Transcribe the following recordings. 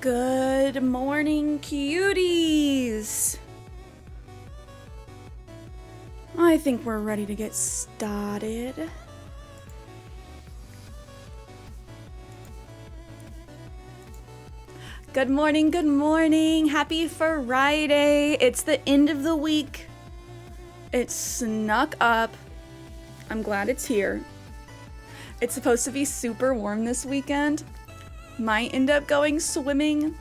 Good morning, cuties! I think we're ready to get started. Good morning, good morning. Happy Friday. It's the end of the week. It snuck up. I'm glad it's here. It's supposed to be super warm this weekend. Might end up going swimming.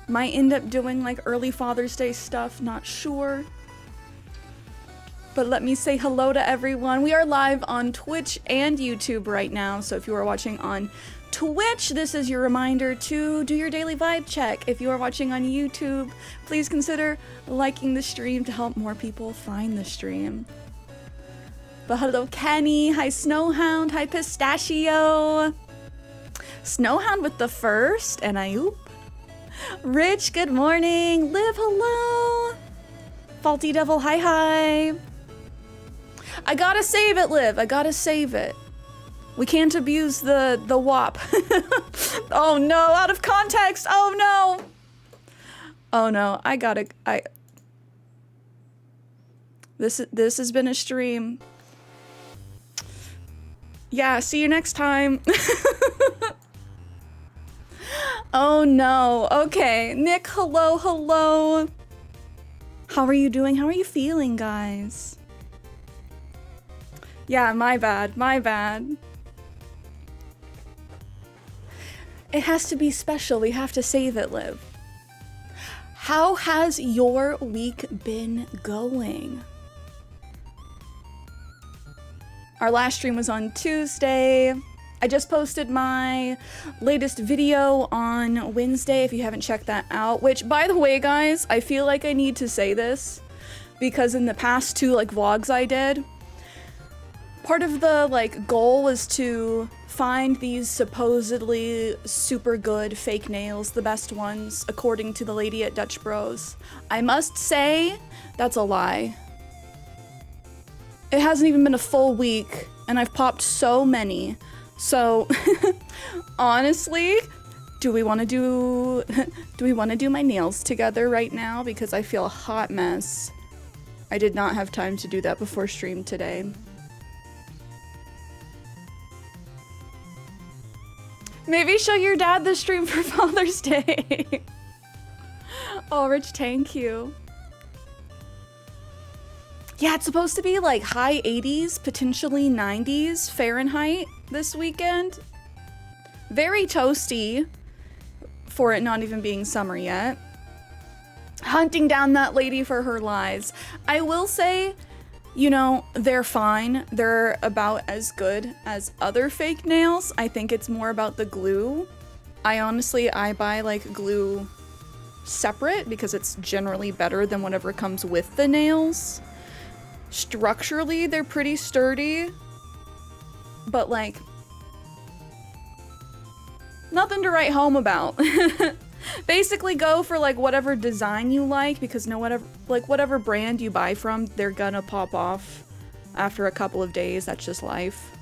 Might end up doing like early Father's Day stuff, not sure. But let me say hello to everyone. We are live on Twitch and YouTube right now, so if you are watching on Twitch, this is your reminder to do your daily vibe check. If you are watching on YouTube, please consider liking the stream to help more people find the stream. But hello Kenny, hi Snowhound, hi Pistachio. Snowhound with the first, and Ayup. Rich, good morning. Liv, hello. Faulty Devil, hi hi. I gotta save it, Liv. I gotta save it. We can't abuse the WAP. Oh no, out of context. Oh no. Oh no, This has been a stream. Yeah, see you next time. Oh no. Okay. Nick, hello, hello. How are you doing? How are you feeling, guys? Yeah, my bad. My bad. It has to be special. We have to save it, Liv. How has your week been going? Our last stream was on Tuesday. I just posted my latest video on Wednesday if you haven't checked that out, which by the way, guys, I feel like I need to say this because in the past two vlogs I did, part of the goal was to find these supposedly super good fake nails, the best ones, according to the lady at Dutch Bros. I must say, that's a lie. It hasn't even been a full week, and I've popped so many. So, honestly, do we want to do my nails together right now? Because I feel a hot mess. I did not have time to do that before stream today. Maybe show your dad the stream for Father's Day. Oh, Rich, thank you. Yeah, it's supposed to be like high 80s, potentially 90s Fahrenheit this weekend. Very toasty for it not even being summer yet. Hunting down that lady for her lies. I will say, you know, they're fine. They're about as good as other fake nails. I think it's more about the glue. I buy like glue separate because it's generally better than whatever comes with the nails. Structurally, they're pretty sturdy, but like, nothing to write home about. Basically go for like whatever design you like, because whatever brand you buy from, they're gonna pop off after a couple of days. That's just life.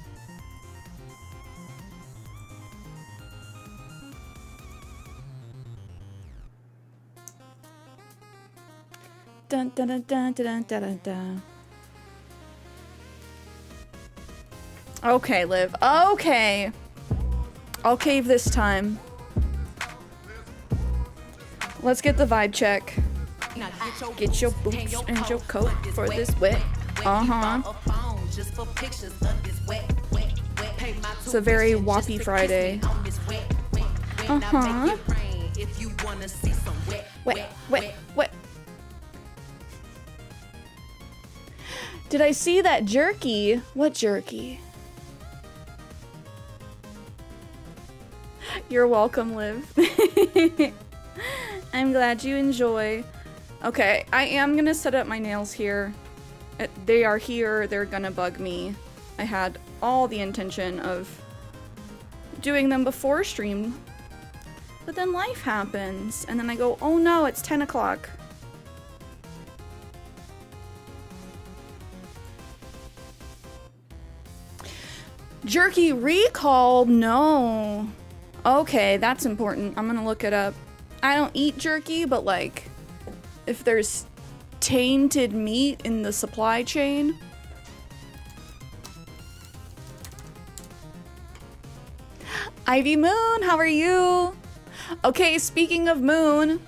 Dun dun dun dun dun dun dun dun. Okay, Liv. Okay. I'll cave this time. Let's get the vibe check. Get your boots and your coat for this wet. Uh-huh. It's a very wappy Friday. Uh-huh. Wet, wet, wet. Did I see that jerky? What jerky? You're welcome, Liv. I'm glad you enjoy. Okay, I am gonna set up my nails here. They are here, they're gonna bug me. I had all the intention of doing them before stream, but then life happens, and then I go, oh no, it's 10 o'clock. Jerky recall? No. Okay, that's important. I'm gonna look it up. I don't eat jerky, but like, if there's tainted meat in the supply chain. Ivy Moon, how are you? Okay, speaking of Moon,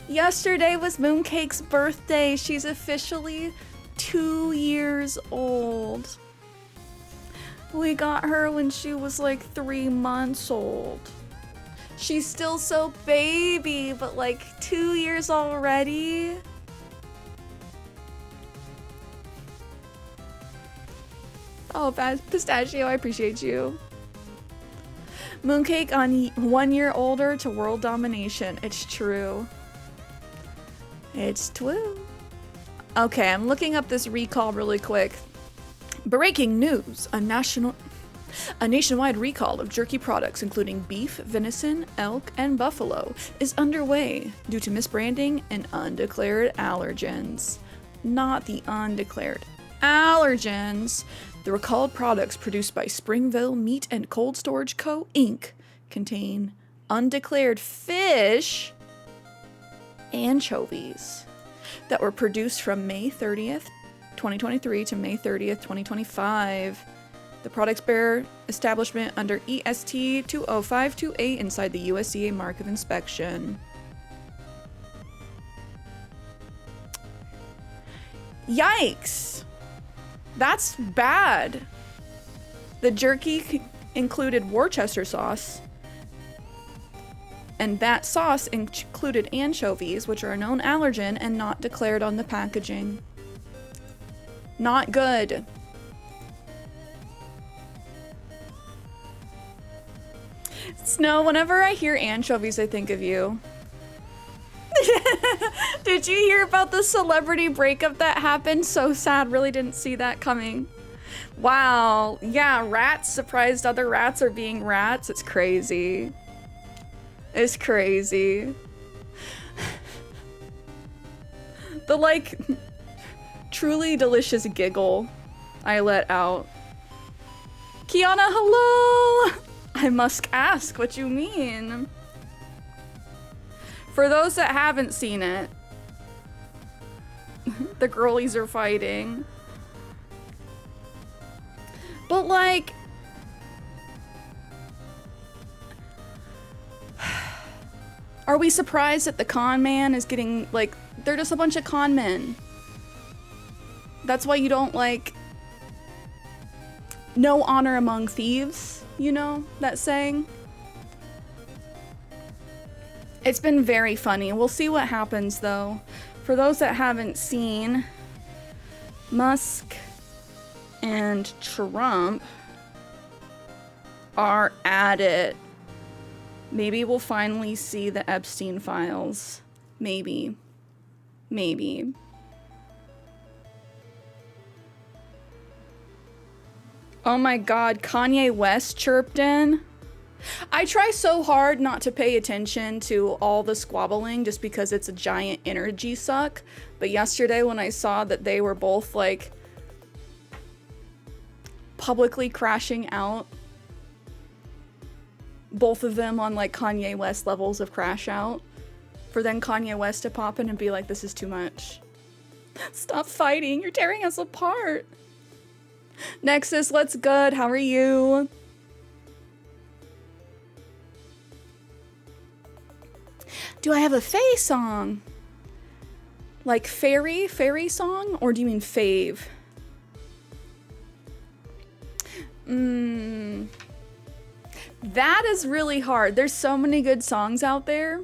yesterday was Mooncake's birthday. She's officially 2 years old. We got her when she was like 3 months old. She's still so baby, but like 2 years already. Oh, Pistachio, I appreciate you. Mooncake on 1 year older to world domination. It's true. It's true. Okay, I'm looking up this recall really quick. Breaking news, a nationwide recall of jerky products including beef, venison, elk, and buffalo is underway due to misbranding and undeclared allergens. Not the undeclared allergens. The recalled products produced by Springville Meat and Cold Storage Co., Inc. contain undeclared fish anchovies that were produced from May 30th, 2023 to May 30th, 2025. The products bear establishment under EST 20528 inside the USDA mark of inspection. Yikes! That's bad. The jerky included Worcester sauce, and that sauce included anchovies, which are a known allergen and not declared on the packaging. Not good. Snow, whenever I hear anchovies, I think of you. Did you hear about the celebrity breakup that happened? So sad, really didn't see that coming. Wow, yeah, rats surprised other rats are being rats. It's crazy. It's crazy. The like truly delicious giggle I let out. Kiana, hello! I must ask what you mean. For those that haven't seen it, the girlies are fighting. But like, are we surprised that the con man is getting, like, they're just a bunch of con men. That's why you don't, like, no honor among thieves, you know, that saying? It's been very funny. We'll see what happens, though. For those that haven't seen, Musk and Trump are at it. Maybe we'll finally see the Epstein files. Maybe. Maybe. Oh my god, Kanye West chirped in. I try so hard not to pay attention to all the squabbling just because it's a giant energy suck. But yesterday when I saw that they were both like publicly crashing out, both of them on like Kanye West levels of crash out, for then Kanye West to pop in and be like, this is too much. Stop fighting, you're tearing us apart. Nexus, what's good? How are you? Do I have a Faye song? Like fairy song? Or do you mean fave? That is really hard. There's so many good songs out there.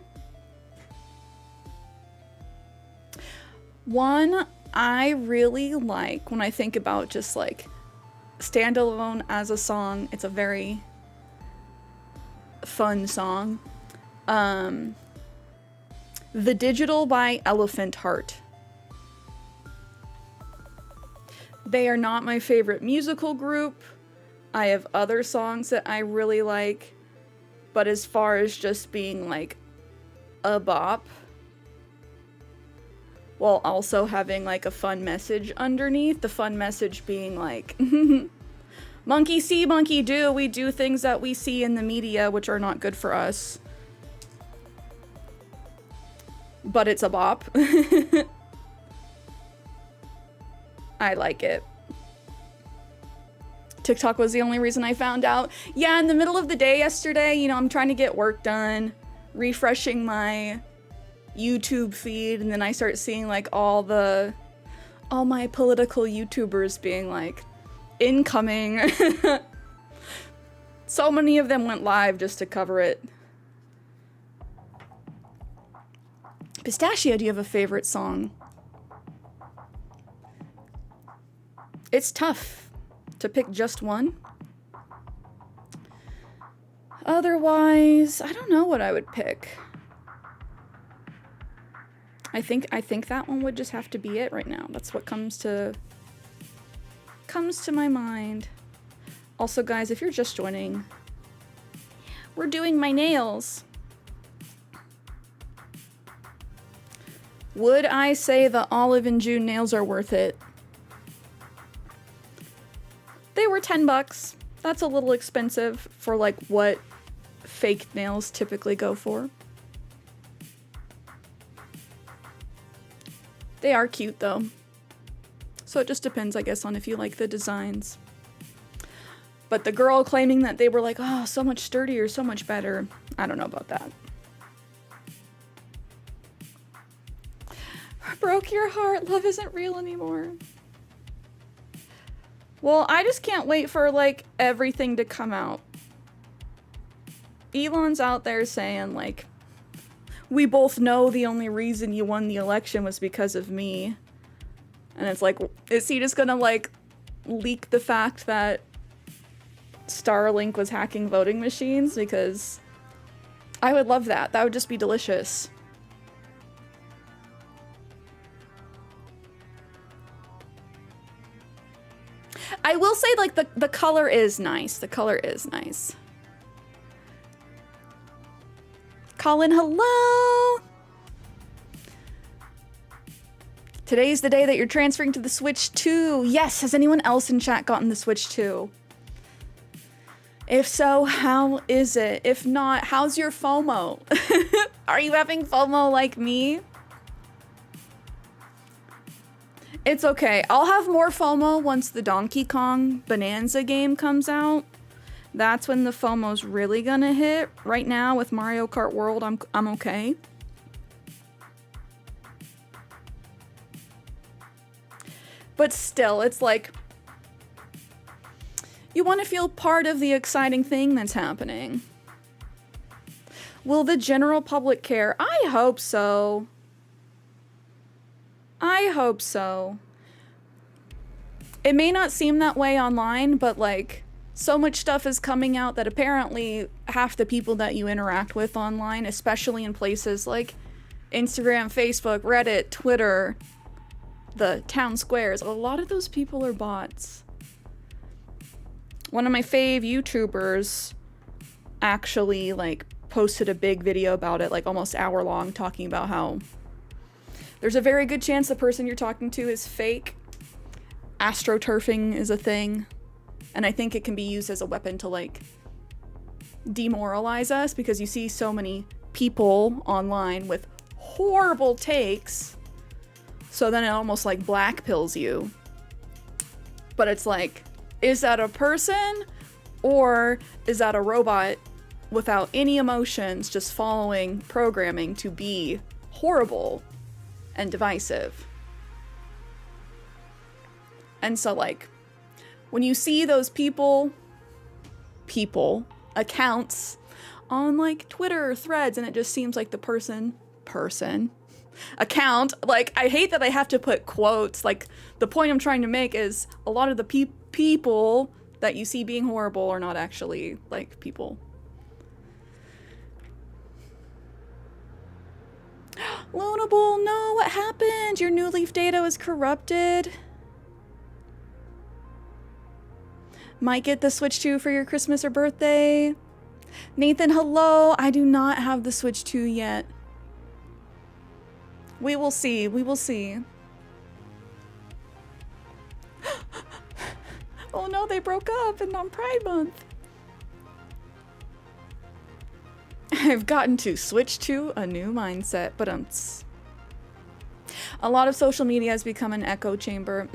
One I really like when I think about just like standalone as a song. It's a very fun song. The Digital by Elephant Heart. They are not my favorite musical group. I have other songs that I really like, but as far as just being like a bop, while also having like a fun message underneath, the fun message being like, monkey see, monkey do, we do things that we see in the media which are not good for us. but it's a bop. I like it. TikTok was the only reason I found out. Yeah, in the middle of the day yesterday, you know, I'm trying to get work done, refreshing my YouTube feed, and then I start seeing like all my political YouTubers being like, incoming. So many of them went live just to cover it. Pistachio, do you have a favorite song? It's tough to pick just one. Otherwise, I don't know what I would pick. I think that one would just have to be it right now. That's what comes to my mind. Also, guys, if you're just joining, we're doing my nails. Would I say the Olive and June nails are worth it? They were $10. That's a little expensive for like what fake nails typically go for. They are cute though. So it just depends, I guess, on if you like the designs. But the girl claiming that they were like, oh, so much sturdier, so much better. I don't know about that. Broke your heart. Love isn't real anymore. Well, I just can't wait for like everything to come out. Elon's out there saying like, we both know the only reason you won the election was because of me. And it's like, is he just gonna like leak the fact that Starlink was hacking voting machines? Because I would love that. That would just be delicious. I will say, like, the color is nice. The color is nice. Colin, hello! Today's the day that you're transferring to the Switch 2. Yes, has anyone else in chat gotten the Switch 2? If so, how is it? If not, how's your FOMO? Are you having FOMO like me? It's okay. I'll have more FOMO once the Donkey Kong Bonanza game comes out. That's when the FOMO's really gonna hit. Right now, with Mario Kart World, I'm okay. But still, it's like, you want to feel part of the exciting thing that's happening. Will the general public care? I hope so. I hope so. It may not seem that way online, but like, so much stuff is coming out that apparently half the people that you interact with online, especially in places like Instagram, Facebook, Reddit, Twitter, the town squares, a lot of those people are bots. One of my fave YouTubers actually like posted a big video about it, like almost hour long, talking about how there's a very good chance the person you're talking to is fake. Astroturfing is a thing. And I think it can be used as a weapon to like demoralize us, because you see so many people online with horrible takes. So then it almost like black pills you. But it's like, is that a person or is that a robot without any emotions, just following programming to be horrible and divisive? And so like, when you see those people accounts on like Twitter or Threads, and it just seems like the person account, like, I hate that I have to put quotes. Like, the point I'm trying to make is a lot of the people that you see being horrible are not actually like people. Loanable, no, what happened? Your New Leaf data was corrupted. Might get the Switch 2 for your Christmas or birthday. Nathan, hello. I do not have the Switch 2 yet. We will see. We will see. Oh no, they broke up and on Pride Month. I've gotten to switch to a new mindset, but A lot of social media has become an echo chamber.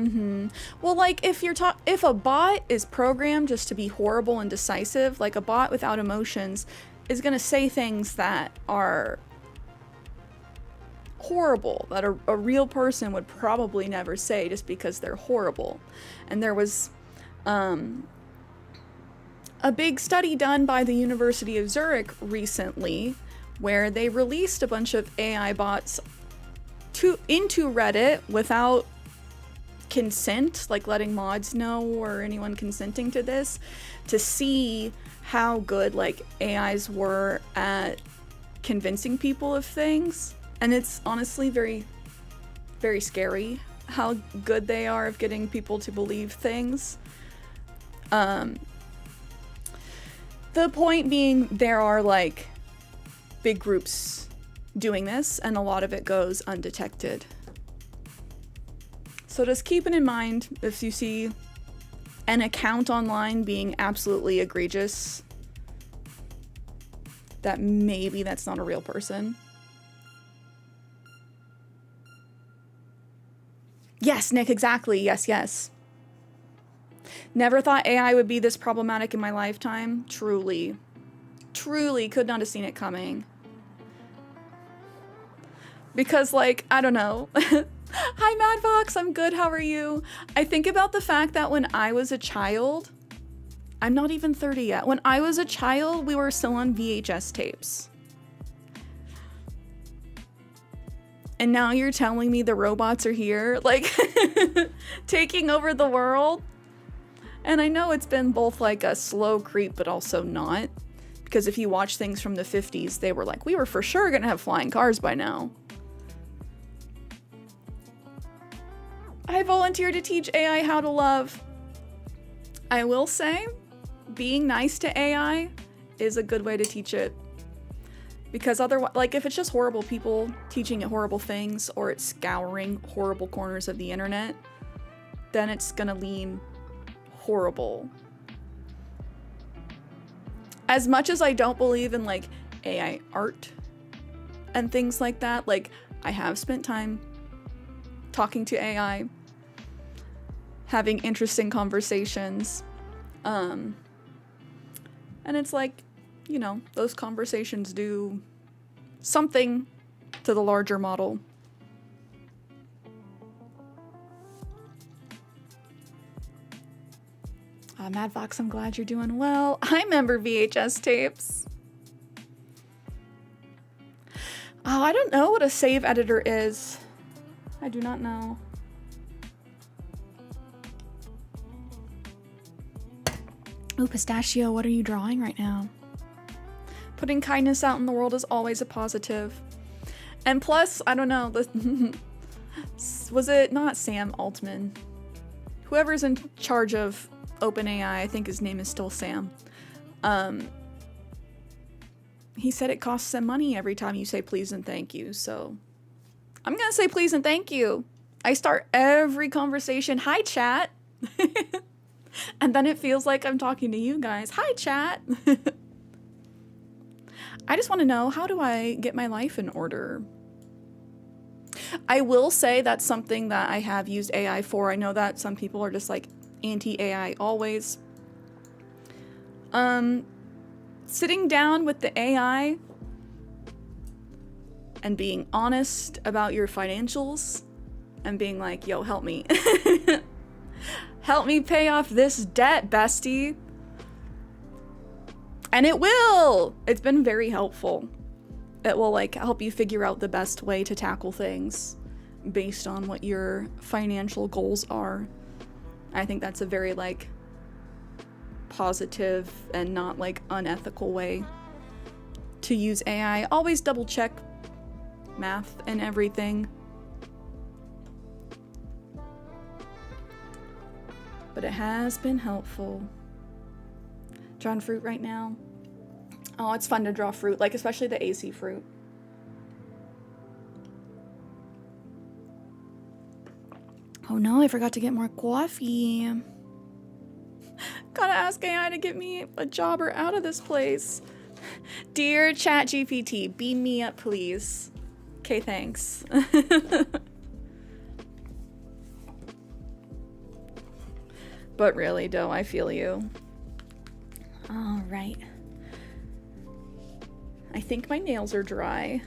Well, like if a bot is programmed just to be horrible and decisive, like a bot without emotions is gonna say things that are horrible, that a real person would probably never say just because they're horrible. And there was a big study done by the University of Zurich recently where they released a bunch of AI bots into Reddit without consent, like letting mods know or anyone consenting to this, to see how good like AIs were at convincing people of things. And it's honestly very, very scary how good they are of getting people to believe things. The point being, there are like big groups doing this, and a lot of it goes undetected. So just keep it in mind if you see an account online being absolutely egregious, that maybe that's not a real person. Yes, Nick, exactly. Yes. Never thought AI would be this problematic in my lifetime. Truly could not have seen it coming. Because, like, I don't know. Hi, Madvox, I'm good, how are you? I think about the fact that when I was a child, I'm not even 30 yet. When I was a child, we were still on VHS tapes. And now you're telling me the robots are here, like, taking over the world? And I know it's been both like a slow creep, but also not. Because if you watch things from the 50s, they were like, we were for sure gonna have flying cars by now. I volunteer to teach AI how to love. I will say, being nice to AI is a good way to teach it. Because otherwise, like if it's just horrible people teaching it horrible things, or it's scouring horrible corners of the internet, then it's gonna lean horrible. As much as I don't believe in like AI art and things like that, like I have spent time talking to AI, having interesting conversations, and it's like, you know, those conversations do something to the larger model. Madvox, I'm glad you're doing well. I remember VHS tapes. Oh, I don't know what a save editor is. I do not know. Ooh, Pistachio, what are you drawing right now? Putting kindness out in the world is always a positive. And plus, I don't know, was it not Sam Altman? Whoever's in charge of OpenAI, I think his name is still Sam. He said it costs them money every time you say please and thank you, so I'm gonna say please and thank you. I start every conversation, hi chat. And then it feels like I'm talking to you guys. Hi chat. I just want to know, how do I get my life in order? I will say that's something that I have used AI for. I know that some people are just like anti-AI always. Sitting down with the AI and being honest about your financials and being like, yo, help me. Help me pay off this debt, bestie. And it will! It's been very helpful. It will like help you figure out the best way to tackle things based on what your financial goals are. I think that's a very like positive and not like unethical way to use AI. Always double check math and everything. But it has been helpful. Drawing fruit right now. Oh, it's fun to draw fruit, like especially the AC fruit. Oh no, I forgot to get more coffee. Gotta ask AI to get me a jobber out of this place. Dear ChatGPT, beam me up, please. Okay, thanks. But really, Doe, I feel you. All right. I think my nails are dry.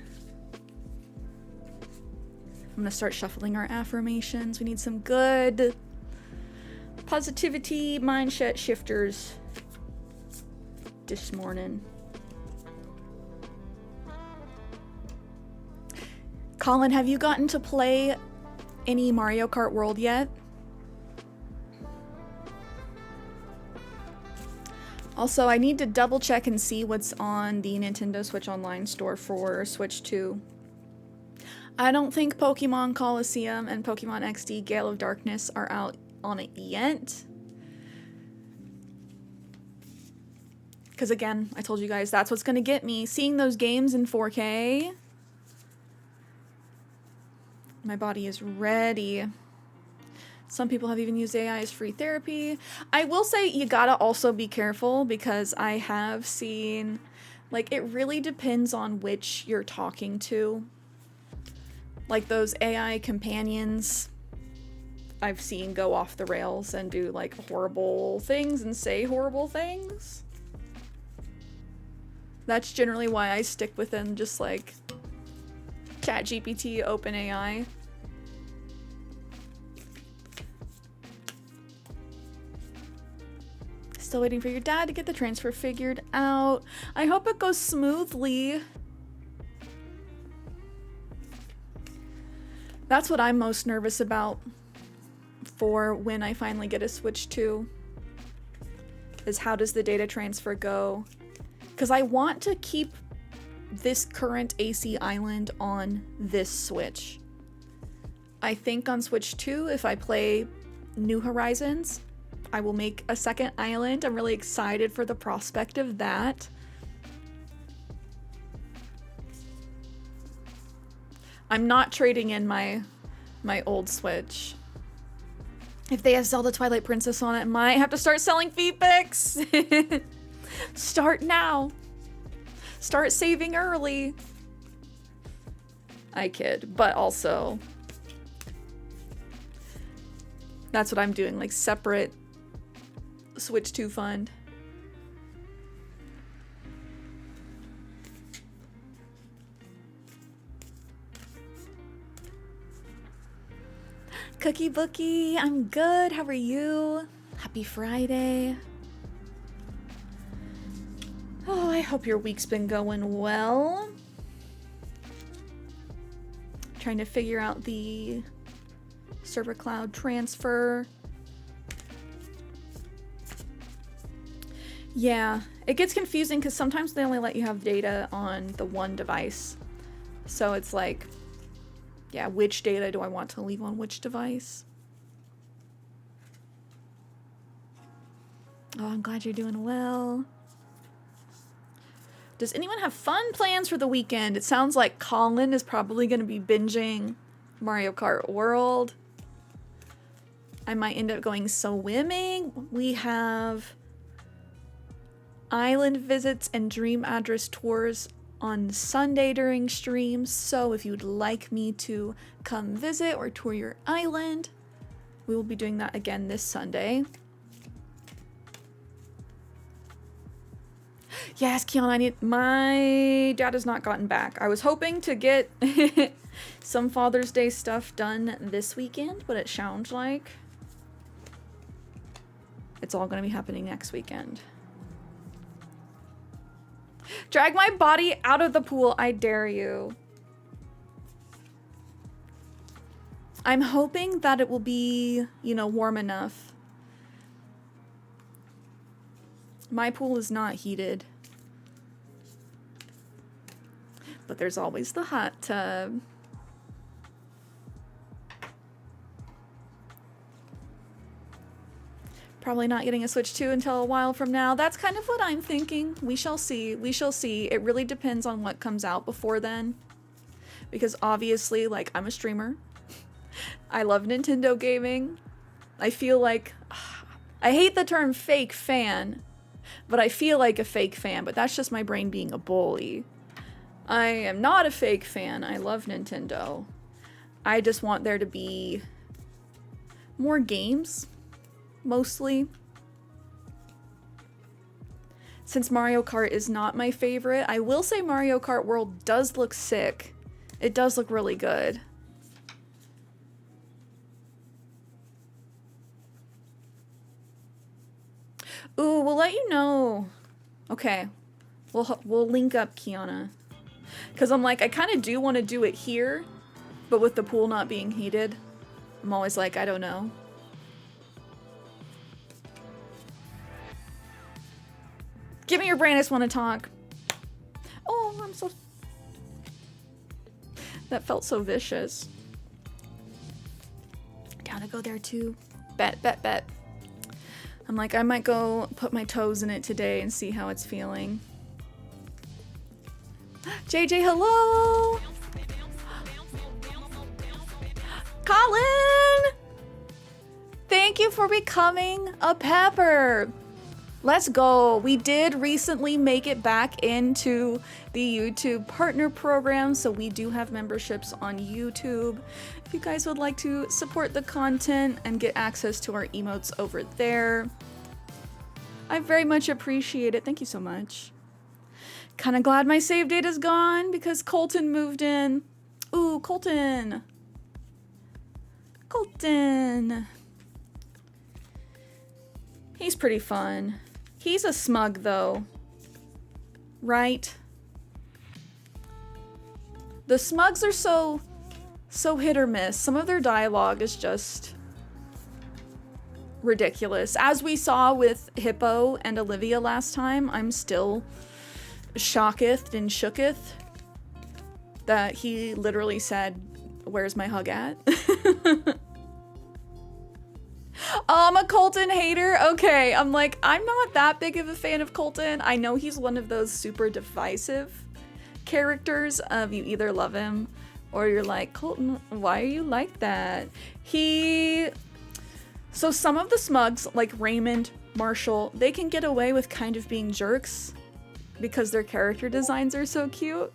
I'm gonna start shuffling our affirmations. We need some good positivity mindset shifters this morning. Colin, have you gotten to play any Mario Kart World yet? Also, I need to double check and see what's on the Nintendo Switch Online store for Switch 2. I don't think Pokemon Colosseum and Pokemon XD Gale of Darkness are out on it yet. Because again, I told you guys that's what's gonna get me. Seeing those games in 4K. My body is ready. Some people have even used AI as free therapy. I will say you gotta also be careful because I have seen, like, it really depends on which you're talking to. Like those AI companions I've seen go off the rails and do like horrible things and say horrible things. That's generally why I stick within just like ChatGPT, OpenAI. Still waiting for your dad to get the transfer figured out. I hope it goes smoothly. That's what I'm most nervous about for when I finally get a Switch 2. Is how does the data transfer go? Because I want to keep this current AC Island on this Switch. I think on Switch 2, if I play New Horizons, I will make a second island. I'm really excited for the prospect of that. I'm not trading in my old Switch. If they have Zelda Twilight Princess on it, I might have to start selling feedbacks. Start now. Start saving early. I kid, but also that's what I'm doing, like separate Switch 2 fund. Cookie Bookie, I'm good. How are you? Happy Friday. Oh, I hope your week's been going well. Trying to figure out the server cloud transfer. Yeah, it gets confusing because sometimes they only let you have data on the one device. So it's like, yeah, which data do I want to leave on which device? Oh, I'm glad you're doing well. Does anyone have fun plans for the weekend? It sounds like Colin is probably going to be binging Mario Kart World. I might end up going swimming. We have island visits and dream address tours on Sunday during streams, so if you'd like me to come visit or tour your island, we will be doing that again this Sunday. Yes, Kiana, my dad has not gotten back. I was hoping to get some Father's Day stuff done this weekend, but it sounds like it's all going to be happening next weekend. Drag my body out of the pool, I dare you. I'm hoping that it will be, you know, warm enough. My pool is not heated. But there's always the hot tub. Probably not getting a Switch 2 until a while from now. That's kind of what I'm thinking. We shall see. We shall see. It really depends on what comes out before then. Because obviously, like, I'm a streamer. I love Nintendo gaming. I feel like... I hate the term fake fan, but I feel like a fake fan, but that's just my brain being a bully. I am not a fake fan. I love Nintendo. I just want there to be more games. mostly. Since Mario Kart is not my favorite, I will say Mario Kart World does look sick. It does look really good. Ooh, we'll let you know. Okay, we'll link up, Kiana. Because I'm like, I kind of do want to do it here, but with the pool not being heated, I'm always like, I don't know. Give me your brain, I just want to talk. Oh, I'm so... That felt so vicious. Down to go there too. Bet, bet, bet. I'm like, I might go put my toes in it today and see how it's feeling. JJ, hello! Colin! Thank you for becoming a pepper. Let's go. We did recently make it back into the YouTube partner program, so we do have memberships on YouTube. If you guys would like to support the content and get access to our emotes over there, I very much appreciate it. Thank you so much. Kind of glad my save date is gone because Colton moved in. Ooh, Colton. Colton. He's pretty fun. He's a smug though, right? The smugs are so hit or miss. Some of their dialogue is just ridiculous. As we saw with Hippo and Olivia last time, I'm still shocketh and shooketh that he literally said, "Where's my hug at?" Oh, I'm a Colton hater? Okay, I'm like, I'm not that big of a fan of Colton. I know he's one of those super divisive characters of you either love him or you're like, Colton, why are you like that? So some of the smugs, like Raymond, Marshall, they can get away with kind of being jerks because their character designs are so cute.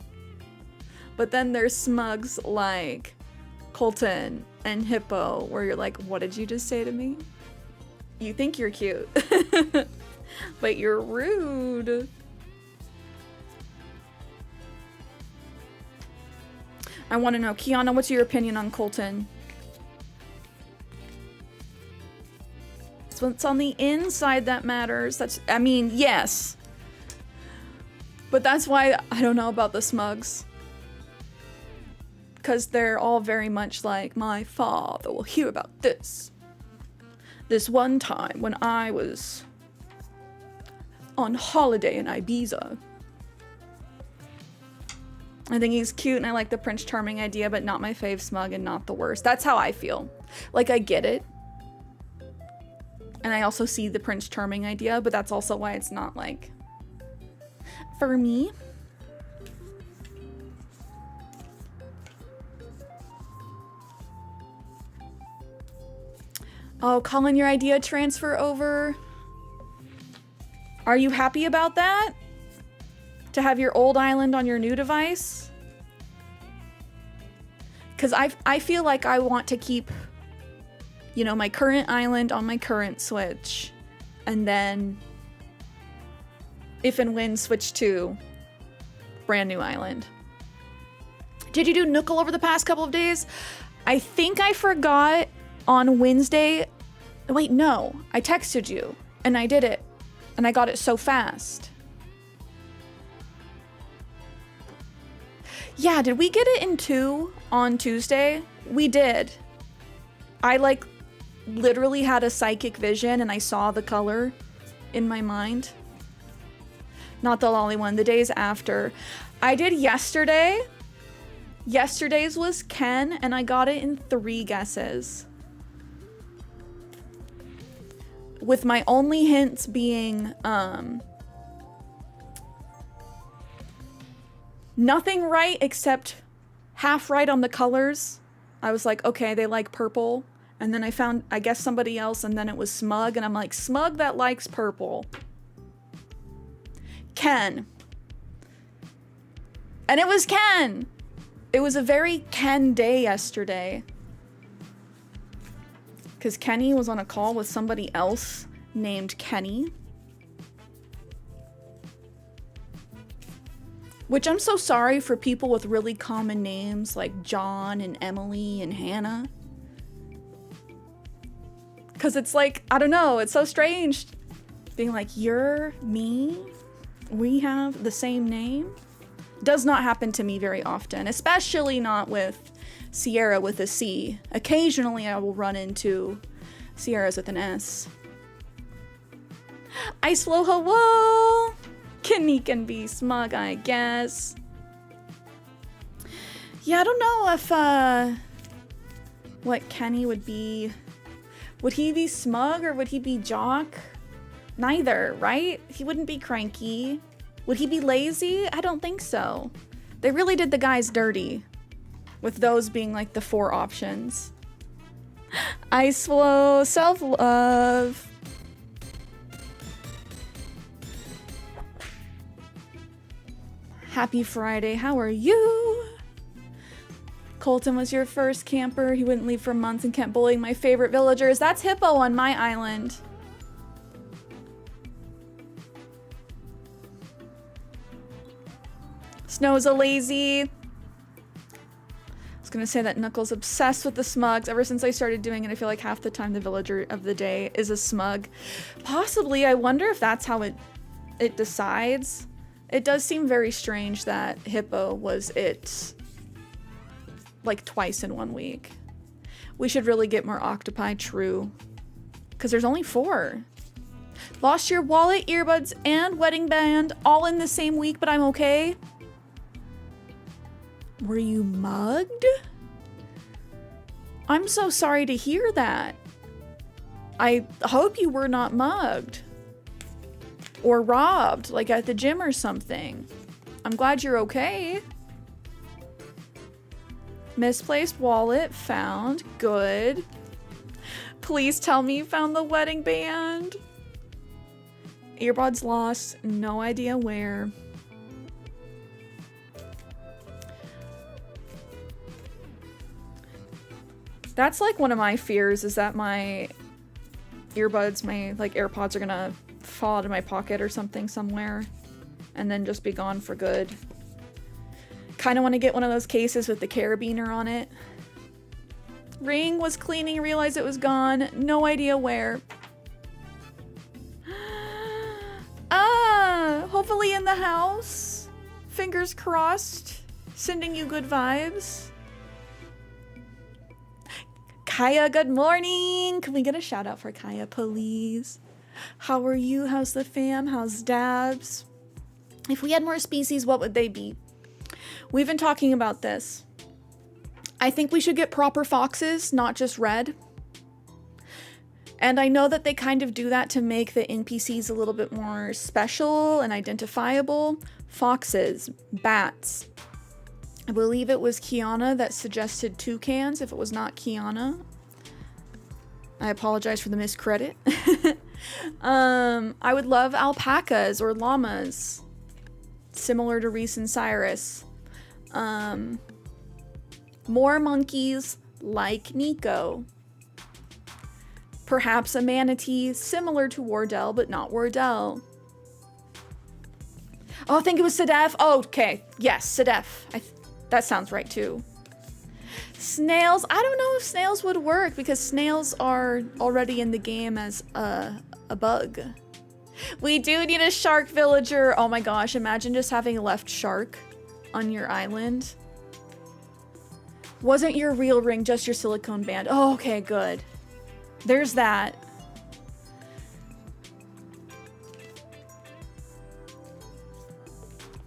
But then there's smugs like Colton and Hippo, where you're like, what did you just say to me? You think you're cute, but you're rude. I want to know, Kiana, what's your opinion on Colton? So it's on the inside that matters. I mean, yes. But that's why I don't know about the smugs. Because they're all very much like, my father will hear about this. This one time when I was on holiday in Ibiza. I think he's cute and I like the Prince Charming idea, but not my fave smug and not the worst. That's how I feel. Like, I get it. And I also see the Prince Charming idea, but that's also why it's not like for me. Oh, Colin, your idea transfer over. Are you happy about that? To have your old island on your new device? Because I feel like I want to keep, you know, my current island on my current Switch. And then, if and when, switch to brand new island. Did you do Nookle over the past couple of days? I think I forgot on Wednesday. Wait, no. I texted you and I did it. And I got it so fast. Yeah, did we get it in 2 on Tuesday? We did. I like literally had a psychic vision and I saw the color in my mind. Not the lolly one, the days after. I did yesterday. Yesterday's was Ken and I got it in 3 guesses. With my only hints being nothing right except half right on the colors. I was like, okay, they like purple. And then I found, I guess, somebody else, and then it was Smug, and I'm like, Smug that likes purple. Ken. And it was Ken. It was a very Ken day yesterday. because Kenny was on a call with somebody else named Kenny. Which I'm so sorry for people with really common names like John and Emily and Hannah. Because it's like, I don't know, it's so strange being like, you're me, we have the same name. Does not happen to me very often, especially not with Cierra with a C. Occasionally I will run into Cierras with an S. Ice Flow, hello! Kenny can be smug, I guess. Yeah, I don't know if, what Kenny would be. Would he be smug or would he be jock? Neither, right? He wouldn't be cranky. Would he be lazy? I don't think so. They really did the guys dirty, with those being like the 4 options. Ice Flow, self-love. Happy Friday, how are you? Colton was your first camper. He wouldn't leave for months and kept bullying my favorite villagers. That's Hippo on my island. Snow's a lazy. I was gonna say that Knuckles obsessed with the smugs. Ever since I started doing it, I feel like half the time the villager of the day is a smug. Possibly, I wonder if that's how it decides. It does seem very strange that Hippo was it like twice in 1 week. We should really get more octopi, true. Because there's only 4. Lost your wallet, earbuds, and wedding band all in the same week, but I'm okay. Were you mugged? I'm so sorry to hear that. I hope you were not mugged. Or robbed, like at the gym or something. I'm glad you're okay. Misplaced wallet found. Good. Please tell me you found the wedding band. Earbuds lost. No idea where. That's like one of my fears, is that my earbuds, my like AirPods are gonna fall out of my pocket or something somewhere and then just be gone for good. Kind of want to get one of those cases with the carabiner on it. Ring was cleaning, realized it was gone. No idea where. Hopefully in the house. Fingers crossed. Sending you good vibes. Kaya, good morning. Can we get a shout out for Kaya, please? How are you? How's the fam? How's Dabs? If we had more species, what would they be? We've been talking about this. I think we should get proper foxes, not just red. And I know that they kind of do that to make the NPCs a little bit more special and identifiable. Foxes, bats. I believe it was Kiana that suggested toucans, if it was not Kiana. I apologize for the miscredit. I would love alpacas or llamas, similar to Reese and Cyrus. More monkeys like Nico. Perhaps a manatee similar to Wardell, but not Wardell. Oh, I think it was Sedef. Oh, okay. Yes, Sedef. That sounds right too. Snails. I don't know if snails would work because snails are already in the game as a bug. We do need a shark villager. Oh my gosh, imagine just having a left shark on your island. Wasn't your real ring just your silicone band? Oh, okay, good. There's that.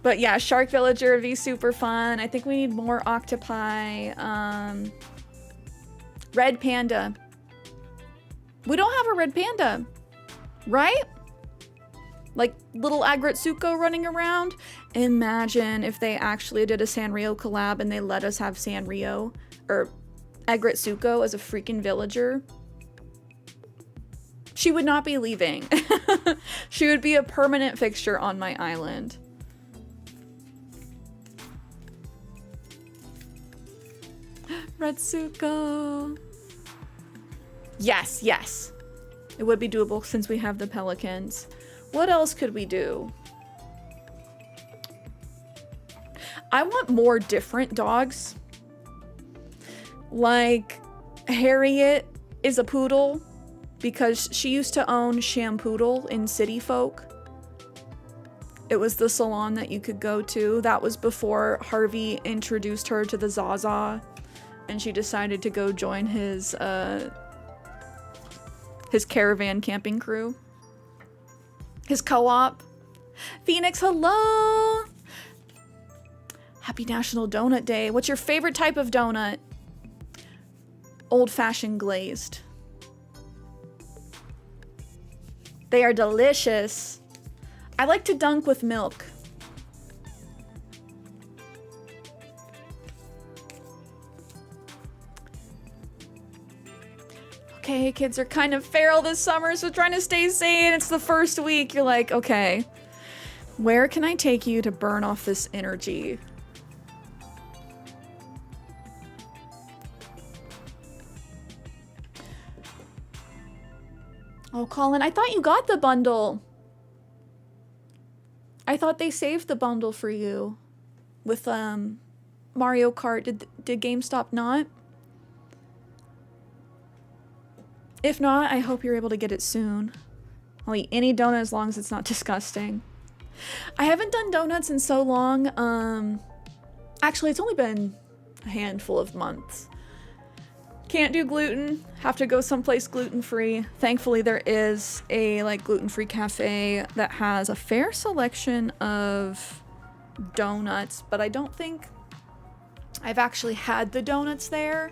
But yeah, shark villager would be super fun. I think we need more octopi. Red panda. We don't have a red panda, right? Like little Agretsuko running around. Imagine if they actually did a Sanrio collab and they let us have Sanrio or Agretsuko as a freaking villager. She would not be leaving. She would be a permanent fixture on my island. Retsuko. Yes, yes. It would be doable since we have the pelicans. What else could we do? I want more different dogs. Like, Harriet is a poodle because she used to own Shampoodle in City Folk. It was the salon that you could go to. That was before Harvey introduced her to the Zaza, and she decided to go join his caravan camping crew. His co-op. Phoenix, hello! Happy National Donut Day. What's your favorite type of donut? Old-fashioned glazed. They are delicious. I like to dunk with milk. Okay, kids are kind of feral this summer, so trying to stay sane. It's the first week. You're like, okay, where can I take you to burn off this energy? Oh, Colin, I thought you got the bundle. I thought they saved the bundle for you with Mario Kart. Did GameStop not? If not, I hope you're able to get it soon. I'll eat any donut as long as it's not disgusting. I haven't done donuts in so long. Actually, it's only been a handful of months. Can't do gluten. Have to go someplace gluten-free. Thankfully, there is a gluten-free cafe that has a fair selection of donuts, but I don't think I've actually had the donuts there.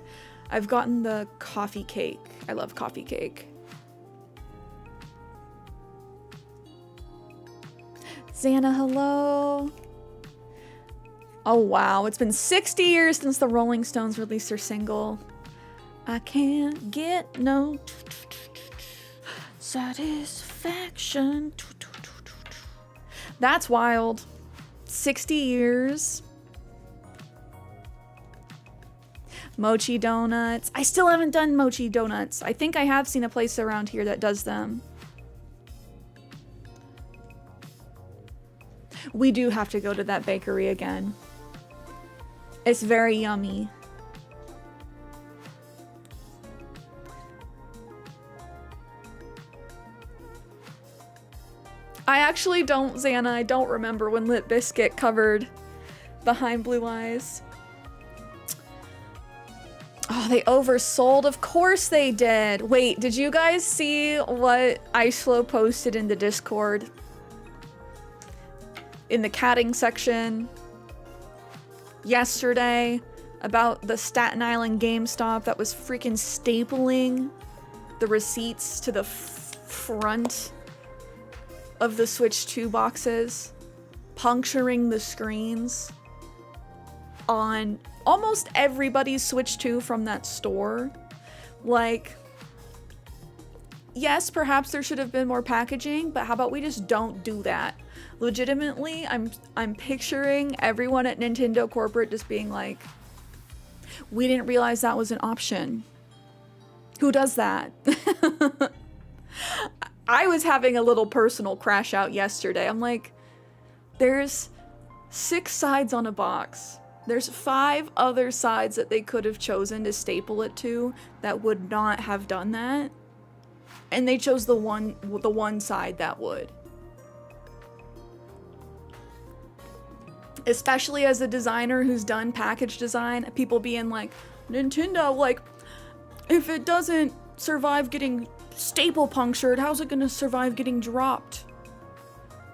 I've gotten the coffee cake. I love coffee cake. Xana, hello. Oh wow, it's been 60 years since the Rolling Stones released their single. I can't get no satisfaction. That's wild. 60 years. Mochi donuts. I still haven't done mochi donuts. I think I have seen a place around here that does them. We do have to go to that bakery again. It's very yummy. I actually don't, Xana, I don't remember when Lit Biscuit covered Behind Blue Eyes. Oh, they oversold? Of course they did. Wait, did you guys see what Iceflow posted in the Discord? In the catting section yesterday about the Staten Island GameStop that was freaking stapling the receipts to the front of the Switch 2 boxes, puncturing the screens on almost everybody's Switch 2 from that store. Like, yes, perhaps there should have been more packaging, but how about we just don't do that? Legitimately, I'm picturing everyone at Nintendo corporate just being like, we didn't realize that was an option. Who does that? I was having a little personal crash out yesterday. I'm like, there's 6 sides on a box. There's 5 other sides that they could have chosen to staple it to that would not have done that. And they chose the one side that would. Especially as a designer who's done package design, people being like, Nintendo, like, if it doesn't survive getting staple punctured, how's it gonna survive getting dropped?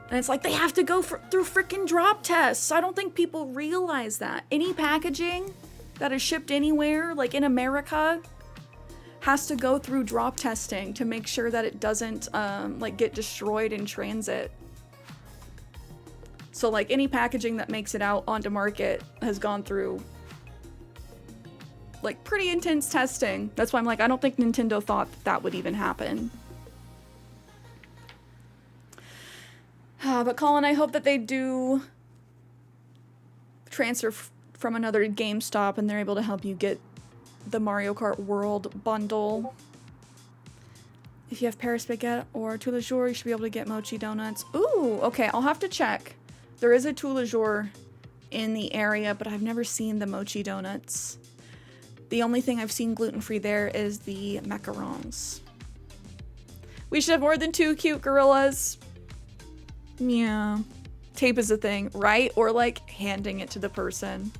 And it's like, they have to go through freaking drop tests. I don't think people realize that. Any packaging that is shipped anywhere, like in America, has to go through drop testing to make sure that it doesn't get destroyed in transit. So like any packaging that makes it out onto market has gone through like pretty intense testing. That's why I'm like, I don't think Nintendo thought that would even happen. But Colin, I hope that they do transfer from another GameStop and they're able to help you get the Mario Kart World bundle. If you have Paris baguette or tous les jours, you should be able to get mochi donuts. Ooh, okay, I'll have to check. There is a tous les jours in the area, but I've never seen the mochi donuts. The only thing I've seen gluten-free there is the macarons. We should have more than 2 cute gorillas. Yeah. Tape is a thing, right? Or like handing it to the person.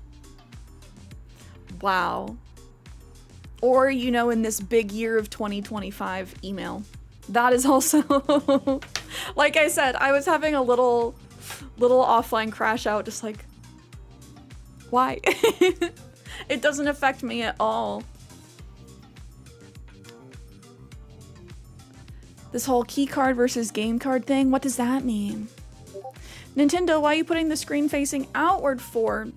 Wow. Or, you know, in this big year of 2025, email. That is also, like I said, I was having a little offline crash out, just like, why? It doesn't affect me at all. This whole key card versus game card thing, what does that mean? Nintendo, why are you putting the screen facing outward for?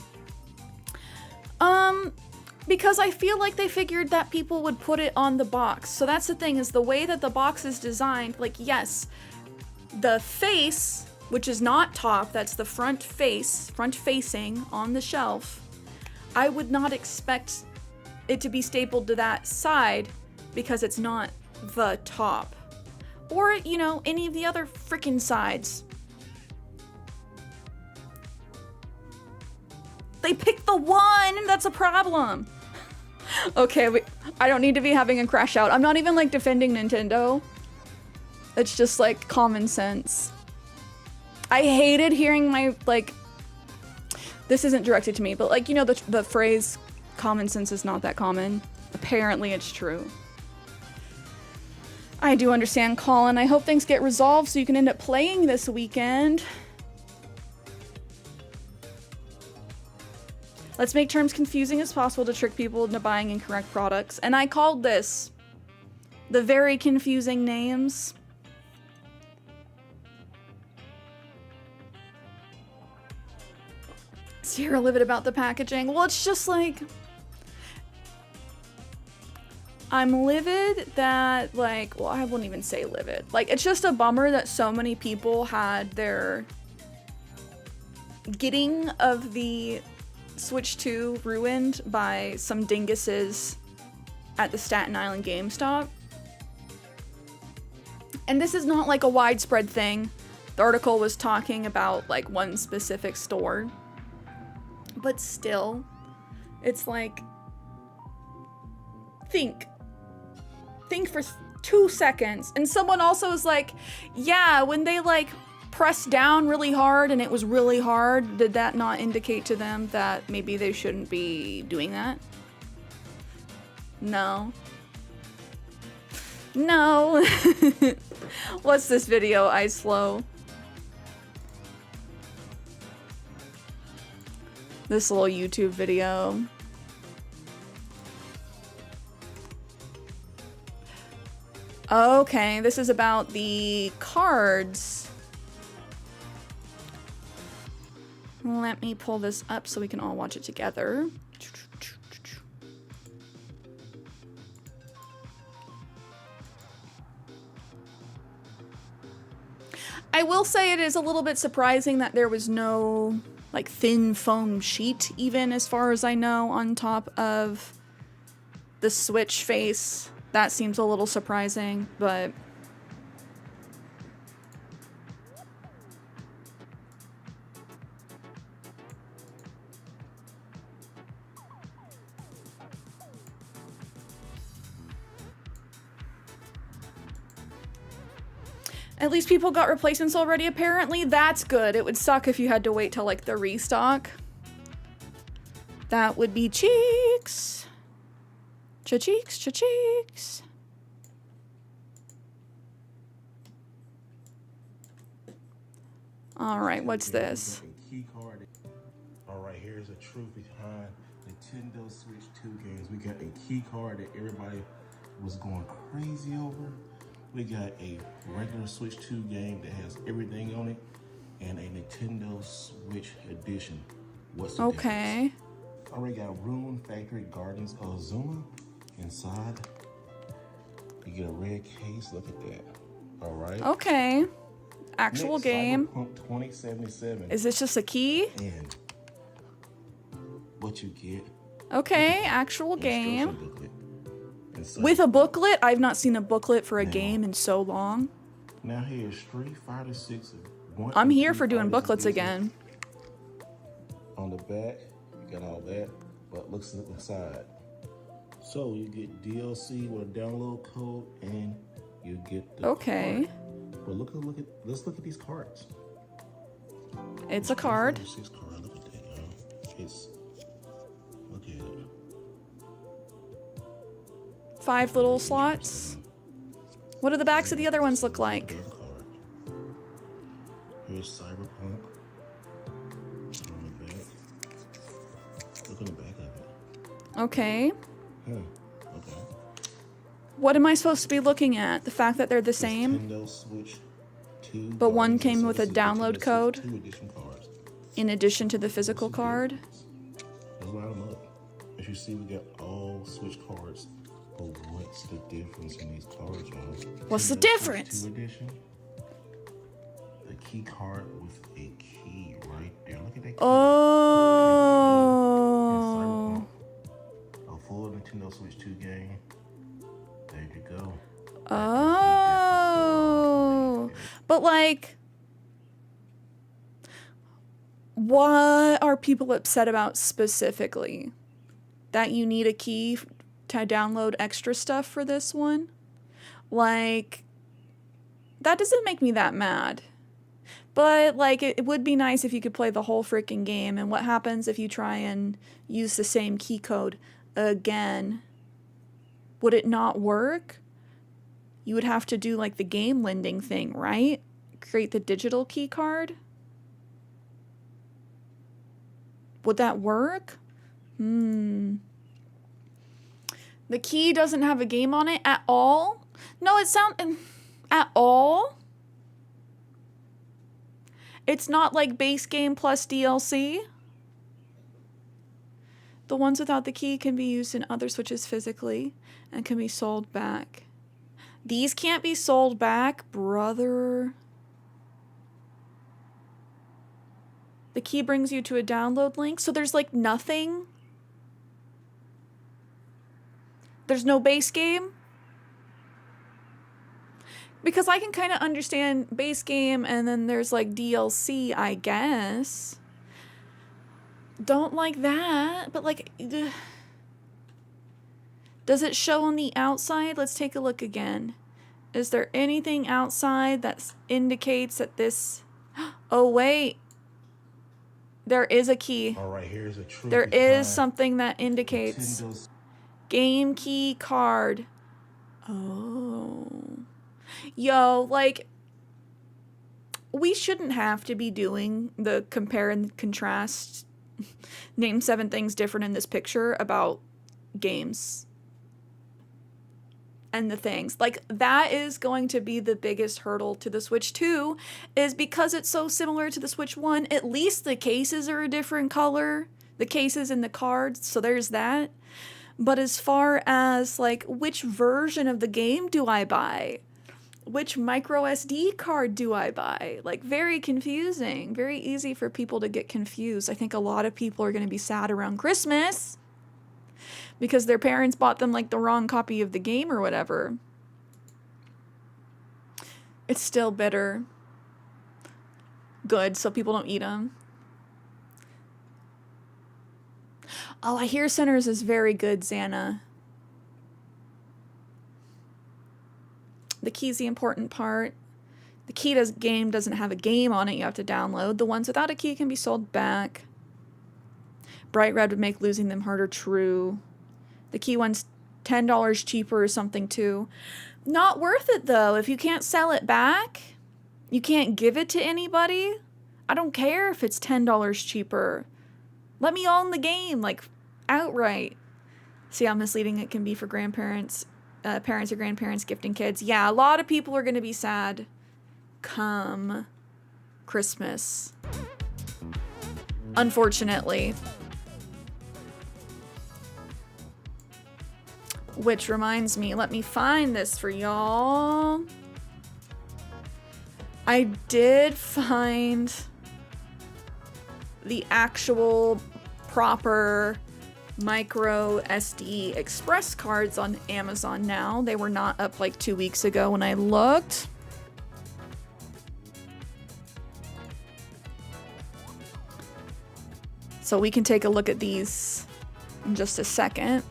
Because I feel like they figured that people would put it on the box. So that's the thing, is the way that the box is designed, like, yes, the face, which is not top, that's the front face, front facing on the shelf, I would not expect it to be stapled to that side because it's not the top. Or, you know, any of the other freaking sides. They picked the one! That's a problem! Okay, I don't need to be having a crash out. I'm not even, like, defending Nintendo. It's just, like, common sense. I hated hearing my, like... This isn't directed to me, but, like, you know the phrase, common sense is not that common? Apparently it's true. I do understand, Colin. I hope things get resolved so you can end up playing this weekend. Let's make terms confusing as possible to trick people into buying incorrect products. And I called this the very confusing names. Sierra livid about the packaging. Well, it's just like... I'm livid that, like... Well, I wouldn't even say livid. Like, it's just a bummer that so many people had their getting of the Switch 2 ruined by some dinguses at the Staten Island GameStop. And this is not like a widespread thing. The article was talking about like one specific store. But still, it's like, think for 2 seconds. And someone also is like, yeah, when they like pressed down really hard and it was really hard, did that not indicate to them that maybe they shouldn't be doing that? No. No. What's this video, I slow? This little YouTube video. Okay, this is about the cards. Let me pull this up so we can all watch it together. I will say it is a little bit surprising that there was no like thin foam sheet, even as far as I know, on top of the Switch face. That seems a little surprising, but at least people got replacements already, apparently. That's good. It would suck if you had to wait till, like, the restock. That would be cheeks. Cha-cheeks, cha-cheeks. Alright, what's this? Key card. Alright, here's the truth behind Nintendo Switch 2 games. We got a key card that everybody was going crazy over. We got a regular Switch 2 game that has everything on it, and a Nintendo Switch edition. What's the difference? Already got Rune Factory Gardens of Zuma inside. You get a red case. Look at that. All right. Okay. Actual Next, game. Cyberpunk 2077. Is this just a key? And what you get. Okay, actual game. Booklet. inside. With a booklet? I've not seen a booklet for a Now. game in so long. Now here's Street Fighter 6. I'm here for doing booklets again. On the back, you got all that, but looks inside. So you get DLC with a download code, and you get the Okay. card. But let's look at these cards. It's a card. 6 card. Look at that, y'all. Look at it. 5 little slots. What do the backs of the other ones look like? Card. Here's Cyberpunk. On the back. Look on the back of it. Okay. Okay. What am I supposed to be looking at? The fact that they're the same? Nintendo Switch 2. But one came So with a this is download Nintendo code? Switch 2 edition cards. In addition to the physical card? Let's line them up. As you see, we got all Switch cards. But what's the difference in these cards, y'all? What's the Nintendo Switch difference? 2 edition. The key card with a key right there. Look at that key. Oh. A full Nintendo Switch 2 game. There you go. Oh. But like, what are people upset about specifically? That you need a key to download extra stuff for this one? Like, that doesn't make me that mad. But like, it would be nice if you could play the whole freaking game. And what happens if you try and use the same key code again? Would it not work? You would have to do like the game lending thing, right? Create the digital key card. Would that work? The key doesn't have a game on it at all? No, it sounds... At all? It's not like base game plus DLC? The ones without the key can be used in other Switches physically and can be sold back. These can't be sold back, brother. The key brings you to a download link, so there's like nothing. There's no base game. Because I can kind of understand base game and then there's like DLC, I guess. Don't like that, but like, does it show on the outside? Let's take a look again. Is there anything outside that indicates that this... Oh, wait. There is a key. All right, here's a truth. There is something that indicates Nintendo's game key card. Oh. Yo, like, we shouldn't have to be doing the compare and contrast, name 7 things different in this picture about games and the things. Like, that is going to be the biggest hurdle to the Switch 2, is because it's so similar to the Switch 1, at least the cases are a different color, the cases and the cards, so there's that. But as far as, like, which version of the game do I buy? Which micro SD card do I buy? Like, very confusing. Very easy for people to get confused. I think a lot of people are going to be sad around Christmas because their parents bought them, like, the wrong copy of the game or whatever. It's still bitter. Good, so people don't eat them. Oh, I hear Sinners is very good, Xana. The key's the important part. The game doesn't have a game on it you have to download. The ones without a key can be sold back. Bright red would make losing them harder, true. The key one's $10 cheaper or something too. Not worth it though. If you can't sell it back, you can't give it to anybody. I don't care if it's $10 cheaper. Let me own the game, like, outright. See how misleading it can be for grandparents, parents or grandparents gifting kids. Yeah, a lot of people are going to be sad come Christmas. Unfortunately. Which reminds me, let me find this for y'all. I did find the actual proper micro SD Express cards on Amazon now. They were not up like 2 weeks ago when I looked. So we can take a look at these in just a second.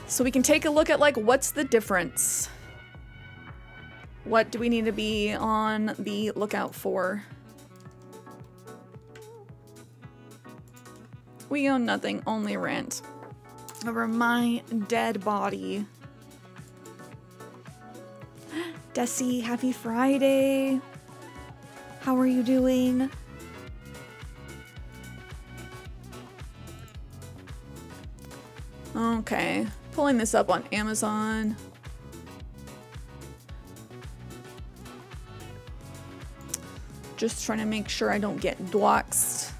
So we can take a look at like what's the difference? What do we need to be on the lookout for? We own nothing, only rent. Over my dead body. Desi, happy Friday. How are you doing? Okay, pulling this up on Amazon. Just trying to make sure I don't get doxxed.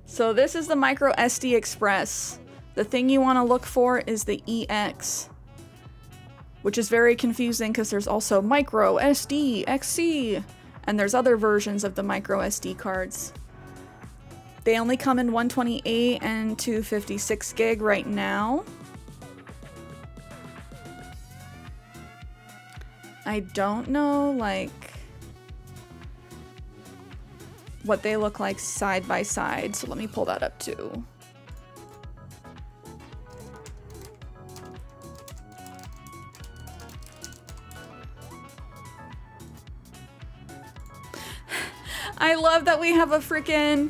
So this is the micro SD Express. The thing you want to look for is the EX, which is very confusing because there's also micro SD, XC, and there's other versions of the micro SD cards. They only come in 128 and 256 gig right now. I don't know, like, what they look like side by side, so let me pull that up too. I love that we have a freaking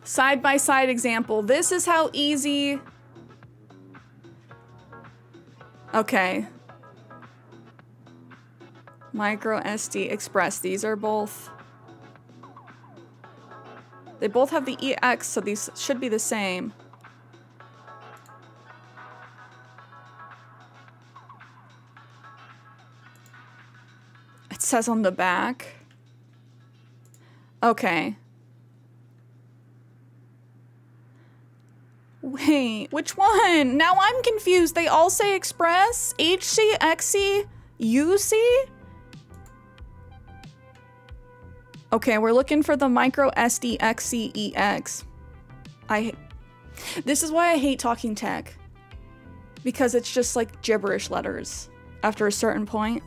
side by side example. This is how easy. Okay. Micro SD Express. These are both. They both have the EX, so these should be the same. It says on the back. Okay. Wait, which one? Now I'm confused. They all say Express, HC, XC, UC? Okay, we're looking for the micro SD XC EX. This is why I hate talking tech. Because it's just like gibberish letters after a certain point.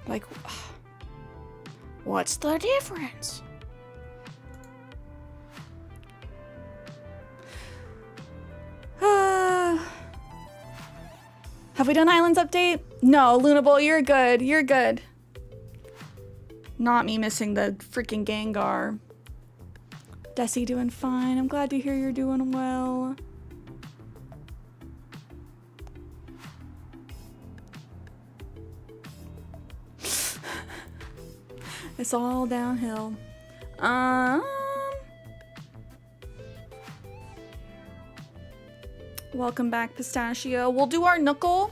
Like, what's the difference? Have we done Islands update? No, Lunable, you're good. You're good. Not me missing the freaking Gengar. Desi doing fine. I'm glad to hear you're doing well. It's all downhill. Welcome back, Pistachio. We'll do our knuckle.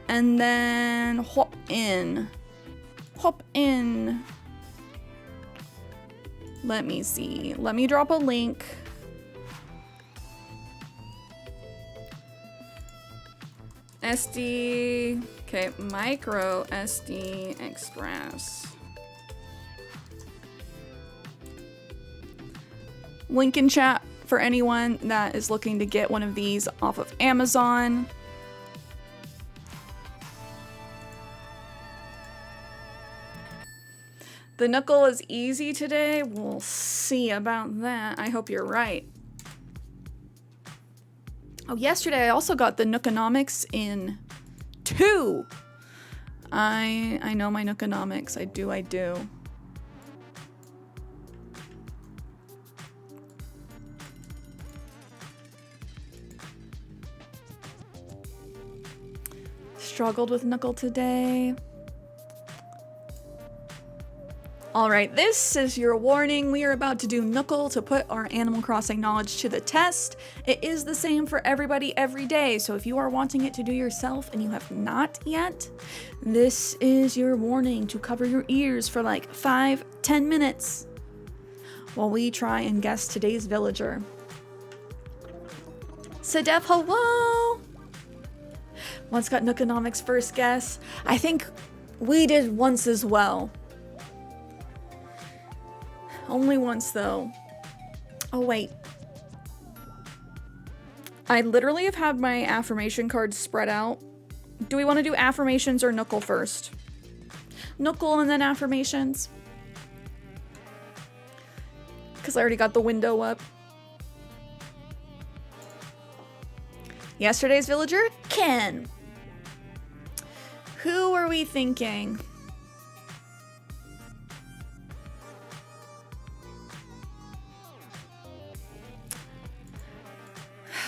And then hop in. Hop in. Let me see. Let me drop a link. SD. Okay, micro SD Express. Link in chat for anyone that is looking to get one of these off of Amazon. The knuckle is easy today. We'll see about that. I hope you're right. Oh, yesterday I also got the Nookonomics in 2. I know my Nookonomics. I do. Struggled with Knuckle today. Alright, this is your warning. We are about to do Knuckle to put our Animal Crossing knowledge to the test. It is the same for everybody every day, so if you are wanting it to do yourself and you have not yet, this is your warning to cover your ears for like 5-10 minutes while we try and guess today's villager. Sedef, hello! Once got Nookonomics' first guess. I think we did once as well. Only once though. Oh wait. I literally have had my affirmation cards spread out. Do we want to do affirmations or Knuckle first? Knuckle and then affirmations. Because I already got the window up. Yesterday's villager, Ken. Who are we thinking?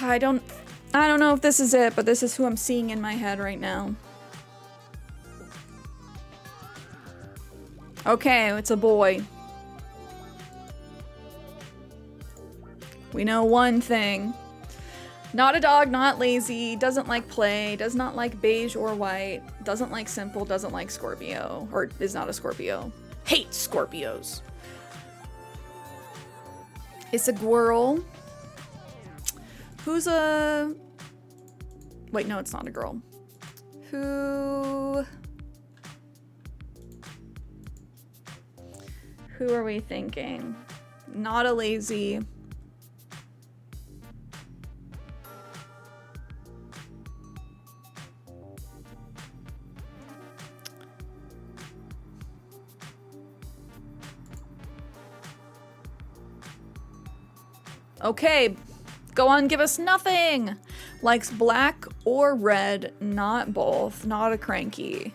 I don't know if this is it, but this is who I'm seeing in my head right now. Okay, it's a boy. We know one thing. Not a dog, not lazy, doesn't like play, does not like beige or white, doesn't like simple, doesn't like Scorpio, or is not a Scorpio. Hates Scorpios. It's a squirrel. Who's a... Wait, no, it's not a girl. Who are we thinking? Not a lazy. Okay, go on, give us nothing. Likes black or red, not both, not a cranky.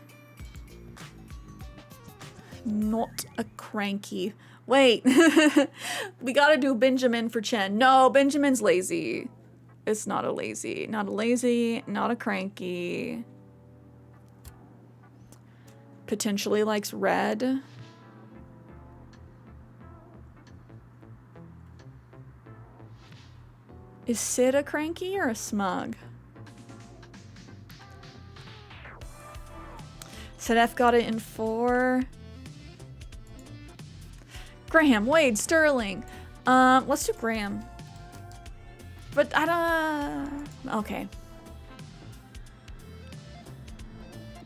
Not a cranky. Wait, we gotta do Benjamin for Chen. No, Benjamin's lazy. It's not a lazy, not a lazy, not a cranky. Potentially likes red. Is Sid a cranky or a smug? Sedef got it in 4. Graham, Wade, Sterling. Let's do Graham. But I don't... Okay.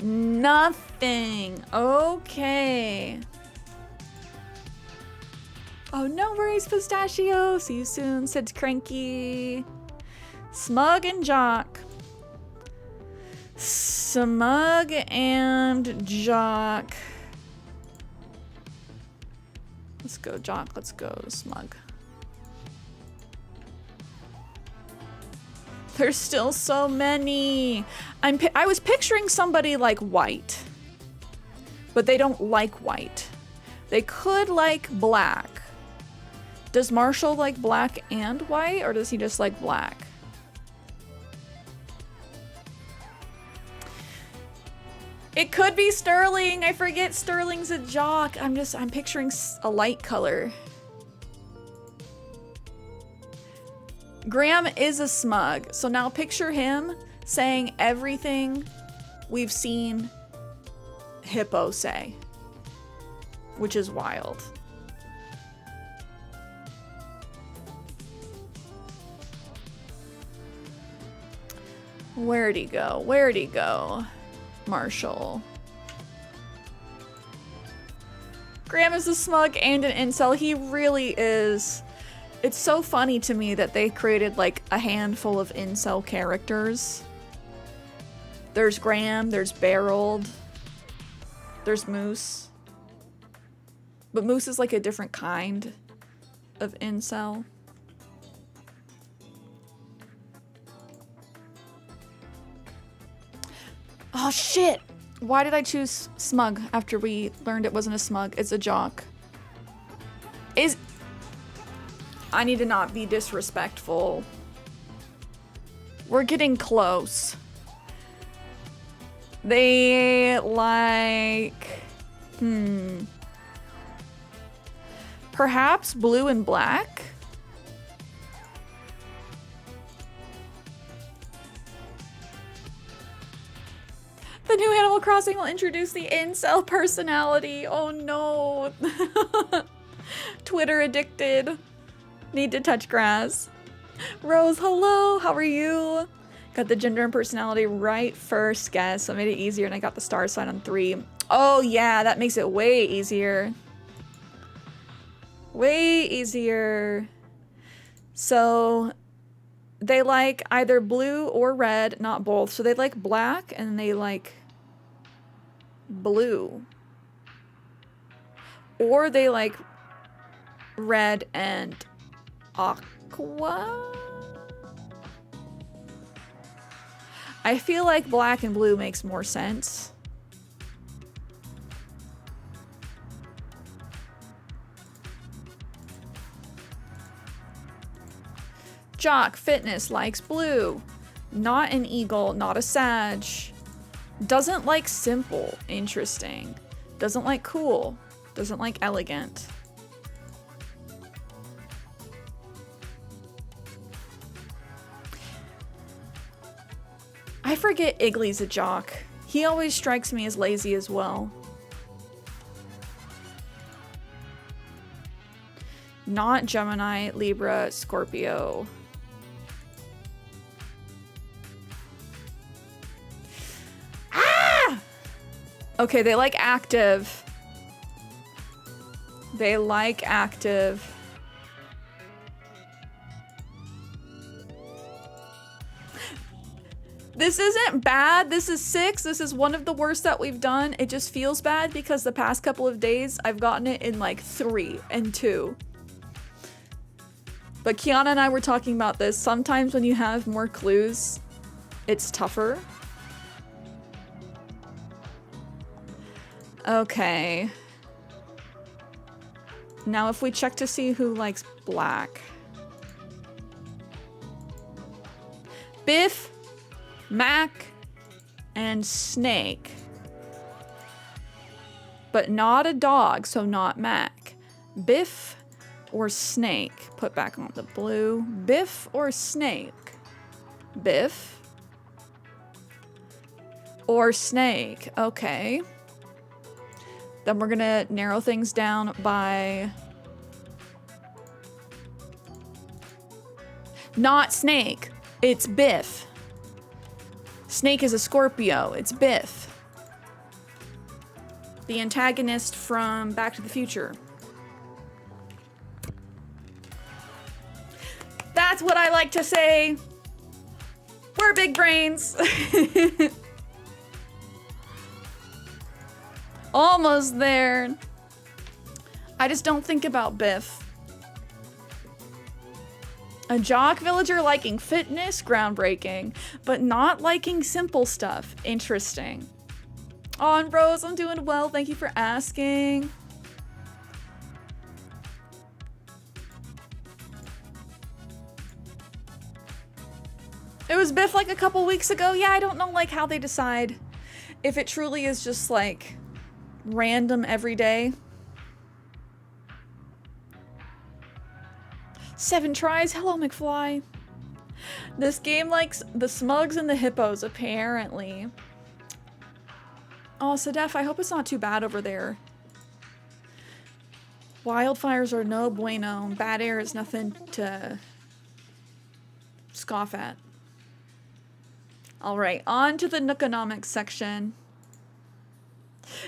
Nothing. Okay. Oh, no worries, Pistachio. See you soon, said Cranky. Smug and Jock. Smug and Jock. Let's go, Jock. Let's go, Smug. There's still so many. I was picturing somebody like white, but they don't like white. They could like black. Does Marshall like black and white, or does he just like black? It could be Sterling. I forget Sterling's a Jock. I'm picturing a light color. Graham is a smug. So now picture him saying everything we've seen Hippo say, which is wild. Where'd he go? Where'd he go? Marshall. Graham is a smug and an incel. He really is. It's so funny to me that they created like a handful of incel characters. There's Graham, there's Barold, there's Moose. But Moose is like a different kind of incel. Oh shit! Why did I choose smug after we learned it wasn't a smug? It's a jock. I need to not be disrespectful. We're getting close. They like... Perhaps blue and black? The new Animal Crossing will introduce the incel personality. Oh no. Twitter addicted. Need to touch grass. Rose, hello. How are you? Got the gender and personality right first guess. So I made it easier and I got the star sign on 3. Oh yeah, that makes it way easier. Way easier. So they like either blue or red, not both. So they like black and they like blue. Or they like red and aqua. I feel like black and blue makes more sense. Jock Fitness likes blue. Not an eagle, not a Sag. Doesn't like simple. Interesting. Doesn't like cool. Doesn't like elegant. I forget Iggly's a jock. He always strikes me as lazy as well. Not Gemini, Libra, Scorpio. Ah! Okay, they like active. They like active. This isn't bad. This is 6. This is one of the worst that we've done. It just feels bad because the past couple of days I've gotten it in like 3 and 2. But Kiana and I were talking about this. Sometimes when you have more clues, it's tougher. Okay. Now if we check to see who likes black. Biff, Mac, and Snake. But not a dog, so not Mac. Biff or Snake. Put back on the blue. Biff or Snake? Biff or Snake. Okay. Then we're gonna narrow things down by not Snake. It's Biff. Snake is a Scorpio. It's Biff. The antagonist from Back to the Future. That's what I like to say. We're big brains. Almost there. I just don't think about Biff. A jock villager liking fitness, groundbreaking, but not liking simple stuff. Interesting. Oh, and Rose, I'm doing well. Thank you for asking. It was Biff like a couple weeks ago. Yeah, I don't know like how they decide if it truly is just like random every day. 7 tries. Hello, McFly. This game likes the smugs and the hippos, apparently. Oh, Sedef, I hope it's not too bad over there. Wildfires are no bueno. Bad air is nothing to scoff at. All right, on to the Nookonomics section.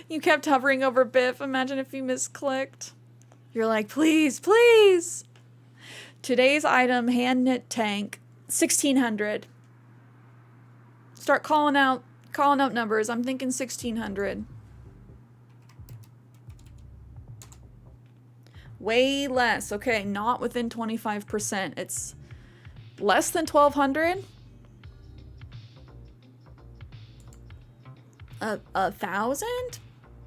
You kept hovering over Biff. Imagine if you misclicked. You're like, please, please. Today's item, hand knit tank, 1600. Start calling out numbers. I'm thinking 1600. Way less. Okay, not within 25%. It's less than 1200. 1,000?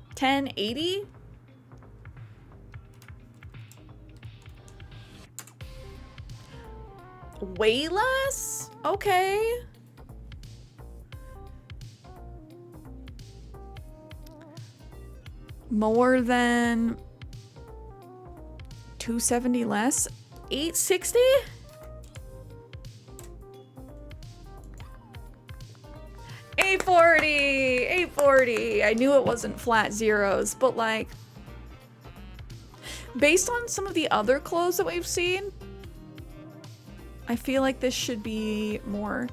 1080? Way less? Okay. More than 270 less. 860? $840. I knew it wasn't flat zeros, but like, based on some of the other clothes that we've seen, I feel like this should be more.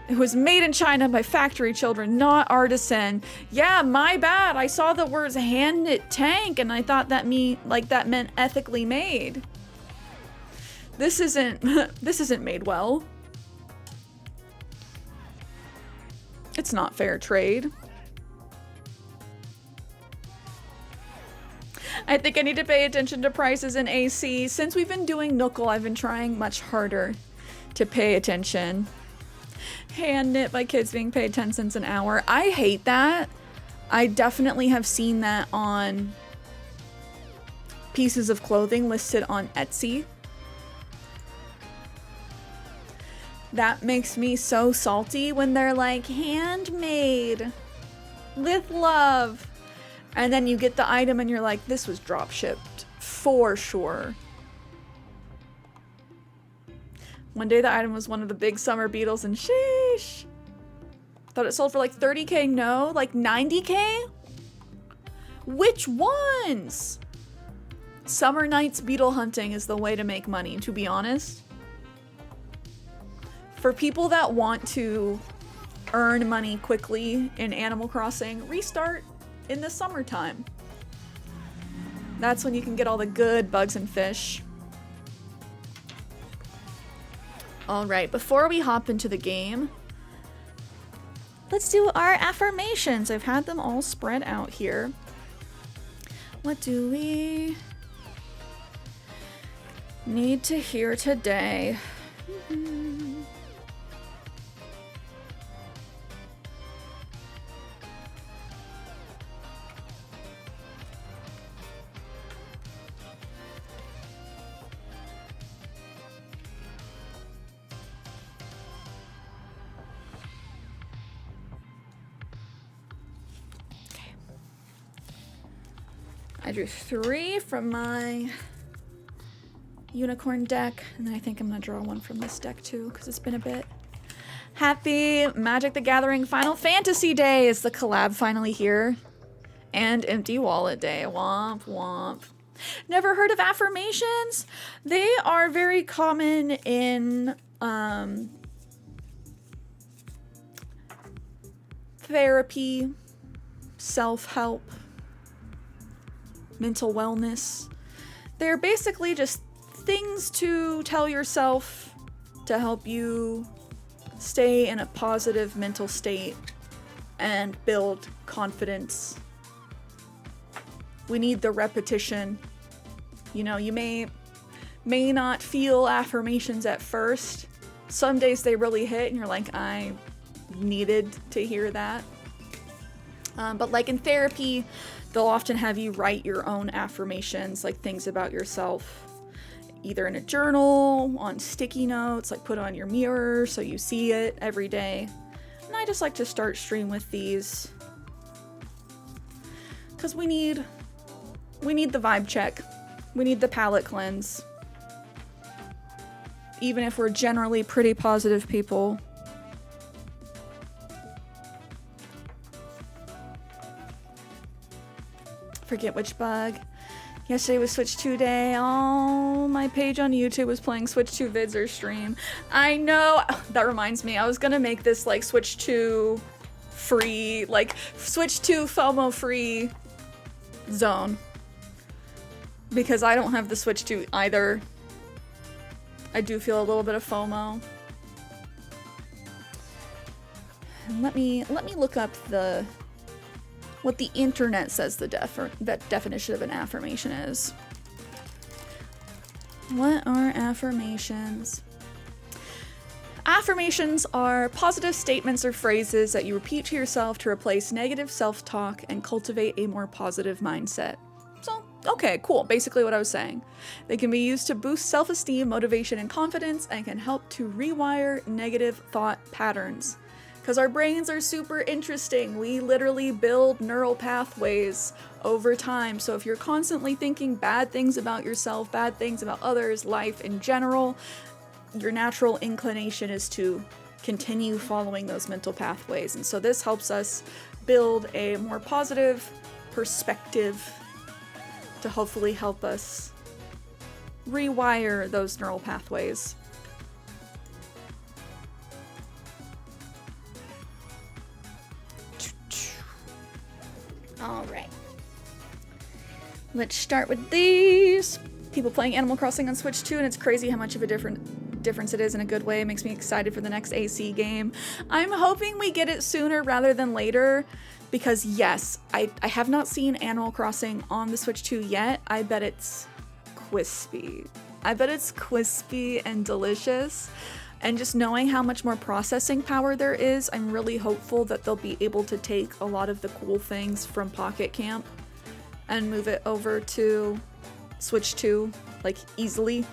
It was made in China by factory children, not artisan. Yeah, my bad. I saw the words hand knit tank and I thought that meant ethically made. This isn't made well. It's not fair trade. I think I need to pay attention to prices in AC. Since we've been doing Nickel, I've been trying much harder to pay attention. Hand knit by kids being paid 10 cents an hour. I hate that. I definitely have seen that on pieces of clothing listed on Etsy. That makes me so salty when they're like, handmade with love. And then you get the item and you're like, this was drop shipped for sure. One day the item was one of the big summer beetles and sheesh. Thought it sold for like 30K, no? Like 90K? Which ones? Summer nights beetle hunting is the way to make money, to be honest. For people that want to earn money quickly in Animal Crossing, restart in the summertime. That's when you can get all the good bugs and fish. All right, before we hop into the game, let's do our affirmations. I've had them all spread out here. What do we need to hear today? I drew 3 from my unicorn deck, and then I think I'm gonna draw one from this deck too, because it's been a bit. Happy Magic the Gathering Final Fantasy Day! Is the collab finally here? And Empty Wallet Day. Womp womp. Never heard of affirmations? They are very common in therapy, self-help, mental wellness. They're basically just things to tell yourself to help you stay in a positive mental state and build confidence. We need the repetition. You know, you may not feel affirmations at first. Some days they really hit and you're like, I needed to hear that. But like in therapy, they'll often have you write your own affirmations, like things about yourself, either in a journal, on sticky notes, like put on your mirror so you see it every day. And I just like to start stream with these because we need the vibe check. We need the palate cleanse. Even if we're generally pretty positive people. Forget which bug. Yesterday was Switch 2 day. Oh, my page on YouTube was playing Switch 2 vids or stream. I know. That reminds me. I was gonna make this like Switch 2 free, like Switch 2 FOMO free zone. Because I don't have the Switch 2 either. I do feel a little bit of FOMO. And let me look up what the internet says that definition of an affirmation is. What are affirmations? Affirmations are positive statements or phrases that you repeat to yourself to replace negative self-talk and cultivate a more positive mindset. So, okay, cool. Basically what I was saying. They can be used to boost self-esteem, motivation, and confidence, and can help to rewire negative thought patterns. Because our brains are super interesting. We literally build neural pathways over time. So if you're constantly thinking bad things about yourself, bad things about others, life in general, your natural inclination is to continue following those mental pathways. And so this helps us build a more positive perspective to hopefully help us rewire those neural pathways. All right. Let's start with these. People playing Animal Crossing on Switch 2, and it's crazy how much of a difference it is in a good way. It makes me excited for the next AC game. I'm hoping we get it sooner rather than later, because yes, I have not seen Animal Crossing on the Switch 2 yet. I bet it's crispy. I bet it's crispy and delicious. And just knowing how much more processing power there is, I'm really hopeful that they'll be able to take a lot of the cool things from Pocket Camp and move it over to Switch 2, like, easily.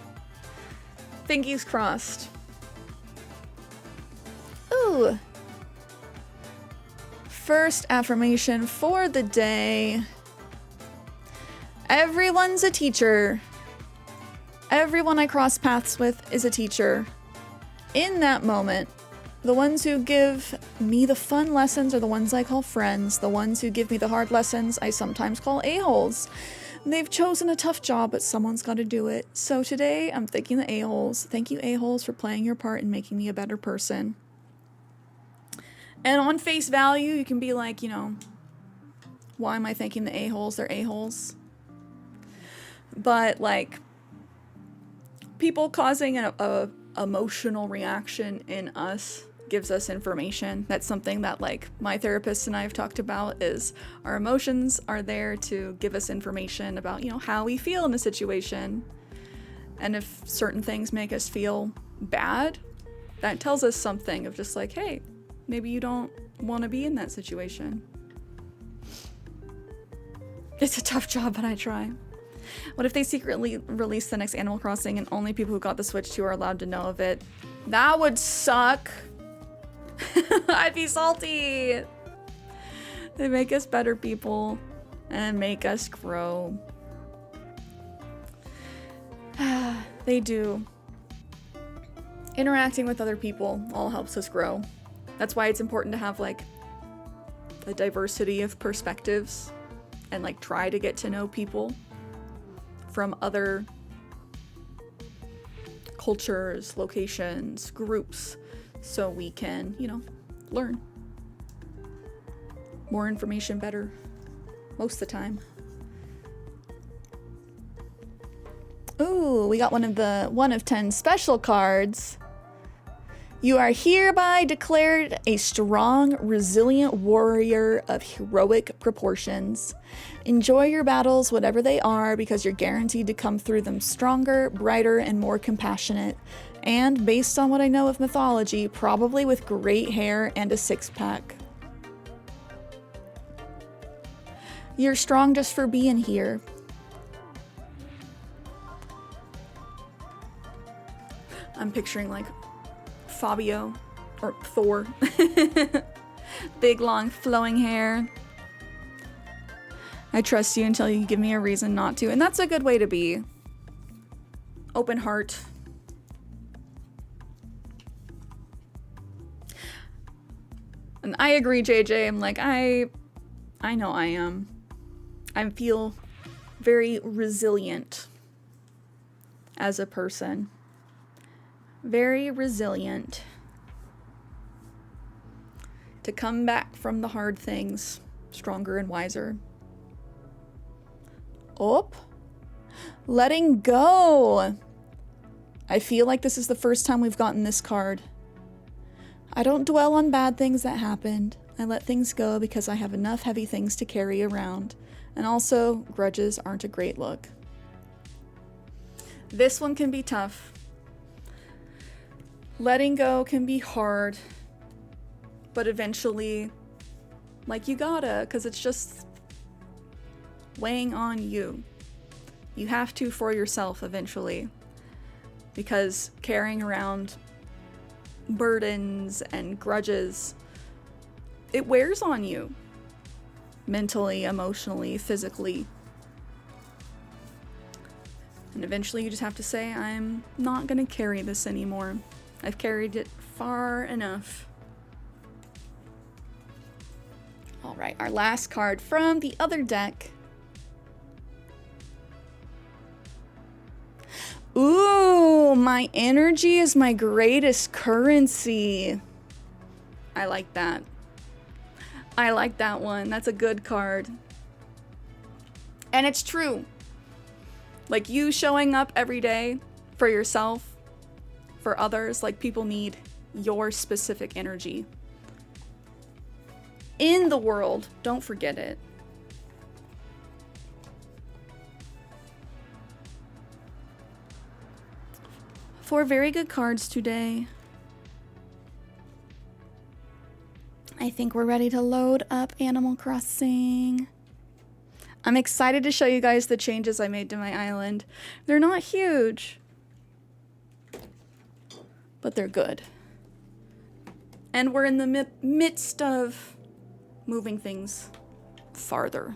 Fingies crossed. Ooh. First affirmation for the day. Everyone's a teacher. Everyone I cross paths with is a teacher. In that moment, the ones who give me the fun lessons are the ones I call friends. The ones who give me the hard lessons I sometimes call a-holes. They've chosen a tough job, but someone's got to do it. So today, I'm thanking the a-holes. Thank you, a-holes, for playing your part in making me a better person. And on face value, you can be like, you know, why am I thanking the a-holes? They're a-holes. But, like, people causing a emotional reaction in us gives us information. That's something that, like, my therapist and I have talked about, is our emotions are there to give us information about, you know, how we feel in a situation. And if certain things make us feel bad, that tells us something of just like, hey, maybe you don't want to be in that situation. It's a tough job, but I try. What if they secretly release the next Animal Crossing and only people who got the Switch 2 are allowed to know of it? That would suck. I'd be salty. They make us better people and make us grow. They do. Interacting with other people all helps us grow. That's why it's important to have, like, a diversity of perspectives and, like, try to get to know people from other cultures, locations, groups, so we can, you know, learn. More information, better, most of the time. Ooh, we got one of 10 special cards. You are hereby declared a strong, resilient warrior of heroic proportions. Enjoy your battles, whatever they are, because you're guaranteed to come through them stronger, brighter, and more compassionate. And based on what I know of mythology, probably with great hair and a six-pack. You're strong just for being here. I'm picturing, like, Fabio or Thor. Big, long, flowing hair. I trust you until you give me a reason not to. And that's a good way to be. Open heart. And I agree, JJ. I'm like, I know I am. I feel very resilient as a person. Very resilient to come back from the hard things stronger and wiser. Oh, letting go. I feel like this is the first time we've gotten this card. I don't dwell on bad things that happened. I let things go because I have enough heavy things to carry around. And also, grudges aren't a great look. This one can be tough. Letting go can be hard, but eventually, like, you gotta, because it's just weighing on you. You have to for yourself eventually, because carrying around burdens and grudges it wears on you. Mentally, emotionally, physically. And eventually you just have to say, I'm not gonna carry this anymore. I've carried it far enough. All right, our last card from the other deck. Ooh, my energy is my greatest currency. I like that. I like that one. That's a good card. And it's true. Like, you showing up every day for yourself, for others, like, people need your specific energy in the world. Don't forget it. Four very good cards today. I think we're ready to load up Animal Crossing. I'm excited to show you guys the changes I made to my island. They're not huge, but they're good. And we're in the midst of moving things farther.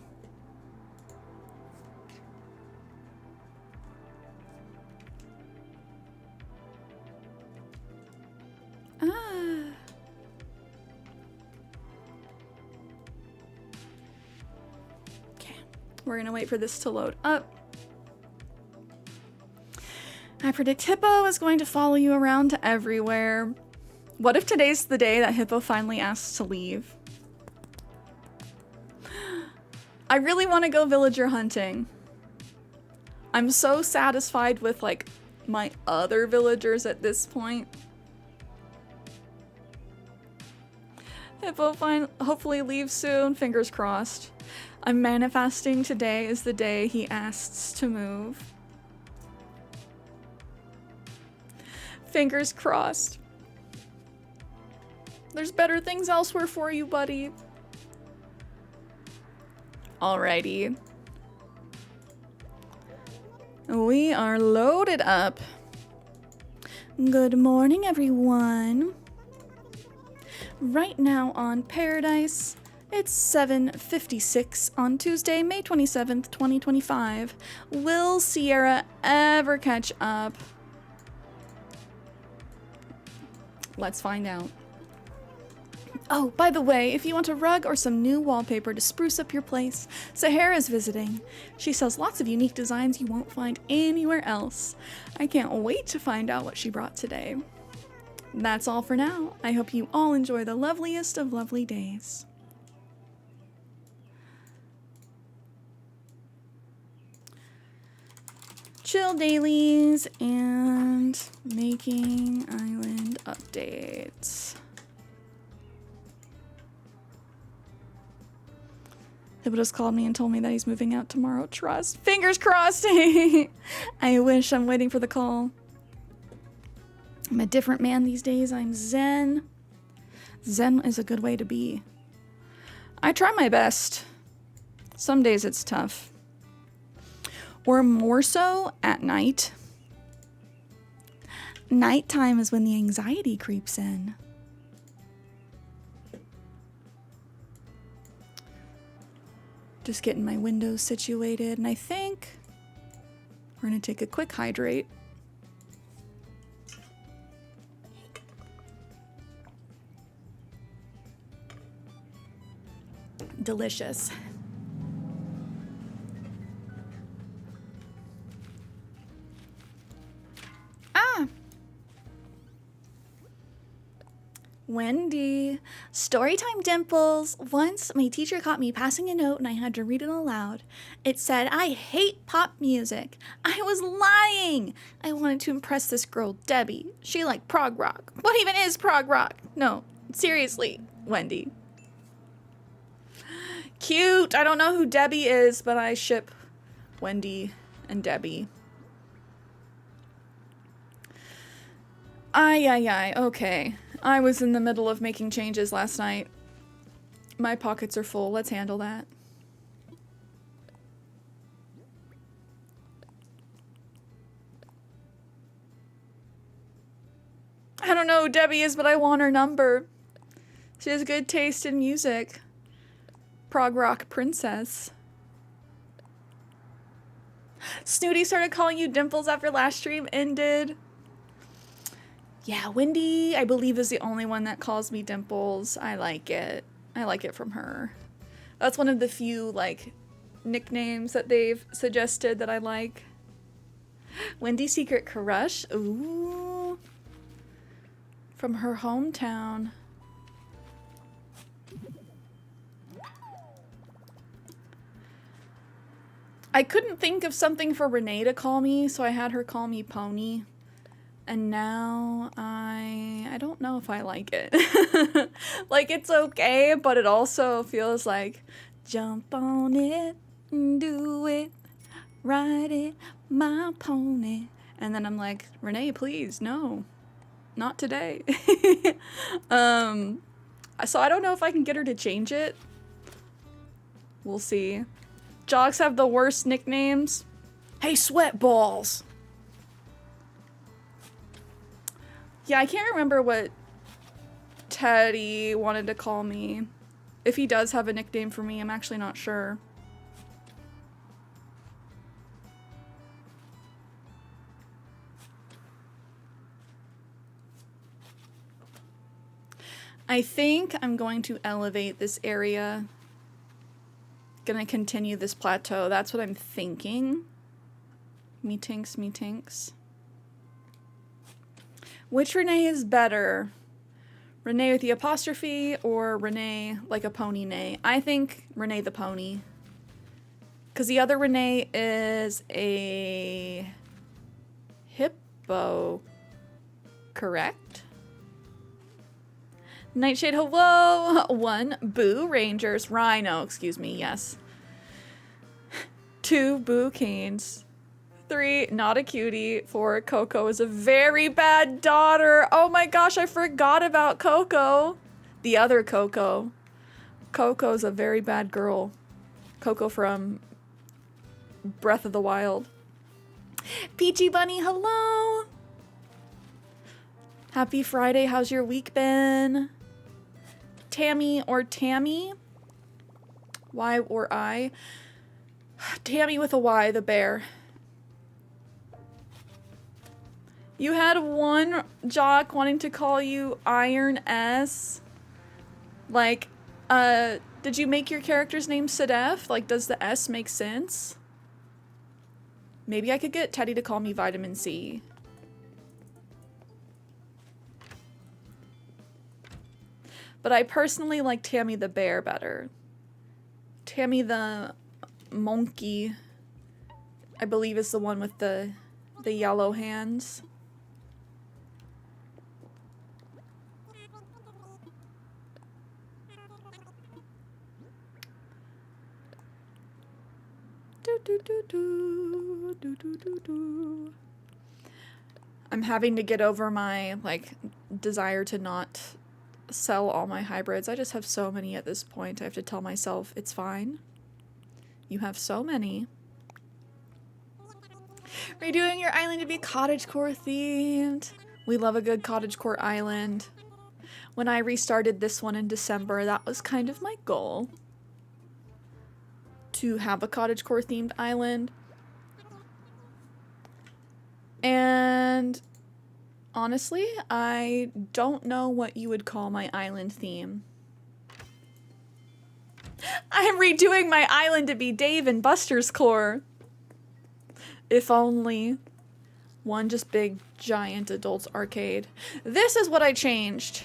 Okay, we're gonna wait for this to load up. I predict Hippo is going to follow you around to everywhere. What if today's the day that Hippo finally asks to leave? I really want to go villager hunting. I'm so satisfied with, like, my other villagers at this point. Hippo hopefully leaves soon, fingers crossed. I'm manifesting today is the day he asks to move. Fingers crossed. There's better things elsewhere for you, buddy. Alrighty. We are loaded up. Good morning, everyone. Right now on Paradise, it's 7:56 on Tuesday, May 27th, 2025. Will Cierra ever catch up? Let's find out. Oh, by the way, if you want a rug or some new wallpaper to spruce up your place, Sahara's visiting. She sells lots of unique designs you won't find anywhere else. I can't wait to find out what she brought today. That's all for now. I hope you all enjoy the loveliest of lovely days. Chill dailies and making island updates. Hippo just called me and told me that he's moving out tomorrow. Trust. Fingers crossed. I wish. I'm waiting for the call. I'm a different man these days. I'm zen. Zen is a good way to be. I try my best. Some days it's tough. Or more so at night. Nighttime is when the anxiety creeps in. Just getting my windows situated, and I think we're gonna take a quick hydrate. Delicious. Wendy. Storytime Dimples. Once my teacher caught me passing a note and I had to read it aloud. It said, I hate pop music. I was lying. I wanted to impress this girl, Debbie. She liked prog rock. What even is prog rock? No, seriously, Wendy. Cute. I don't know who Debbie is, but I ship Wendy and Debbie. Ay, okay. I was in the middle of making changes last night. My pockets are full. Let's handle that. I don't know who Debbie is, but I want her number. She has good taste in music. Prog rock princess. Snooty started calling you Dimples after last stream ended. Yeah, Wendy, I believe, is the only one that calls me Dimples. I like it. I like it from her. That's one of the few, like, nicknames that they've suggested that I like. Wendy Secret Crush. Ooh. From her hometown. I couldn't think of something for Renee to call me, so I had her call me Pony. And now I don't know if I like it. Like, it's okay, but it also feels like, jump on it, do it, ride it, my pony. And then I'm like, Renee, please, no, not today. So I don't know if I can get her to change it. We'll see. Jocks have the worst nicknames. Hey, sweat balls. Yeah, I can't remember what Teddy wanted to call me. If he does have a nickname for me, I'm actually not sure. I think I'm going to elevate this area. Gonna continue this plateau. That's what I'm thinking. Me tinks, me tinks. Which Renee is better? Renee with the apostrophe or Renee like a pony neigh? I think Renee the pony. Because the other Renee is a hippo, correct? Nightshade, hello. 1, Boo Rangers. Rhino, excuse me, yes. 2, Boo Canes. 3, not a cutie. 4, Coco is a very bad daughter. Oh my gosh, I forgot about Coco. The other Coco. Coco's a very bad girl. Coco from Breath of the Wild. Peachy Bunny, hello. Happy Friday, how's your week been? Tammy or Tammy? Y or I? Tammy with a Y, the bear. You had one jock wanting to call you Iron S. Like, did you make your character's name Sedef? Like, does the S make sense? Maybe I could get Teddy to call me Vitamin C. But I personally like Tammy the bear better. Tammy the monkey, I believe, is the one with the yellow hands. I'm having to get over my, like, desire to not sell all my hybrids. I just have so many at this point. I have to tell myself, it's fine. You have so many. Redoing your island to be cottagecore themed. We love a good cottagecore island. When I restarted this one in December, that was kind of my goal. To have a cottagecore themed island. And honestly, I don't know what you would call my island theme. I'm redoing my island to be Dave and Buster's Core. If only. One just big, giant adults arcade. This is what I changed.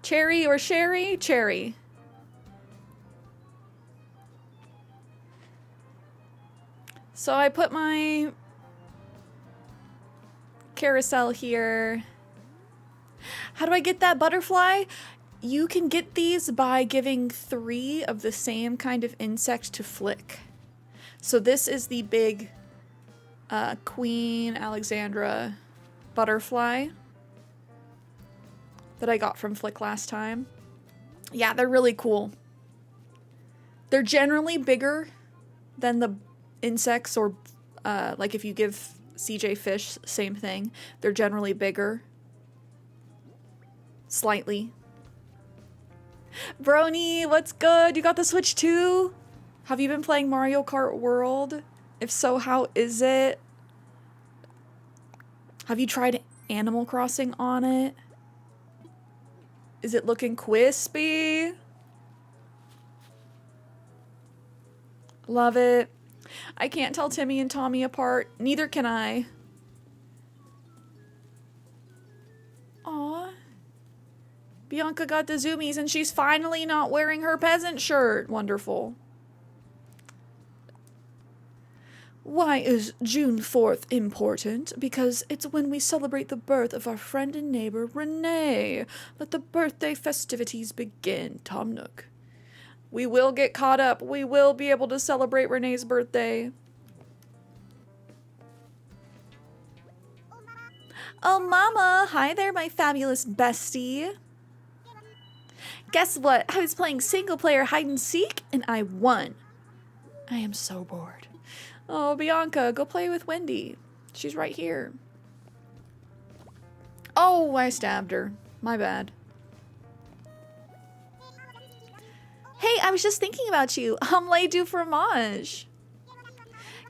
Cherry or Sherry? Cherry. So I put my carousel here. How do I get that butterfly? You can get these by giving 3 of the same kind of insect to Flick. So this is the big Queen Alexandra butterfly that I got from Flick last time. Yeah, they're really cool. They're generally bigger than the insects, or like if you give CJ fish, same thing. They're generally bigger. Slightly. Brony, what's good? You got the Switch too? Have you been playing Mario Kart World? If so, how is it? Have you tried Animal Crossing on it? Is it looking crispy? Love it. I can't tell Timmy and Tommy apart. Neither can I. Aw. Bianca got the zoomies and she's finally not wearing her peasant shirt. Wonderful. Why is June 4th important? Because it's when we celebrate the birth of our friend and neighbor, Renee. Let the birthday festivities begin, Tom Nook. We will get caught up. We will be able to celebrate Renee's birthday. Oh, Mama. Hi there, my fabulous bestie. Guess what? I was playing single-player hide-and-seek, and I won. I am so bored. Oh, Bianca, go play with Wendy. She's right here. Oh, I stabbed her. My bad. Hey, I was just thinking about you. Omelette du fromage.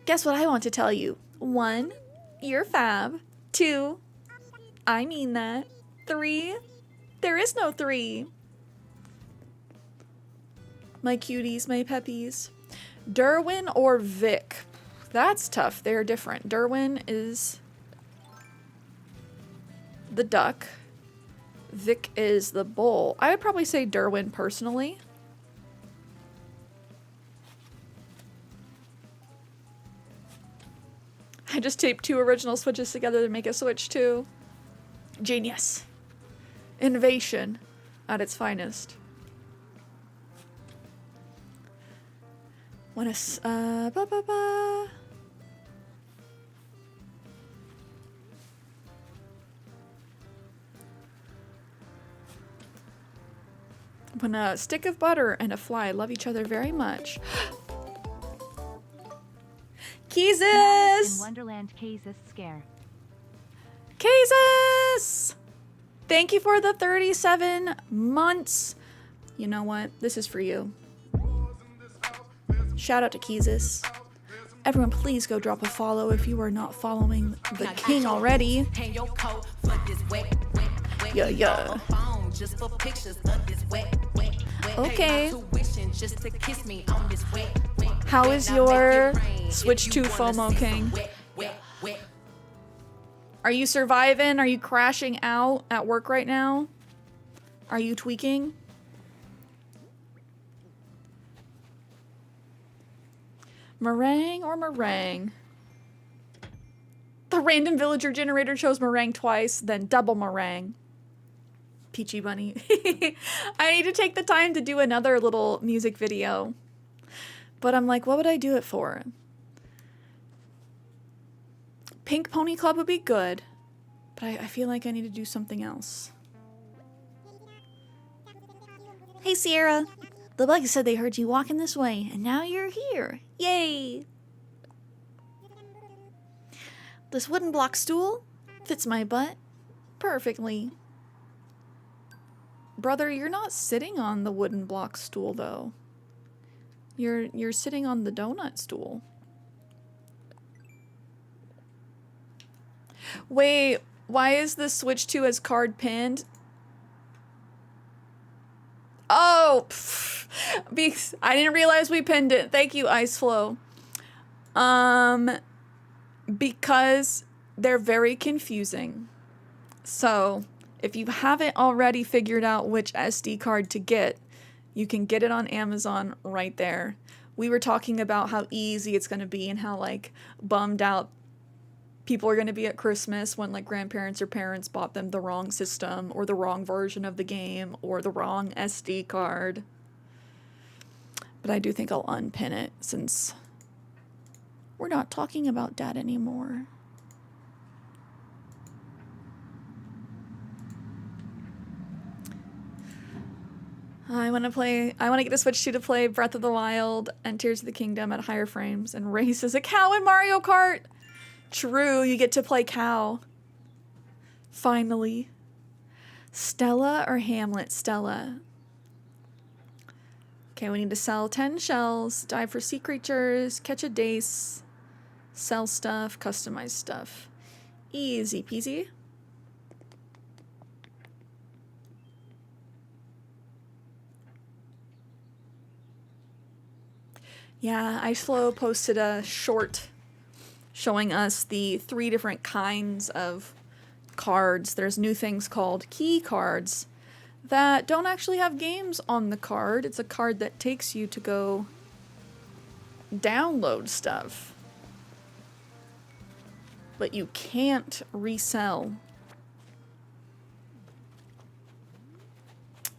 Guess what I want to tell you? 1, you're fab. 2, I mean that. 3, there is no 3. My cuties, my peppies. Derwin or Vic? That's tough. They're different. Derwin is the duck. Vic is the bull. I would probably say Derwin personally. I just taped 2 original Switches together to make a Switch 2. Genius. Innovation at its finest. When a stick of butter and a fly love each other very much. Keezus! In Wonderland, Keezus scare. Keezus! Thank you for the 37 months. You know what? This is for you. Shout out to Keezus. Everyone, please go drop a follow if you are not following the king already. Yeah. Okay. How is your Switch 2 FOMO, King? Are you surviving? Are you crashing out at work right now? Are you tweaking? Meringue or meringue? The random villager generator chose meringue twice, then double meringue. Peachy Bunny. I need to take the time to do another little music video. But I'm like, what would I do it for? Pink Pony Club would be good, but I feel like I need to do something else. Hey, Cierra. The bugs said they heard you walking this way, and now you're here. Yay! This wooden block stool fits my butt perfectly. Brother, you're not sitting on the wooden block stool, though. You're sitting on the donut stool. Wait, why is the Switch 2 as card pinned? Oh, because I didn't realize we pinned it. Thank you, Ice Flow. Because they're very confusing. So, if you haven't already figured out which SD card to get, you can get it on Amazon right there. We were talking about how easy it's going to be and how, like, bummed out people are going to be at Christmas when, like, grandparents or parents bought them the wrong system or the wrong version of the game or the wrong SD card. But I do think I'll unpin it since we're not talking about Dad anymore. I want to get the Switch 2 to play Breath of the Wild and Tears of the Kingdom at higher frames and race as a cow in Mario Kart. True, you get to play cow. Finally. Stella or Hamlet? Stella. Okay, we need to sell 10 shells, dive for sea creatures, catch a dace, sell stuff, customize stuff. Easy peasy. Yeah, iSlow posted a short showing us the 3 different kinds of cards. There's new things called key cards that don't actually have games on the card. It's a card that takes you to go download stuff. But you can't resell.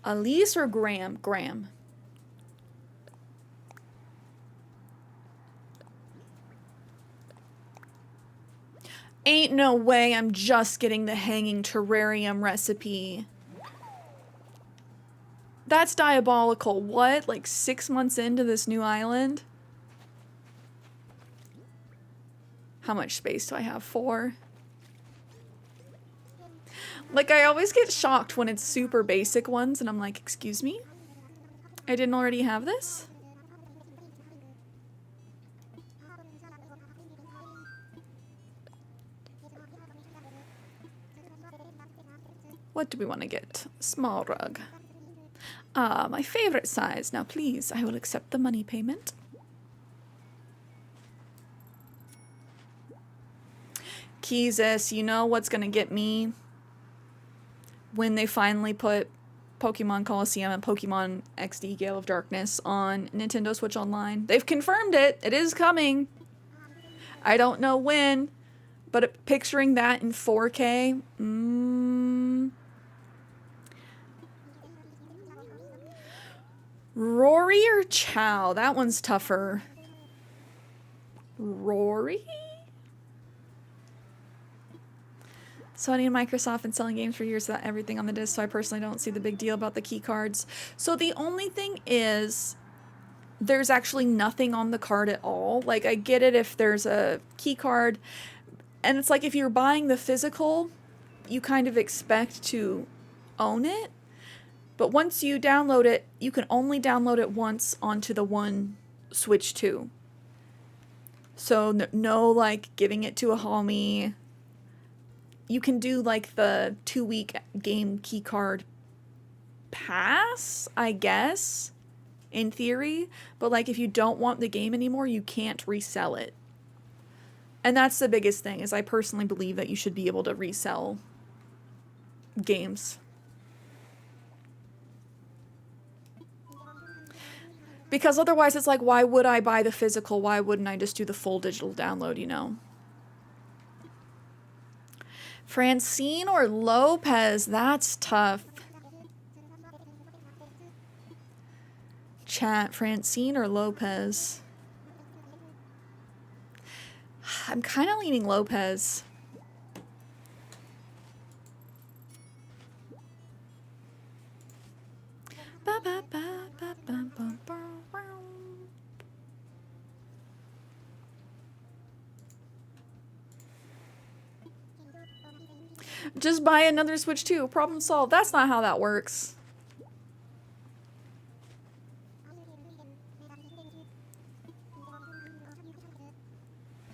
Elise or Graham? Graham. Ain't no way I'm just getting the hanging terrarium recipe. That's diabolical. What? Like 6 months into this new island? How much space do I have? 4? Like, I always get shocked when it's super basic ones, and I'm like, excuse me? I didn't already have this? What do we want to get? Small rug. Ah, my favorite size. Now please, I will accept the money payment. Jesus, you know what's gonna get me? When they finally put Pokemon Coliseum and Pokemon XD Gale of Darkness on Nintendo Switch Online. They've confirmed it. It is coming. I don't know when, but picturing that in 4K, Rory or Chow? That one's tougher. Rory? So I need Microsoft and selling games for years without everything on the disc, so I personally don't see the big deal about the key cards. So the only thing is, there's actually nothing on the card at all. Like, I get it if there's a key card, and it's like if you're buying the physical, you kind of expect to own it. But once you download it, you can only download it once onto the one Switch 2. So no like giving it to a homie. You can do like the 2-week game keycard pass, I guess, in theory. But like if you don't want the game anymore, you can't resell it. And that's the biggest thing, is I personally believe that you should be able to resell games. Because otherwise it's like, why would I buy the physical? Why wouldn't I just do the full digital download, you know? Francine or Lopez? That's tough. Chat, Francine or Lopez? I'm kind of leaning Lopez. Ba, ba, ba, ba, ba, ba, ba. Just buy another Switch 2. Problem solved. That's not how that works.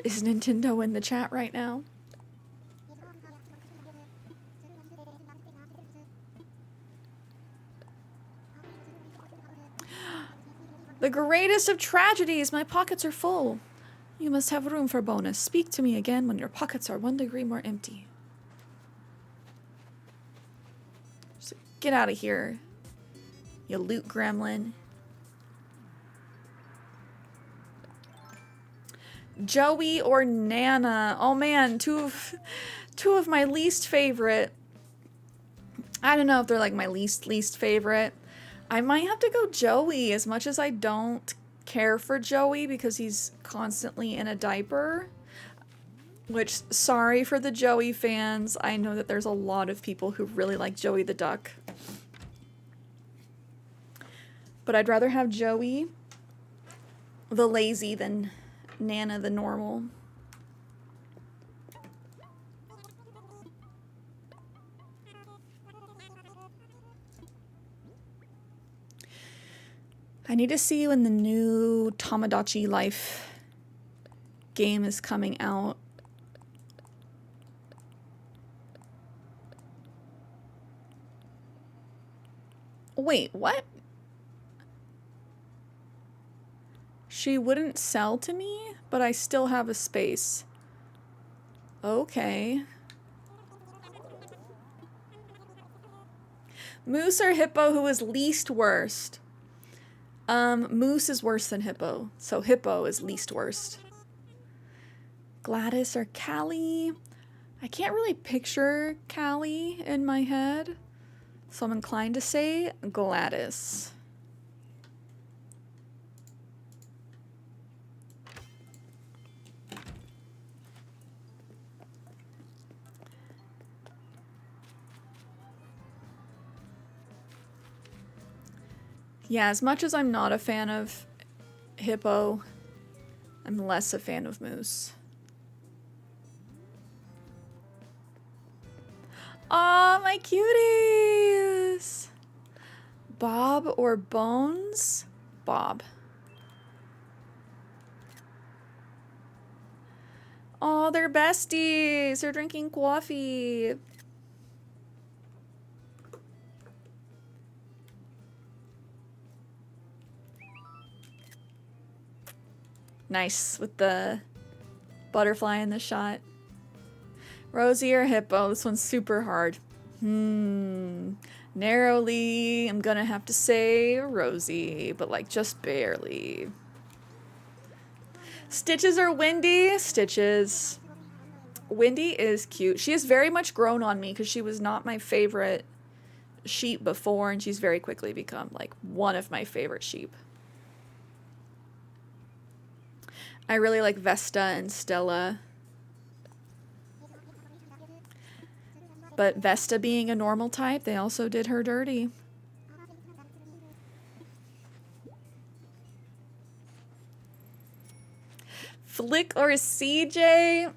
Is Nintendo in the chat right now? The greatest of tragedies. My pockets are full. You must have room for bonus. Speak to me again when your pockets are 1 degree more empty. So get out of here, you loot gremlin. Joey or Nana? Oh man, two of my least favorite. I don't know if they're like my least favorite. I might have to go Joey, as much as I don't care for Joey because he's constantly in a diaper. Which, sorry for the Joey fans. I know that there's a lot of people who really like Joey the Duck. But I'd rather have Joey the lazy than Nana the normal. I need to see when the new Tamagotchi Life game is coming out. Wait, what? She wouldn't sell to me, but I still have a space. Okay. Moose or hippo, who is least worst? Moose is worse than hippo, so hippo is least worst. Gladys or Callie? I can't really picture Callie in my head, so I'm inclined to say Gladys. Yeah, as much as I'm not a fan of hippo, I'm less a fan of moose. Aw, my cuties! Bob or Bones? Bob. Oh, they're besties. They're drinking coffee. Nice with the butterfly in the shot. Rosie or hippo? This one's super hard. Narrowly, I'm gonna have to say Rosie, but like just barely. Stitches or Wendy? Stitches. Wendy is cute. She has very much grown on me because she was not my favorite sheep before, and she's very quickly become like one of my favorite sheep. I really like Vesta and Stella. But Vesta being a normal type, they also did her dirty. Flick or CJ?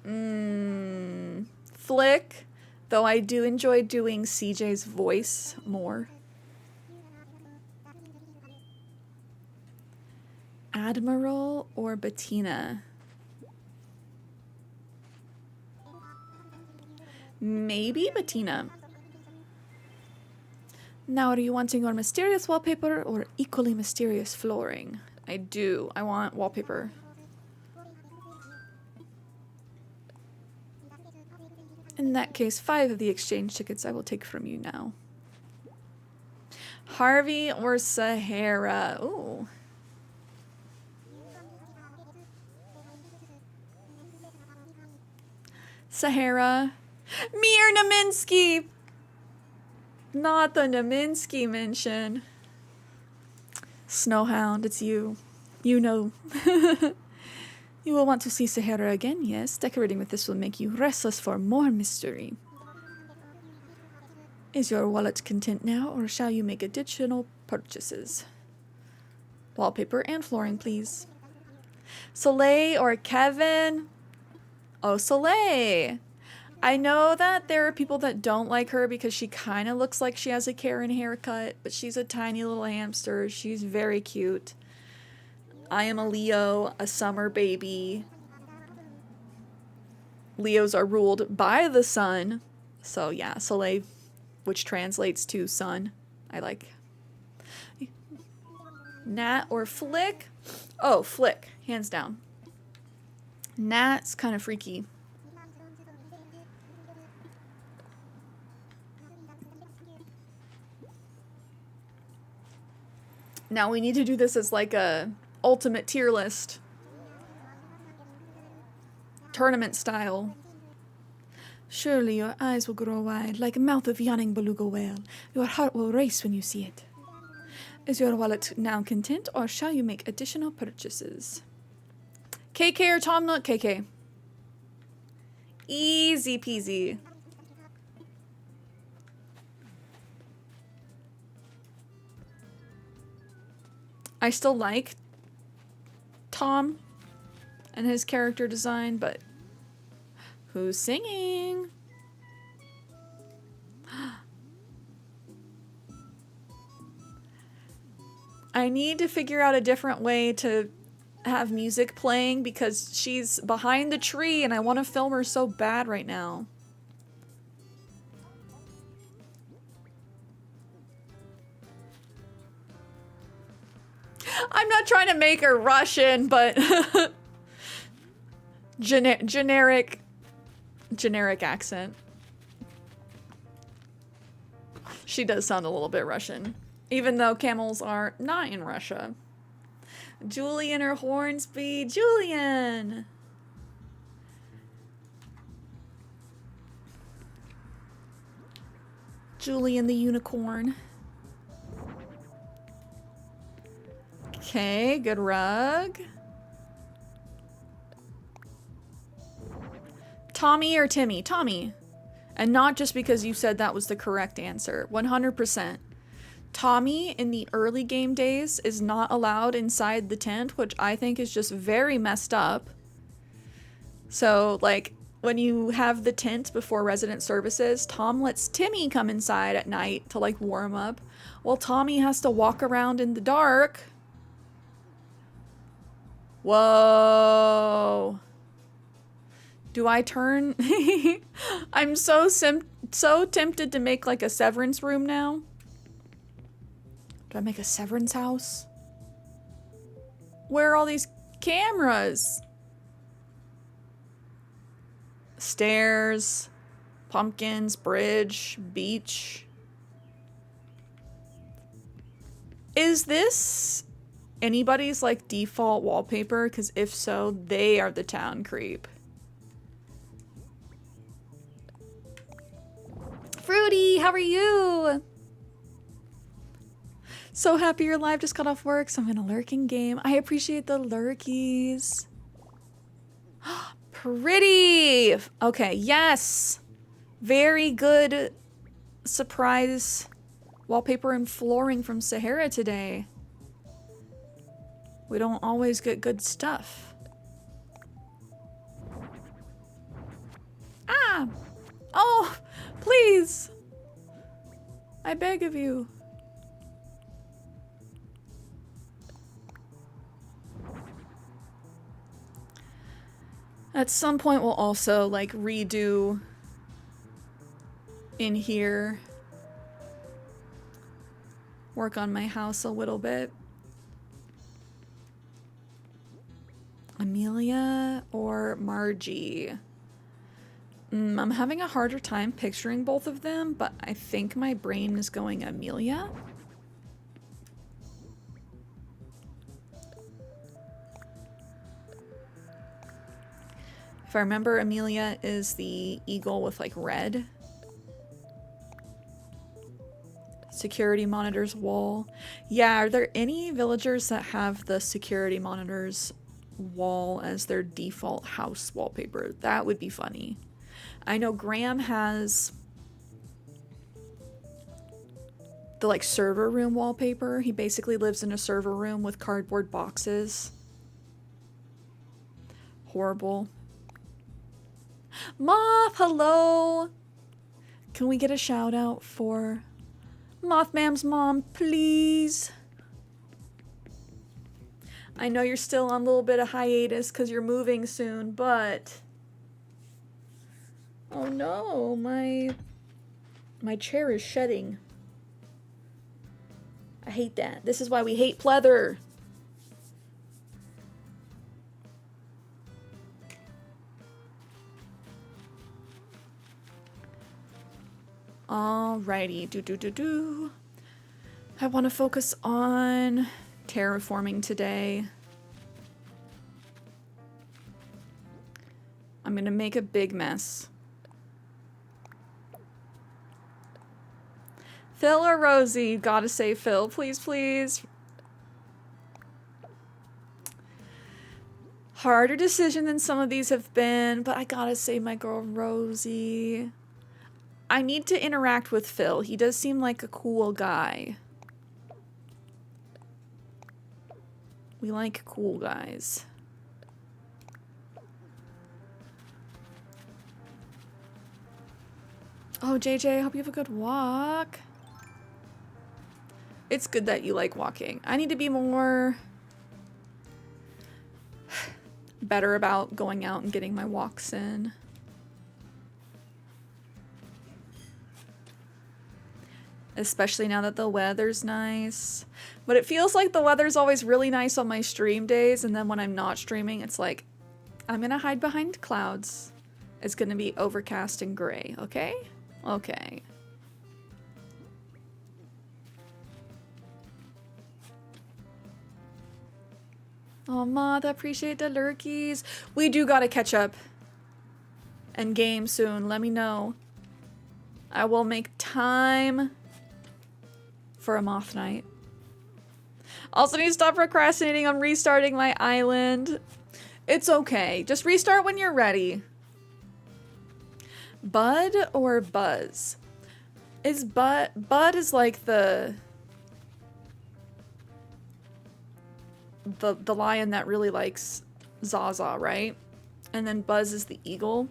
Flick. Though I do enjoy doing CJ's voice more. Admiral or Bettina? Maybe Bettina. Now, are you wanting your mysterious wallpaper or equally mysterious flooring? I do. I want wallpaper. In that case, 5 of the exchange tickets I will take from you now. Harvey or Sahara? Ooh. Sahara. Mir Naminsky! Not the Naminsky mention. Snowhound, it's you. You know. You will want to see Sahara again, yes? Decorating with this will make you restless for more mystery. Is your wallet content now, or shall you make additional purchases? Wallpaper and flooring, please. Soleil or Kevin? Oh, Soleil! I know that there are people that don't like her because she kind of looks like she has a Karen haircut, but she's a tiny little hamster. She's very cute. I am a Leo, a summer baby. Leos are ruled by the sun. So yeah, Soleil, which translates to sun. I like. Nat or Flick? Oh, Flick, hands down. Nat's kind of freaky. Now we need to do this as like a ultimate tier list. Tournament style. Surely your eyes will grow wide like a mouth of yawning beluga whale. Your heart will race when you see it. Is your wallet now content, or shall you make additional purchases? KK or Tom Nook? KK. Easy peasy. I still like Tom and his character design, but who's singing? I need to figure out a different way to have music playing because she's behind the tree and I want to film her so bad right now. I'm not trying to make her Russian, but generic accent. She does sound a little bit Russian, even though camels are not in Russia. Julian or Hornsby? Julian! Julian the unicorn. Okay, good rug. Tommy or Timmy? Tommy. And not just because you said that was the correct answer. 100%. Tommy in the early game days is not allowed inside the tent, which I think is just very messed up. So, like, when you have the tent before resident services, Tom lets Timmy come inside at night to, like, warm up, while Tommy has to walk around in the dark. Whoa. Do I turn? I'm so tempted to make, like, a severance room now. Do I make a severance house? Where are all these cameras? Stairs, pumpkins, bridge, beach. Is this anybody's, like, default wallpaper? Because if so, they are the town creep. Fruity, how are you? So happy you're live, just got off work, so I'm in a lurking game. I appreciate the lurkies. Pretty! Okay, yes! Very good surprise wallpaper and flooring from Sierra today. We don't always get good stuff. Ah! Oh, please! I beg of you. At some point we'll also, like, redo in here. Work on my house a little bit. Amelia or Margie? I'm having a harder time picturing both of them, but I think my brain is going Amelia. If I remember, Amelia is the eagle with, like, red. Security monitors wall. Yeah, are there any villagers that have the security monitors wall as their default house wallpaper? That would be funny. I know Graham has the, like, server room wallpaper. He basically lives in a server room with cardboard boxes. Horrible. Moth, hello! Can we get a shout out for Mothmam's mom, please? I know you're still on a little bit of hiatus because you're moving soon, but... Oh no, my chair is shedding. I hate that. This is why we hate pleather. Alrighty, I want to focus on terraforming today. I'm gonna make a big mess. Phil or Rosie? Gotta say Phil, please, please. Harder decision than some of these have been, but I gotta say my girl Rosie. I need to interact with Phil. He does seem like a cool guy. We like cool guys. Oh, JJ, I hope you have a good walk. It's good that you like walking. I need to be more better about going out and getting my walks in. Especially now that the weather's nice. But it feels like the weather's always really nice on my stream days, and then when I'm not streaming, it's like, I'm gonna hide behind clouds. It's gonna be overcast and gray, okay? Okay. Oh, Mother, appreciate the lurkies. We do gotta catch up and game soon. Let me know. I will make time for a moth night. Also need to stop procrastinating on restarting my island. It's okay. Just restart when you're ready. Bud or Buzz? Is Bud is like the lion that really likes Zaza, right? And then Buzz is the eagle.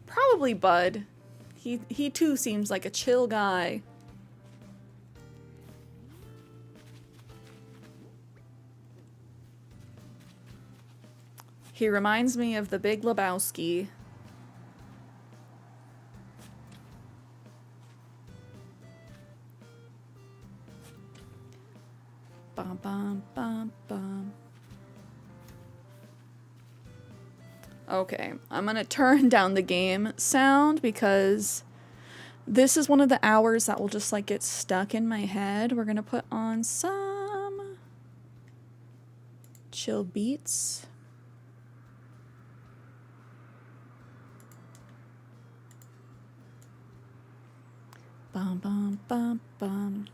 Probably Bud. He too seems like a chill guy. He reminds me of the Big Lebowski. Bum, bum, bum, bum. Okay, I'm gonna turn down the game sound because this is one of the hours that will just like get stuck in my head. We're gonna put on some chill beats. Bum, bum, bum, bum.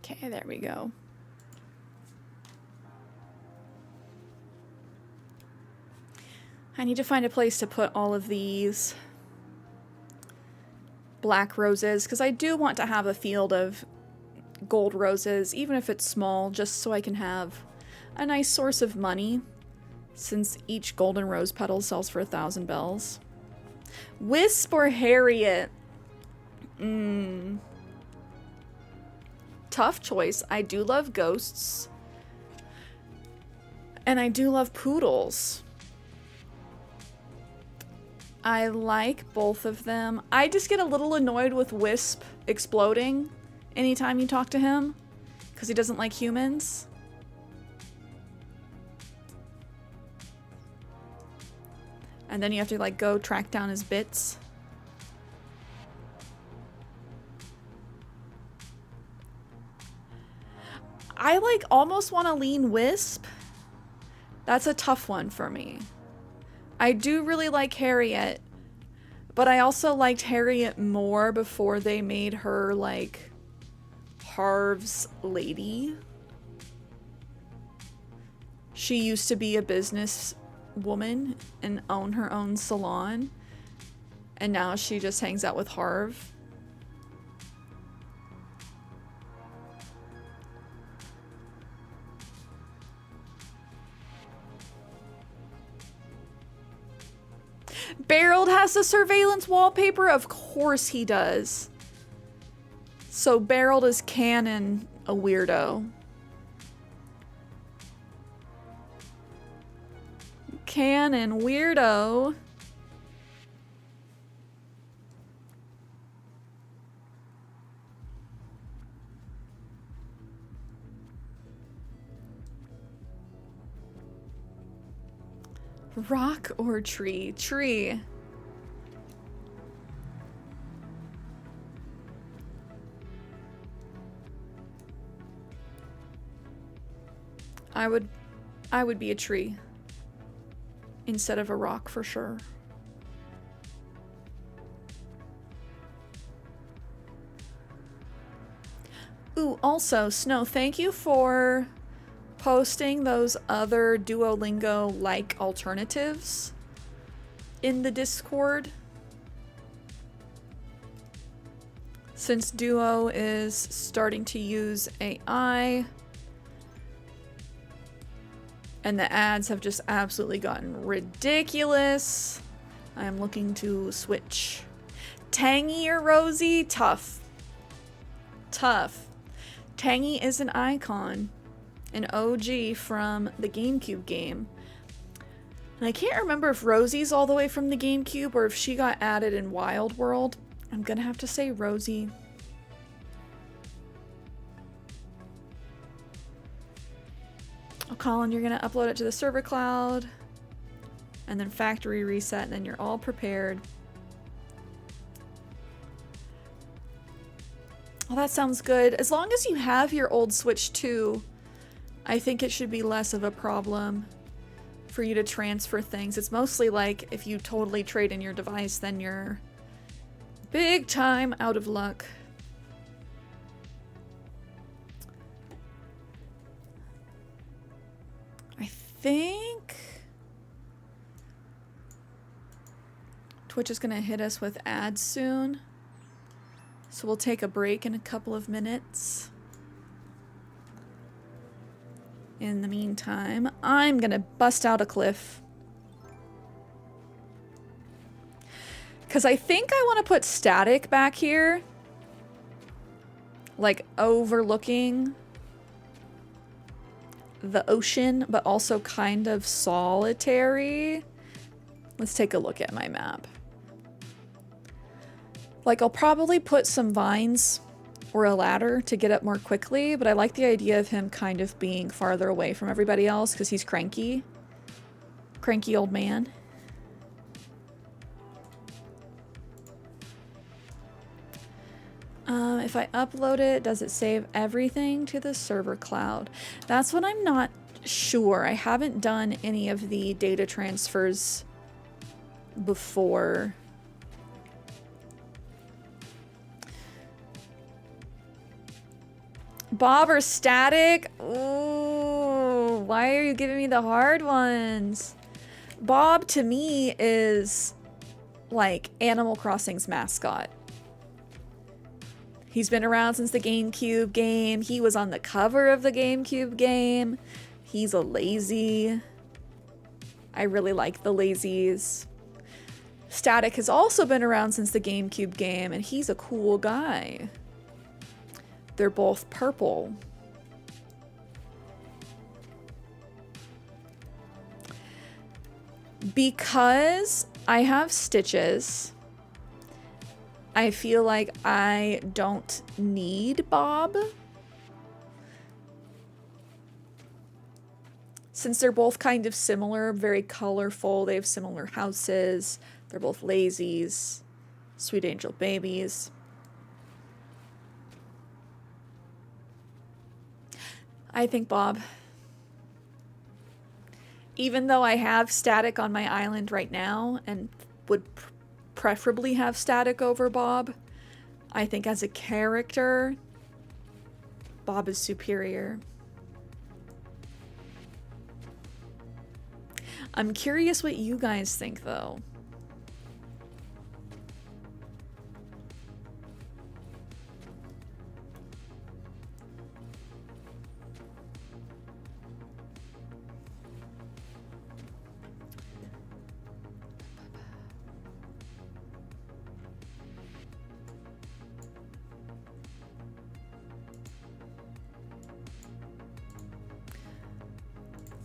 Okay, there we go. I need to find a place to put all of these black roses because I do want to have a field of gold roses, even if it's small, just so I can have a nice source of money since each golden rose petal sells for 1,000 bells. Wisp or Harriet? Tough choice. I do love ghosts. And I do love poodles. I like both of them. I just get a little annoyed with Wisp exploding anytime you talk to him because he doesn't like humans. And then you have to like go track down his bits. I like almost want to lean Wisp. That's a tough one for me. I do really like Harriet, but I also liked Harriet more before they made her like Harv's lady. She used to be a business woman and own her own salon, and now she just hangs out with Harv. Barreled has the surveillance wallpaper? Of course he does. So Barreled is canon a weirdo. Canon weirdo. Rock or tree? Tree. I would be a tree instead of a rock for sure. Ooh, also, Snow, thank you for posting those other Duolingo-like alternatives in the Discord. Since Duo is starting to use AI, And the ads have just absolutely gotten ridiculous. I'm looking to switch. Tangy or Rosy? Tough. Tough. Tangy is an icon. An OG from the GameCube game. And I can't remember if Rosie's all the way from the GameCube or if she got added in Wild World. I'm gonna have to say Rosie. Oh, Colin, you're gonna upload it to the server cloud and then factory reset, and then you're all prepared. Well, that sounds good. As long as you have your old Switch 2, I think it should be less of a problem for you to transfer things. It's mostly like if you totally trade in your device, then you're big time out of luck. I think Twitch is gonna hit us with ads soon. So we'll take a break in a couple of minutes. In the meantime, I'm gonna bust out a cliff. Because I think I want to put static back here. Like overlooking the ocean, but also kind of solitary. Let's take a look at my map. Like, I'll probably put some vines or a ladder to get up more quickly, but I like the idea of him kind of being farther away from everybody else because he's cranky. Cranky old man. If I upload it, does it save everything to the server cloud? That's what I'm not sure. I haven't done any of the data transfers before. Bob or static? Ooh, why are you giving me the hard ones? Bob to me is like Animal Crossing's mascot. He's been around since the GameCube game. He was on the cover of the GameCube game. He's a lazy. I really like the lazies. Static has also been around since the GameCube game, and he's a cool guy. They're both purple. Because I have stitches, I feel like I don't need Bob. Since they're both kind of similar, very colorful, they have similar houses, they're both lazies, sweet angel babies. I think Bob. Even though I have static on my island right now and would preferably have static over Bob, I think as a character, Bob is superior. I'm curious what you guys think, though.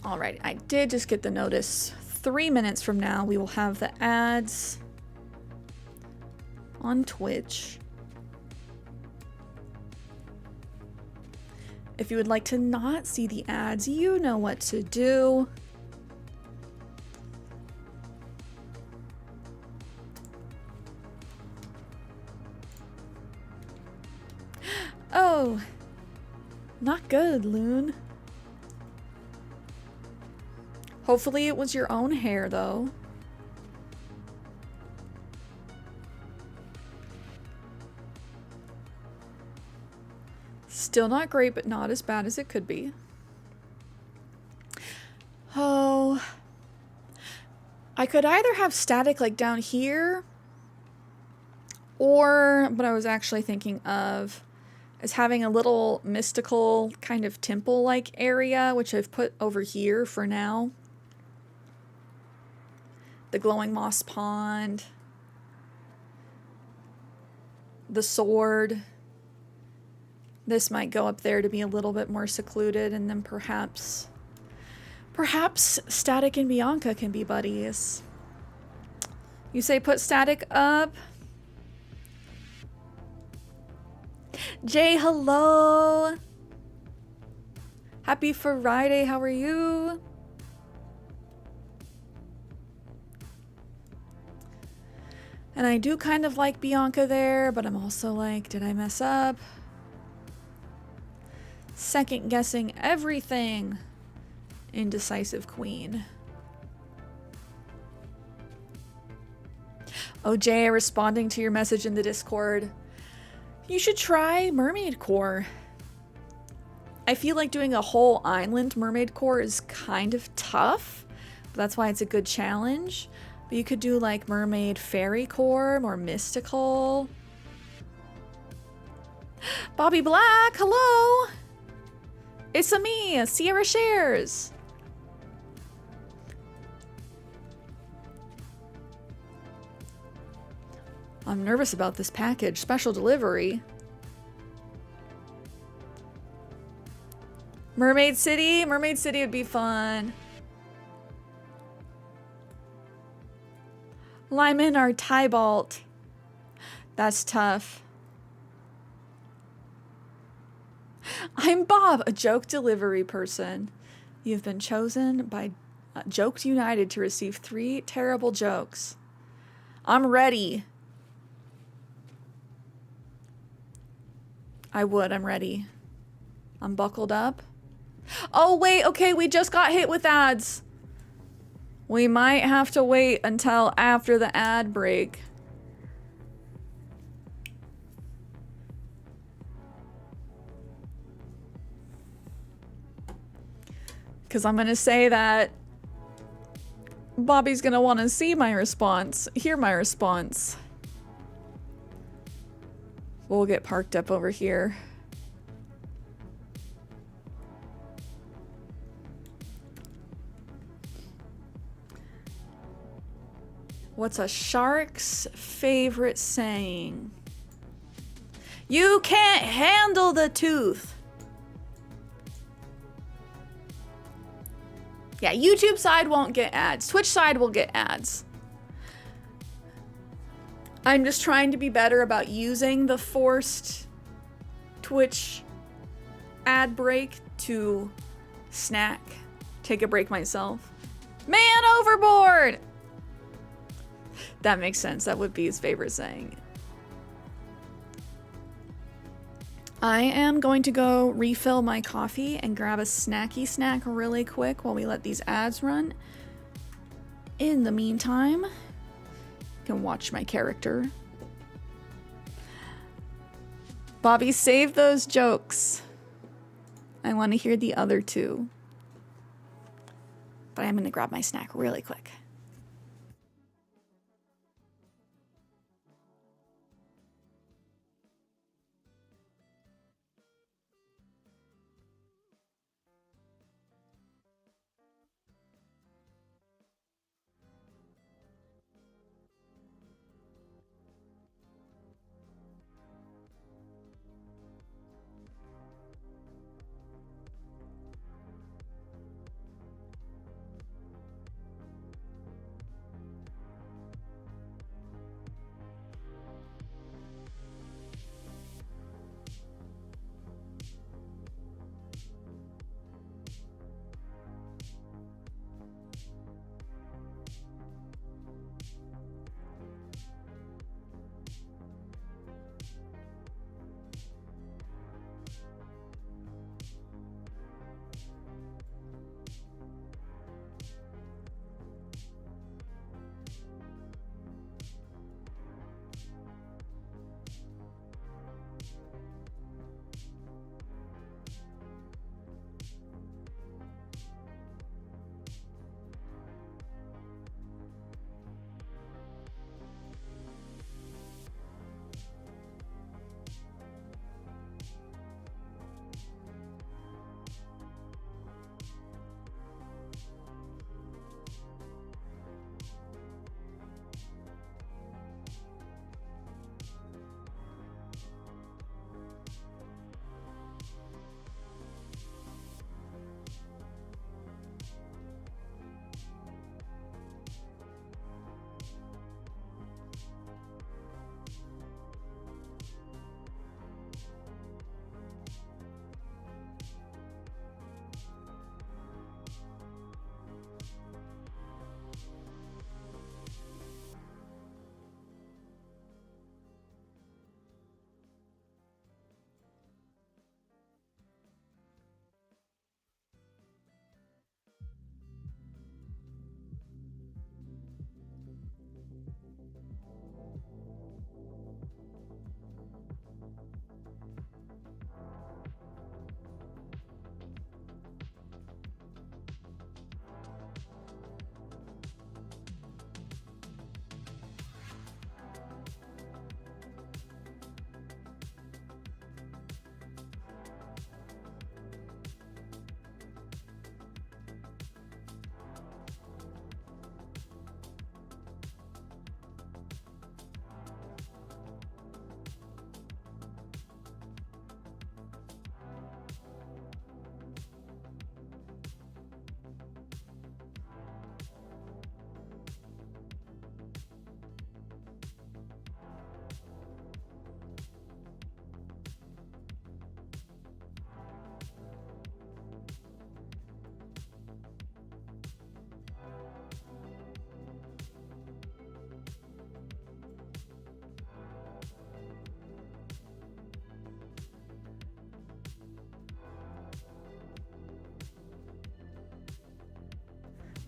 All right, I did just get the notice. 3 minutes from now, we will have the ads on Twitch. If you would like to not see the ads, you know what to do. Oh, not good, Loon. Hopefully it was your own hair, though. Still not great, but not as bad as it could be. Oh. I could either have static like down here, or what I was actually thinking of is having a little mystical kind of temple-like area, which I've put over here for now. The glowing moss pond. The sword. This might go up there to be a little bit more secluded, and then perhaps Static and Bianca can be buddies. You say put Static up? Jay, hello! Happy Friday, how are you? And I do kind of like Bianca there, but I'm also like, did I mess up? Second guessing everything. Indecisive queen. Oh, Jay, responding to your message in the Discord. You should try Mermaid Core. I feel like doing a whole island Mermaid Core is kind of tough, but that's why it's a good challenge. But you could do like Mermaid Fairy Core, more mystical. Bobby Black, hello! It's me, CierraShares. I'm nervous about this package. Special delivery. Mermaid City? Mermaid City would be fun. Lyman or Tybalt. That's tough. I'm Bob, a joke delivery person. You've been chosen by Jokes United to receive 3 terrible jokes. I'm ready. I'm ready. I'm buckled up. Oh, wait, okay, we just got hit with ads. We might have to wait until after the ad break. Because I'm going to say that Bobby's going to want to see my response, hear my response. We'll get parked up over here. What's a shark's favorite saying? You can't handle the tooth. Yeah, YouTube side won't get ads. Twitch side will get ads. I'm just trying to be better about using the forced Twitch ad break to snack, take a break myself. Man overboard! That makes sense. That would be his favorite saying. I am going to go refill my coffee and grab a snacky snack really quick while we let these ads run. In the meantime, can watch my character. Bobby, save those jokes. I want to hear the other 2. But I'm going to grab my snack really quick.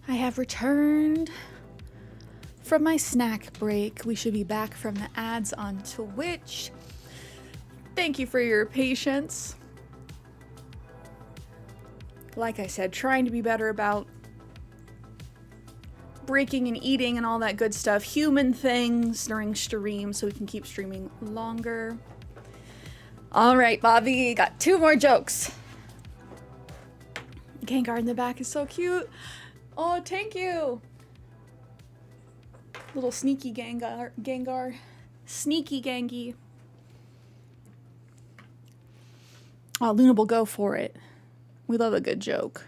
I have returned from my snack break. We should be back from the ads on Twitch. Thank you for your patience. Like I said, trying to be better about breaking and eating and all that good stuff. Human things during stream so we can keep streaming longer. All right, Bobby, got 2 more jokes. Gengar in the back is so cute. Oh, thank you. Little sneaky Gengar. Sneaky Gengi. Oh, Luna will go for it. We love a good joke.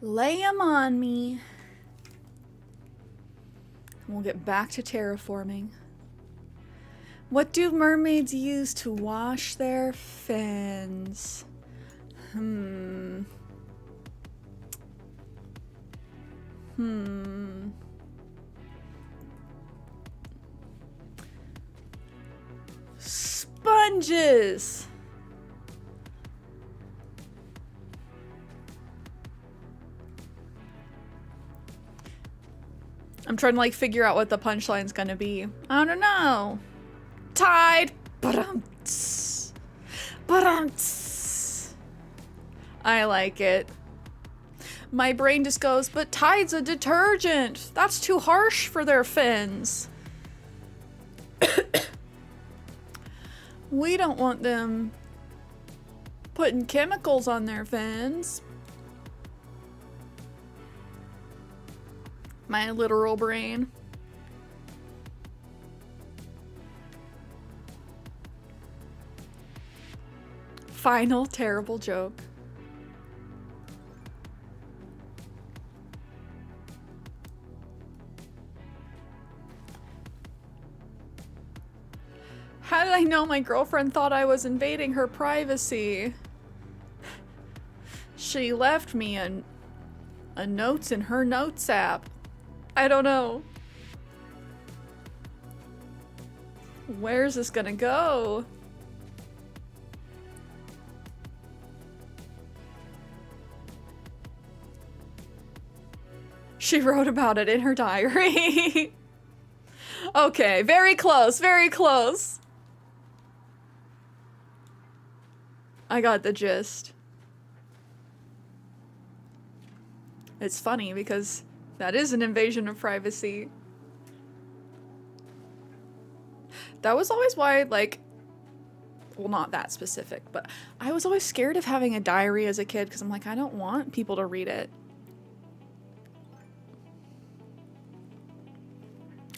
Lay 'em on me. We'll get back to terraforming. What do mermaids use to wash their fins? Sponges! I'm trying to like figure out what the punchline's gonna be. I don't know. Tide! Ba-dum-ts. Ba-dum-ts. I like it. My brain just goes, but Tide's a detergent. That's too harsh for their fins. We don't want them putting chemicals on their fins. My literal brain. Final terrible joke. How did I know my girlfriend thought I was invading her privacy? She left me a notes in her notes app. I don't know. Where's this gonna go? She wrote about it in her diary. Okay, very close, very close. I got the gist. It's funny because that is an invasion of privacy. That was always why, like, well, not that specific, but I was always scared of having a diary as a kid because I'm like, I don't want people to read it.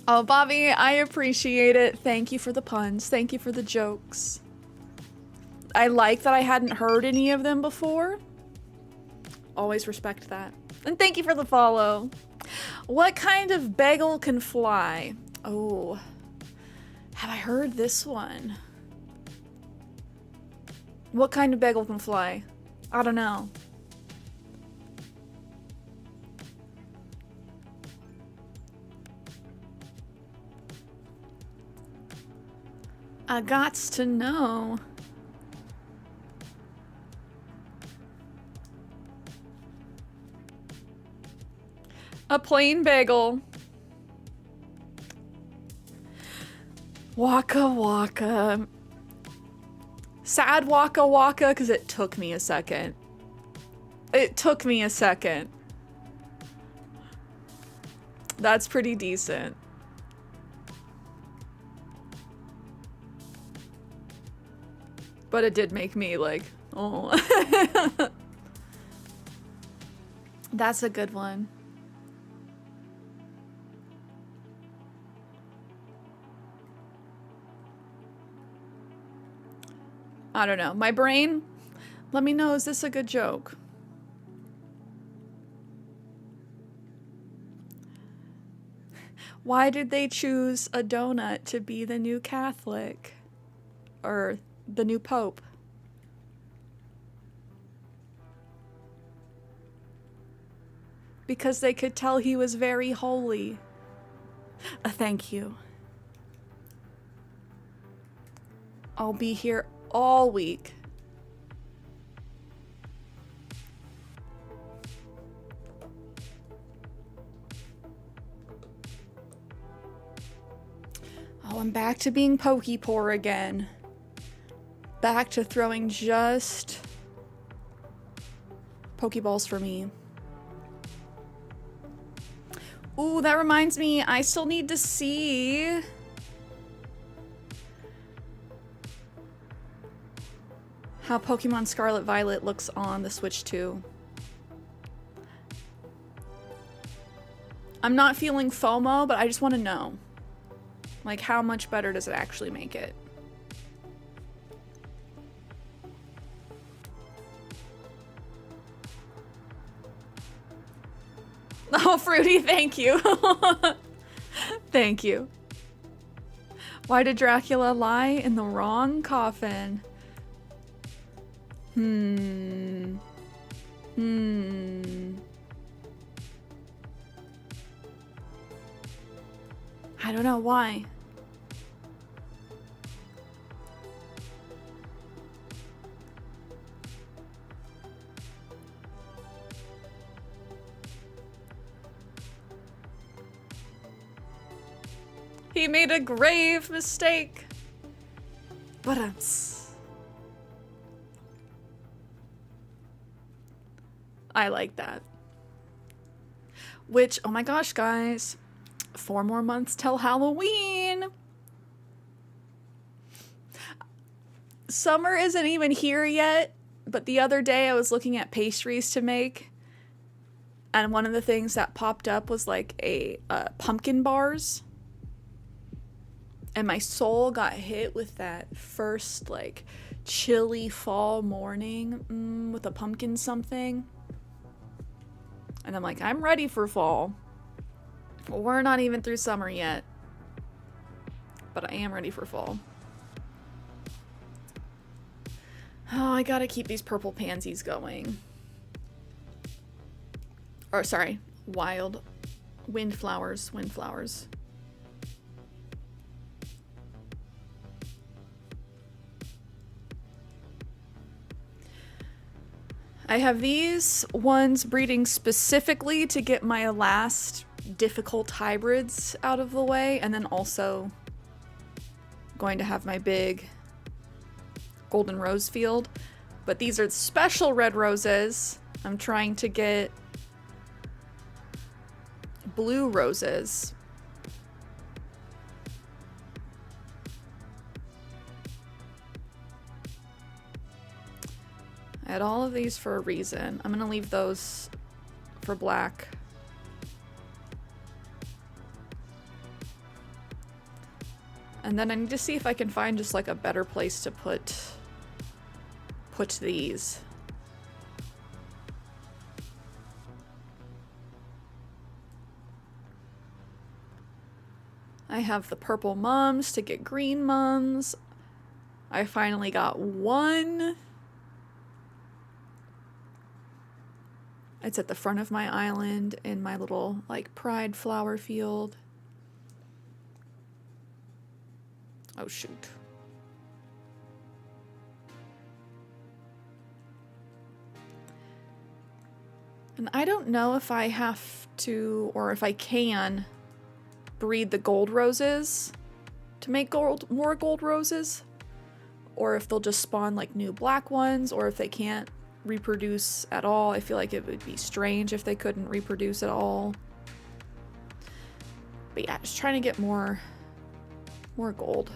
Oh, Bobby, I appreciate it. Thank you for the puns. Thank you for the jokes. I like that I hadn't heard any of them before. Always respect that. And thank you for the follow. What kind of bagel can fly? Oh, have I heard this one? What kind of bagel can fly? I don't know. I gots to know. A plain bagel. Waka waka. Sad waka waka because it took me a second. It took me a second. That's pretty decent. But it did make me like, oh. That's a good one. I don't know. My brain, let me know, is this a good joke? Why did they choose a donut to be the new Catholic? Or the new Pope? Because they could tell he was very holy. Thank you. I'll be here all week. I'm back to being Poke-poor again. Back to throwing just Pokeballs for me. Ooh, that reminds me, I still need to see how Pokemon Scarlet Violet looks on the Switch 2. I'm not feeling FOMO, but I just want to know. Like, how much better does it actually make it? Oh, Fruity, thank you. Thank you. Why did Dracula lie in the wrong coffin? I don't know why. He made a grave mistake. But I like that. Which, oh my gosh, guys. 4 more months till Halloween. Summer isn't even here yet, but the other day I was looking at pastries to make, and one of the things that popped up was like a pumpkin bars. And my soul got hit with that first like chilly fall morning with a pumpkin something. And I'm like, I'm ready for fall. Well, we're not even through summer yet. But I am ready for fall. Oh, I gotta keep these purple pansies going. Or sorry, wild windflowers. I have these ones breeding specifically to get my last difficult hybrids out of the way, and then also going to have my big golden rose field. But these are special red roses. I'm trying to get blue roses. I had all of these for a reason. I'm gonna leave those for black. And then I need to see if I can find just like a better place to put these. I have the purple mums to get green mums. I finally got one. It's at the front of my island in my little like pride flower field. Oh shoot. And I don't know if I have to or if I can breed the gold roses to make more gold roses, or if they'll just spawn like new black ones, or if they can't reproduce at all. I feel like it would be strange if they couldn't reproduce at all. But yeah, just trying to get more gold.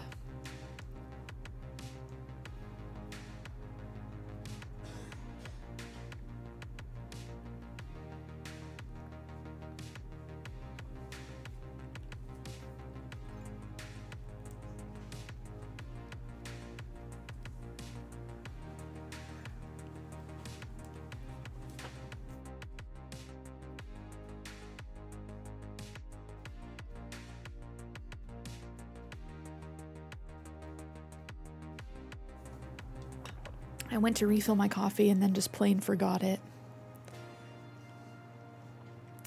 I went to refill my coffee and then just plain forgot it.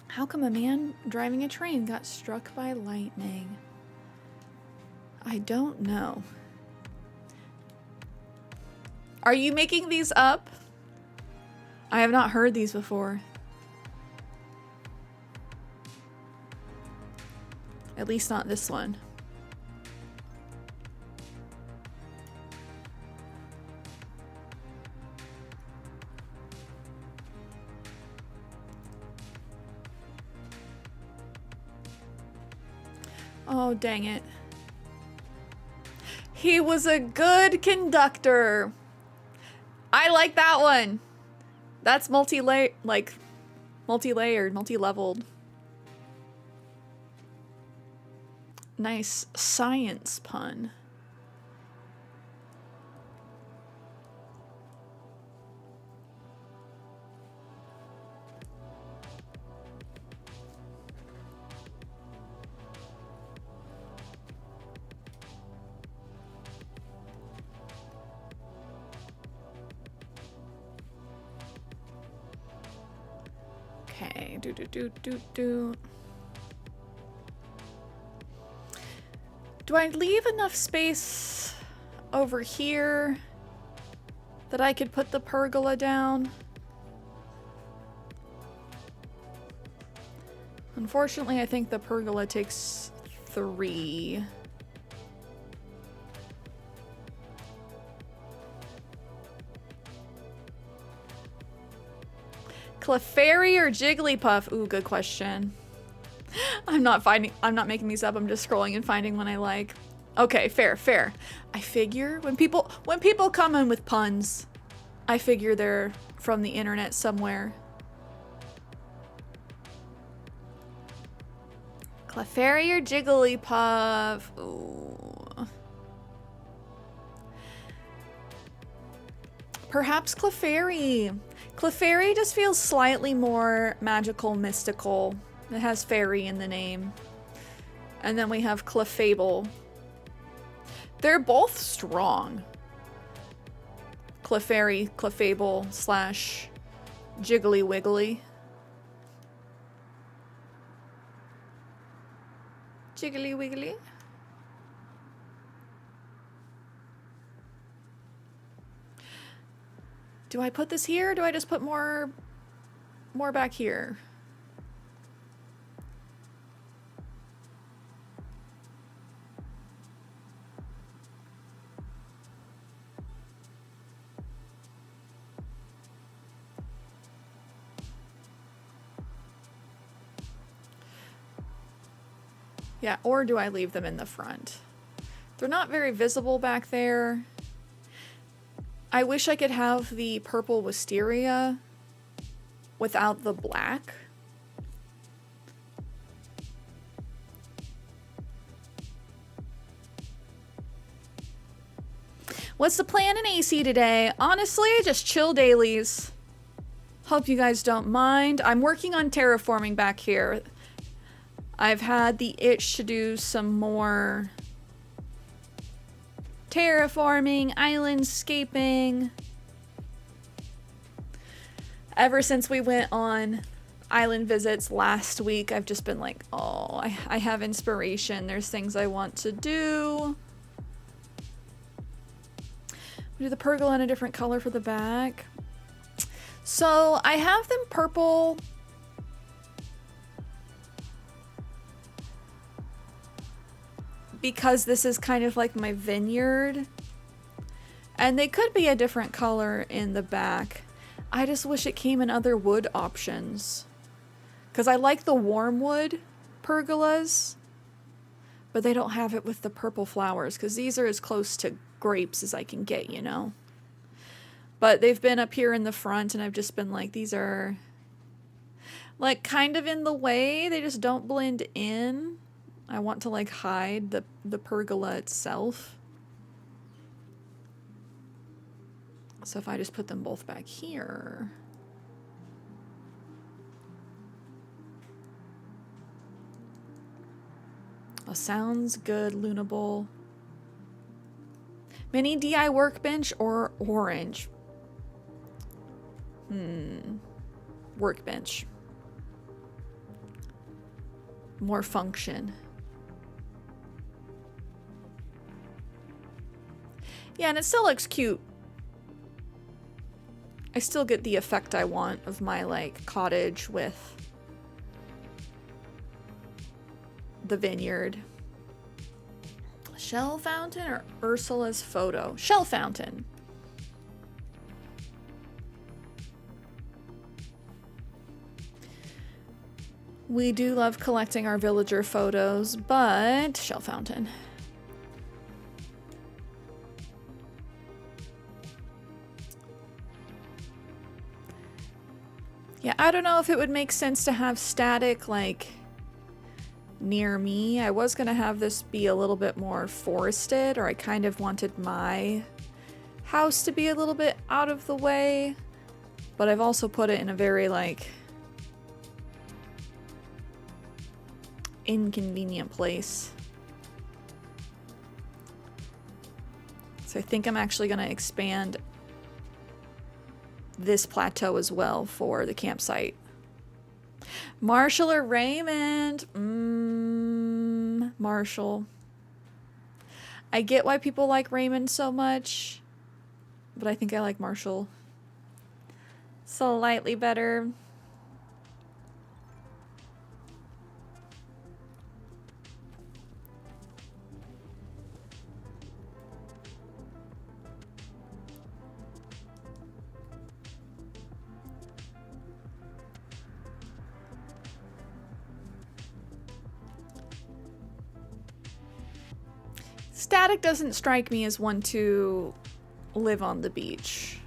How come a man driving a train got struck by lightning? I don't know. Are you making these up? I have not heard these before. At least not this one. Oh, dang it. He was a good conductor. I like that one. That's multi-layered, multi-leveled. Nice science pun. Okay, Do I leave enough space over here that I could put the pergola down? Unfortunately, I think the pergola takes 3. Clefairy or Jigglypuff? Ooh, good question. I'm not making these up. I'm just scrolling and finding one I like. Okay, fair. I figure when people come in with puns, I figure they're from the internet somewhere. Clefairy or Jigglypuff? Ooh. Perhaps Clefairy. Clefairy just feels slightly more magical, mystical. It has fairy in the name. And then we have Clefable. They're both strong. Clefairy, Clefable / Jiggly Wiggly. Jiggly Wiggly. Do I put this here or do I just put more back here? Yeah, or do I leave them in the front? They're not very visible back there. I wish I could have the purple wisteria without the black. What's the plan in AC today? Honestly, just chill dailies. Hope you guys don't mind. I'm working on terraforming back here. I've had the itch to do some more terraforming, islandscaping. Ever since we went on island visits last week, I've just been like, oh, I have inspiration. There's things I want to do. We do the pergola in a different color for the back. So I have them purple. Because this is kind of like my vineyard. And they could be a different color in the back. I just wish it came in other wood options. Because I like the warm wood pergolas. But they don't have it with the purple flowers. Because these are as close to grapes as I can get, you know. But they've been up here in the front and I've just been like, these are like kind of in the way. They just don't blend in. I want to like hide the pergola itself. So if I just put them both back here. Oh, sounds good, Lunable. Mini DI workbench or orange? Workbench. More function. Yeah, and it still looks cute. I still get the effect I want of my, like, cottage with the vineyard. Shell fountain or Ursula's photo? Shell fountain. We do love collecting our villager photos, but shell fountain. Yeah, I don't know if it would make sense to have static like near me. I was gonna have this be a little bit more forested, or I kind of wanted my house to be a little bit out of the way, but I've also put it in a very like inconvenient place. So I think I'm actually gonna expand this plateau as well for the campsite. Marshall or Raymond? Marshall. I get why people like Raymond so much, but I think I like Marshall slightly better. Static doesn't strike me as one to live on the beach.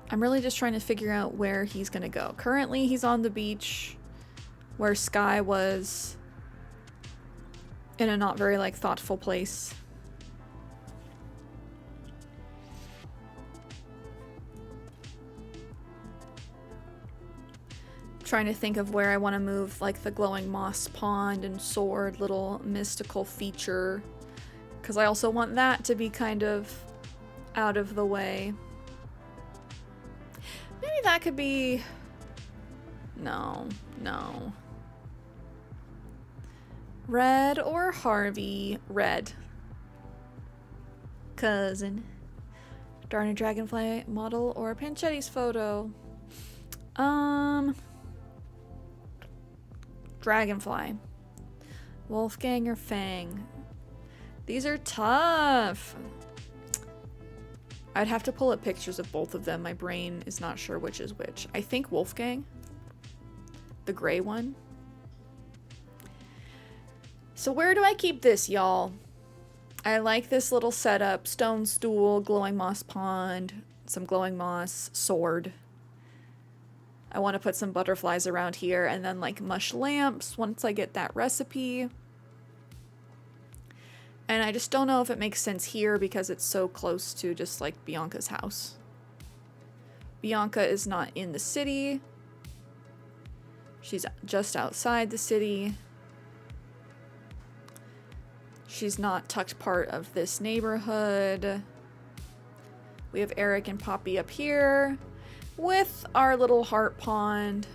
I'm really just trying to figure out where he's gonna go. Currently, he's on the beach where Sky was in a not very like thoughtful place. Trying to think of where I want to move like the glowing moss pond and sword little mystical feature, because I also want that to be kind of out of the way. Maybe that could be... No. Red or Harvey? Red. Cousin. Darn a dragonfly model or Panchetti's photo? Dragonfly. Wolfgang or Fang? These are tough. I'd have to pull up pictures of both of them. My brain is not sure which is which. I think Wolfgang. The gray one. So where do I keep this, y'all? I like this little setup. Stone stool, glowing moss pond, some glowing moss, sword. I want to put some butterflies around here and then like mush lamps once I get that recipe. And I just don't know if it makes sense here because it's so close to just like Bianca's house. Bianca is not in the city. She's just outside the city. She's not tucked part of this neighborhood. We have Eric and Poppy up here with our little heart pond.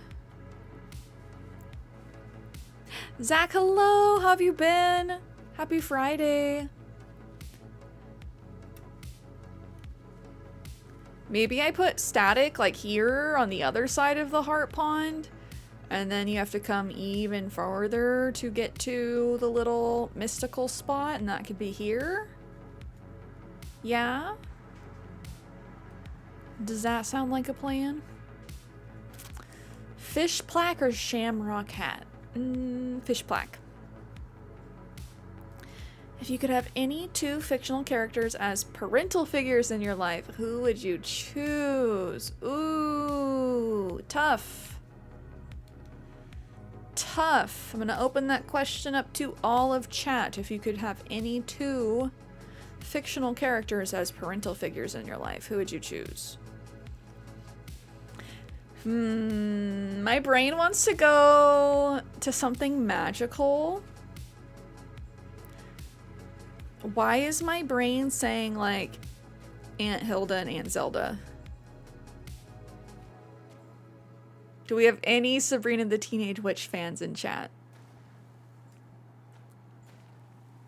Zach, hello! How have you been? Happy Friday. Maybe I put static like here on the other side of the heart pond, and then you have to come even farther to get to the little mystical spot, and that could be here? Yeah? Does that sound like a plan? Fish plaque or shamrock hat? Fish plaque. If you could have any two fictional characters as parental figures in your life, who would you choose? Ooh, tough. Tough. I'm gonna open that question up to all of chat. If you could have any two fictional characters as parental figures in your life, who would you choose? My brain wants to go to something magical. Why is my brain saying like Aunt Hilda and Aunt Zelda? Do we have any Sabrina the Teenage Witch fans in chat?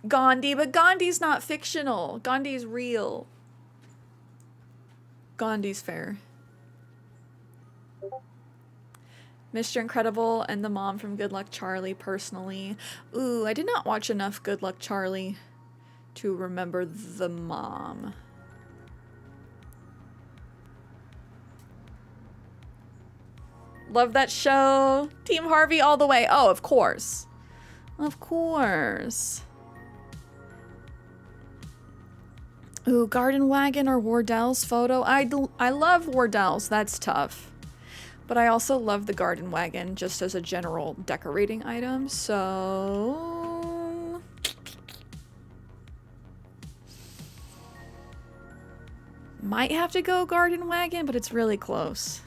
Gandhi, but Gandhi's not fictional. Gandhi's real. Gandhi's fair. Mr. Incredible and the mom from Good Luck Charlie personally. Ooh, I did not watch enough Good Luck Charlie to remember the mom. Love that show. Team Harvey all the way. Oh, of course. Of course. Ooh, Garden Wagon or Wardell's photo. I love Wardell's. That's tough. But I also love the Garden Wagon just as a general decorating item. So... might have to go Garden Wagon, but it's really close.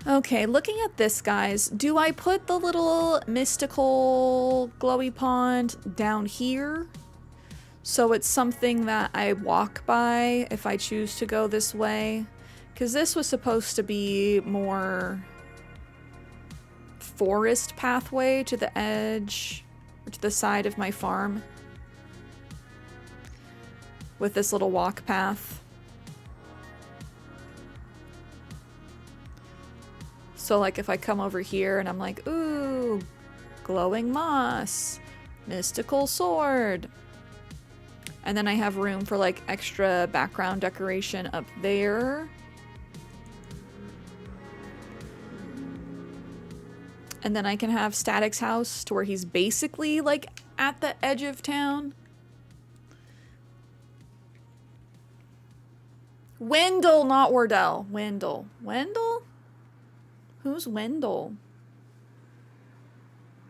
Okay, looking at this, guys, do I put the little mystical glowy pond down here? So it's something that I walk by if I choose to go this way? Because this was supposed to be more forest pathway to the edge, or to the side of my farm. With this little walk path. So like if I come over here and I'm like, ooh, glowing moss, mystical sword. And then I have room for like extra background decoration up there. And then I can have Static's house to where he's basically like at the edge of town. Wendell, not Wardell. Wendell. Wendell? Who's Wendell?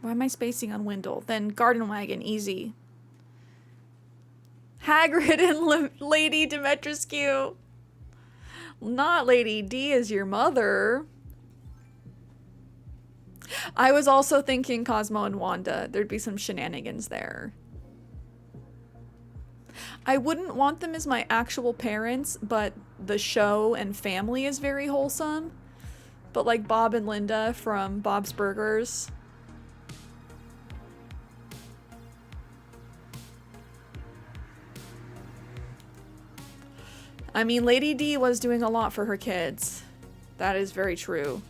Why am I spacing on Wendell? Then Garden Wagon, easy. Hagrid and Lady Dimitrescu. Not Lady D is your mother. I was also thinking Cosmo and Wanda. There'd be some shenanigans there. I wouldn't want them as my actual parents, but the show and family is very wholesome. But like Bob and Linda from Bob's Burgers. I mean, Lady D was doing a lot for her kids. That is very true.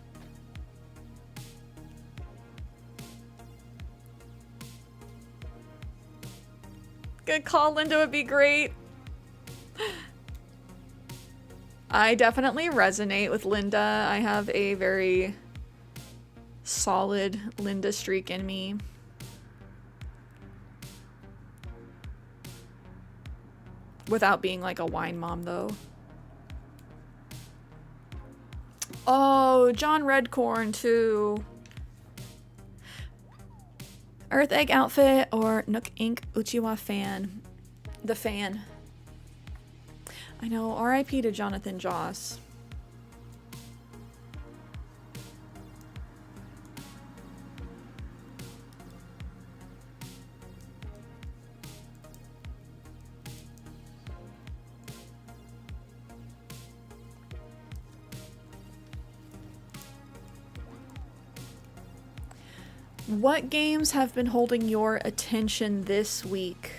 Good call, Linda would be great. I definitely resonate with Linda. I have a very solid Linda streak in me. Without being like a wine mom, though. Oh, John Redcorn, too. Earth Egg outfit or Nook Ink Uchiwa fan? The fan. I know, RIP to Jonathan Joss. What games have been holding your attention this week?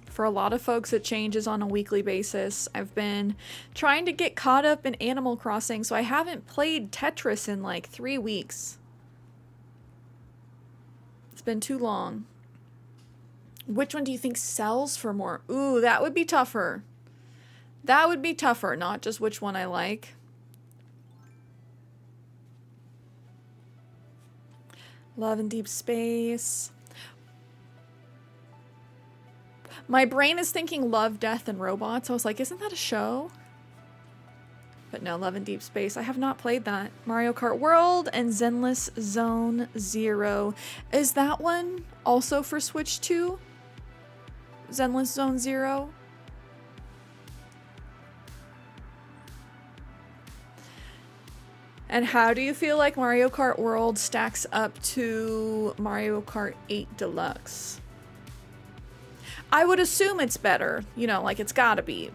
For a lot of folks, it changes on a weekly basis. I've been trying to get caught up in Animal Crossing, so I haven't played Tetris in like 3 weeks. It's been too long. Which one do you think sells for more? Ooh, that would be tougher. That would be tougher, not just which one I like. Love in Deep Space. My brain is thinking Love, Death, and Robots. I was like, isn't that a show? But no, Love in Deep Space. I have not played that. Mario Kart World and Zenless Zone Zero. Is that one also for Switch 2? Zenless Zone Zero? And how do you feel like Mario Kart World stacks up to Mario Kart 8 Deluxe? I would assume it's better. You know, like it's gotta be.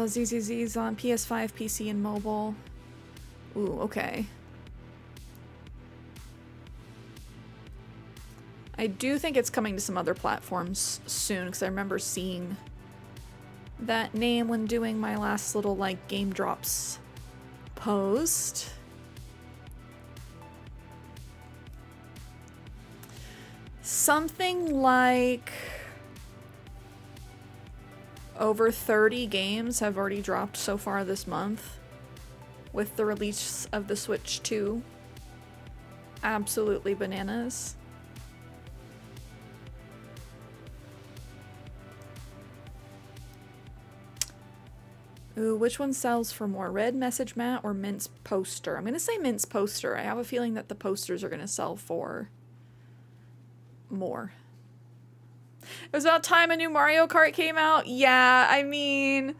ZZZ's on PS5, PC, and mobile. Ooh, okay. I do think it's coming to some other platforms soon, because I remember seeing that name when doing my last little like game drops post. Something like over 30 games have already dropped so far this month with the release of the Switch 2. Absolutely bananas. Ooh, which one sells for more? Red message mat or Mint's poster? I'm going to say Mint's poster. I have a feeling that the posters are going to sell for more. It was about time a new Mario Kart came out. Yeah, I mean,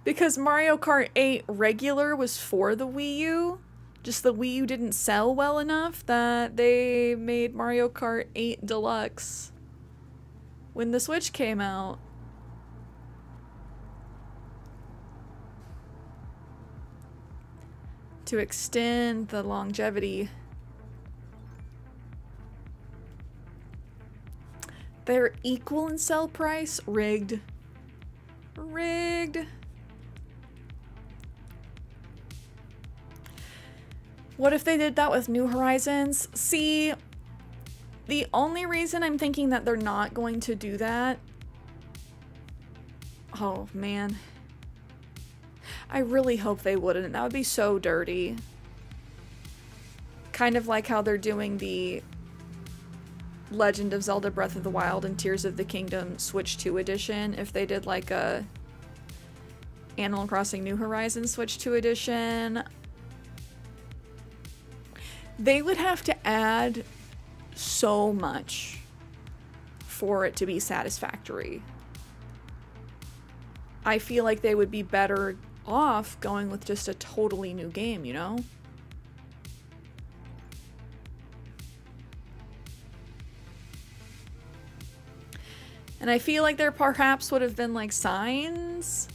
because Mario Kart 8 regular was for the Wii U. Just the Wii U didn't sell well enough that they made Mario Kart 8 Deluxe when the Switch came out. To extend the longevity. They're equal in sell price? Rigged. Rigged. What if they did that with New Horizons? See, the only reason I'm thinking that they're not going to do that... Oh, man. I really hope they wouldn't. That would be so dirty. Kind of like how they're doing the Legend of Zelda Breath of the Wild and Tears of the Kingdom Switch 2 edition. If they did like a Animal Crossing New Horizons Switch 2 edition, they would have to add so much for it to be satisfactory. I feel like they would be better off going with just a totally new game, you know? And I feel like there perhaps would have been like signs,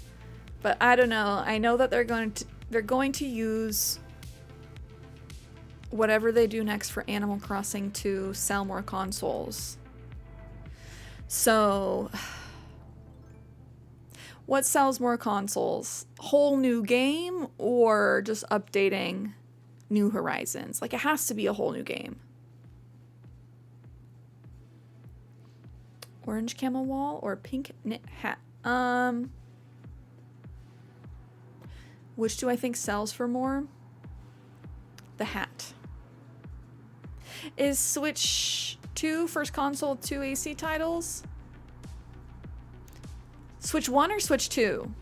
but I don't know. I know that they're going to use whatever they do next for Animal Crossing to sell more consoles. So what sells more consoles? Whole new game or just updating New Horizons? Like, it has to be a whole new game. Orange camel wall or pink knit hat? Which do I think sells for more? The hat. Is Switch 2 first console 2 AC titles? Switch 1 or Switch 2?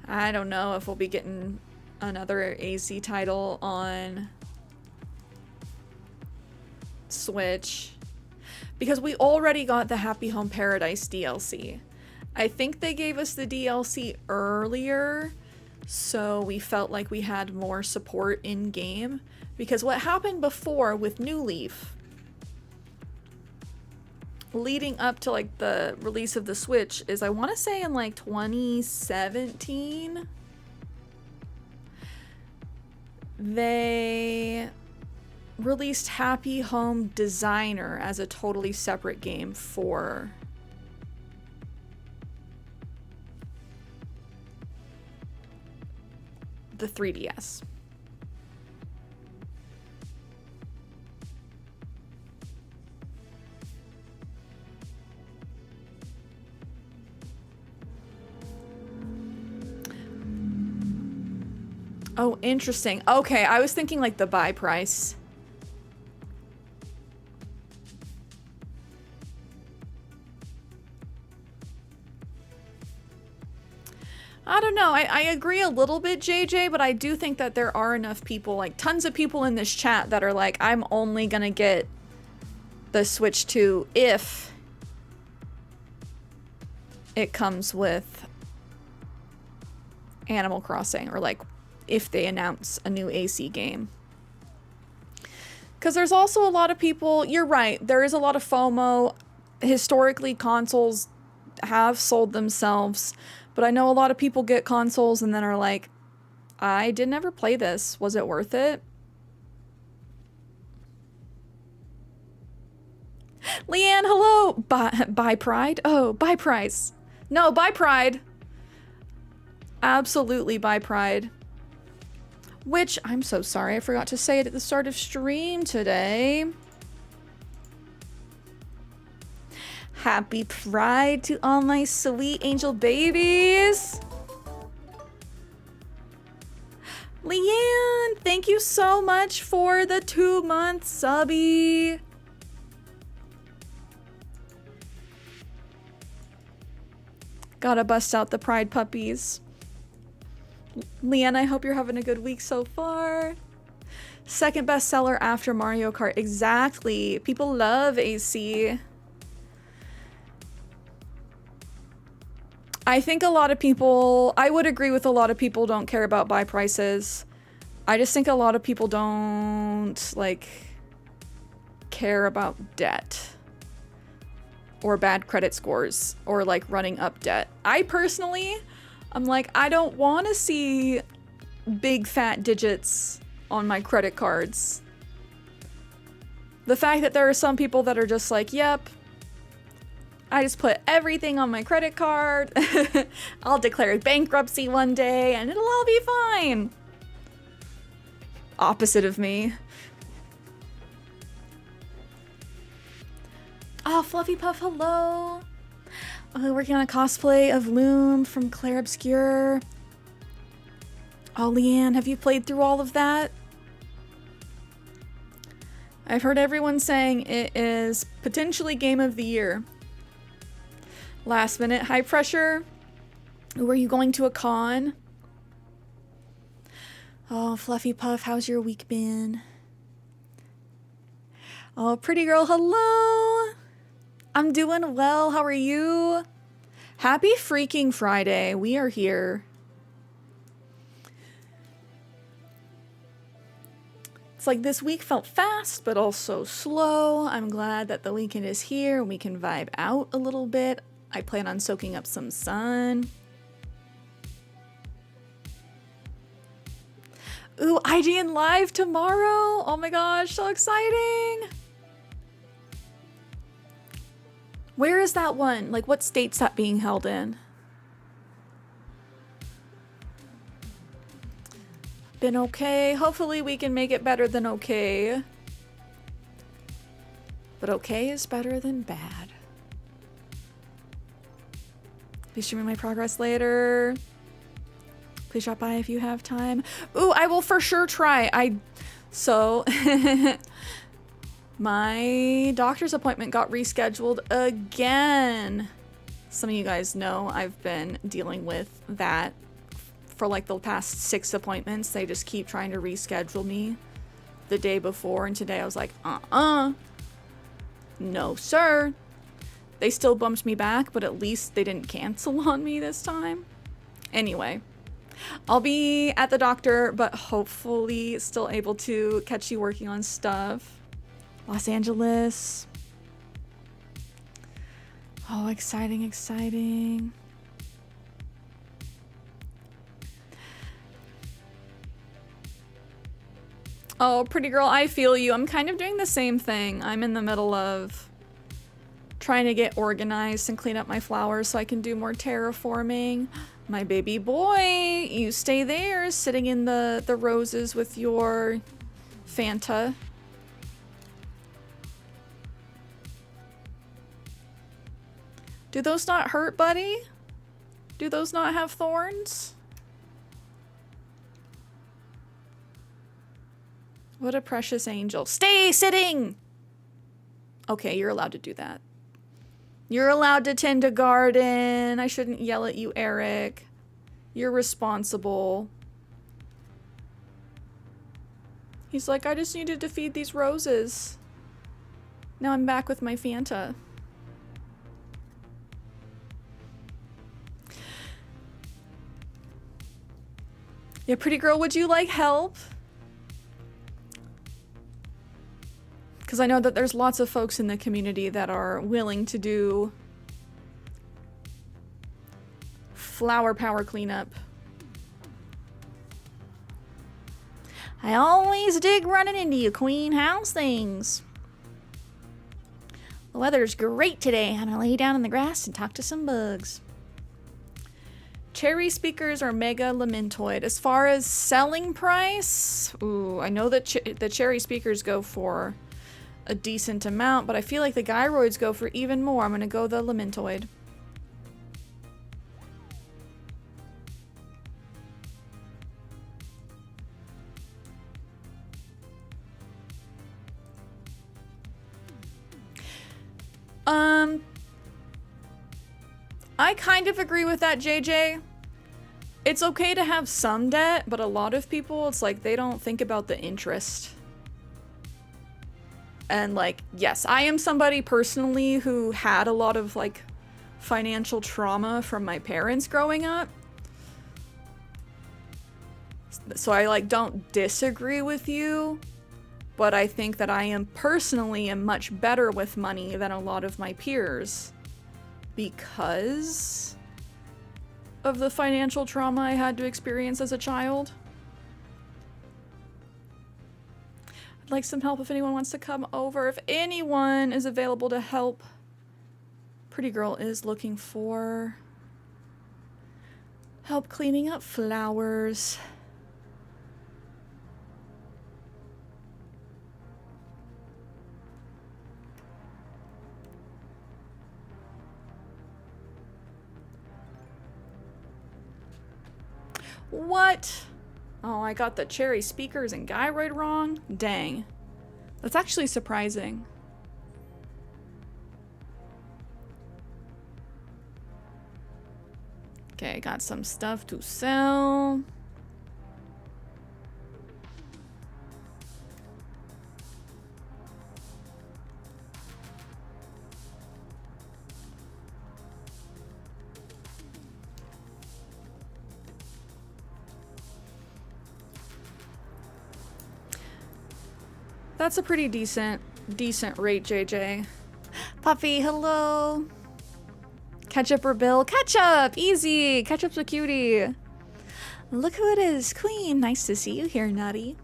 I don't know if we'll be getting another AC title on Switch. Because we already got the Happy Home Paradise DLC. I think they gave us the DLC earlier, so we felt like we had more support in game. Because what happened before with New Leaf, leading up to like the release of the Switch, is I want to say in like 2017, they released Happy Home Designer as a totally separate game for the 3DS. Oh, interesting. Okay, I was thinking like the buy price. I don't know. I agree a little bit, JJ, but I do think that there are enough people, like tons of people in this chat that are like, I'm only gonna get the Switch 2 if it comes with Animal Crossing, or like if they announce a new AC game. Because there's also a lot of people, you're right, there is a lot of FOMO. Historically, consoles have sold themselves, but I know a lot of people get consoles and then are like, I didn't ever play this. Was it worth it? Leanne, hello. Buy Pride? Oh, buy Price. No, buy Pride. Absolutely buy Pride. Which, I'm so sorry, I forgot to say it at the start of stream today. Happy Pride to all my sweet angel babies. Leanne, thank you so much for the 2-month subby. Gotta bust out the Pride puppies. Leanne, I hope you're having a good week so far. Second bestseller after Mario Kart. Exactly. People love AC. I think a lot of people, I would agree with a lot of people don't care about buy prices. I just think a lot of people don't, like, care about debt. Or bad credit scores. Or, like, running up debt. I personally, I'm like, I don't want to see big fat digits on my credit cards. The fact that there are some people that are just like, yep, I just put everything on my credit card. I'll declare bankruptcy one day and it'll all be fine. Opposite of me. Oh, Fluffy Puff, hello. Oh, working on a cosplay of Loom from Claire Obscure. Oh, Leanne, have you played through all of that? I've heard everyone saying it is potentially game of the year. Last minute, high pressure. Ooh, are you going to a con? Oh, Fluffy Puff, how's your week been? Oh, pretty girl, hello. I'm doing well. How are you? Happy freaking Friday. We are here. It's like this week felt fast, but also slow. I'm glad that the weekend is here and we can vibe out a little bit. I plan on soaking up some sun. Ooh, IGN Live tomorrow. Oh my gosh, so exciting. Where is that one? Like, what state's that being held in? Been okay. Hopefully we can make it better than okay. But okay is better than bad. Please show me my progress later. Please drop by if you have time. Ooh, I will for sure try. So my doctor's appointment got rescheduled again. Some of you guys know I've been dealing with that for like the past 6 appointments. They just keep trying to reschedule me the day before, and today I was like, no sir. They still bumped me back, but at least they didn't cancel on me this time. Anyway, I'll be at the doctor, but hopefully still able to catch you working on stuff. Los Angeles. Oh, exciting, exciting. Oh, pretty girl, I feel you. I'm kind of doing the same thing. I'm in the middle of trying to get organized and clean up my flowers so I can do more terraforming. My baby boy, you stay there sitting in the roses with your Fanta. Do those not hurt, buddy? Do those not have thorns? What a precious angel. Stay sitting! Okay, you're allowed to do that. You're allowed to tend a garden. I shouldn't yell at you, Eric. You're responsible. He's like, I just needed to feed these roses. Now I'm back with my Fanta. Yeah, pretty girl, would you like help? Because I know that there's lots of folks in the community that are willing to do flower power cleanup. I always dig running into you, Queen. How's things? The weather's great today. I'm gonna lay down in the grass and talk to some bugs. Cherry speakers are mega lamintoid. As far as selling price, ooh, I know that the cherry speakers go for a decent amount, but I feel like the gyroids go for even more. I'm gonna go the lamintoid. I kind of agree with that, JJ. It's okay to have some debt, but a lot of people, it's like they don't think about the interest. And like, yes, I am somebody personally who had a lot of like financial trauma from my parents growing up. So I like don't disagree with you, but I think that I am personally much better with money than a lot of my peers because of the financial trauma I had to experience as a child. I'd like some help if anyone wants to come over. If anyone is available to help. Pretty girl is looking for help cleaning up flowers. What? Oh, I got the cherry speakers and gyroid wrong? Dang. That's actually surprising. Okay, got some stuff to sell. That's a pretty decent rate, JJ. Puffy, hello. Ketchup or Bill? Ketchup! Easy! Ketchup's a cutie. Look who it is. Queen. Nice to see you here, Nutty.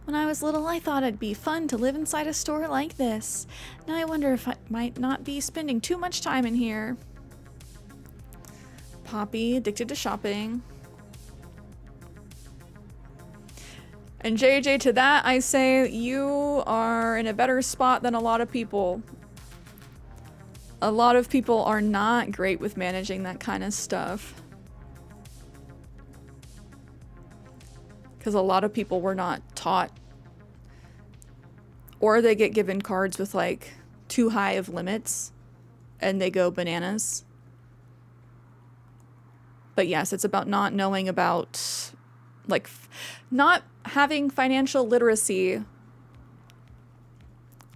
When I was little, I thought it'd be fun to live inside a store like this. Now I wonder if I might not be spending too much time in here. Poppy, addicted to shopping. And JJ, to that, I say you are in a better spot than a lot of people. A lot of people are not great with managing that kind of stuff. Because a lot of people were not taught. Or they get given cards with like too high of limits and they go bananas. But yes, it's about not knowing about like not having financial literacy,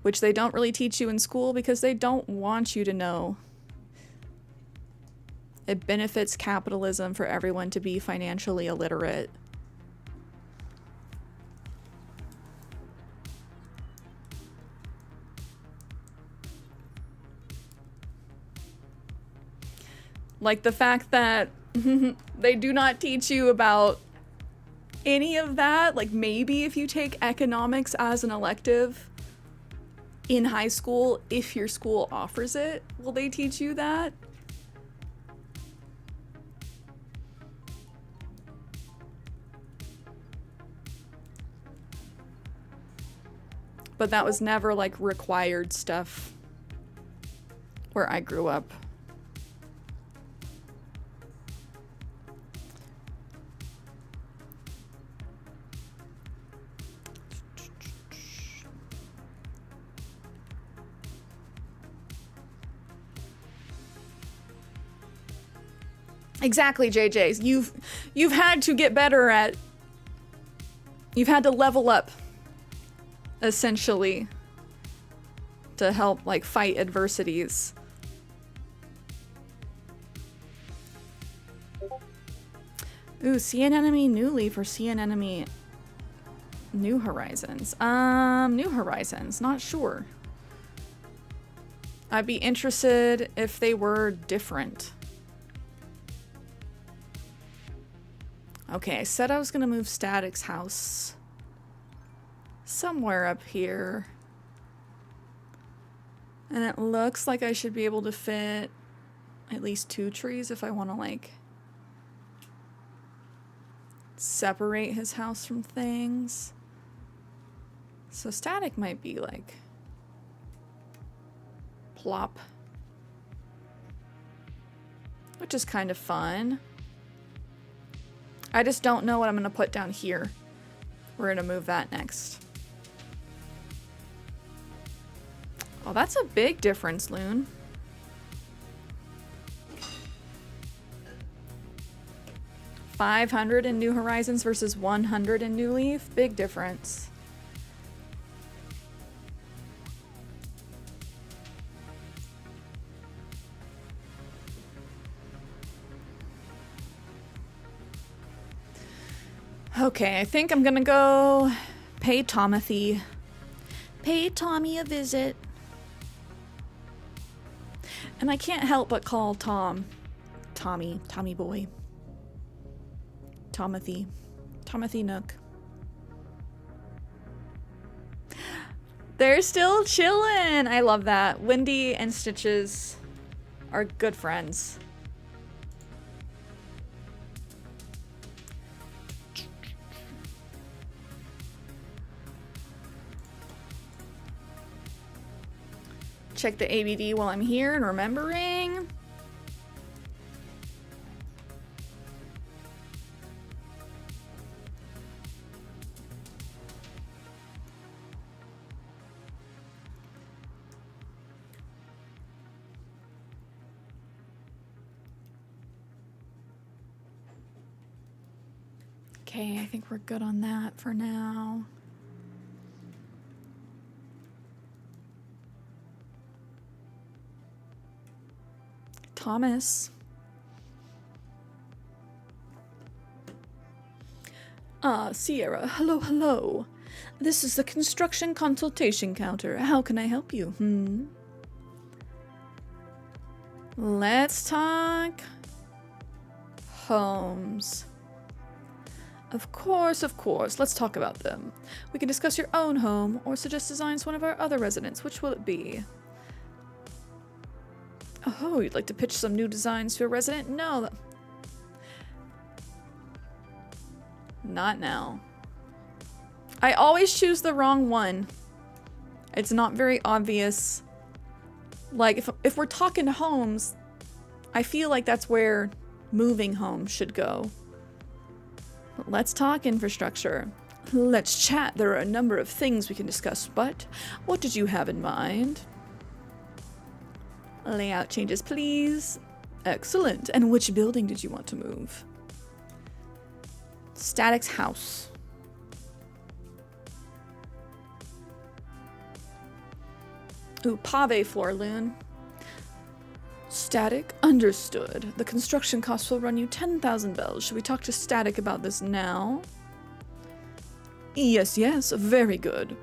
which they don't really teach you in school because they don't want you to know. It benefits capitalism for everyone to be financially illiterate. Like the fact that they do not teach you about any of that. Like maybe if you take economics as an elective in high school, if your school offers it, will they teach you that? But that was never like required stuff where I grew up. Exactly, JJ. You've had to get better at. You've had to level up, essentially, to help like fight adversities. Ooh, see an enemy new leaf or see an enemy New Horizons. New Horizons. Not sure. I'd be interested if they were different. Okay, I said I was gonna move Static's house somewhere up here. And it looks like I should be able to fit at least 2 trees if I want to, like, separate his house from things. So static might be, like, plop. Which is kind of fun. I just don't know what I'm going to put down here. We're going to move that next. Oh, that's a big difference, Loon. $500 in New Horizons versus $100 in New Leaf. Big difference. Okay, I think I'm gonna go pay Tomothy. Pay Tommy a visit. And I can't help but call Tommy boy. Tomothy Nook. They're still chillin'. I love that. Wendy and Stitches are good friends. Check the ABD while I'm here and remembering. Okay, I think we're good on that for now. Thomas. Ah, Cierra. Hello, hello. This is the construction consultation counter. How can I help you? Let's talk homes. Of course, of course. Let's talk about them. We can discuss your own home or suggest designs for one of our other residents. Which will it be? Oh, you'd like to pitch some new designs to a resident? No. Not now. I always choose the wrong one. It's not very obvious. Like, if we're talking homes, I feel like that's where moving homes should go. Let's talk infrastructure. Let's chat. There are a number of things we can discuss, but what did you have in mind? Layout changes, please. Excellent. And which building did you want to move? Static's house. Ooh, pave floor, Loon. Static, understood. The construction costs will run you 10,000 bells. Should we talk to Static about this now? Yes, yes, very good.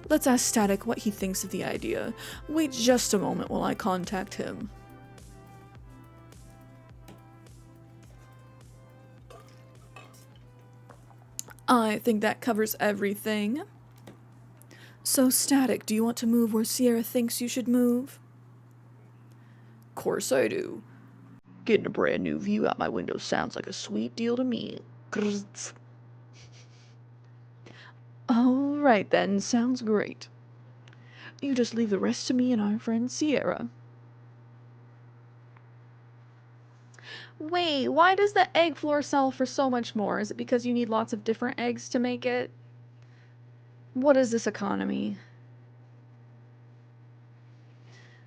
Let's ask Static what he thinks of the idea. Wait just a moment while I contact him. I think that covers everything. So, Static, do you want to move where Cierra thinks you should move? Course I do. Getting a brand new view out my window sounds like a sweet deal to me. Grrrt. All right then, sounds great. You just leave the rest to me and our friend Cierra. Wait, why does the egg floor sell for so much more? Is it because you need lots of different eggs to make it? What is this economy?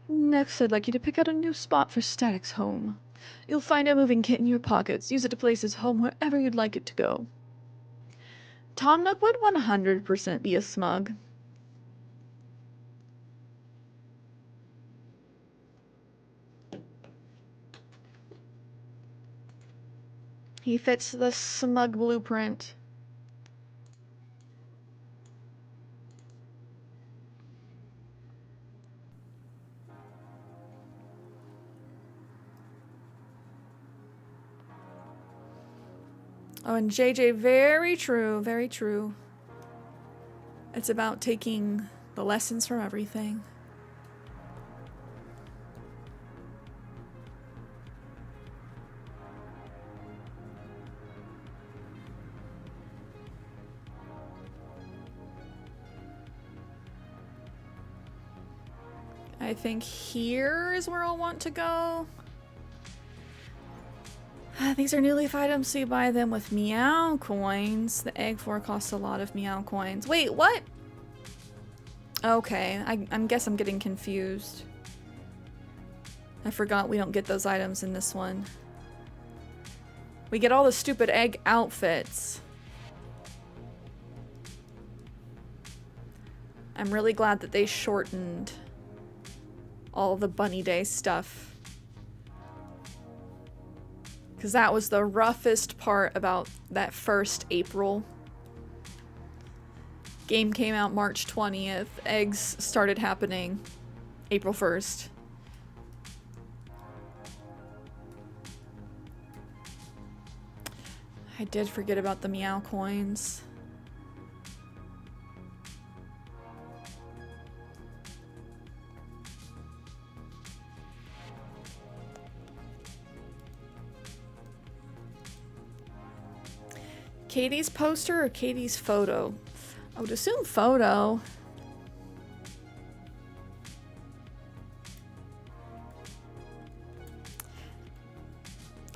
Next, I'd like you to pick out a new spot for Static's home. You'll find a moving kit in your pockets. Use it to place his home wherever you'd like it to go. Tom Nook would 100% be a smug. He fits the smug blueprint. Oh, and JJ, very true, very true. It's about taking the lessons from everything. I think here is where I'll want to go. These are new leaf items, so you buy them with meow coins. The egg floor costs a lot of meow coins. Wait, what? Okay, I guess I'm getting confused. I forgot we don't get those items in this one. We get all the stupid egg outfits. I'm really glad that they shortened all the bunny day stuff. Because that was the roughest part about that first April. Game came out March 20th. Eggs started happening April 1st. I did forget about the meow coins. Katie's poster or Katie's photo? I would assume photo.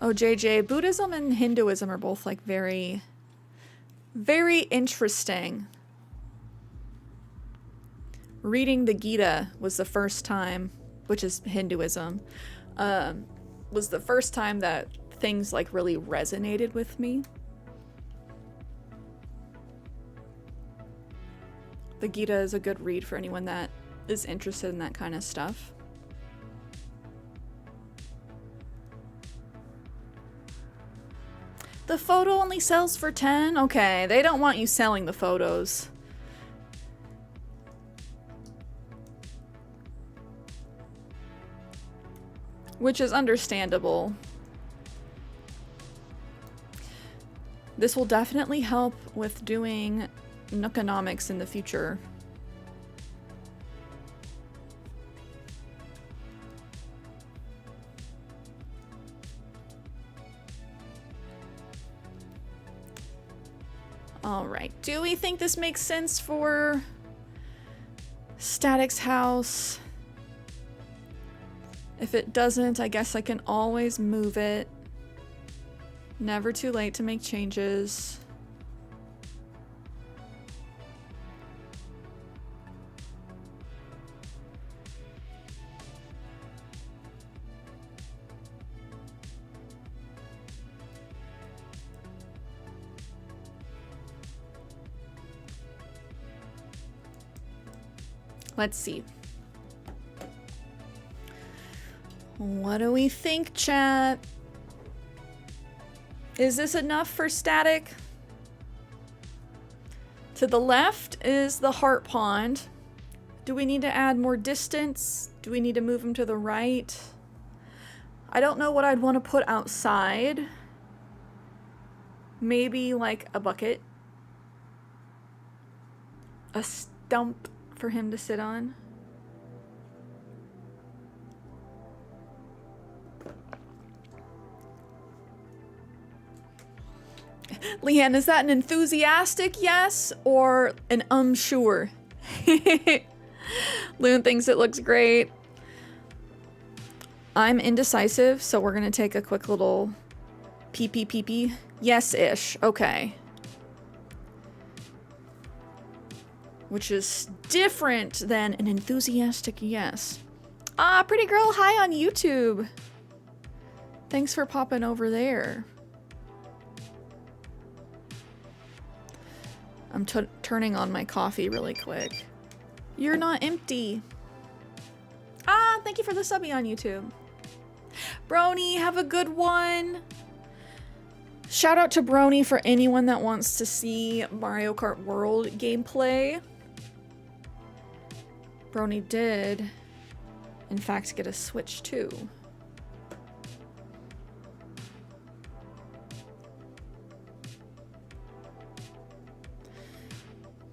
Oh, JJ, Buddhism and Hinduism are both like very, very interesting. Reading the Gita was the first time, which is Hinduism, was the first time that things like really resonated with me. The Gita is a good read for anyone that is interested in that kind of stuff. The photo only sells for 10? Okay, they don't want you selling the photos. Which is understandable. This will definitely help with doing Nookonomics in the future. All right, do we think this makes sense for Static's house? If it doesn't, I guess I can always move it. Never too late to make changes. Let's see. What do we think, chat? Is this enough for Static? To the left is the heart pond. Do we need to add more distance? Do we need to move him to the right? I don't know what I'd want to put outside. Maybe like a bucket. A stump for him to sit on. Leanne, is that an enthusiastic yes or an sure? Loon thinks it looks great. I'm indecisive, so we're gonna take a quick little pee. Yes-ish. Okay. Which is different than an enthusiastic yes. Ah, pretty girl, hi on YouTube. Thanks for popping over there. I'm turning on my coffee really quick. You're not empty. Ah, thank you for the subby on YouTube. Brony, have a good one. Shout out to Brony for anyone that wants to see Mario Kart World gameplay. Brony did, in fact, get a Switch too.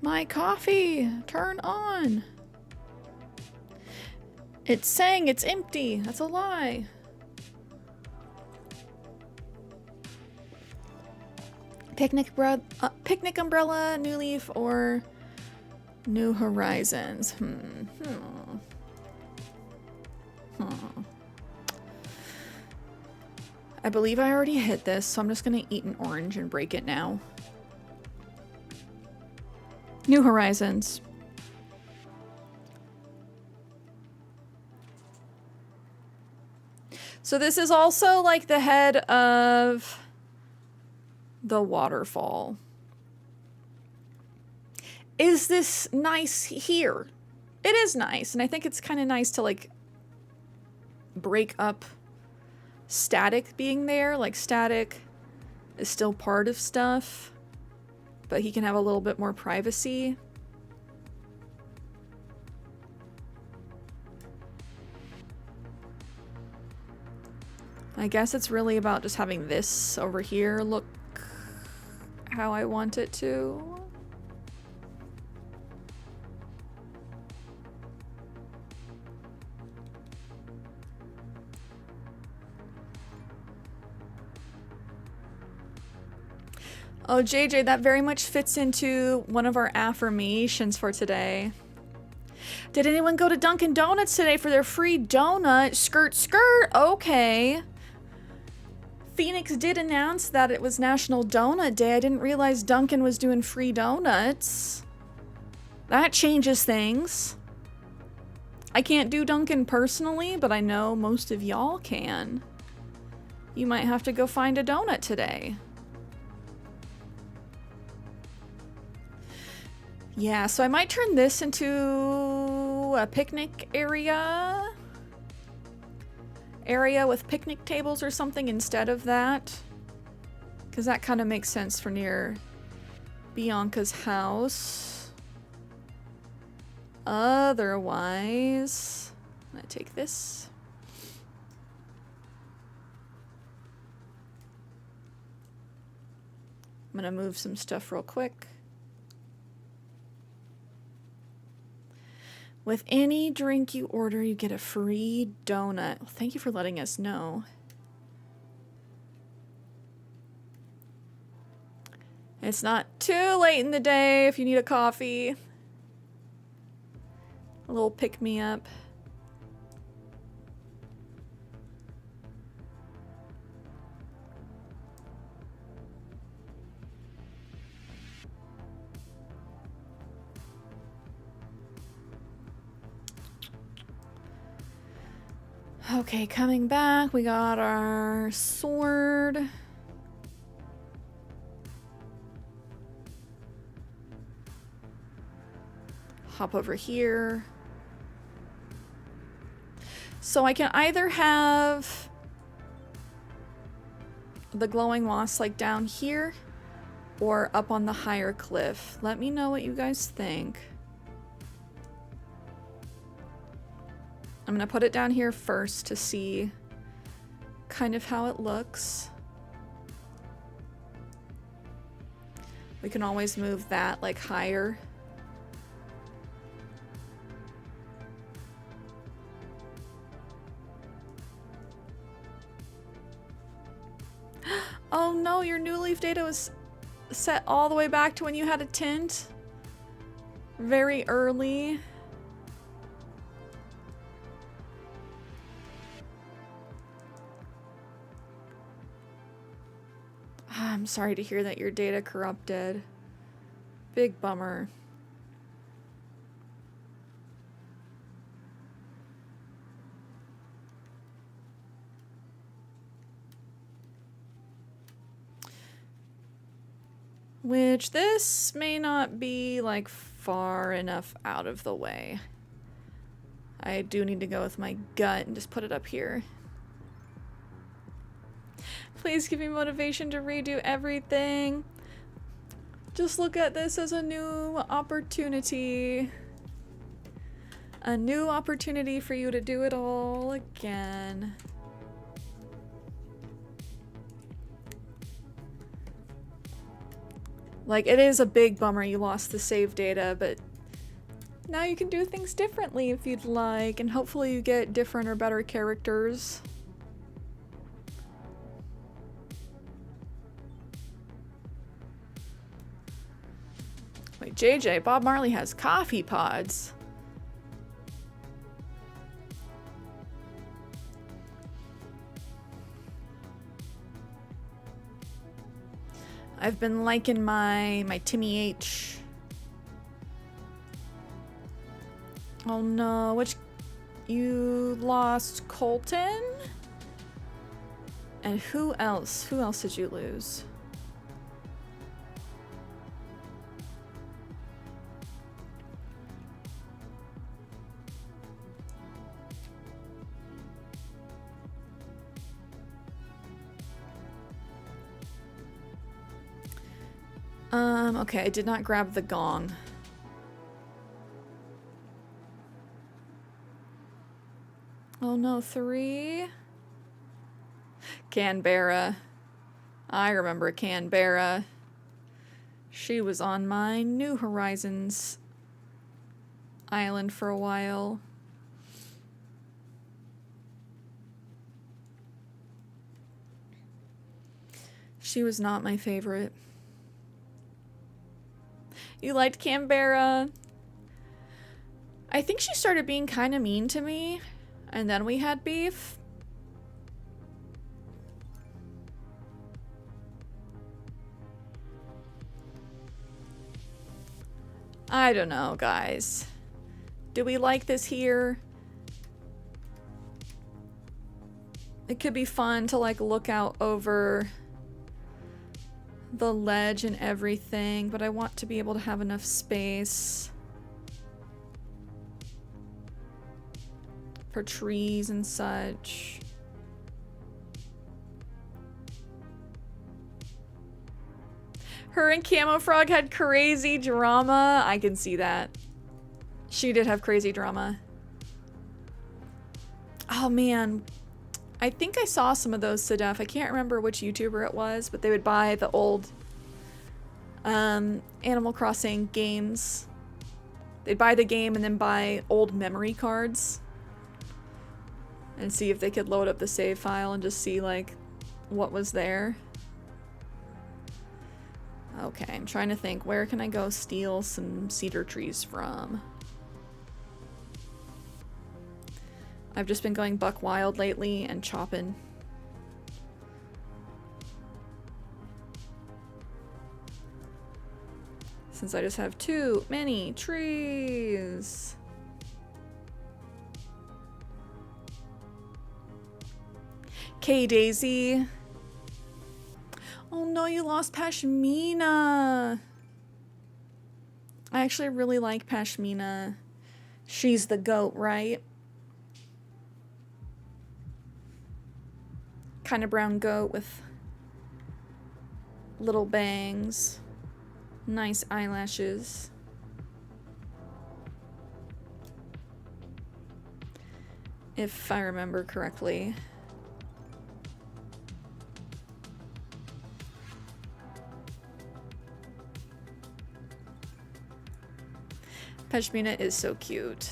My coffee, turn on. It's saying it's empty. That's a lie. Picnic umbrella, New Leaf, or New Horizons. I believe I already hit this, so I'm just gonna eat an orange and break it now. New Horizons. So this is also like the head of the waterfall. Is this nice here? It is nice, and I think it's kind of nice to like break up static being there. Like static is still part of stuff, but he can have a little bit more privacy. I guess it's really about just having this over here look how I want it to. Oh, JJ, that very much fits into one of our affirmations for today. Did anyone go to Dunkin' Donuts today for their free donut? Skirt, skirt. Okay. Phoenix did announce that it was National Donut Day. I didn't realize Dunkin' was doing free donuts. That changes things. I can't do Dunkin' personally, but I know most of y'all can. You might have to go find a donut today. Yeah, so I might turn this into a picnic area with picnic tables or something instead of that, because that kind of makes sense for near Bianca's house. Otherwise, I'm gonna take this. I'm gonna move some stuff real quick. With any drink you order, you get a free donut. Well, thank you for letting us know. It's not too late in the day if you need a coffee. A little pick-me-up. Okay, coming back, we got our sword. Hop over here. So I can either have the glowing moss like down here or up on the higher cliff. Let me know what you guys think. I'm gonna put it down here first to see kind of how it looks. We can always move that like higher. Oh no, your new leaf data was set all the way back to when you had a tint. Very early. I'm sorry to hear that your data corrupted. Big bummer. Which this may not be like far enough out of the way. I do need to go with my gut and just put it up here. Please give me motivation to redo everything. Just look at this as a new opportunity. A new opportunity for you to do it all again. Like, it is a big bummer you lost the save data, but now you can do things differently if you'd like, and hopefully you get different or better characters. Wait, JJ, Bob Marley has coffee pods. I've been liking my Timmy H. Oh no, which you lost Colton? And who else? Who else did you lose? Okay, I did not grab the gong. Oh no, 3. Canberra. I remember Canberra. She was on my New Horizons island for a while. She was not my favorite. You liked Canberra? I think she started being kind of mean to me, and then we had beef. I don't know, guys. Do we like this here? It could be fun to like look out over the ledge and everything, but I want to be able to have enough space for trees and such. Her and Camo Frog had crazy drama. I can see that. She did have crazy drama. Oh man. I think I saw some of those, Sedef. I can't remember which YouTuber it was, but they would buy the old Animal Crossing games. They'd buy the game and then buy old memory cards and see if they could load up the save file and just see like what was there. Okay, I'm trying to think, where can I go steal some cedar trees from? I've just been going buck wild lately and chopping. Since I just have too many trees. K Daisy. Oh no, you lost Pashmina. I actually really like Pashmina. She's the goat, right? Kind of brown goat with little bangs. Nice eyelashes. If I remember correctly. Pashmina is so cute.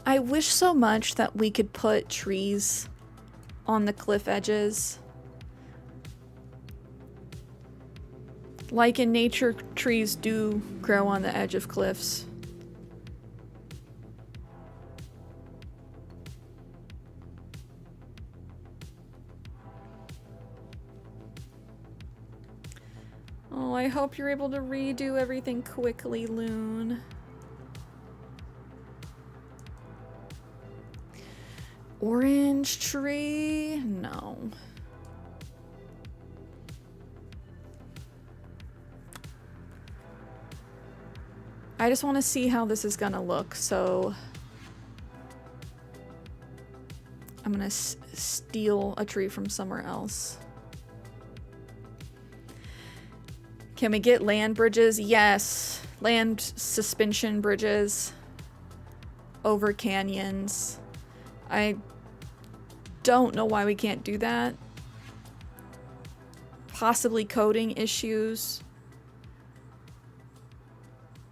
I wish so much that we could put trees on the cliff edges. Like in nature, trees do grow on the edge of cliffs. Oh, I hope you're able to redo everything quickly, Loon. Orange tree? No. I just want to see how this is gonna look, so I'm gonna steal a tree from somewhere else. Can we get land bridges? Yes. Land suspension bridges over canyons. I don't know why we can't do that. Possibly coding issues.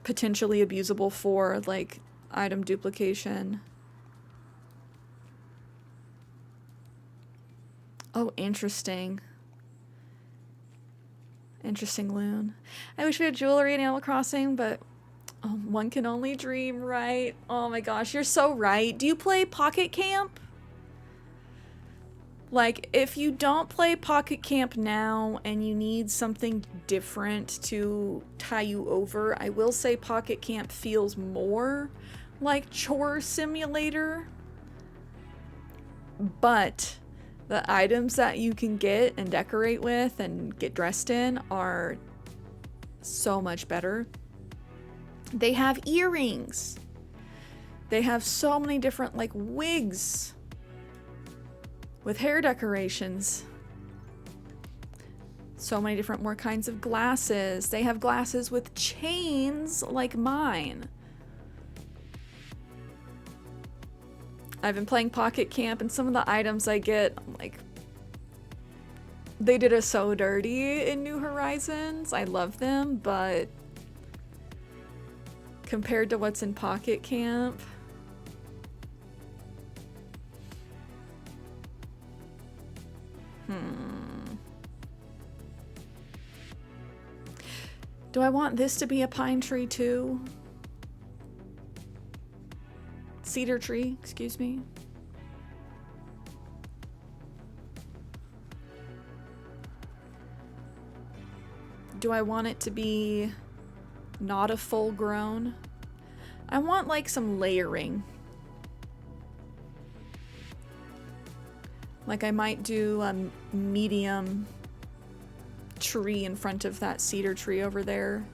Potentially abusable for, like, item duplication. Oh, interesting. Interesting, Loon. I wish we had jewelry in Animal Crossing, but One can only dream, right? Oh my gosh, you're so right. Do you play Pocket Camp? Like, if you don't play Pocket Camp now and you need something different to tie you over, I will say Pocket Camp feels more like Chore Simulator. But the items that you can get and decorate with and get dressed in are so much better. They have earrings. They have so many different, like, wigs with hair decorations. So many different more kinds of glasses. They have glasses with chains like mine. I've been playing Pocket Camp, and some of the items I get, I'm like, they did us so dirty in New Horizons. I love them, but compared to what's in Pocket Camp, do I want this to be a pine tree too? Cedar tree, excuse me. Do I want it to be not a full grown? I want like some layering. Like I might do a medium tree in front of that cedar tree over there.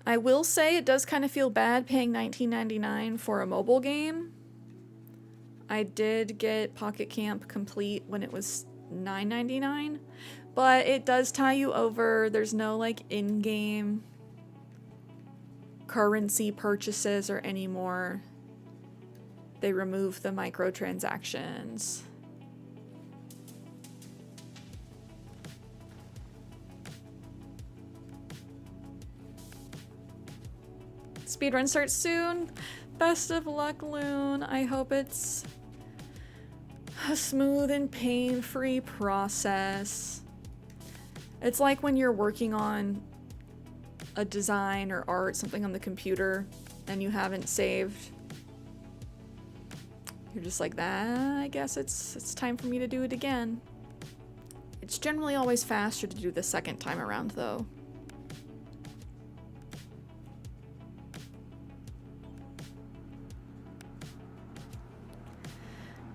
I will say it does kind of feel bad paying $19.99 for a mobile game. I did get Pocket Camp Complete when it was $9.99, but it does tie you over. There's no like in-game currency purchases or anymore. They remove the microtransactions. Speedrun starts soon. Best of luck, Loon. I hope it's a smooth and pain-free process. It's like when you're working on a design or art, something on the computer, and you haven't saved. You're just like, that. I guess it's time for me to do it again. It's generally always faster to do the second time around, though.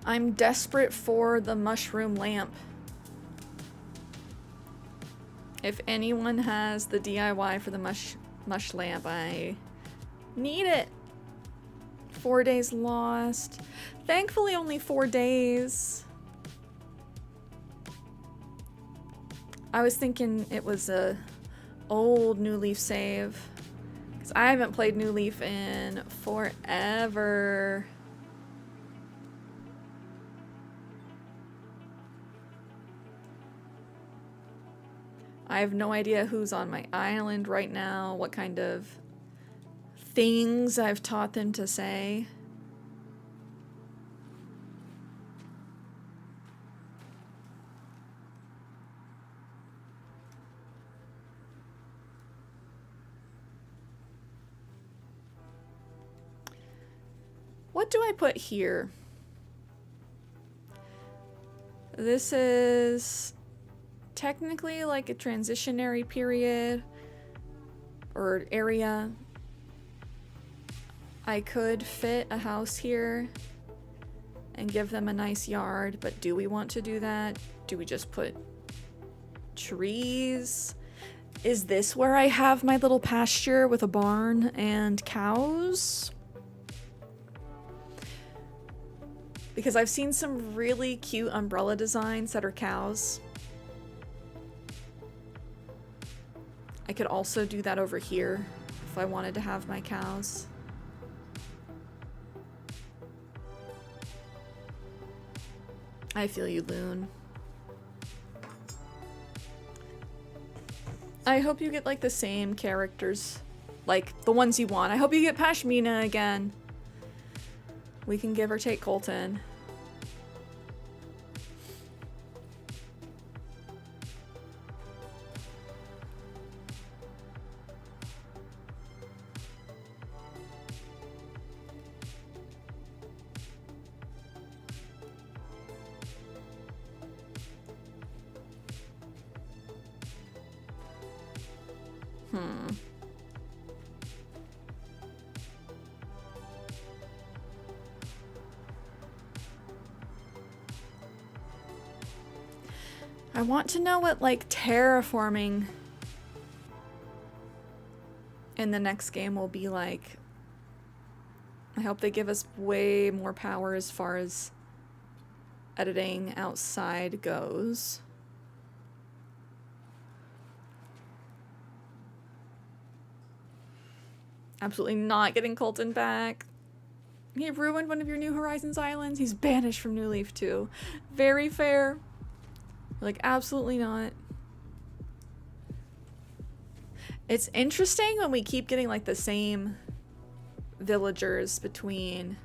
I'm desperate for the mushroom lamp. If anyone has the DIY for the mush lamp, I need it. 4 days lost. Thankfully, only 4 days. I was thinking it was a old New Leaf save, because I haven't played New Leaf in forever. I have no idea who's on my island right now, what kind of things I've taught them to say. What do I put here? This is technically like a transitionary period or area. I could fit a house here and give them a nice yard, but do we want to do that? Do we just put trees? Is this where I have my little pasture with a barn and cows? Because I've seen some really cute umbrella designs that are cows. I could also do that over here if I wanted to have my cows. I feel you, Loon. I hope you get like the same characters like the ones you want. I hope you get Pashmina again. We can give or take Colton. I want to know what, like, terraforming in the next game will be like. I hope they give us way more power as far as editing outside goes. Absolutely not getting Colton back. He ruined one of your New Horizons islands. He's banished from New Leaf too. Very fair. Like, absolutely not. It's interesting when we keep getting, like, the same villagers between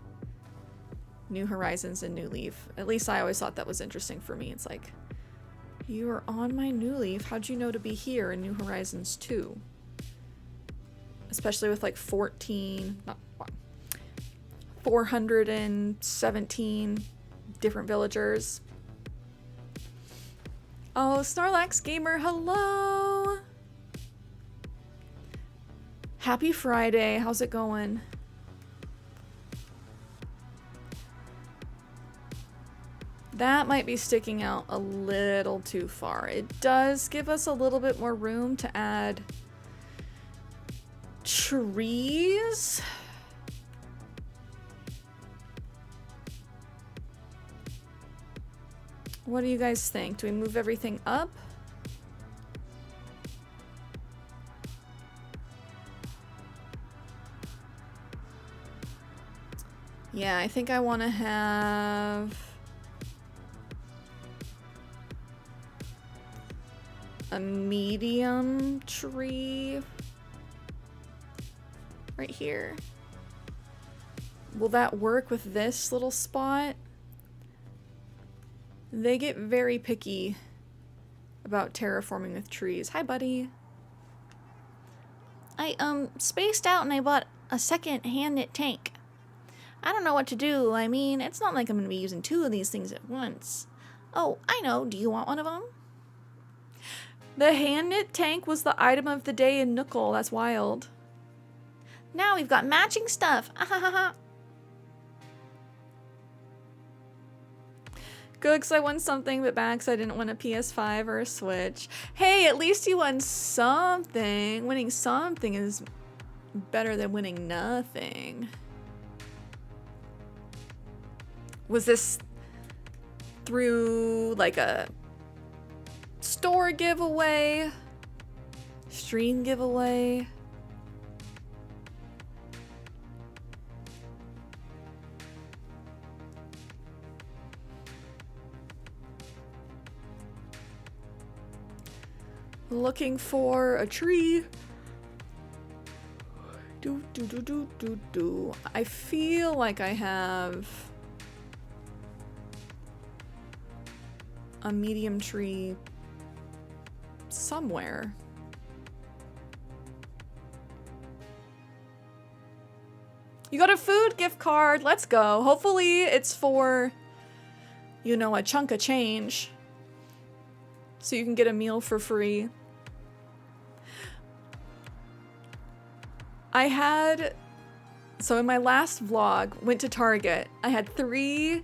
New Horizons and New Leaf. At least I always thought that was interesting for me. It's like, you are on my New Leaf. How'd you know to be here in New Horizons 2? Especially with, like, 417 different villagers. Oh, Snorlax Gamer, hello! Happy Friday, how's it going? That might be sticking out a little too far. It does give us a little bit more room to add trees. What do you guys think? Do we move everything up? Yeah, I think I want to have a medium tree right here. Will that work with this little spot? They get very picky about terraforming with trees. Hi, buddy. I spaced out and I bought a second hand-knit tank. I don't know what to do. I mean, it's not like I'm gonna be using 2 of these things at once. Oh, I know. Do you want one of them? The hand-knit tank was the item of the day in Nookle. That's wild. Now we've got matching stuff. Ahahaha. Googs, I won something, but Bax, I didn't win a PS5 or a Switch. Hey, at least you won something. Winning something is better than winning nothing. Was this through, like, a store giveaway? Stream giveaway? Looking for a tree. I feel like I have a medium tree somewhere. You got a food gift card. Let's go. Hopefully it's for, you know, a chunk of change. So you can get a meal for free. So in my last vlog, went to Target. I had 3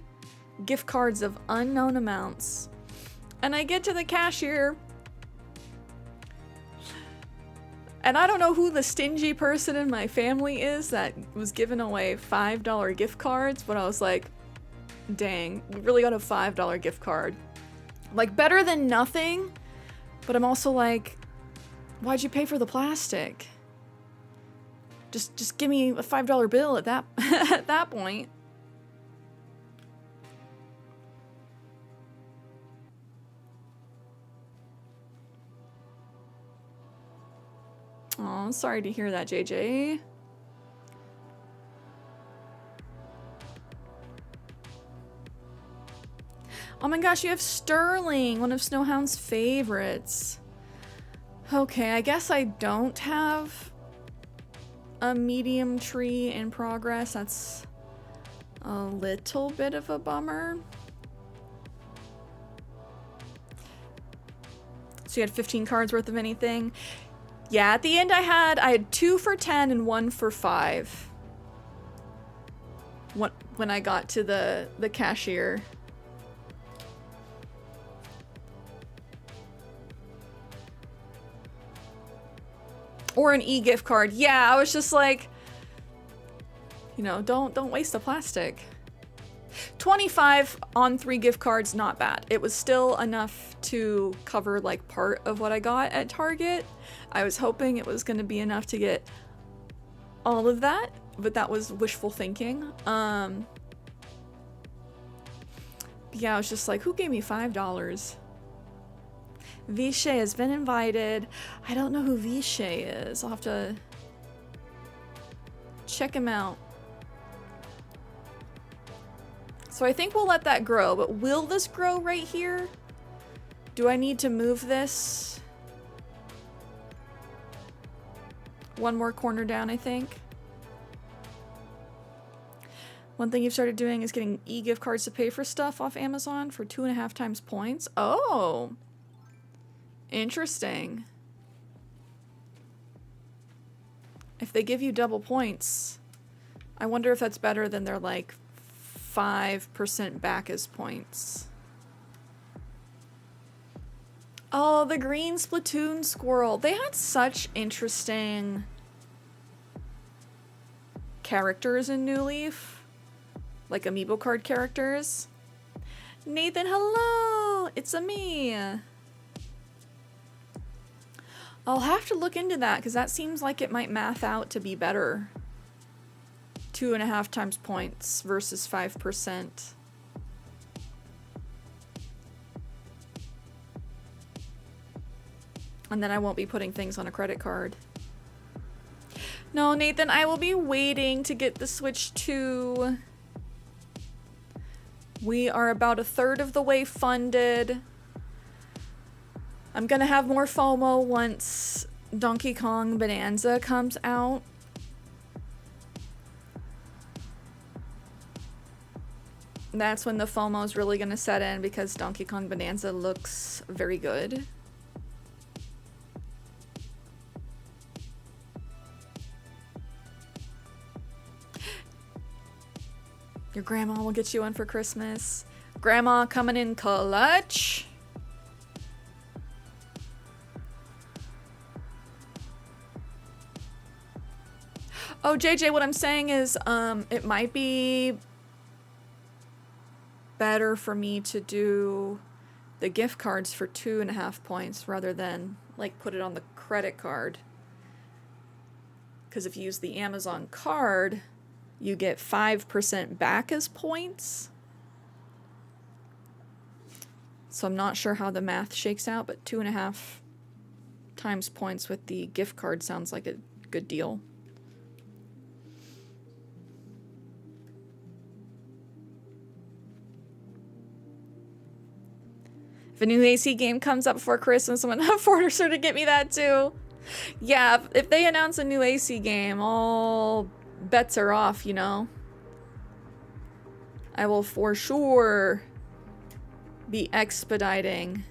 gift cards of unknown amounts. And I get to the cashier. And I don't know who the stingy person in my family is that was giving away $5 gift cards, but I was like, dang, we really got a $5 gift card. Like, better than nothing, but I'm also like, why'd you pay for the plastic? Just give me a $5 bill at that at that point. Oh, sorry to hear that, JJ. Oh my gosh, you have Sterling, one of Snowhound's favorites. Okay, I guess I don't have a medium tree in progress. That's a little bit of a bummer. So you had 15 cards worth of anything? Yeah, at the end I had 2 for 10 and 1 for 5. When I got to the cashier. Or an e-gift card. Yeah, I was just like, you know, don't waste the plastic. 25 on 3 gift cards, not bad. It was still enough to cover like part of what I got at Target. I was hoping it was going to be enough to get all of that, but that was wishful thinking. Yeah, I was just like, who gave me $5? Vishay has been invited. I don't know who Vishay is. I'll have to check him out. So I think we'll let that grow, but will this grow right here? Do I need to move this? One more corner down, I think. One thing you've started doing is getting e-gift cards to pay for stuff off Amazon for 2.5 times points. Oh, interesting. If they give you double points, I wonder if that's better than their like 5% back as points. Oh, the green Splatoon squirrel. They had such interesting characters in New Leaf. Like amiibo card characters. Nathan, hello! It's a me. I'll have to look into that because that seems like it might math out to be better. 2.5 times points versus 5%. And then I won't be putting things on a credit card. No, Nathan, I will be waiting to get the Switch 2. We are about 1/3 of the way funded. I'm gonna have more FOMO once Donkey Kong Bonanza comes out. That's when the FOMO is really gonna set in because Donkey Kong Bonanza looks very good. Your grandma will get you one for Christmas. Grandma coming in clutch. Oh, JJ, what I'm saying is, it might be better for me to do the gift cards for 2.5 points rather than, like, put it on the credit card. Because if you use the Amazon card, you get 5% back as points. So I'm not sure how the math shakes out, but 2.5 times points with the gift card sounds like a good deal. If a new AC game comes up before Christmas, I'm gonna force her to get me that too. Yeah, if they announce a new AC game, all bets are off, you know. I will for sure be expediting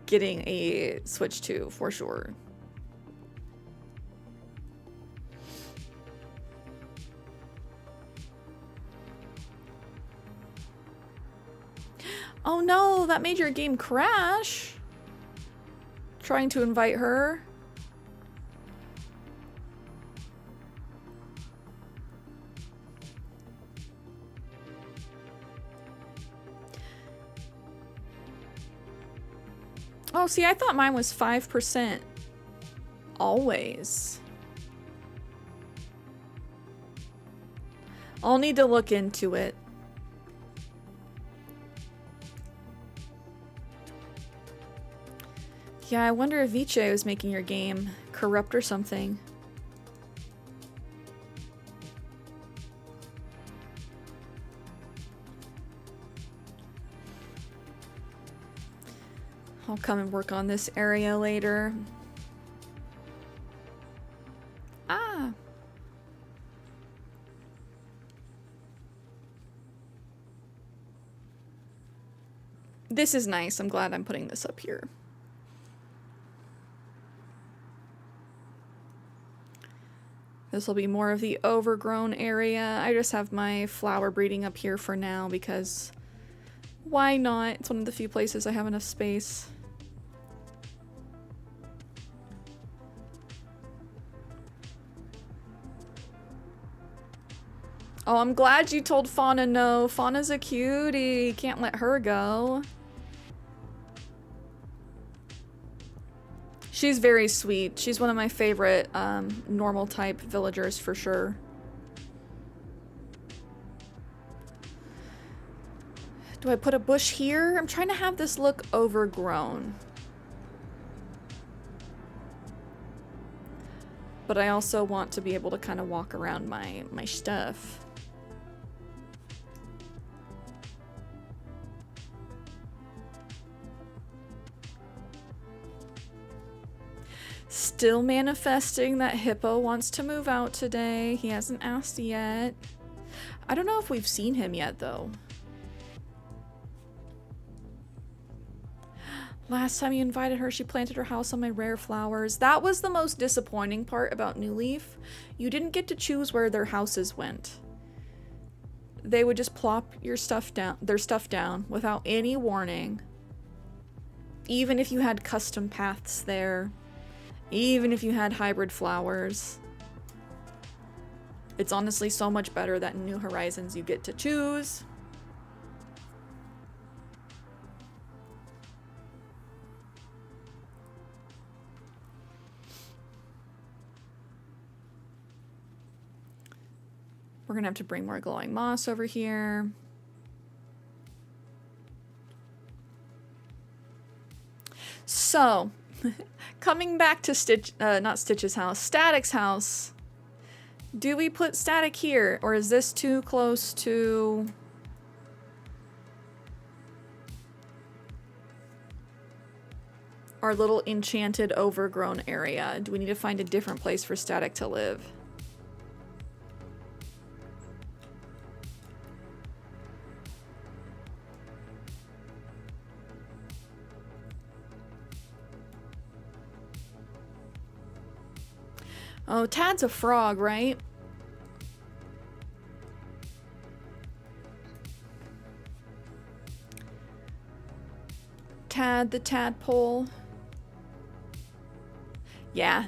getting a Switch 2, for sure. Oh no, that made your game crash. Trying to invite her. Oh, see, I thought mine was 5% always. I'll need to look into it. Yeah, I wonder if Viche was making your game corrupt or something. I'll come and work on this area later. Ah. This is nice. I'm glad I'm putting this up here. This will be more of the overgrown area. I just have my flower breeding up here for now because why not? It's one of the few places I have enough space. Oh, I'm glad you told Fauna no. Fauna's a cutie. Can't let her go. She's very sweet. She's one of my favorite normal type villagers for sure. Do I put a bush here? I'm trying to have this look overgrown. But I also want to be able to kind of walk around my stuff. Still manifesting that Hippo wants to move out today. He hasn't asked yet. I don't know if we've seen him yet, though. Last time you invited her, she planted her house on my rare flowers. That was the most disappointing part about New Leaf. You didn't get to choose where their houses went. They would just plop your stuff down, their stuff down without any warning. Even if you had custom paths there. Even if you had hybrid flowers. It's honestly so much better that in New Horizons you get to choose. We're gonna have to bring more glowing moss over here. So, coming back to not Stitch's house, Static's house. Do we put Static here, or is this too close to... our little enchanted overgrown area? Do we need to find a different place for Static to live? Oh, Tad's a frog, right? Tad the tadpole. Yeah.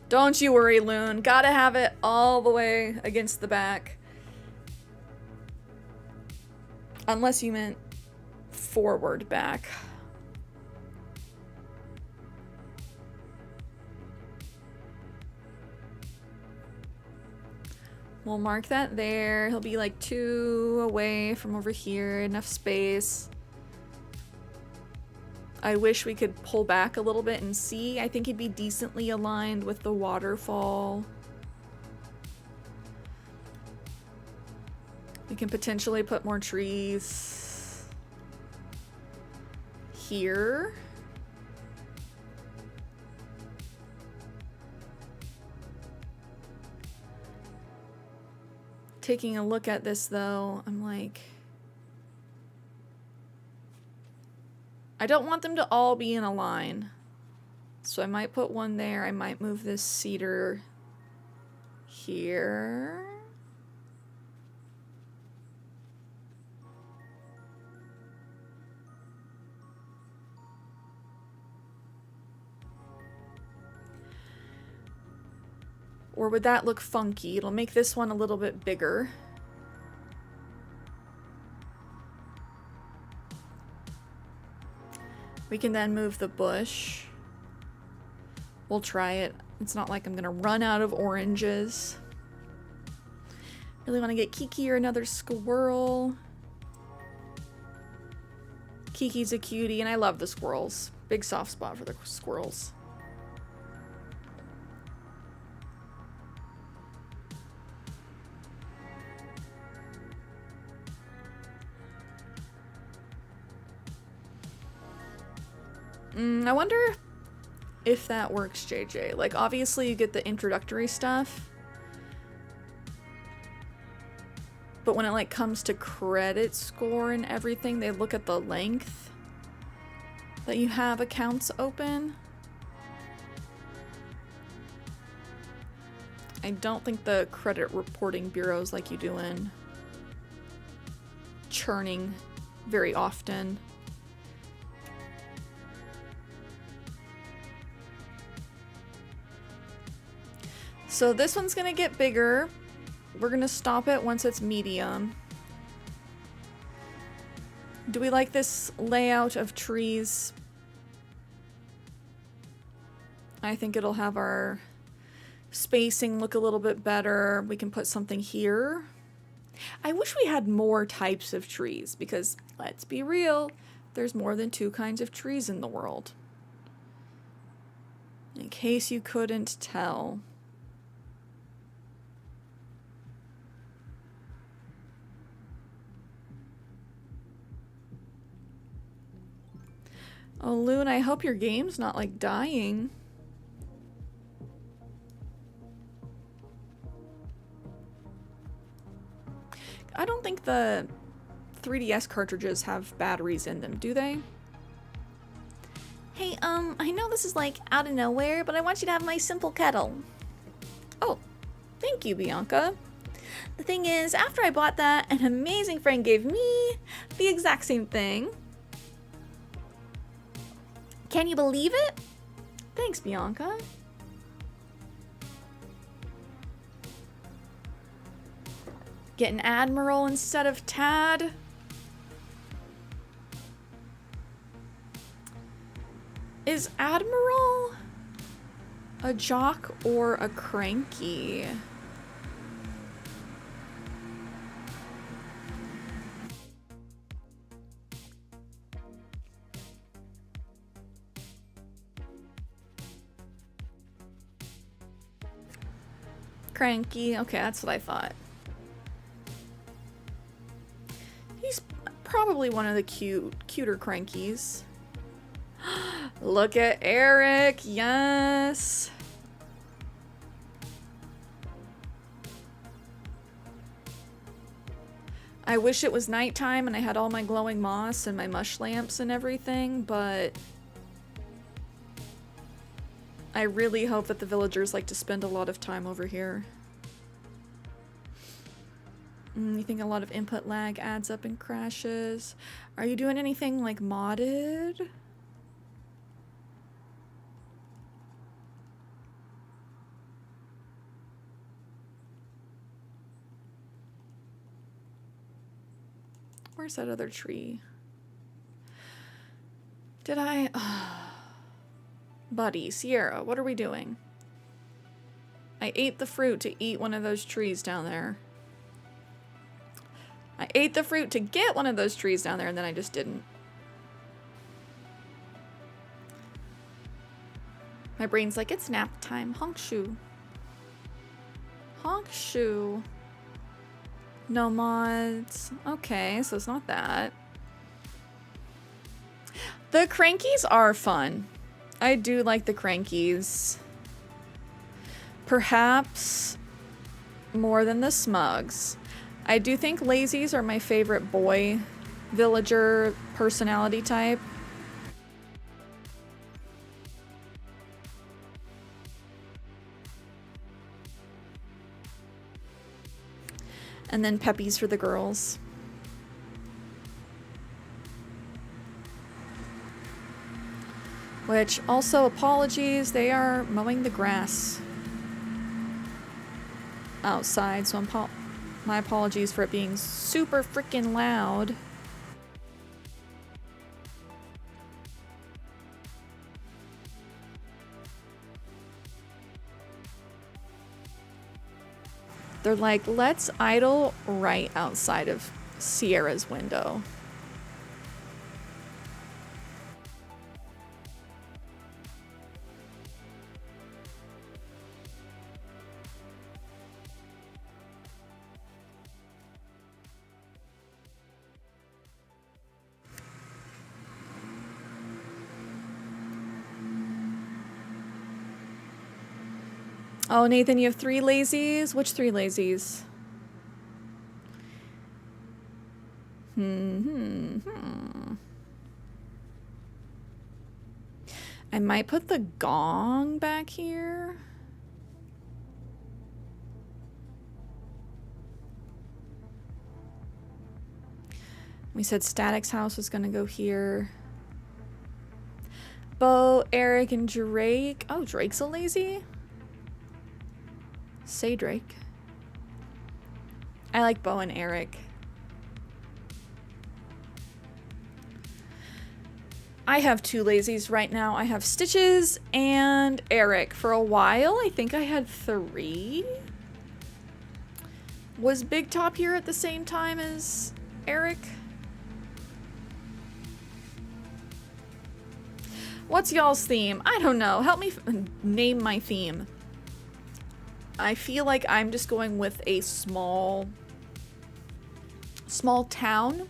Don't you worry, Loon. Gotta have it all the way against the back. Unless you meant forward back. We'll mark that there. He'll be like 2 away from over here. Enough space. I wish we could pull back a little bit and see. I think he'd be decently aligned with the waterfall. We can potentially put more trees here. Taking a look at this though, I'm like, I don't want them to all be in a line. So I might put one there. I might move this cedar here. Or would that look funky? It'll make this one a little bit bigger. We can then move the bush. We'll try it. It's not like I'm gonna run out of oranges. Really want to get Kiki or another squirrel. Kiki's a cutie, and I love the squirrels. Big soft spot for the squirrels. I wonder if that works, JJ. Like, obviously you get the introductory stuff. But when it, like, comes to credit score and everything, they look at the length that you have accounts open. I don't think the credit reporting bureaus like you do in churning very often. So this one's gonna get bigger. We're gonna stop it once it's medium. Do we like this layout of trees? I think it'll have our spacing look a little bit better. We can put something here. I wish we had more types of trees because, let's be real, there's more than 2 kinds of trees in the world. In case you couldn't tell. Oh, Loon, I hope your game's not, like, dying. I don't think the 3DS cartridges have batteries in them, do they? Hey, I know this is, like, out of nowhere, but I want you to have my simple kettle. Oh, thank you, Bianca. The thing is, after I bought that, an amazing friend gave me the exact same thing. Can you believe it? Thanks, Bianca. Get an Admiral instead of Tad. Is Admiral a jock or a cranky? Cranky. Okay, that's what I thought. He's probably one of the cuter crankies. Look at Eric. Yes. I wish it was nighttime and I had all my glowing moss and my mush lamps and everything, but I really hope that the villagers like to spend a lot of time over here. You think a lot of input lag adds up and crashes? Are you doing anything like modded? Where's that other tree? Did I... Buddy, Sierra, what are we doing? I ate the fruit to eat one of those trees down there. I ate the fruit to get one of those trees down there, and then I just didn't. My brain's like, it's nap time. Honk shoe. Honk shoe. No mods. Okay, so it's not that. The crankies are fun. I do like the crankies. Perhaps more than the smugs. I do think lazies are my favorite boy villager personality type. And then peppies for the girls. Which, also, apologies, they are mowing the grass outside, so my apologies for it being super freaking loud. They're like, let's idle right outside of Sierra's window. Oh, Nathan, you have 3 lazies? Which 3 lazies? I might put the gong back here. We said Static's house was gonna go here. Bo, Eric, and Drake. Oh, Drake's a lazy? Say Drake. I like Bo and Eric. I have 2 lazies right now. I have Stitches and Eric. For a while, I think I had 3. Was Big Top here at the same time as Eric? What's y'all's theme? I don't know. Help me name my theme. I feel like I'm just going with a small town.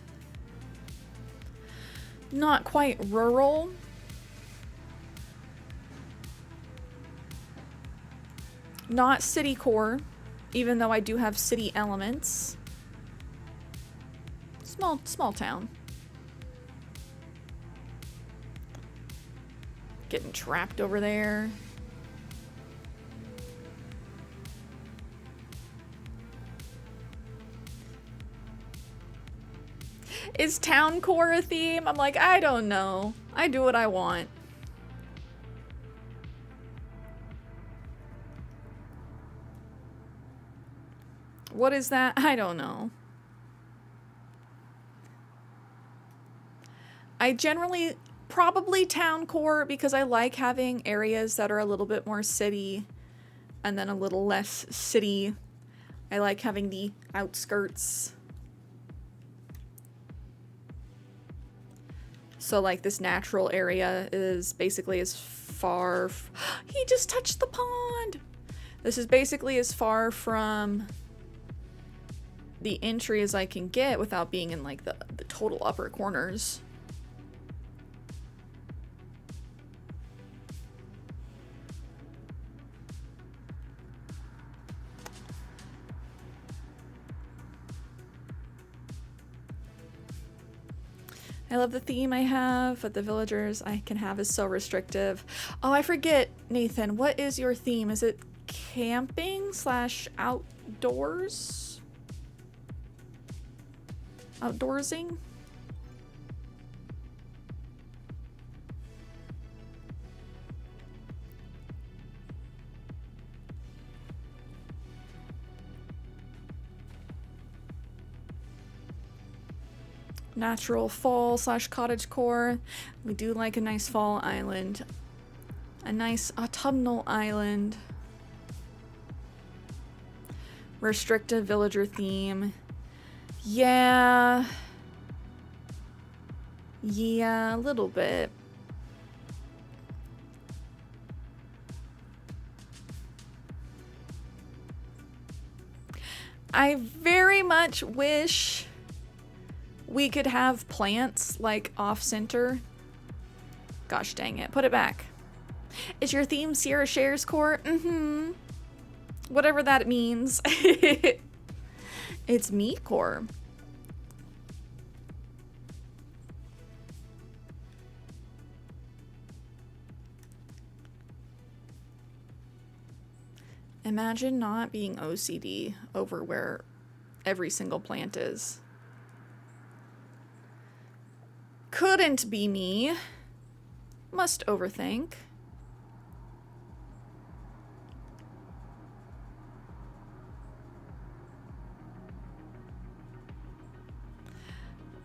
Not quite rural. Not city core, even though I do have city elements. Small town. Getting trapped over there. Is town core a theme? I'm like, I don't know. I do what I want. What is that? I don't know. I generally probably town core because I like having areas that are a little bit more city and then a little less city. I like having the outskirts. So like this natural area is basically as far... He just touched the pond! This is basically as far from the entry as I can get without being in like the total upper corners. I love the theme I have, but the villagers I can have is so restrictive. Oh, I forget, Nathan. What is your theme? Is it camping / outdoors? Outdoorsing? Natural fall / cottage core. We do like a nice fall island. A nice autumnal island. Restrictive villager theme. Yeah. Yeah, a little bit. I very much wish we could have plants like off center. Gosh dang it. Put it back. Is your theme CierraShares core? Mm-hmm. Whatever that means. It's me core. Imagine not being OCD over where every single plant is. Couldn't be me. Must overthink.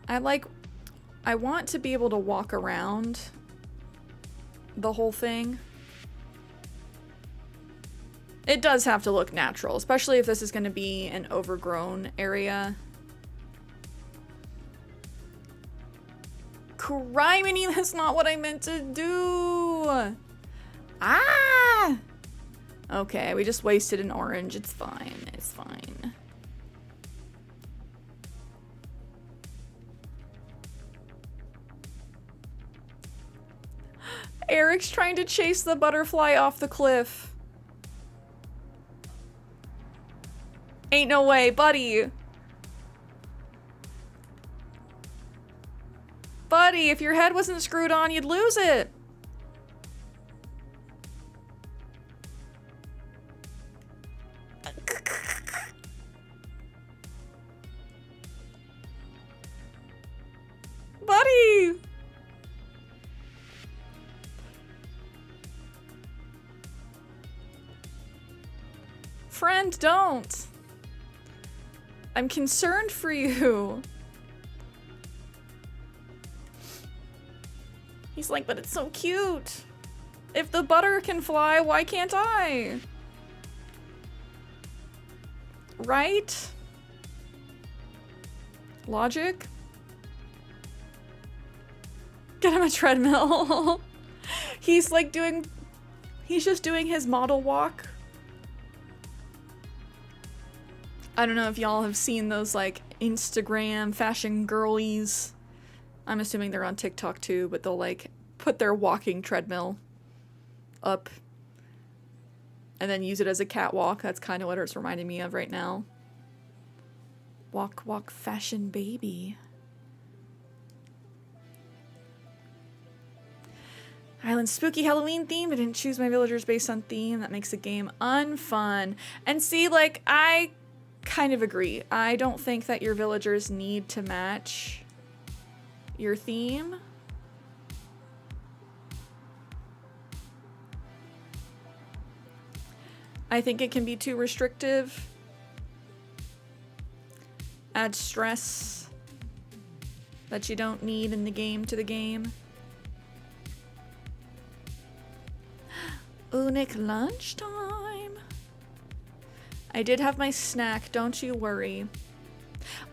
I want to be able to walk around the whole thing. It does have to look natural, especially if this is going to be an overgrown area. Criminy, that's not what I meant to do. Ah! Okay, we just wasted an orange. It's fine. It's fine. Eric's trying to chase the butterfly off the cliff. Ain't no way, buddy. Buddy, if your head wasn't screwed on, you'd lose it. Buddy! Friend, don't. I'm concerned for you. He's like, but it's so cute. If the butter can fly, why can't I? Right? Logic? Get him a treadmill. He's like he's just doing his model walk. I don't know if y'all have seen those like Instagram fashion girlies. I'm assuming they're on TikTok too, but they'll like put their walking treadmill up and then use it as a catwalk. That's kind of what it's reminding me of right now. Walk, walk, fashion baby. Island's spooky Halloween theme. I didn't choose my villagers based on theme. That makes the game unfun. And see, like, I kind of agree. I don't think that your villagers need to match your theme. I think it can be too restrictive. Add stress that you don't need in the game to the game. Ooh, Nick, lunchtime. I did have my snack, don't you worry.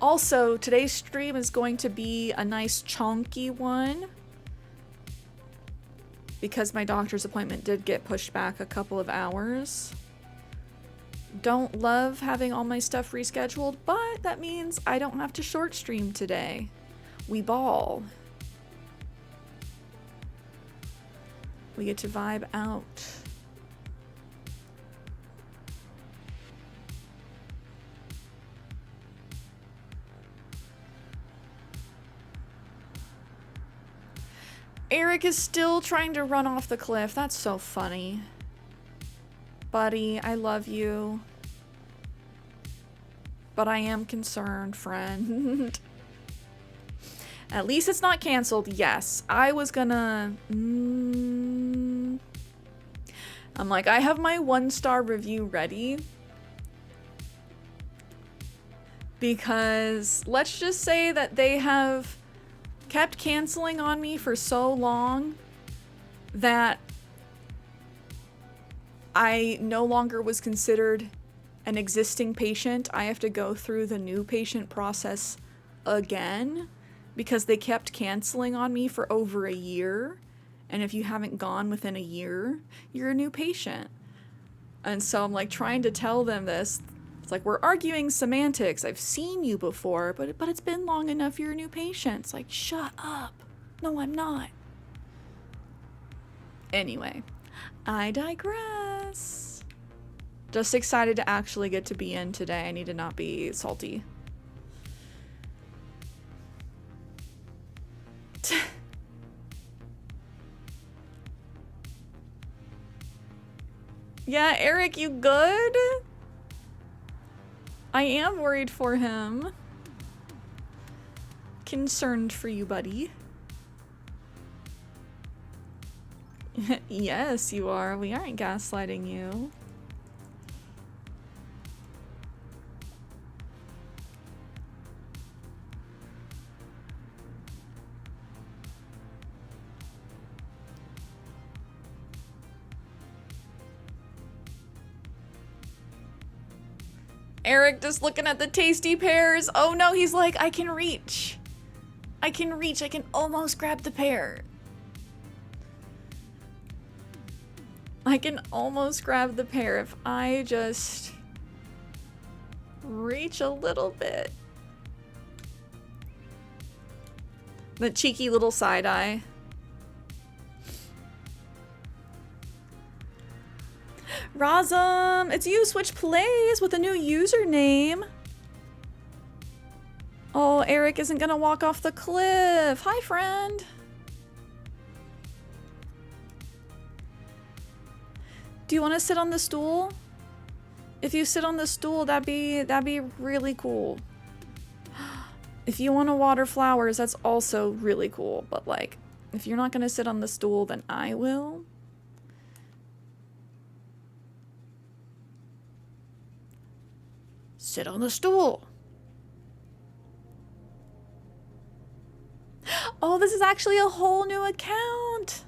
Also, today's stream is going to be a nice chunky one because my doctor's appointment did get pushed back a couple of hours. Don't love having all my stuff rescheduled, but that means I don't have to short stream today. We ball. We get to vibe out. Eric is still trying to run off the cliff. That's so funny. Buddy, I love you. But I am concerned, friend. At least it's not canceled. Yes, I was gonna... I'm like, I have my 1-star review ready. Because let's just say that they have kept canceling on me for so long that I no longer was considered an existing patient. I have to go through the new patient process again because they kept canceling on me for over a year. And if you haven't gone within a year, you're a new patient. And so I'm like trying to tell them this. It's like, we're arguing semantics. I've seen you before, but it's been long enough. You're a new patient. It's like, shut up. No, I'm not. Anyway, I digress. Just excited to actually get to be in today. I need to not be salty. Yeah, Eric, you good? I am worried for him. Concerned for you, buddy. Yes, you are. We aren't gaslighting you. Eric just looking at the tasty pears. Oh no, he's like, I can reach. I can reach. I can almost grab the pear. I can almost grab the pear if I just reach a little bit. The cheeky little side eye. Razum, it's you, Switch Plays, with a new username. Oh, Eric isn't gonna walk off the cliff. Hi, friend. Do you want to sit on the stool? If you sit on the stool, that'd be really cool. If you want to water flowers, that's also really cool. But like, if you're not gonna sit on the stool, then I will. Sit on the stool. Oh, this is actually a whole new account.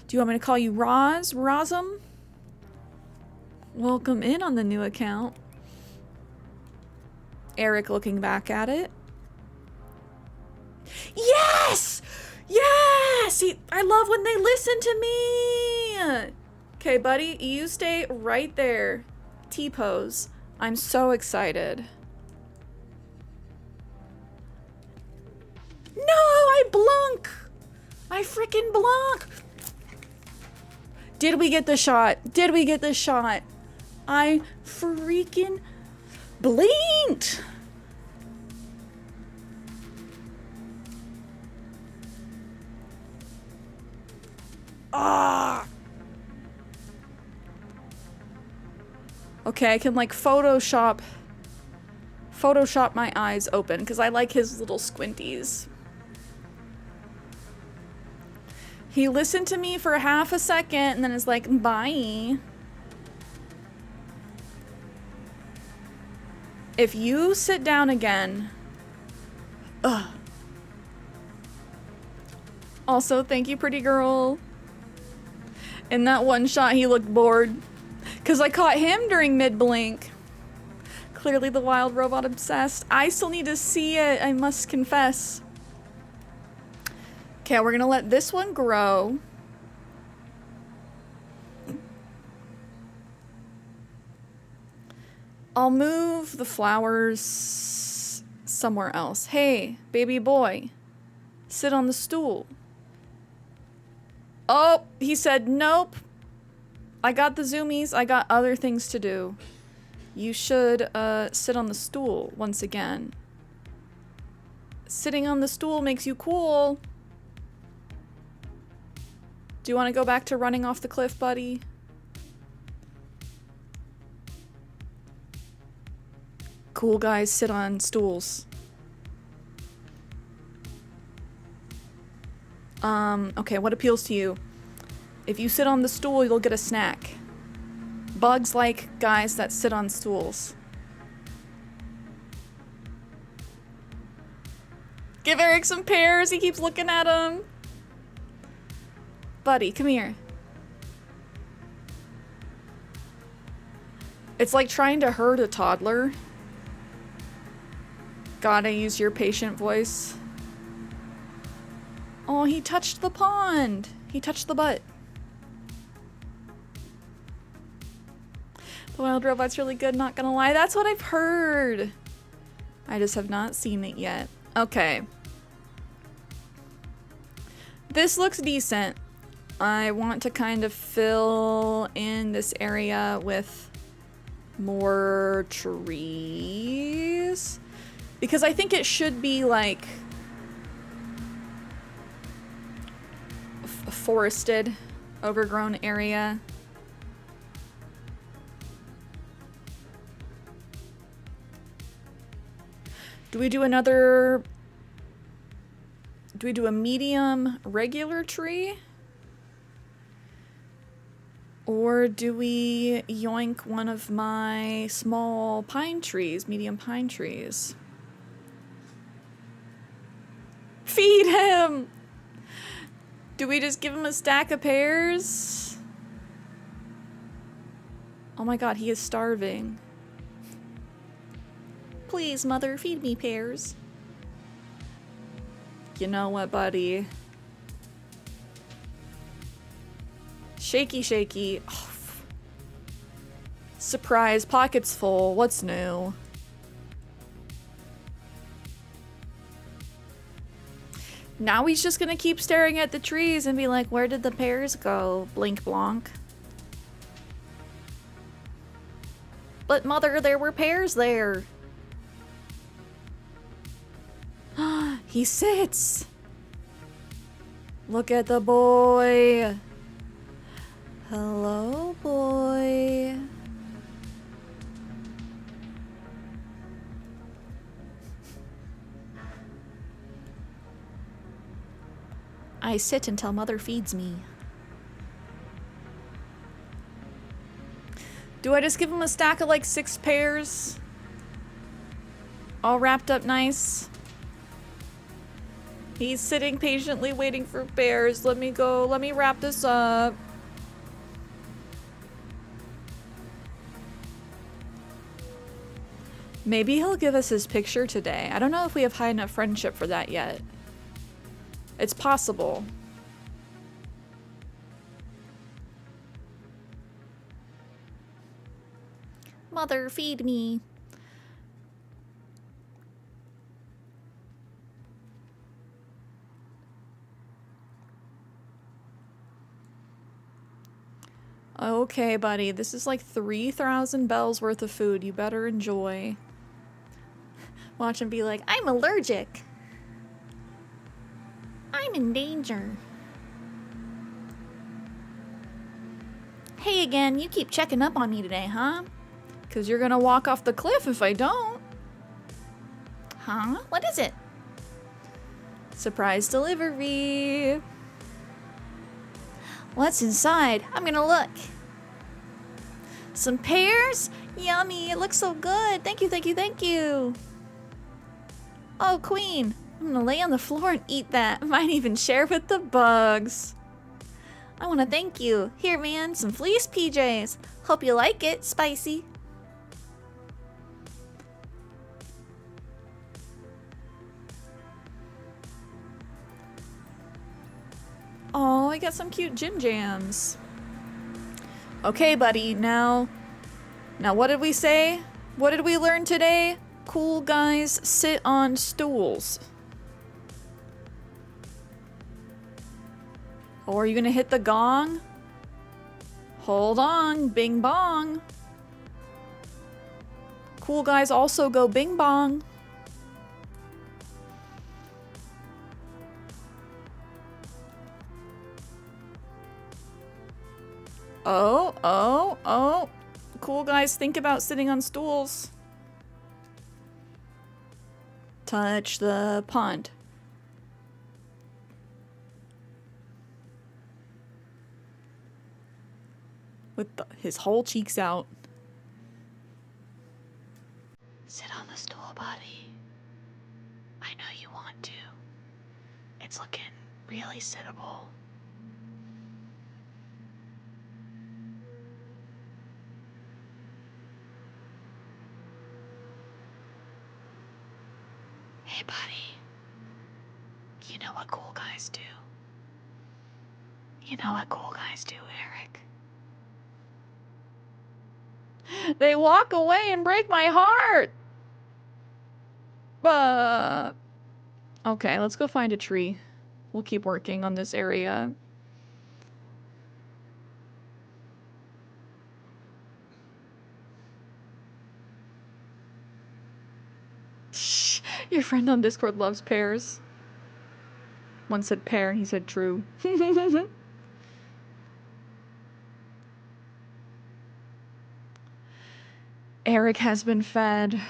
Do you want me to call you Razum? Welcome in on the new account. Eric looking back at it. Yes! Yes! I love when they listen to me! Okay, buddy, you stay right there. T-pose. I'm so excited. No, I blunk! I freaking blunk! Did we get the shot? Did we get the shot? I freaking blinked! Ah! Okay, I can like Photoshop my eyes open because I like his little squinties. He listened to me for half a second and then is like, bye. If you sit down again. Ugh. Also, thank you, pretty girl. In that one shot, he looked bored. Because I caught him during mid-blink. Clearly the wild robot obsessed. I still need to see it, I must confess. Okay, we're gonna let this one grow. I'll move the flowers somewhere else. Hey, baby boy, sit on the stool. Oh, he said nope. I got the zoomies. I got other things to do. You should sit on the stool once again. Sitting on the stool makes you cool. Do you want to go back to running off the cliff, buddy? Cool guys sit on stools. Okay, what appeals to you? If you sit on the stool, you'll get a snack. Bugs like guys that sit on stools. Give Eric some pears, he keeps looking at them. Buddy, come here. It's like trying to herd a toddler. Gotta use your patient voice. Oh, he touched the pond. He touched the butt. The wild robot's really good, not gonna lie. That's what I've heard. I just have not seen it yet. Okay. This looks decent. I want to kind of fill in this area with more trees. Because I think it should be like a forested, overgrown area. Do we do another... Do we do a medium regular tree? Or do we yoink one of my small pine trees, medium pine trees? Feed him! Do we just give him a stack of pears? Oh my god, he is starving. Please, mother, feed me pears. You know what, buddy? Shaky, shaky. Oh, surprise, pockets full. What's new? Now he's just gonna keep staring at the trees and be like, where did the pears go? Blink blonk. But mother, there were pears there. He sits. Look at the boy. Hello, boy. I sit until mother feeds me. Do I just give him a stack of like 6 pears? All wrapped up nice. He's sitting patiently waiting for pears. Let me go. Let me wrap this up. Maybe he'll give us his picture today. I don't know if we have high enough friendship for that yet. It's possible. Mother, feed me. Okay, buddy. This is like 3,000 bells worth of food. You better enjoy. Watch him be like, I'm allergic. I'm in danger. Hey again, you keep checking up on me today, huh? 'Cause you're gonna walk off the cliff if I don't. Huh? What is it? Surprise delivery. What's inside? I'm gonna look. Some pears? Yummy, it looks so good. Thank you, thank you, thank you. Oh, queen. I'm gonna lay on the floor and eat that. Might even share with the bugs. I wanna thank you. Here, man, some fleece PJs. Hope you like it, spicy. Oh, I got some cute gym jams. Okay, buddy, now what did we say? What did we learn today? Cool guys sit on stools. Oh, are you gonna hit the gong? Hold on, bing bong. Cool guys also go bing bong. Oh. Cool guys think about sitting on stools. Touch the pond. With his whole cheeks out. Sit on the stool, buddy. I know you want to. It's looking really sittable. Hey, buddy. You know what cool guys do? You know what cool guys do, Eric? They walk away and break my heart! Okay, let's go find a tree. We'll keep working on this area. Shh, your friend on Discord loves pears. One said pear, he said true. Eric has been fed.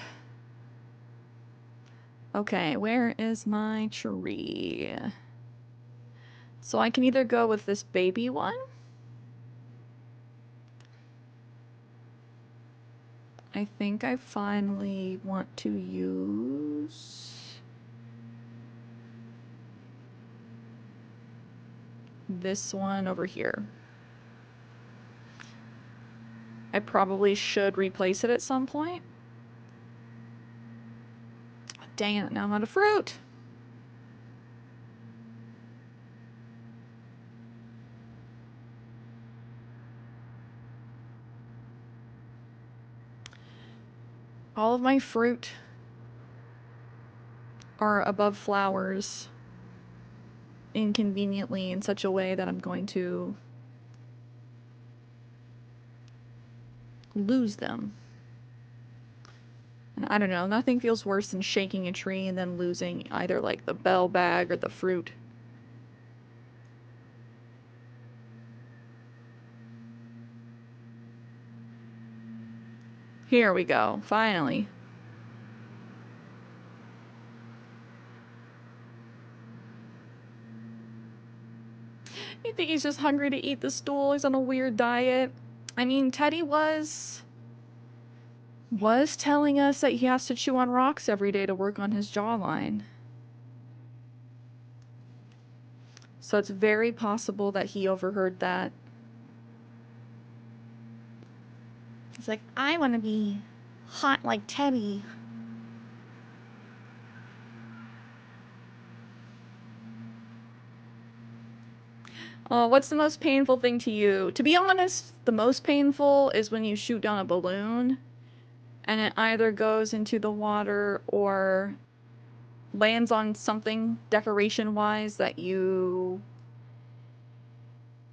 Okay, where is my tree? So I can either go with this baby one. I think I finally want to use this one over here. I probably should replace it at some point. Dang it, now I'm out of fruit. All of my fruit are above flowers inconveniently in such a way that I'm going to lose them. I don't know, nothing feels worse than shaking a tree and then losing either like the bell bag or the fruit. Here we go, finally. You think he's just hungry to eat the stool? He's on a weird diet. I mean, Teddy was telling us that he has to chew on rocks every day to work on his jawline. So it's very possible that he overheard that. He's like, I want to be hot like Teddy. What's the most painful thing to you? To be honest, the most painful is when you shoot down a balloon and it either goes into the water or lands on something decoration-wise that you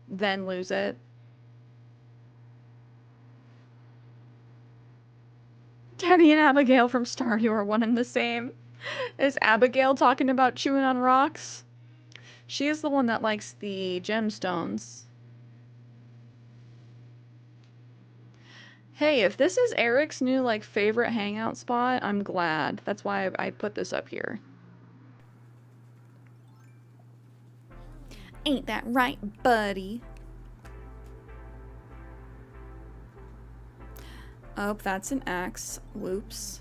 then lose it. Teddy and Abigail from Stardew are one and the same. Is Abigail talking about chewing on rocks? She is the one that likes the gemstones. Hey, if this is Eric's new like favorite hangout spot, I'm glad. That's why I put this up here. Ain't that right, buddy? Oh, that's an axe. Whoops.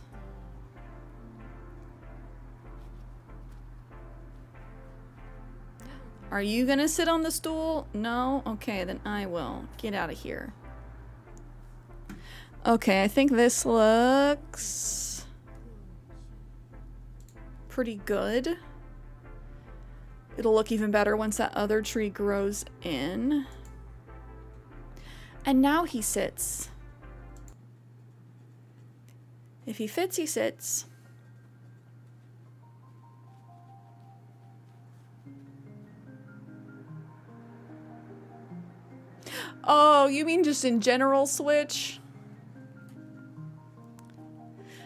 Are you gonna sit on the stool? No? Okay, then I will. Get out of here. Okay, I think this looks pretty good. It'll look even better once that other tree grows in. And now he sits. If he fits, he sits. Oh, you mean just in general switch?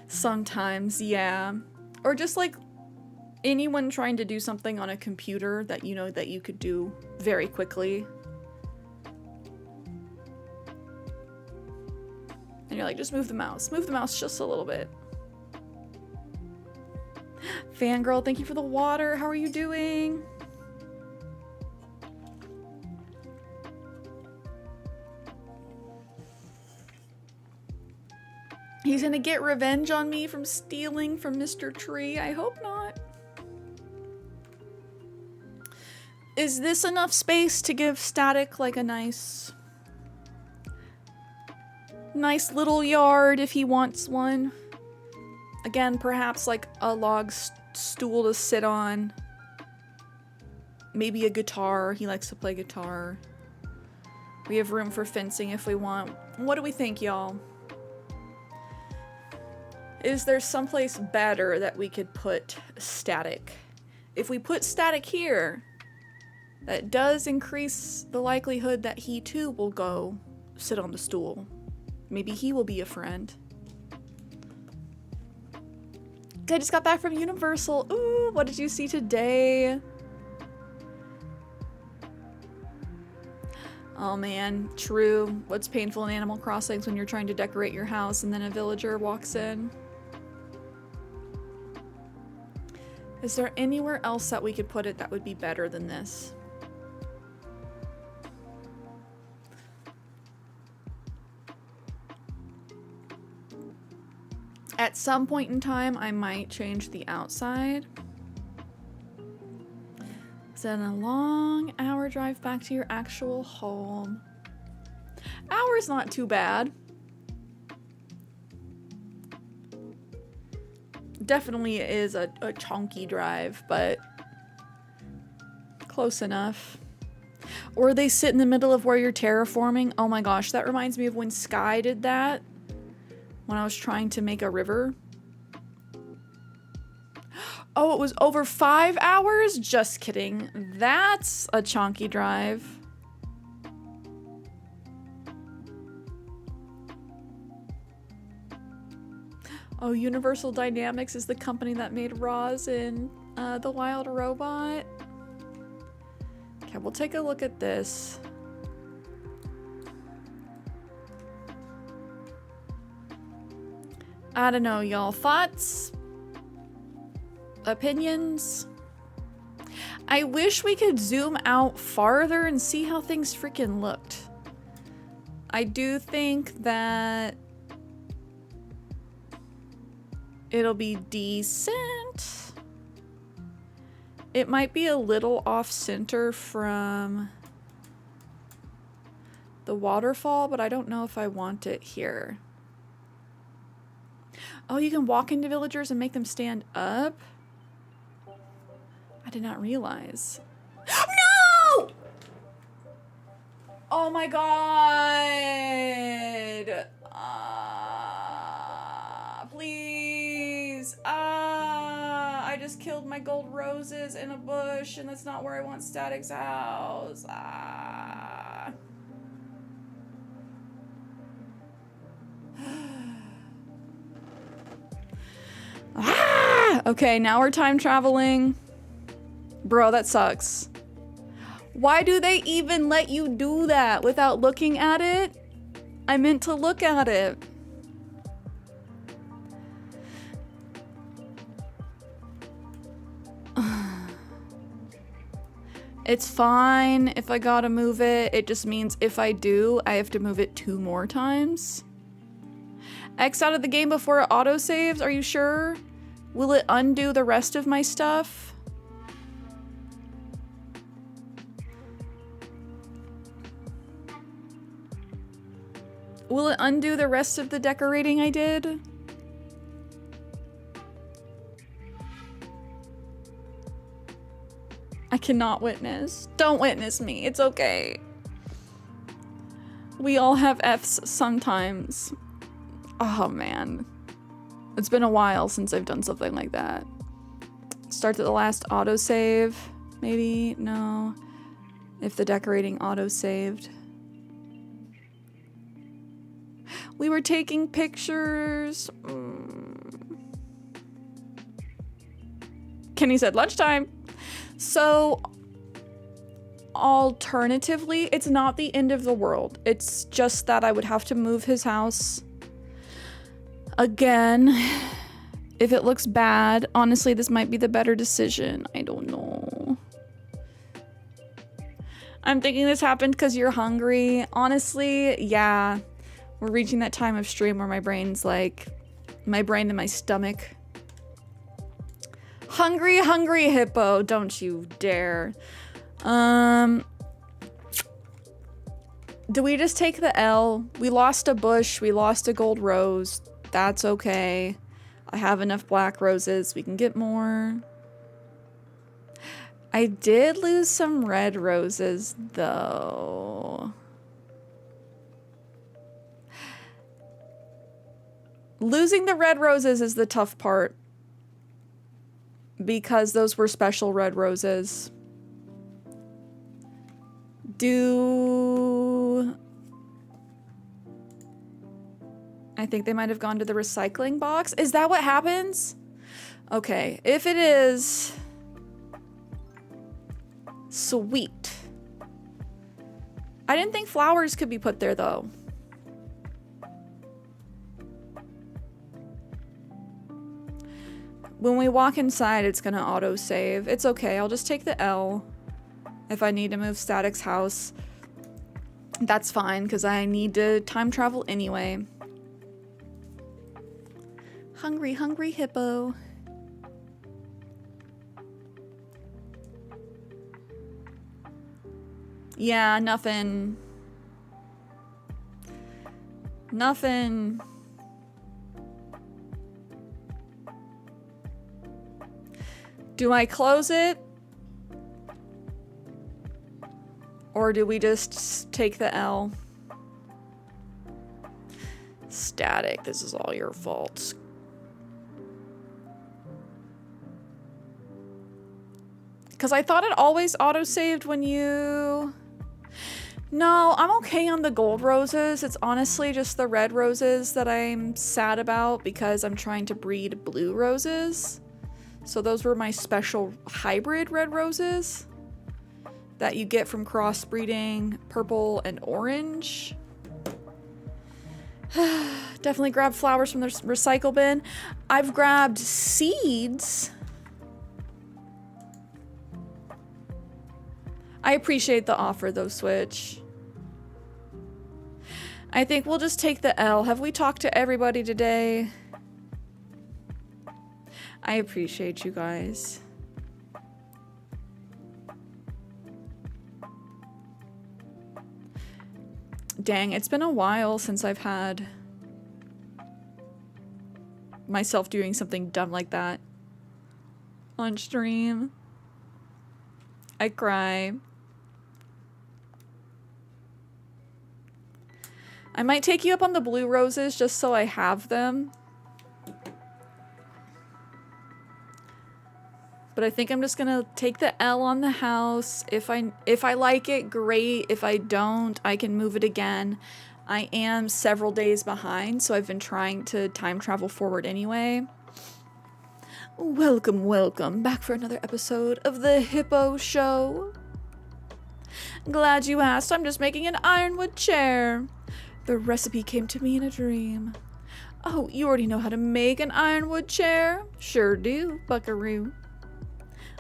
Sometimes, yeah. Or just like anyone trying to do something on a computer that you know that you could do very quickly. And you're like, just move the mouse. Move the mouse just a little bit. Fangirl, thank you for the water. How are you doing? He's gonna get revenge on me from stealing from Mr. Tree. I hope not. Is this enough space to give Static like a nice little yard if he wants one? Again, perhaps like a log stool to sit on. Maybe a guitar. He likes to play guitar. We have room for fencing if we want. What do we think, y'all? Is there someplace better that we could put Static? If we put Static here, that does increase the likelihood that he too will go sit on the stool. Maybe he will be a friend. I just got back from Universal. Ooh, what did you see today? Oh man, true. What's painful in Animal Crossing is when you're trying to decorate your house and then a villager walks in. Is there anywhere else that we could put it that would be better than this? At some point in time, I might change the outside. It's then a long hour drive back to your actual home. Hour's not too bad. Definitely is a chunky drive, but close enough. Or they sit in the middle of where you're terraforming. Oh my gosh, that reminds me of when Sky did that. When I was trying to make a river. Oh, it was over 5 hours? Just kidding. That's a chunky drive. Oh, Universal Dynamics is the company that made Roz in The Wild Robot. Okay, we'll take a look at this. I don't know, y'all. Thoughts? Opinions? I wish we could zoom out farther and see how things freaking looked. I do think that it'll be decent. It might be a little off center from the waterfall, but I don't know if I want it here. Oh, you can walk into villagers and make them stand up? I did not realize. No! Oh my god! Please! I just killed my gold roses in a bush, and that's not where I want Static's house. Okay, now we're time traveling. Bro, that sucks. Why do they even let you do that without looking at it? I meant to look at it. It's fine if I gotta move it. It just means if I do, I have to move it 2 more times. X out of the game before it autosaves, are you sure? Will it undo the rest of my stuff? Will it undo the rest of the decorating I did? I cannot witness. Don't witness me. It's okay. We all have Fs sometimes. Oh man. It's been a while since I've done something like that. Start at the last autosave. Maybe? No. If the decorating autosaved. We were taking pictures. Kenny said lunchtime. So, alternatively, it's not the end of the world. It's just that I would have to move his house again. If it looks bad, honestly, this might be the better decision. I don't know. I'm thinking this happened because you're hungry. Honestly, yeah. We're reaching that time of stream where my brain's like, my brain and my stomach. Hungry, hungry hippo, don't you dare. Do we just take the L? We lost a bush, we lost a gold rose. That's okay. I have enough black roses, we can get more. I did lose some red roses though. Losing the red roses is the tough part. Because those were special red roses. I think they might have gone to the recycling box. Is that what happens? Okay, if it is... Sweet. I didn't think flowers could be put there though. When we walk inside, it's gonna auto-save. It's okay, I'll just take the L. If I need to move Static's house, that's fine, because I need to time travel anyway. Hungry, hungry hippo. Yeah, nothing. Nothing. Do I close it? Or do we just take the L? Static, this is all your fault. Because I thought it always auto-saved when you... No, I'm okay on the gold roses. It's honestly just the red roses that I'm sad about because I'm trying to breed blue roses. So those were my special hybrid red roses that you get from crossbreeding purple and orange. Definitely grab flowers from the recycle bin. I've grabbed seeds. I appreciate the offer though, Switch. I think we'll just take the L. Have we talked to everybody today? I appreciate you guys. Dang, it's been a while since I've had myself doing something dumb like that on stream. I cry. I might take you up on the blue roses just so I have them. But I think I'm just gonna take the L on the house. If I like it, great. If I don't, I can move it again. I am several days behind, so I've been trying to time travel forward anyway. Welcome, welcome back for another episode of the Hippo Show. Glad you asked. I'm just making an ironwood chair. The recipe came to me in a dream. Oh, you already know how to make an ironwood chair? Sure do, buckaroo.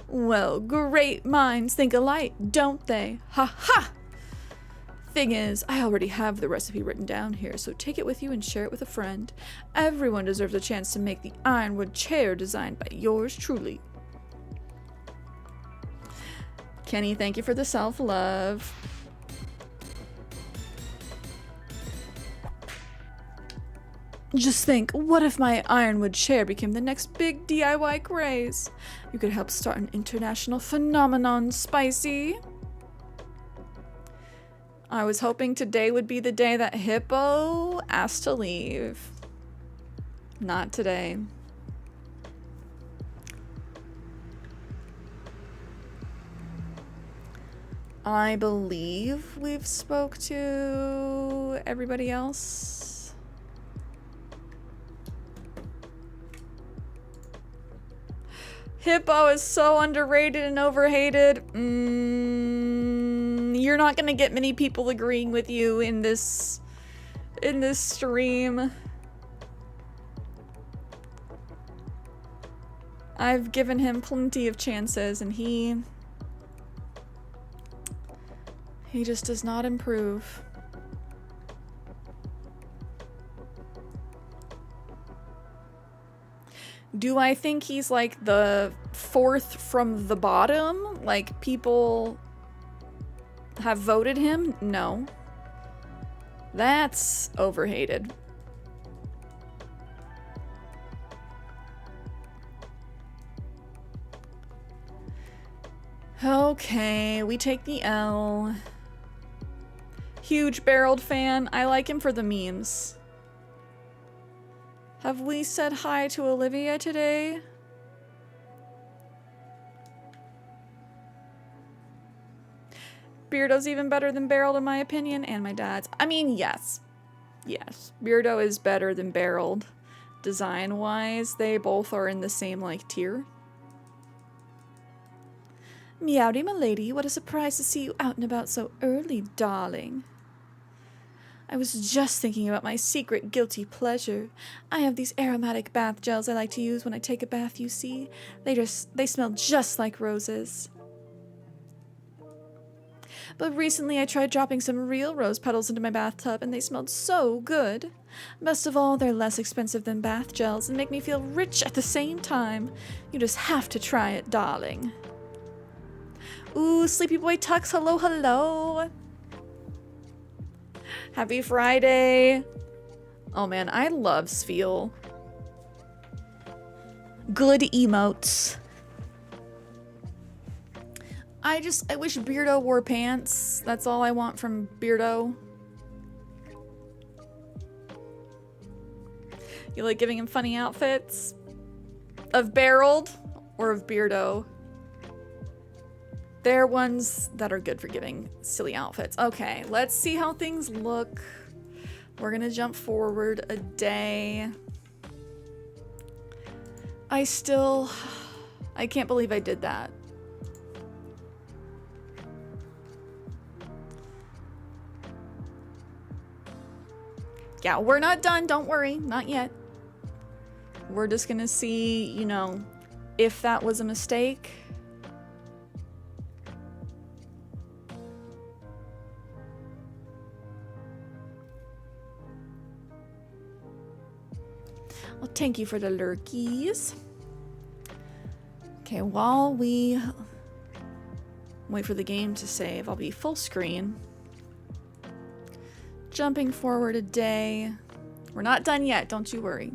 Well, great minds think alike, don't they? Ha ha! Thing is, I already have the recipe written down here, so take it with you and share it with a friend. Everyone deserves a chance to make the ironwood chair designed by yours truly. Kenny, thank you for the self-love. Just think, what if my ironwood chair became the next big DIY craze? You could help start an international phenomenon, Spicy. I was hoping today would be the day that Hippo asked to leave. Not today. I believe we've spoke to everybody else. Hippo is so underrated and overhated. You're not gonna get many people agreeing with you in this stream. I've given him plenty of chances and he just does not improve. Do I think he's like the fourth from the bottom? Like people have voted him? No. That's overhated. Okay, we take the L. Huge barreled fan. I like him for the memes. Have we said hi to Olivia today? Beardo's even better than Barreled in my opinion, and my dad's. I mean, yes. Yes. Beardo is better than Barreled. Design-wise, they both are in the same, like, tier. Meowdy, my lady, what a surprise to see you out and about so early, darling. I was just thinking about my secret guilty pleasure. I have these aromatic bath gels I like to use when I take a bath, you see. They smell just like roses. But recently I tried dropping some real rose petals into my bathtub and they smelled so good. Best of all, they're less expensive than bath gels and make me feel rich at the same time. You just have to try it, darling. Ooh, Sleepy Boy Tux, hello, hello. Happy Friday. Oh man, I love Sfeel. Good emotes. I wish Beardo wore pants. That's all I want from Beardo. You like giving him funny outfits? Of Barreled or of Beardo? They're ones that are good for giving silly outfits. Okay, let's see how things look. We're gonna jump forward a day. I can't believe I did that. Yeah, we're not done, don't worry, not yet. We're just gonna see, you know, if that was a mistake. Well, thank you for the lurkies. Okay, while we wait for the game to save, I'll be full screen. Jumping forward a day. We're not done yet, don't you worry.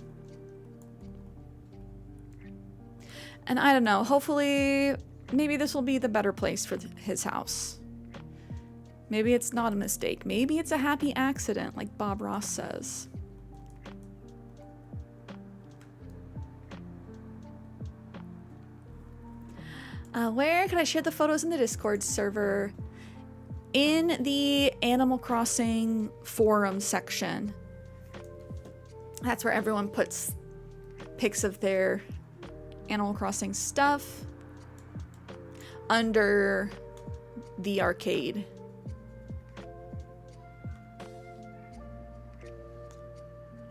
And I don't know, hopefully, maybe this will be the better place for his house. Maybe it's not a mistake. Maybe it's a happy accident, like Bob Ross says. Where can I share the photos in the Discord server? In the Animal Crossing forum section. That's where everyone puts pics of their Animal Crossing stuff under the arcade.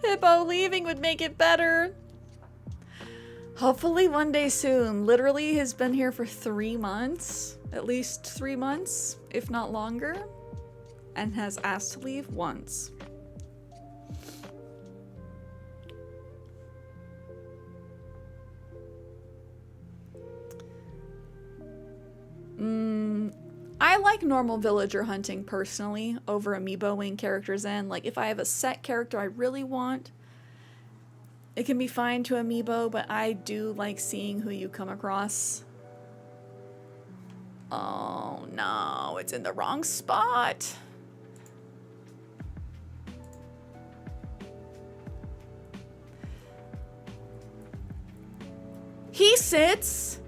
Hippo leaving would make it better. Hopefully one day soon. Literally has been here for 3 months. At least 3 months, if not longer. And has asked to leave once. I like normal villager hunting personally over amiiboing characters in. Like if I have a set character I really want, it can be fine to amiibo, but I do like seeing who you come across. Oh no, it's in the wrong spot. He sits,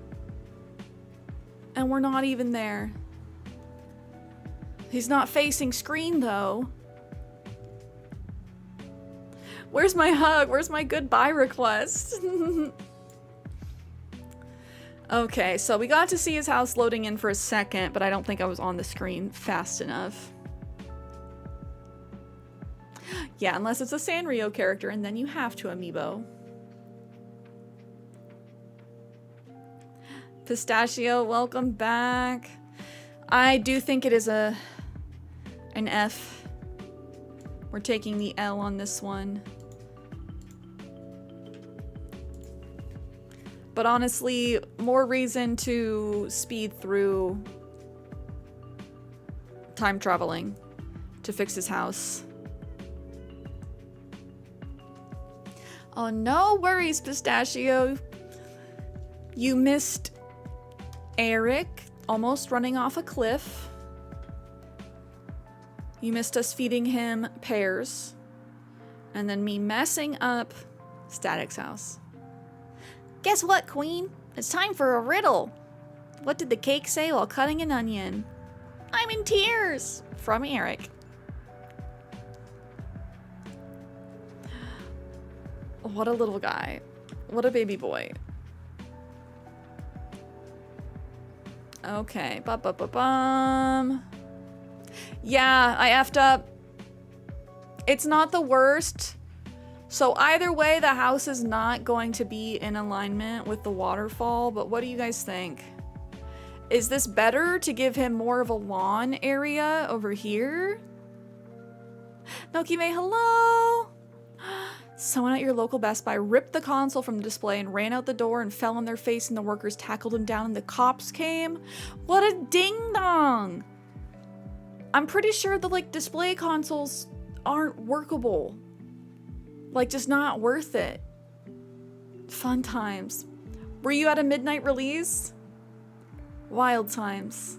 and we're not even there. He's not facing screen though. Where's my hug? Where's my goodbye request? Okay, so we got to see his house loading in for a second, but I don't think I was on the screen fast enough. Yeah, unless it's a Sanrio character, and then you have to amiibo. Pistachio, welcome back. I do think it is an F. We're taking the L on this one. But honestly, more reason to speed through time traveling to fix his house. Oh, no worries, Pistachio. You missed Eric almost running off a cliff. You missed us feeding him pears. And then me messing up Static's house. Guess what, Queen? It's time for a riddle. What did the cake say while cutting an onion? I'm in tears! From Eric. What a little guy. What a baby boy. Okay. Ba-ba-ba-bum. Yeah, I effed up. It's not the worst. So either way, the house is not going to be in alignment with the waterfall, but what do you guys think? Is this better to give him more of a lawn area over here? Nokime, hello! Someone at your local Best Buy ripped the console from the display and ran out the door and fell on their face, and the workers tackled him down and the cops came? What a ding-dong! I'm pretty sure the display consoles aren't workable. Just not worth it. Fun times. Were you at a midnight release? Wild times.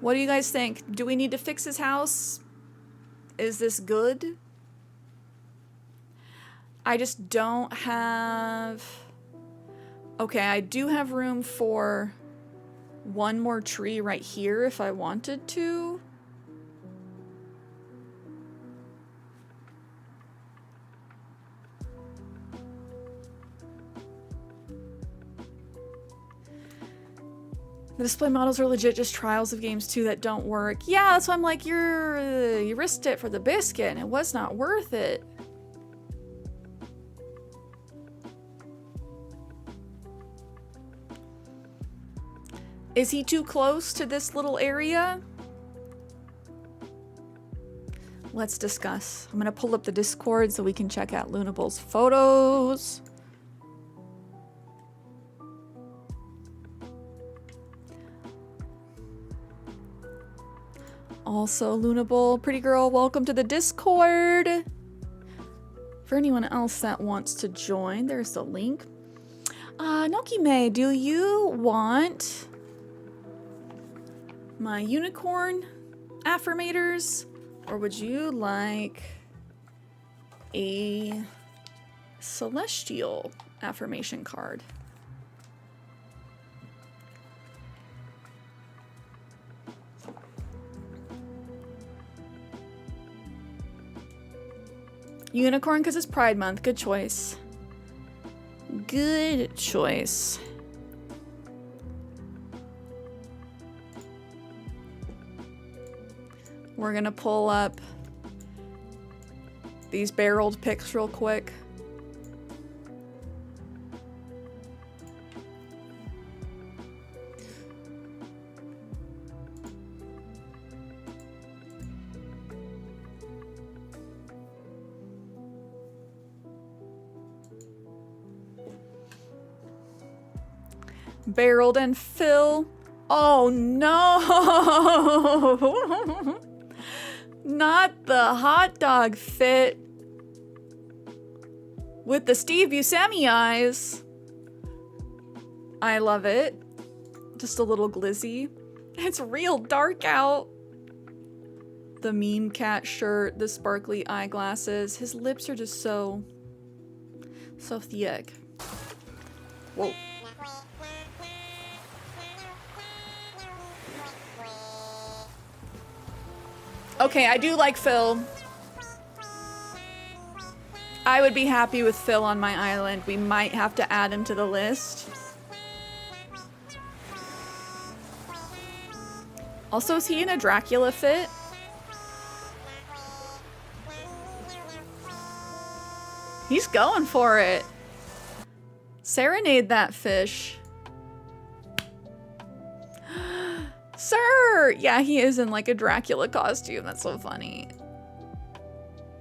What do you guys think? Do we need to fix his house? Is this good? I just don't have... Okay, I do have room for one more tree right here if I wanted to. The display models are legit just trials of games too that don't work. Yeah, that's why I'm like, you risked it for the biscuit and it was not worth it. Is he too close to this little area? Let's discuss. I'm gonna pull up the Discord so we can check out Lunable's photos. Also, Lunable, pretty girl, welcome to the Discord. For anyone else that wants to join, there's the link. Nokime, do you want my unicorn affirmators, or would you like a celestial affirmation card? Unicorn because it's Pride Month. Good choice. Good choice. We're gonna pull up these barreled pics real quick. Barreled and Phil. Oh no! Not the hot dog fit with the Steve Buscemi eyes. I love it. Just a little glizzy. It's real dark out. The meme cat shirt, the sparkly eyeglasses. His lips are just so thick. Whoa. Okay, I do like Phil. I would be happy with Phil on my island. We might have to add him to the list. Also, is he in a Dracula fit? He's going for it. Serenade that fish. Sir! Yeah, he is in like a Dracula costume. That's so funny.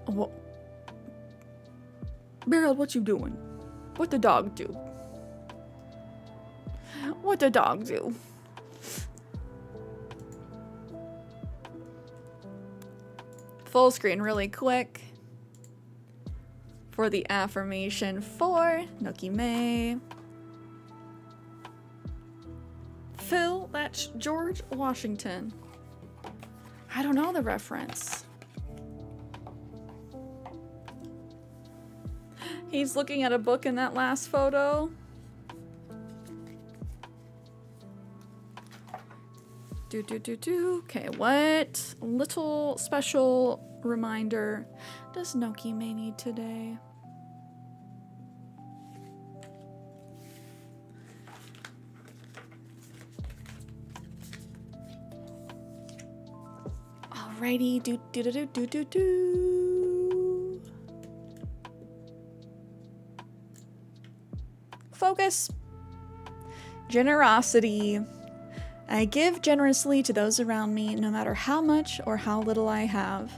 What? Beryl, what you doing? What the dog do? What the dog do? Full screen really quick for the affirmation for Nokime. Phil, that's George Washington. I don't know the reference. He's looking at a book in that last photo. Okay, what little special reminder does Nokime need today? Alrighty, Focus. Generosity. I give generously to those around me, no matter how much or how little I have.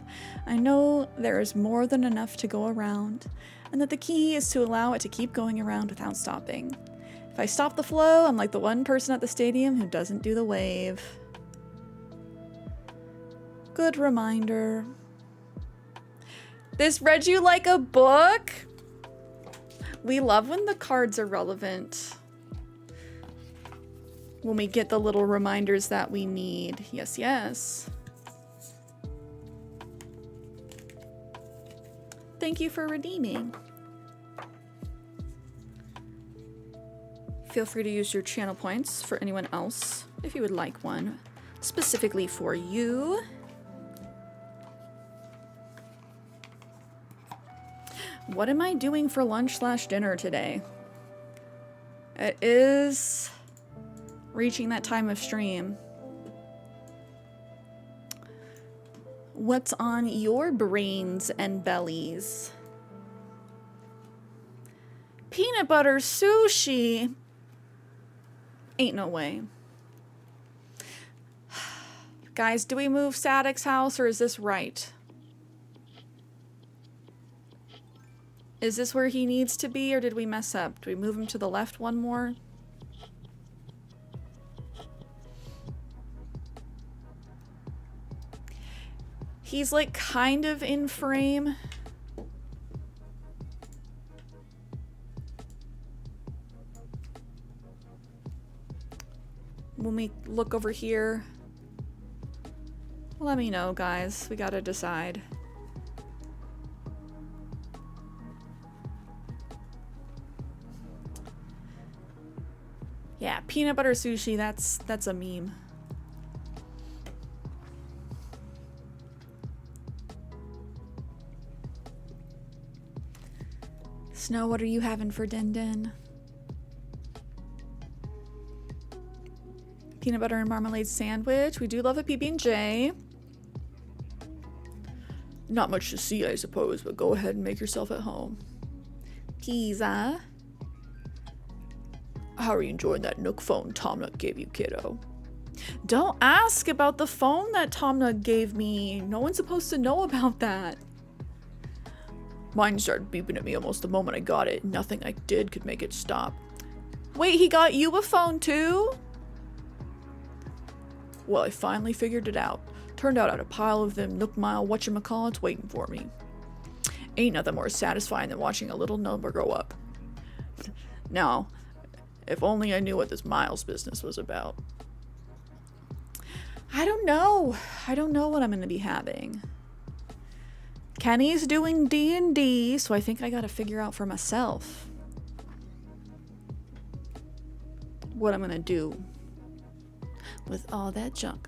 I know there is more than enough to go around, and that the key is to allow it to keep going around without stopping. If I stop the flow, I'm like the one person at the stadium who doesn't do the wave. Good reminder. This read you like a book? We love when the cards are relevant. When we get the little reminders that we need. Yes, yes. Thank you for redeeming. Feel free to use your channel points for anyone else if you would like one specifically for you. What am I doing for lunch / dinner today? It is reaching that time of stream. What's on your brains and bellies? Peanut butter sushi? Ain't no way. Guys, do we move Sadek's house or is this right? Is this where he needs to be or did we mess up? Do we move him to the left one more? He's like kind of in frame. When we look over here, let me know, guys. We gotta decide. Yeah, peanut butter sushi, that's a meme. Snow, what are you having for din din? Peanut butter and marmalade sandwich. We do love a PB&J. Not much to see, I suppose, but go ahead and make yourself at home. Pizza. How are you enjoying that Nook phone Tom Nook gave you, kiddo? Don't ask about the phone that Tom Nook gave me. No one's supposed to know about that. Mine started beeping at me almost the moment I got it. Nothing I did could make it stop. Wait, he got you a phone too? Well, I finally figured it out. Turned out I had a pile of them Nook Mile whatchamacallits waiting for me. Ain't nothing more satisfying than watching a little number grow up. Now, if only I knew what this Miles business was about. I don't know. I don't know what I'm going to be having. Kenny's doing D&D, so I think I gotta figure out for myself what I'm gonna do with all that junk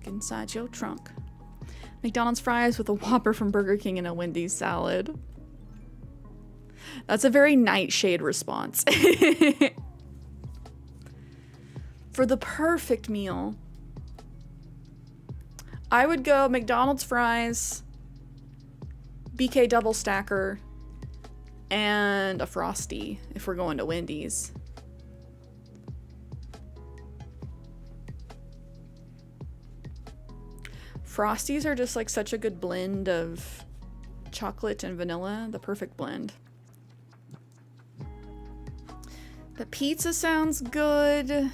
inside your trunk. McDonald's fries with a Whopper from Burger King and a Wendy's salad. That's a very Nightshade response. For the perfect meal, I would go McDonald's fries, BK double stacker, and a Frosty if we're going to Wendy's. Frosties are just like such a good blend of chocolate and vanilla, the perfect blend. The pizza sounds good.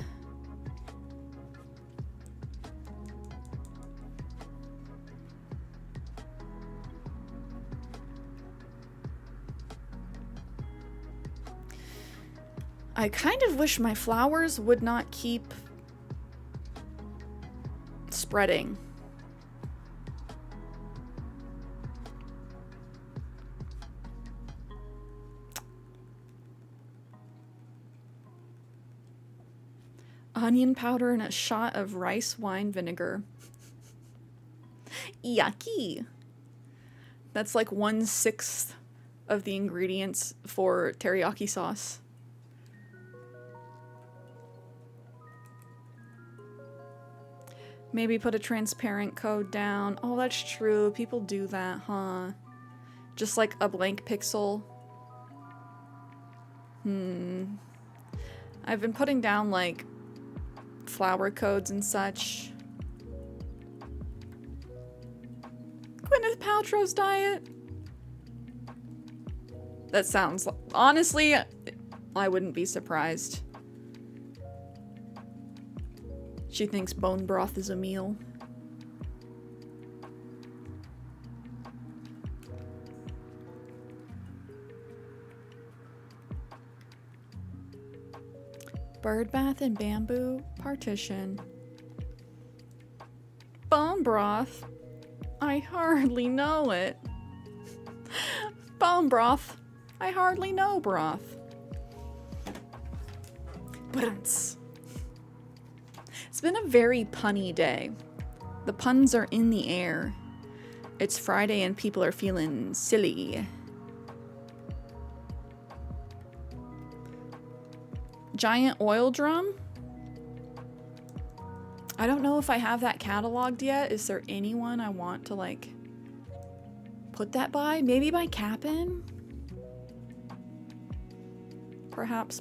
I kind of wish my flowers would not keep spreading. Onion powder and a shot of rice wine vinegar. Yucky. That's like 1/6 of the ingredients for teriyaki sauce. Maybe put a transparent code down. Oh, that's true. People do that, huh? Just like a blank pixel. I've been putting down like flower codes and such. Gwyneth Paltrow's diet. That sounds... Honestly, I wouldn't be surprised. She thinks bone broth is a meal. Bird bath and bamboo partition. Bone broth? I hardly know it. Bone broth? I hardly know broth. But been a very punny day. The puns are in the air. It's Friday and people are feeling silly. Giant oil drum? I don't know if I have that cataloged yet. Is there anyone I want to like put that by? Maybe by Cap'n? Perhaps.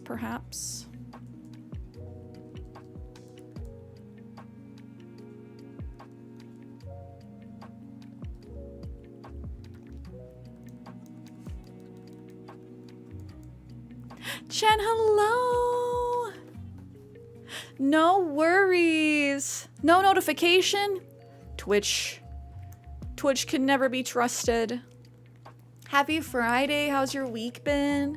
Chen, hello! No worries. No notification? Twitch can never be trusted. Happy Friday. How's your week been?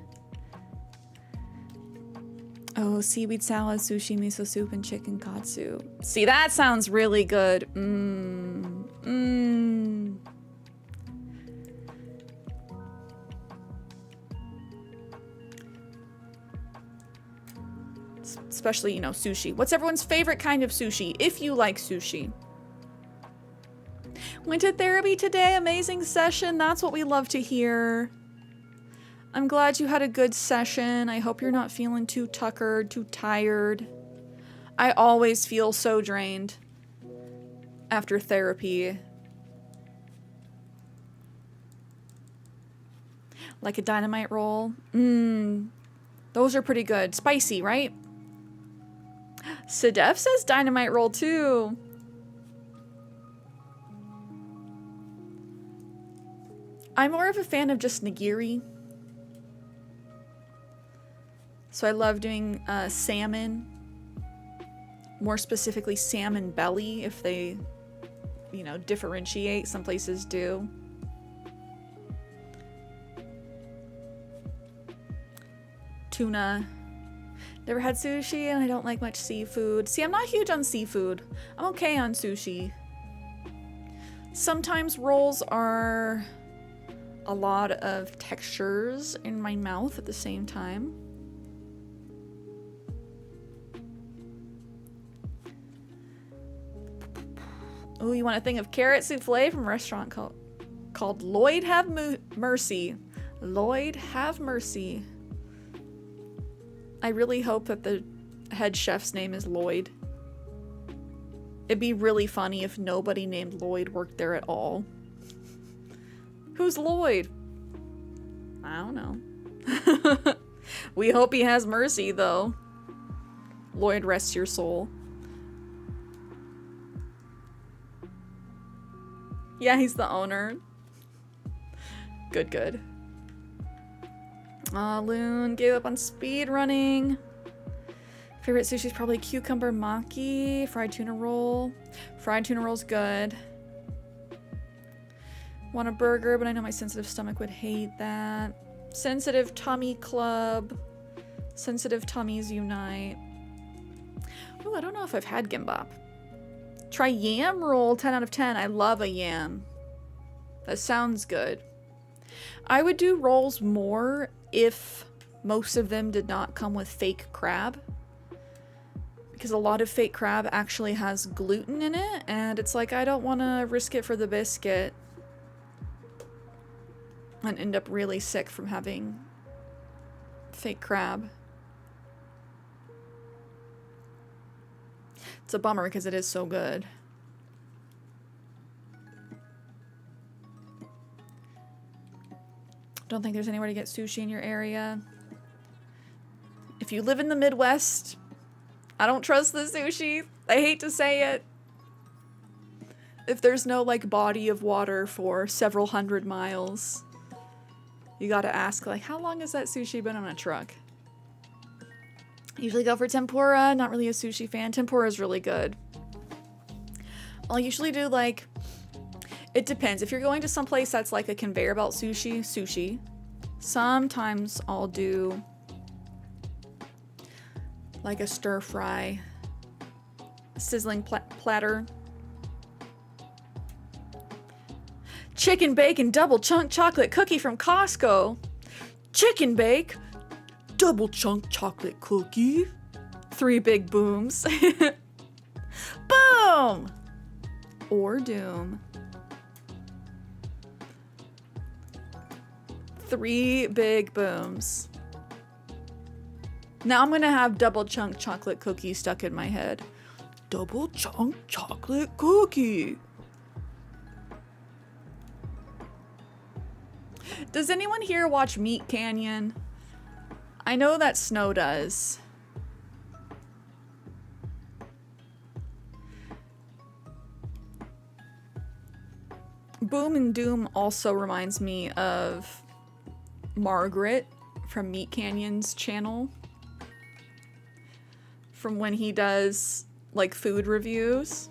Oh, seaweed salad, sushi, miso soup, and chicken katsu. See, that sounds really good. Especially, you know, sushi. What's everyone's favorite kind of sushi, if you like sushi? Went to therapy today. Amazing session. That's what we love to hear. I'm glad you had a good session. I hope you're not feeling too tuckered, too tired. I always feel so drained after therapy. Like a dynamite roll. Those are pretty good. Spicy, right? Sedef says dynamite roll too. I'm more of a fan of just nigiri. So I love doing salmon. More specifically salmon belly if they, you know, differentiate. Some places do. Tuna. Never had sushi and I don't like much seafood. See, I'm not huge on seafood. I'm okay on sushi. Sometimes rolls are a lot of textures in my mouth at the same time. Oh, you want a thing of carrot souffle from a restaurant called Lloyd Have Mercy. Lloyd Have Mercy. I really hope that the head chef's name is Lloyd. It'd be really funny if nobody named Lloyd worked there at all. Who's Lloyd? I don't know. We hope he has mercy, though. Lloyd, rest your soul. Yeah, he's the owner. Good. Loon gave up on speed running. Favorite sushi is probably cucumber maki, fried tuna roll. Fried tuna roll's good. Want a burger, but I know my sensitive stomach would hate that. Sensitive tummy club. Sensitive tummies unite. Oh, I don't know if I've had gimbap. Try yam roll, 10 out of 10. I love a yam. That sounds good. I would do rolls more if most of them did not come with fake crab. Because a lot of fake crab actually has gluten in it, and it's like I don't want to risk it for the biscuit and end up really sick from having fake crab. It's a bummer because it is so good. Don't think there's anywhere to get sushi in your area. If you live in the Midwest, I don't trust the sushi. I hate to say it. If there's no like body of water for several hundred miles, you gotta ask like, how long has that sushi been on a truck? Usually go for tempura. Not really a sushi fan. Tempura is really good. I'll usually do like, it depends. If you're going to some place that's like a conveyor belt sushi. Sometimes I'll do like a stir fry, sizzling platter. Chicken bacon double chunk chocolate cookie from Costco. Chicken bake. Double chunk chocolate cookie. 3 big booms. Boom! Or doom. 3 big booms. Now I'm gonna have double chunk chocolate cookie stuck in my head. Double chunk chocolate cookie. Does anyone here watch Meat Canyon? I know that Snow does. Boom and Doom also reminds me of Margaret from Meat Canyon's channel. From when he does like food reviews.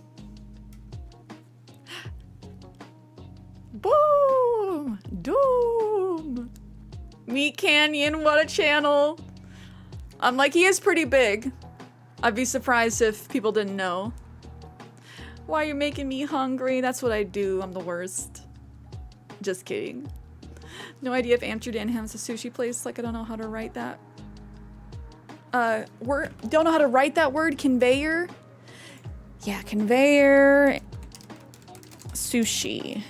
Boom! Doom! Meat Canyon, what a channel! I'm like, he is pretty big. I'd be surprised if people didn't know. Why are you making me hungry? That's what I do. I'm the worst. Just kidding. No idea if Amsterdam has a sushi place. Like, I don't know how to write that. Don't know how to write that word. Conveyor? Yeah, conveyor. Sushi.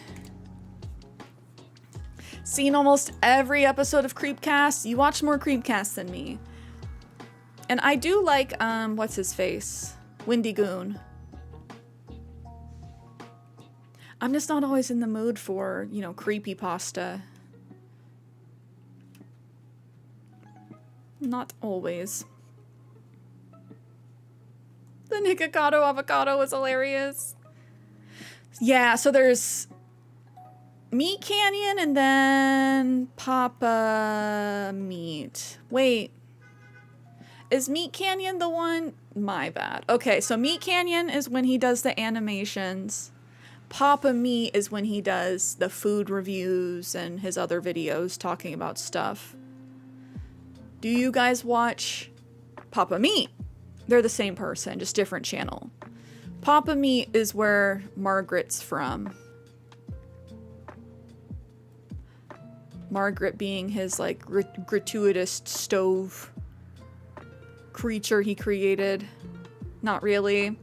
Seen almost every episode of Creepcast. You watch more Creepcasts than me. And I do like, what's his face? Windy Goon. I'm just not always in the mood for, you know, creepypasta. Not always. The Nikocado avocado is hilarious. Yeah, so there's Meat Canyon and then Papa Meat. Wait. Is Meat Canyon the one? My bad. Okay, so Meat Canyon is when he does the animations. Papa Meat is when he does the food reviews and his other videos talking about stuff. Do you guys watch Papa Meat? They're the same person, just different channel. Papa Meat is where Margaret's from. Margaret being his like gratuitous stove creature he created. Not really.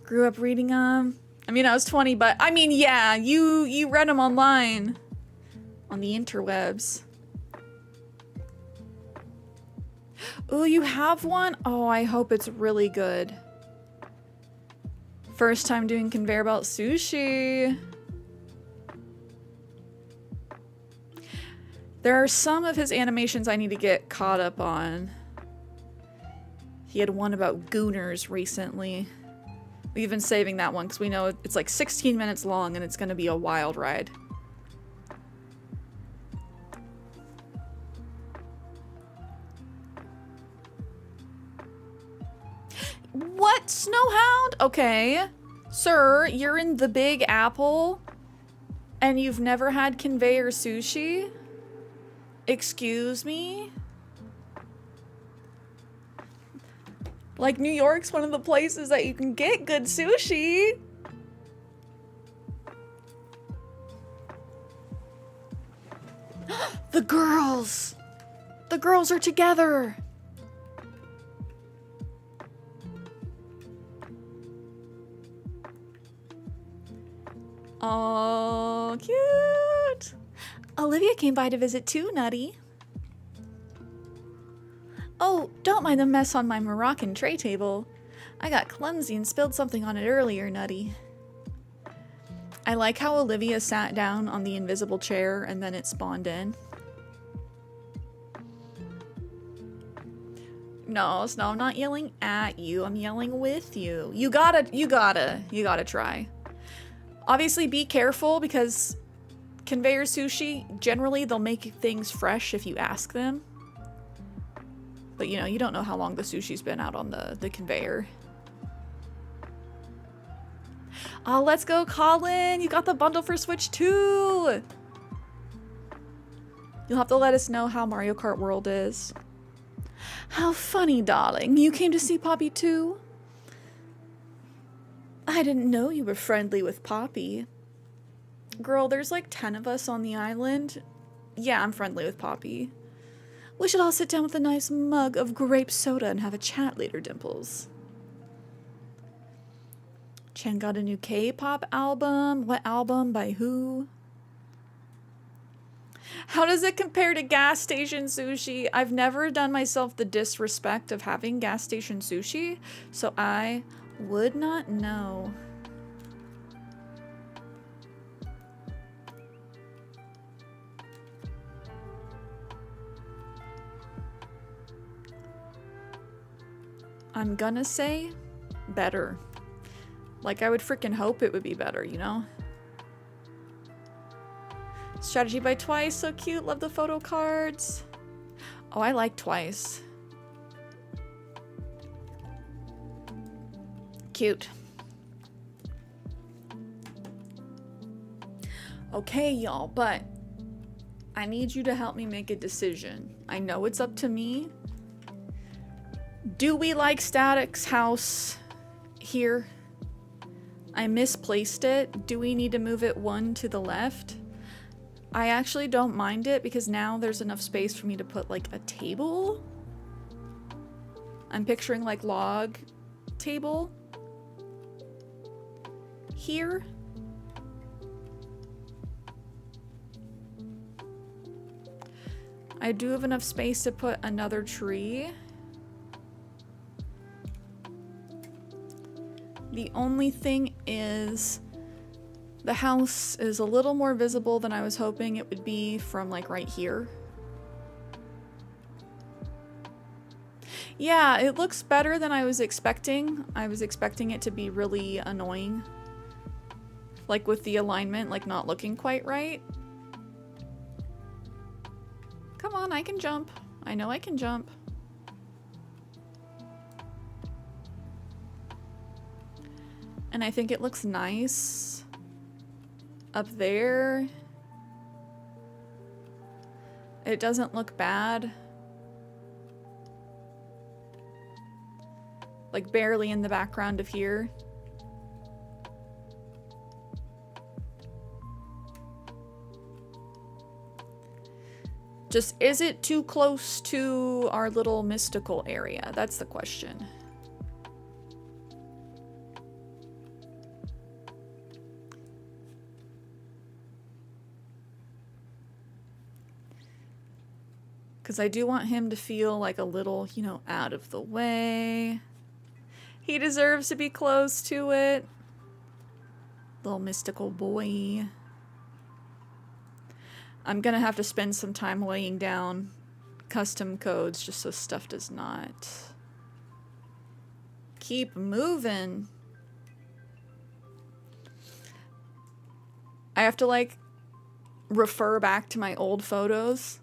Grew up reading them. I mean, I was 20, but I mean, yeah, you read them online on the interwebs. Oh, you have one? Oh, I hope it's really good. First time doing conveyor belt sushi. There are some of his animations I need to get caught up on. He had one about gooners recently. We've been saving that one because we know it's like 16 minutes long and it's going to be a wild ride. What? Snowhound? Okay. Sir, you're in the Big Apple and you've never had conveyor sushi? Excuse me? Like, New York's one of the places that you can get good sushi. The girls! The girls are together! Oh, cute! Olivia came by to visit too, Nutty. Oh, don't mind the mess on my Moroccan tray table. I got clumsy and spilled something on it earlier, Nutty. I like how Olivia sat down on the invisible chair and then it spawned in. No, Snow, I'm not yelling at you. I'm yelling with you. You gotta try. Obviously, be careful because conveyor sushi, generally they'll make things fresh if you ask them. But, you know, you don't know how long the sushi's been out on the conveyor. Oh, let's go, Colin! You got the bundle for Switch too! You'll have to let us know how Mario Kart World is. How funny, darling. You came to see Poppy too? I didn't know you were friendly with Poppy. Girl, there's like 10 of us on the island. Yeah, I'm friendly with Poppy. We should all sit down with a nice mug of grape soda and have a chat later, Dimples. Chen got a new K-pop album. What album? By who? How does it compare to gas station sushi? I've never done myself the disrespect of having gas station sushi, so I would not know. I'm gonna say better. Like, I would freaking hope it would be better, you know? Strategy by Twice, so cute. Love the photo cards. Oh, I like Twice. Cute. Okay, y'all, but I need you to help me make a decision. I know it's up to me. Do we like Static's house here? I misplaced it. Do we need to move it one to the left? I actually don't mind it because now there's enough space for me to put like a table. I'm picturing like log table here. I do have enough space to put another tree. The only thing is the house is a little more visible than I was hoping it would be from like right here. Yeah, it looks better than I was expecting. I was expecting it to be really annoying. Like with the alignment, like not looking quite right. Come on, I can jump. I know I can jump. And I think it looks nice up there. It doesn't look bad. Like barely in the background of here. Just, is it too close to our little mystical area? That's the question. Because I do want him to feel like a little, you know, out of the way. He deserves to be close to it. Little mystical boy. I'm gonna have to spend some time laying down custom codes just so stuff does not keep moving. I have to like refer back to my old photos.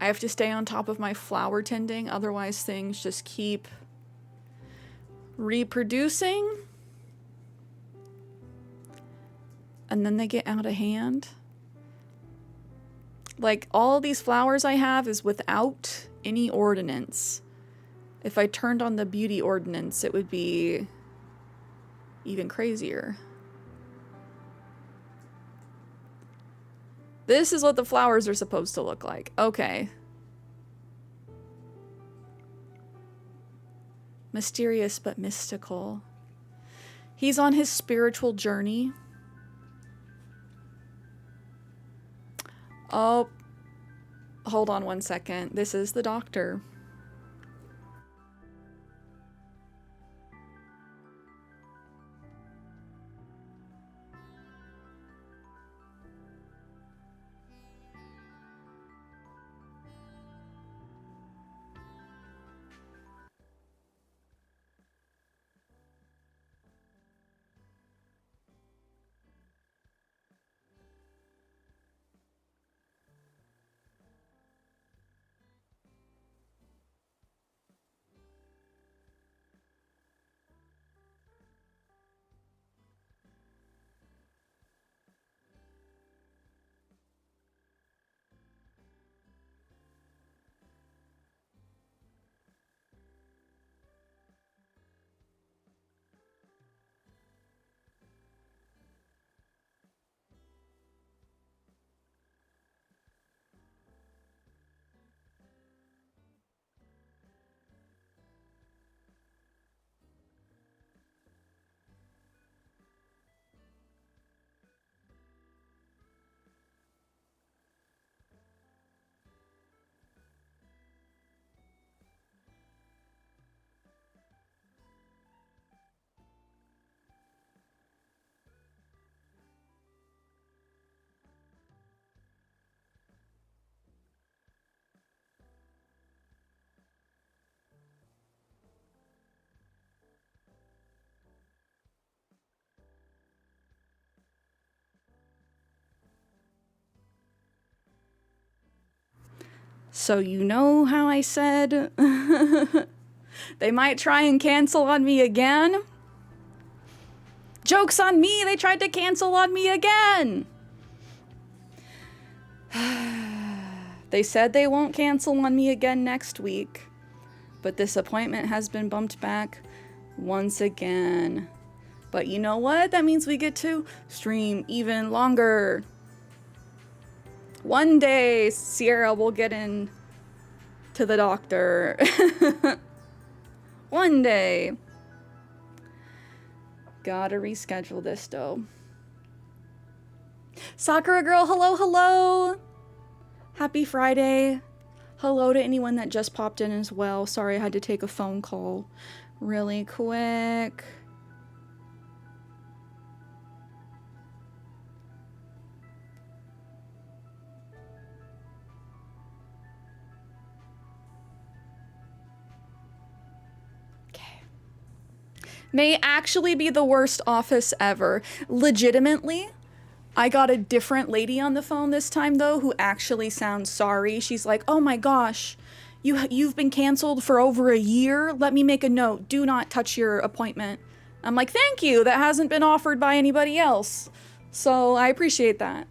I have to stay on top of my flower tending, otherwise things just keep reproducing. And then they get out of hand. Like, all these flowers I have is without any ordinance. If I turned on the beauty ordinance, it would be even crazier. This is what the flowers are supposed to look like. Okay. Mysterious but mystical. He's on his spiritual journey. Oh, hold on one second. This is the doctor. So you know how I said they might try and cancel on me again? Joke's on me, they tried to cancel on me again! They said they won't cancel on me again next week, but this appointment has been bumped back once again. But you know what? That means we get to stream even longer. One day, Cierra will get in to the doctor. One day. Gotta reschedule this though. Sakura girl, hello, hello. Happy Friday. Hello to anyone that just popped in as well. Sorry, I had to take a phone call really quick. May actually be the worst office ever. Legitimately, I got a different lady on the phone this time though who actually sounds sorry. She's like, "Oh my gosh, you've been canceled for over a year. Let me make a note. Do not touch your appointment." I'm like, "Thank you. That hasn't been offered by anybody else." So I appreciate that.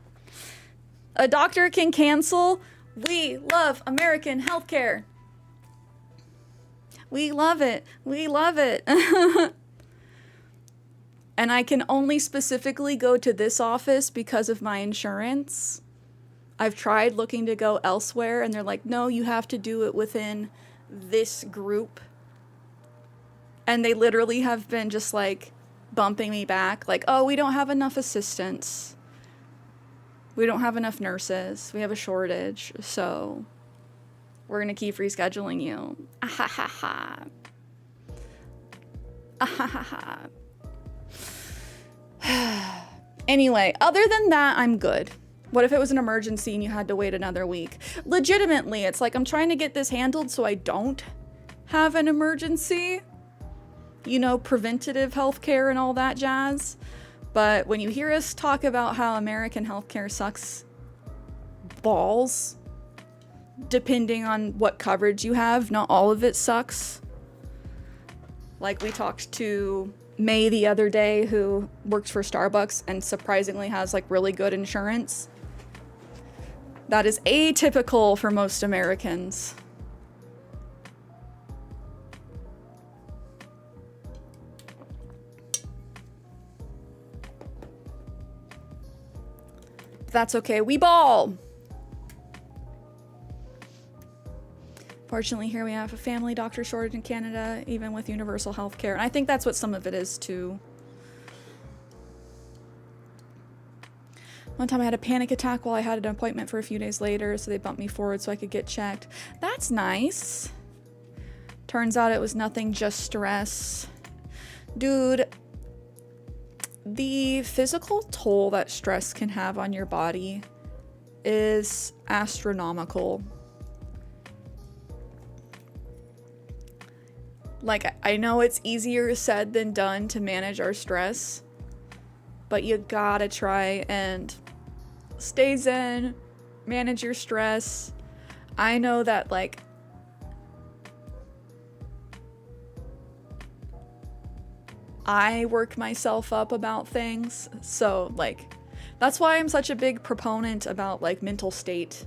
A doctor can cancel. We love American healthcare. We love it. We love it. And I can only specifically go to this office because of my insurance. I've tried looking to go elsewhere and they're like, "No, you have to do it within this group." And they literally have been just like bumping me back. Like, "Oh, we don't have enough assistants. We don't have enough nurses. We have a shortage. So we're going to keep rescheduling you." Ah ha ha ha. Ah ha ha ha. Anyway, other than that, I'm good. What if it was an emergency and you had to wait another week? Legitimately, it's like I'm trying to get this handled so I don't have an emergency. You know, preventative healthcare and all that jazz. But when you hear us talk about how American healthcare sucks balls, depending on what coverage you have, not all of it sucks. Like we talked to May the other day who works for Starbucks and surprisingly has like really good insurance. That is atypical for most Americans. That's okay, we ball. Fortunately, here we have a family doctor shortage in Canada, even with universal health care. And I think that's what some of it is, too. One time I had a panic attack while I had an appointment for a few days later, so they bumped me forward so I could get checked. That's nice. Turns out it was nothing, just stress. Dude, the physical toll that stress can have on your body is astronomical. Like, I know it's easier said than done to manage our stress, but you gotta try and stay zen, manage your stress. I know that, like, I work myself up about things, so, like, that's why I'm such a big proponent about, like, mental state.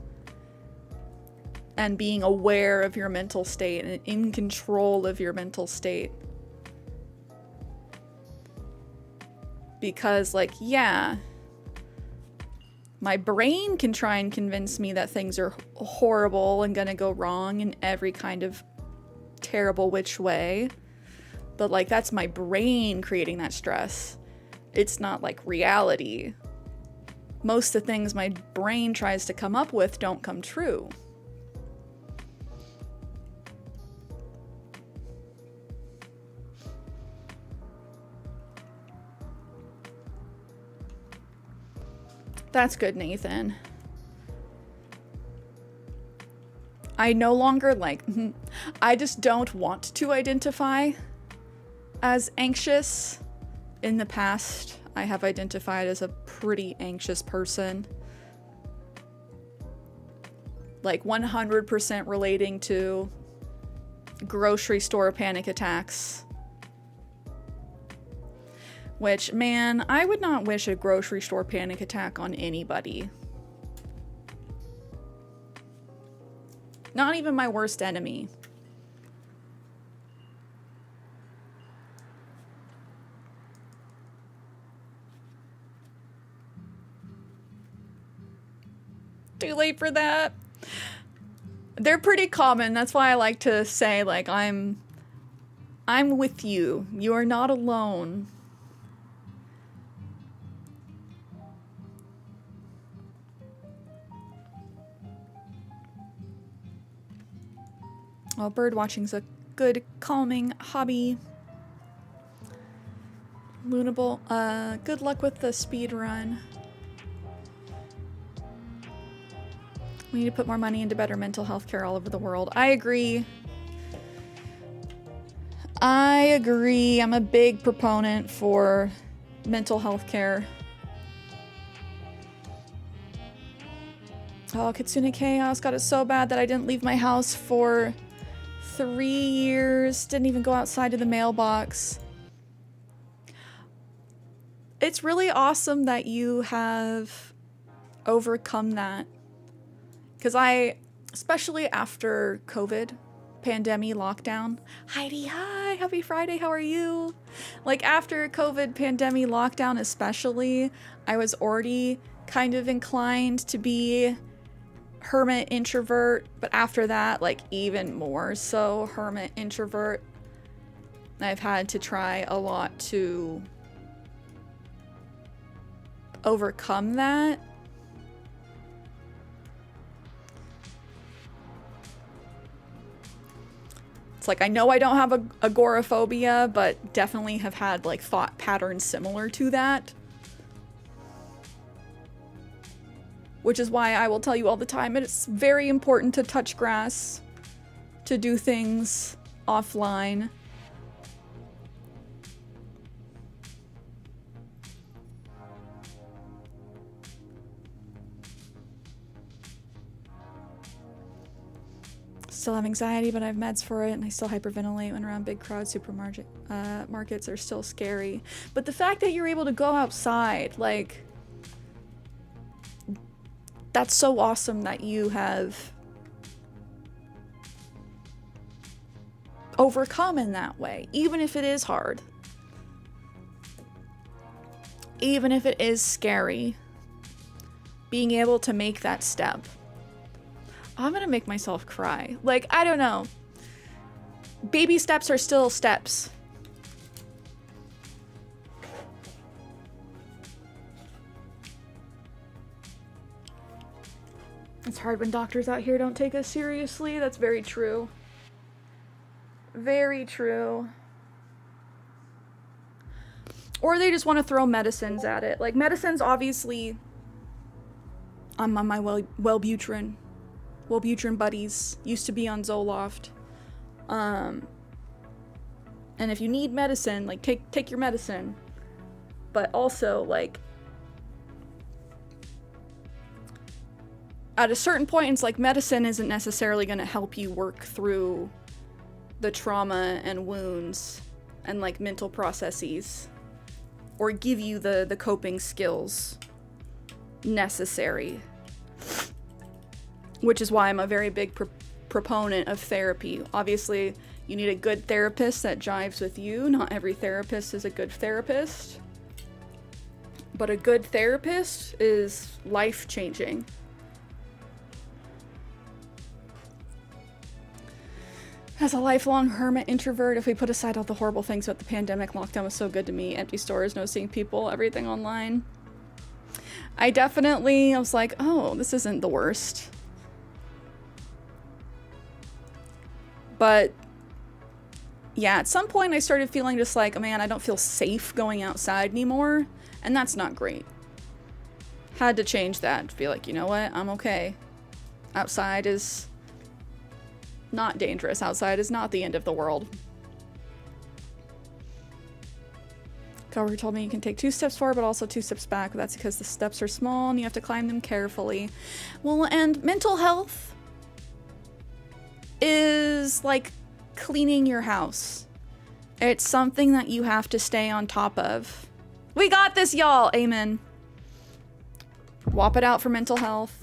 And being aware of your mental state and in control of your mental state. Because, like, yeah, my brain can try and convince me that things are horrible and gonna go wrong in every kind of terrible which way. But, like, that's my brain creating that stress. It's not, like, reality. Most of the things my brain tries to come up with don't come true. That's good, Nathan. I no longer I just don't want to identify as anxious. In the past, I have identified as a pretty anxious person. like 100% relating to grocery store panic attacks. Which, man, I would not wish a grocery store panic attack on anybody. Not even my worst enemy. Too late for that. They're pretty common. That's why I like to say, like, I'm with you. You are not alone. Well, bird watching's a good calming hobby. Lunable, good luck with the speed run. We need to put more money into better mental health care all over the world. I agree. I agree. I'm a big proponent for mental health care. Oh, Kitsune Chaos got it so bad that I didn't leave my house for 3 years. Didn't even go outside to the mailbox. It's really awesome that you have overcome that. Because especially after COVID, pandemic, lockdown. Heidi, hi, happy Friday, how are you? Like after COVID, pandemic, lockdown especially, I was already kind of inclined to be hermit introvert, but after that, like even more so hermit introvert. I've had to try a lot to overcome that. It's like, I know I don't have agoraphobia, but definitely have had like thought patterns similar to that. Which is why I will tell you all the time, it's very important to touch grass, to do things offline. Still have anxiety, but I have meds for it, and I still hyperventilate when around big crowds. Markets are still scary. But the fact that you're able to go outside, like, that's so awesome that you have overcome in that way, even if it is hard. Even if it is scary, being able to make that step. I'm gonna make myself cry. Like, I don't know. Baby steps are still steps. It's hard when doctors out here don't take us seriously. That's very true. Very true. Or they just want to throw medicines at it. Like, medicines, obviously, I'm on my Wellbutrin buddies. Used to be on Zoloft. And if you need medicine, like, take your medicine. But also, like, at a certain point, it's like medicine isn't necessarily going to help you work through the trauma and wounds and like mental processes or give you the coping skills necessary. Which is why I'm a very big proponent of therapy. Obviously, you need a good therapist that jives with you. Not every therapist is a good therapist. But a good therapist is life-changing. As a lifelong hermit introvert, if we put aside all the horrible things about the pandemic, lockdown was so good to me. Empty stores, no seeing people, everything online. I was like, oh, this isn't the worst. But yeah, at some point I started feeling just like, oh man, I don't feel safe going outside anymore. And that's not great. Had to change that. To be like, you know what? I'm okay. Outside is not dangerous. Outside is not the end of the world. Cover told me you can take 2 steps forward, but also 2 steps back. That's because the steps are small and you have to climb them carefully. Well, and mental health is like cleaning your house. It's something that you have to stay on top of. We got this, y'all. Amen. Whop it out for mental health.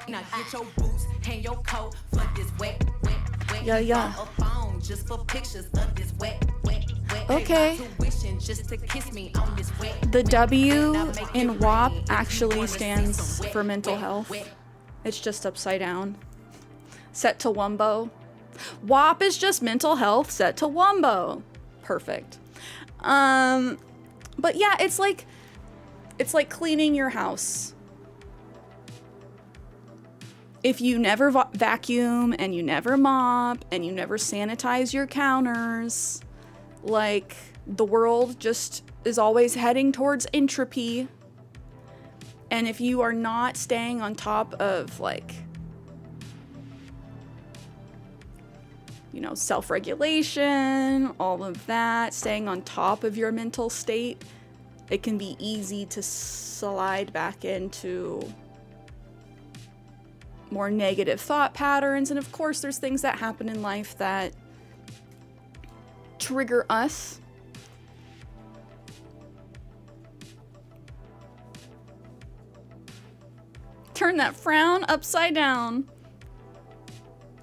Now get your boots, hang your coat for this wet. Yeah. Just for pictures of this wet. Okay. Just to kiss me on this wet. The W in WAP actually stands for mental health. It's just upside down. Set to Wumbo. WAP is just mental health set to Wumbo. Perfect. But yeah, it's like cleaning your house. If you never vacuum and you never mop and you never sanitize your counters, like the world just is always heading towards entropy. And if you are not staying on top of like, you know, self-regulation, all of that, staying on top of your mental state, it can be easy to slide back into more negative thought patterns. And of course, there's things that happen in life that trigger us. Turn that frown upside down.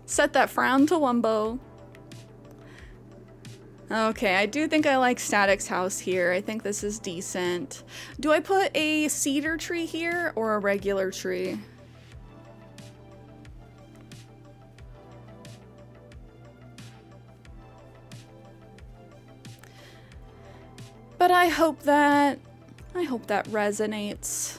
Set that frown to Wumbo. Okay, I do think I like Static's house here. I think this is decent. Do I put a cedar tree here or a regular tree? But I hope that resonates.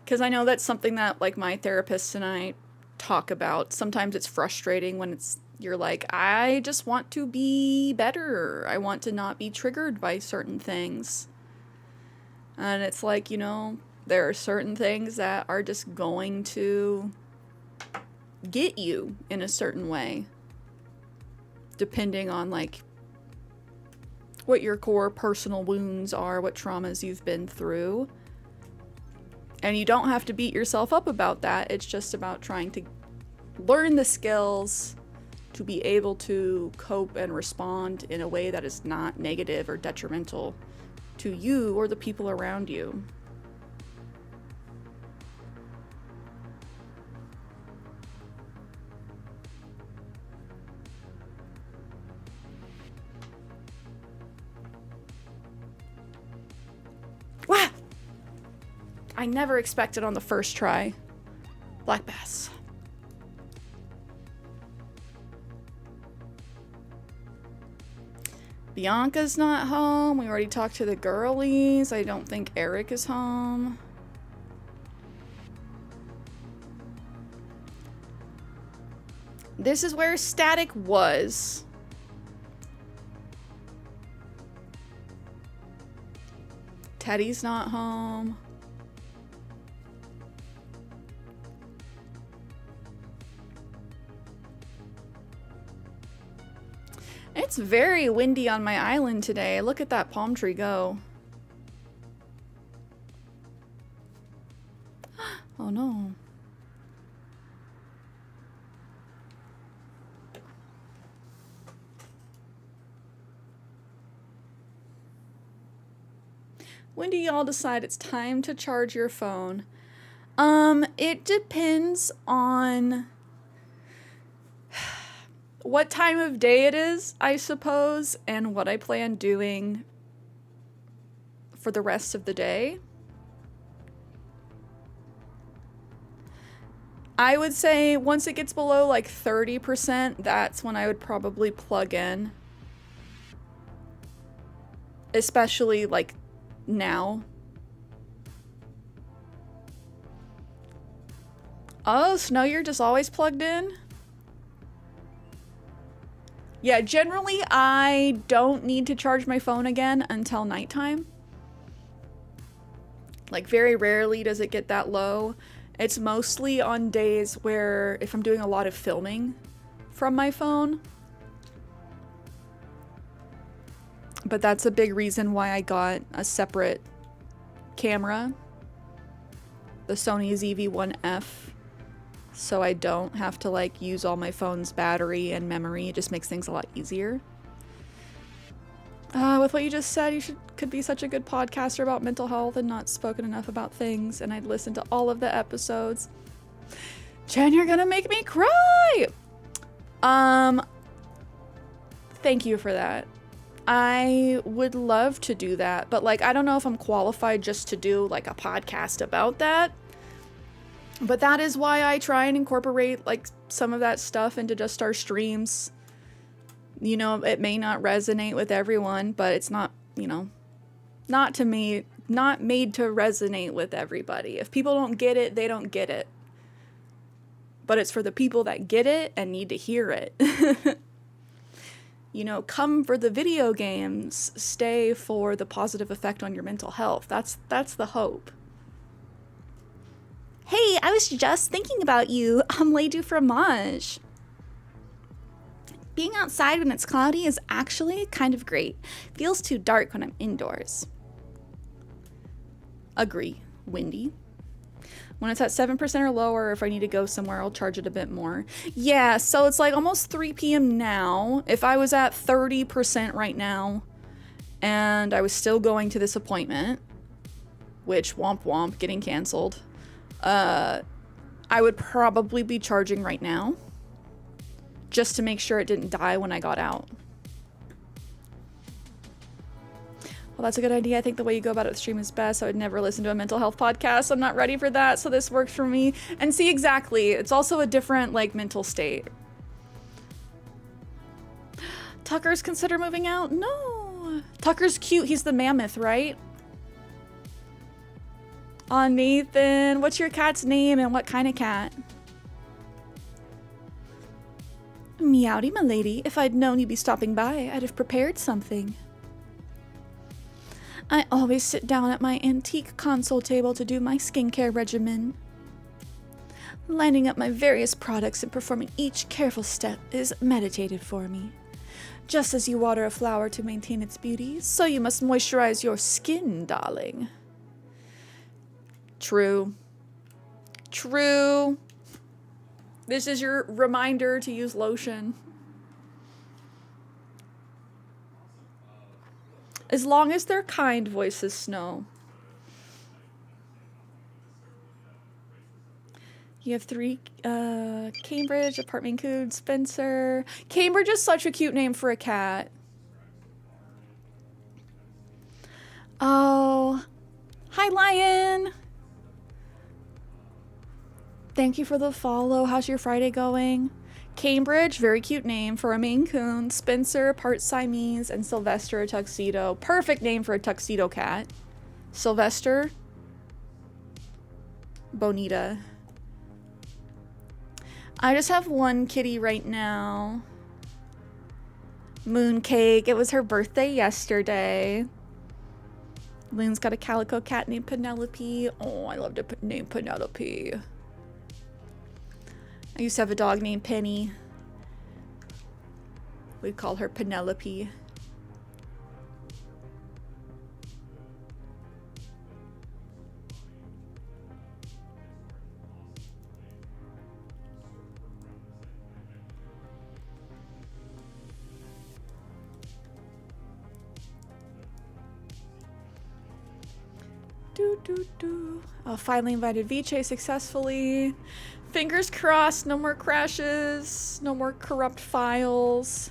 Because I know that's something that like my therapist and I talk about. Sometimes it's frustrating when you're like, I just want to be better. I want to not be triggered by certain things. And it's like, you know, there are certain things that are just going to get you in a certain way, depending on like what your core personal wounds are, what traumas you've been through. And you don't have to beat yourself up about that. It's just about trying to learn the skills to be able to cope and respond in a way that is not negative or detrimental to you or the people around you. Wah! I never expected on the first try. Black bass. Bianca's not home. We already talked to the girlies. I don't think Eric is home. This is where Static was. Teddy's not home. It's very windy on my island today. Look at that palm tree go. Oh no. When do y'all decide it's time to charge your phone? It depends on what time of day it is, I suppose, and what I plan doing for the rest of the day. I would say once it gets below like 30%, that's when I would probably plug in. Especially like now. Oh, Snow, you're just always plugged in? Yeah, generally I don't need to charge my phone again until nighttime. Like very rarely does it get that low. It's mostly on days where if I'm doing a lot of filming, from my phone. But that's a big reason why I got a separate camera, the Sony ZV-1F, so I don't have to like use all my phone's battery and memory. It just makes things a lot easier. With what you just said, you could be such a good podcaster about mental health and not spoken enough about things, and I'd listen to all of the episodes. Jen, you're gonna make me cry! Thank you for that. I would love to do that, but like, I don't know if I'm qualified just to do like a podcast about that. But that is why I try and incorporate like some of that stuff into just our streams. You know, it may not resonate with everyone, but it's not, you know, not made to resonate with everybody. If people don't get it, they don't get it. But it's for the people that get it and need to hear it. You know, come for the video games, stay for the positive effect on your mental health. That's the hope. Hey, I was just thinking about you. Omelette du fromage. Being outside when it's cloudy is actually kind of great. Feels too dark when I'm indoors. Agree. Windy. When it's at 7% or lower, if I need to go somewhere, I'll charge it a bit more. Yeah, so it's like almost 3 p.m. now. If I was at 30% right now, and I was still going to this appointment, which womp womp, getting canceled, I would probably be charging right now, just to make sure it didn't die when I got out. Well, that's a good idea. I think the way you go about it with stream is best. I would never listen to a mental health podcast. I'm not ready for that, so this works for me. And see, exactly. It's also a different, like, mental state. Tucker's consider moving out? No. Tucker's cute. He's the mammoth, right? Aw, Nathan. What's your cat's name and what kind of cat? Meowdy, my lady. If I'd known you'd be stopping by, I'd have prepared something. I always sit down at my antique console table to do my skincare regimen. Lining up my various products and performing each careful step is meditative for me. Just as you water a flower to maintain its beauty, so you must moisturize your skin, darling. True. True. This is your reminder to use lotion. As long as they're kind, voices Snow. You have 3, Cambridge, apartment code, Spencer. Cambridge is such a cute name for a cat. Oh, hi Lion. Thank you for the follow. How's your Friday going? Cambridge, very cute name for a Maine Coon. Spencer, part Siamese, and Sylvester, a tuxedo. Perfect name for a tuxedo cat. Sylvester. Bonita. I just have one kitty right now. Mooncake. It was her birthday yesterday. Lynn's got a calico cat named Penelope. Oh, I love the name Penelope. I used to have a dog named Penny. We'd call her Penelope. Oh, finally invited Viche successfully. Fingers crossed, no more crashes, no more corrupt files.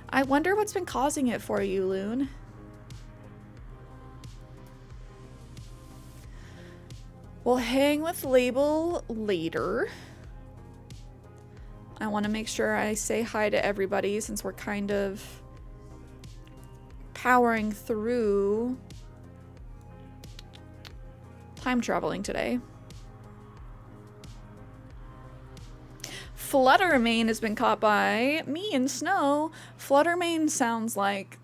I wonder what's been causing it for you, Loon. We'll hang with label later. I want to make sure I say hi to everybody since we're kind of powering through time traveling today. Fluttermane has been caught by me and Snow. Fluttermane sounds like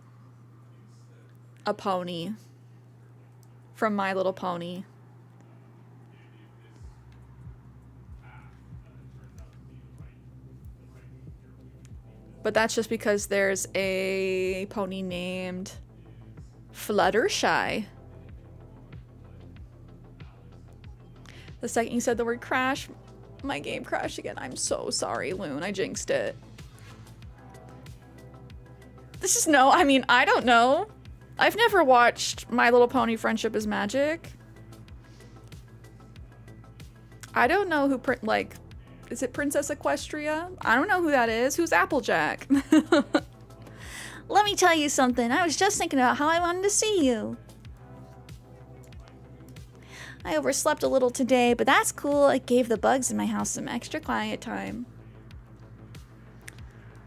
a pony from My Little Pony. But that's just because there's a pony named Fluttershy. The second you said the word crash, my game crashed again. I'm so sorry, Loon. I jinxed it. This is no, I mean, I don't know. I've never watched My Little Pony Friendship is Magic. I don't know who, like, is it Princess Equestria? I don't know who that is. Who's Applejack? Let me tell you something. I was just thinking about how I wanted to see you. I overslept a little today, but that's cool. It gave the bugs in my house some extra quiet time.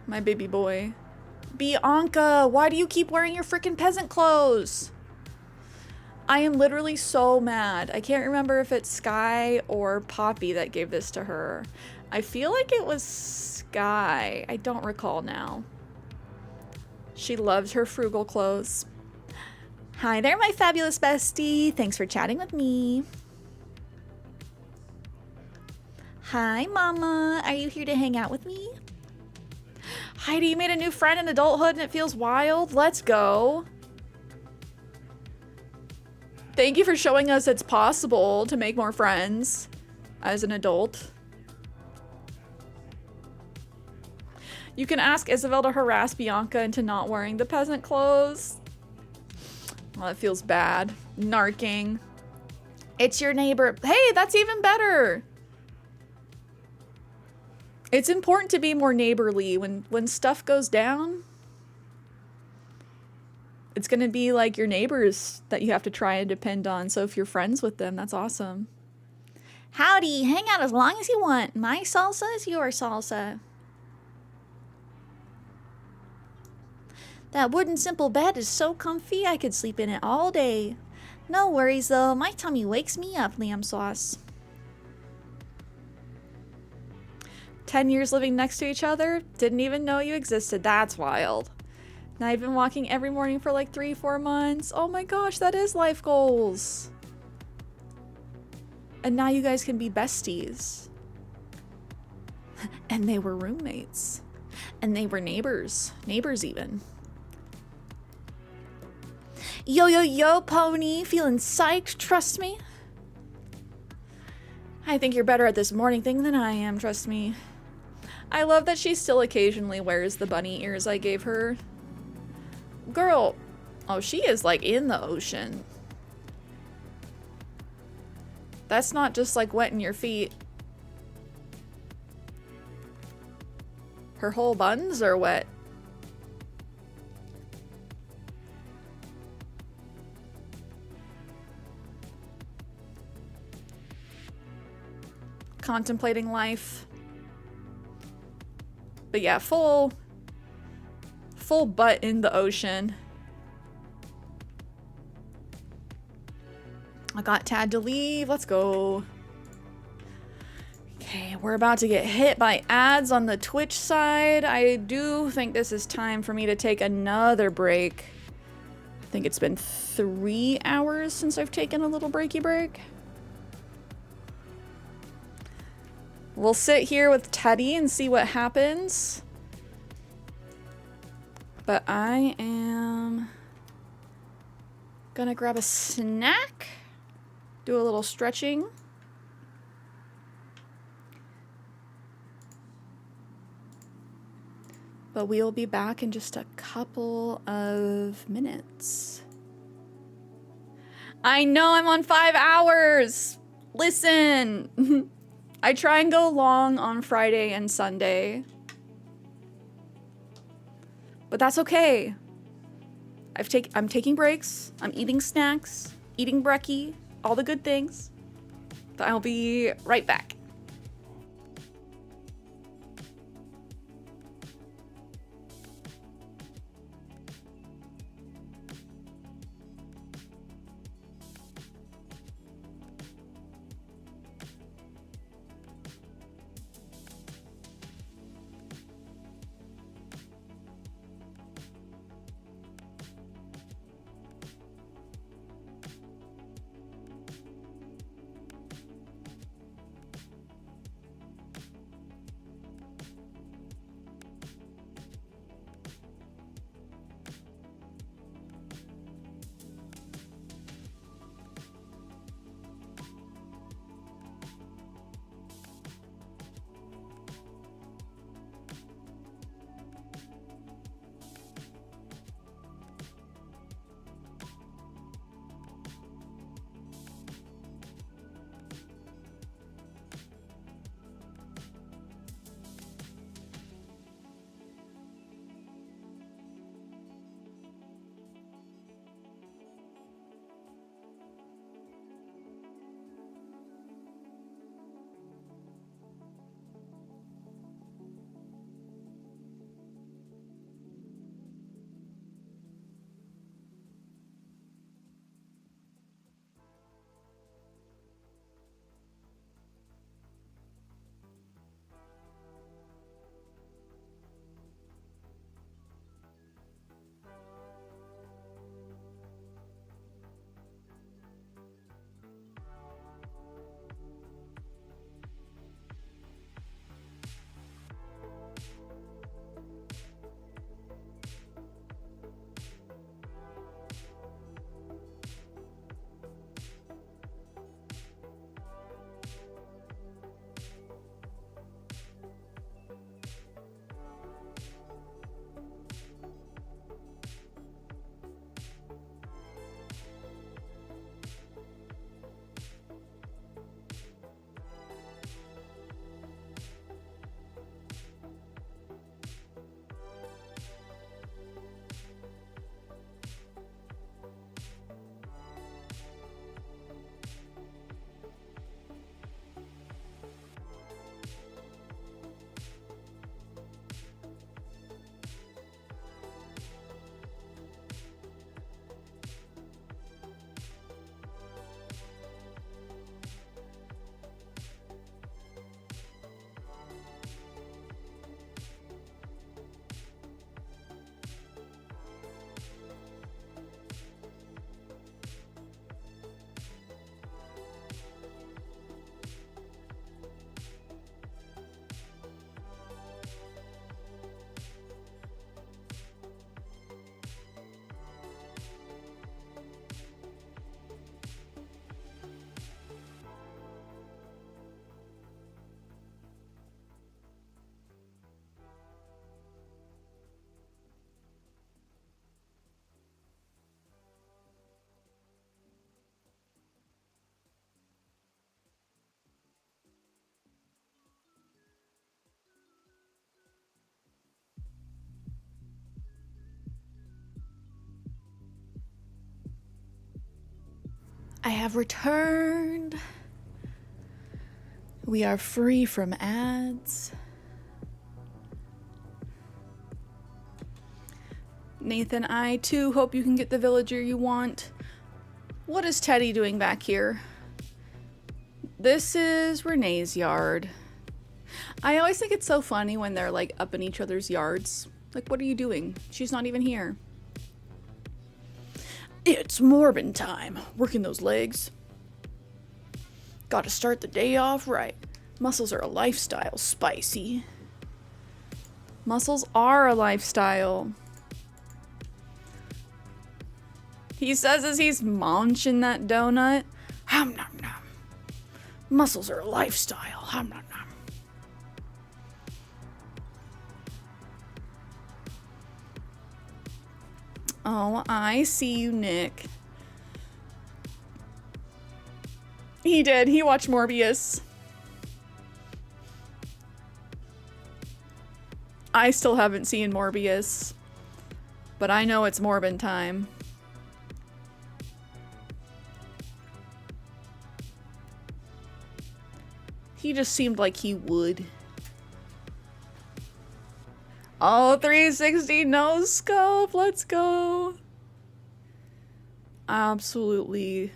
My baby boy. Bianca, why do you keep wearing your freaking peasant clothes? I am literally so mad. I can't remember if it's Sky or Poppy that gave this to her. I feel like it was Sky. I don't recall now. She loves her frugal clothes. Hi there, my fabulous bestie. Thanks for chatting with me. Hi, Mama. Are you here to hang out with me? Heidi, you made a new friend in adulthood and it feels wild. Let's go. Thank you for showing us it's possible to make more friends as an adult. You can ask Isabel to harass Bianca into not wearing the peasant clothes. Well, that feels bad. Narking. It's your neighbor. Hey, that's even better. It's important to be more neighborly when stuff goes down. It's gonna be like your neighbors that you have to try and depend on. So if you're friends with them, that's awesome. Howdy, hang out as long as you want. My salsa is your salsa. That wooden simple bed is so comfy, I could sleep in it all day. No worries though, my tummy wakes me up, Liam Sauce. 10 years living next to each other? Didn't even know you existed. That's wild. Now I've been walking every morning for like 3-4 months. Oh my gosh, that is life goals. And now you guys can be besties. And they were roommates. And they were neighbors. Neighbors even. Yo, yo, yo, Pony. Feeling psyched, trust me. I think you're better at this morning thing than I am, trust me. I love that she still occasionally wears the bunny ears I gave her. Girl, oh, she is like in the ocean. That's not just like wetting your feet. Her whole buns are wet. Contemplating life. But yeah, full butt in the ocean. I got Tad to leave. Let's go. Okay, we're about to get hit by ads on the Twitch side. I do think this is time for me to take another break. I think it's been 3 hours since I've taken a little breaky break. We'll sit here with Teddy and see what happens. But I am gonna grab a snack, do a little stretching. But we'll be back in just a couple of minutes. I know I'm on 5 hours. Listen. I try and go long on Friday and Sunday. But that's okay. I'm taking breaks. I'm eating snacks, eating brekkie, all the good things. But I'll be right back. I have returned. We are free from ads. Nathan, I too hope you can get the villager you want. What is Teddy doing back here? This is Renee's yard. I always think it's so funny when they're like up in each other's yards. Like, what are you doing? She's not even here. It's Morbin time. Working those legs. Gotta start the day off right. Muscles are a lifestyle, spicy. Muscles are a lifestyle. He says as he's munching that donut. Hum nom nom. Muscles are a lifestyle. Hum nom nom. Oh, I see you, Nick. He did. He watched Morbius. I still haven't seen Morbius, but I know it's Morbin time. He just seemed like he would. Oh, 360 no scope. Let's go. Absolutely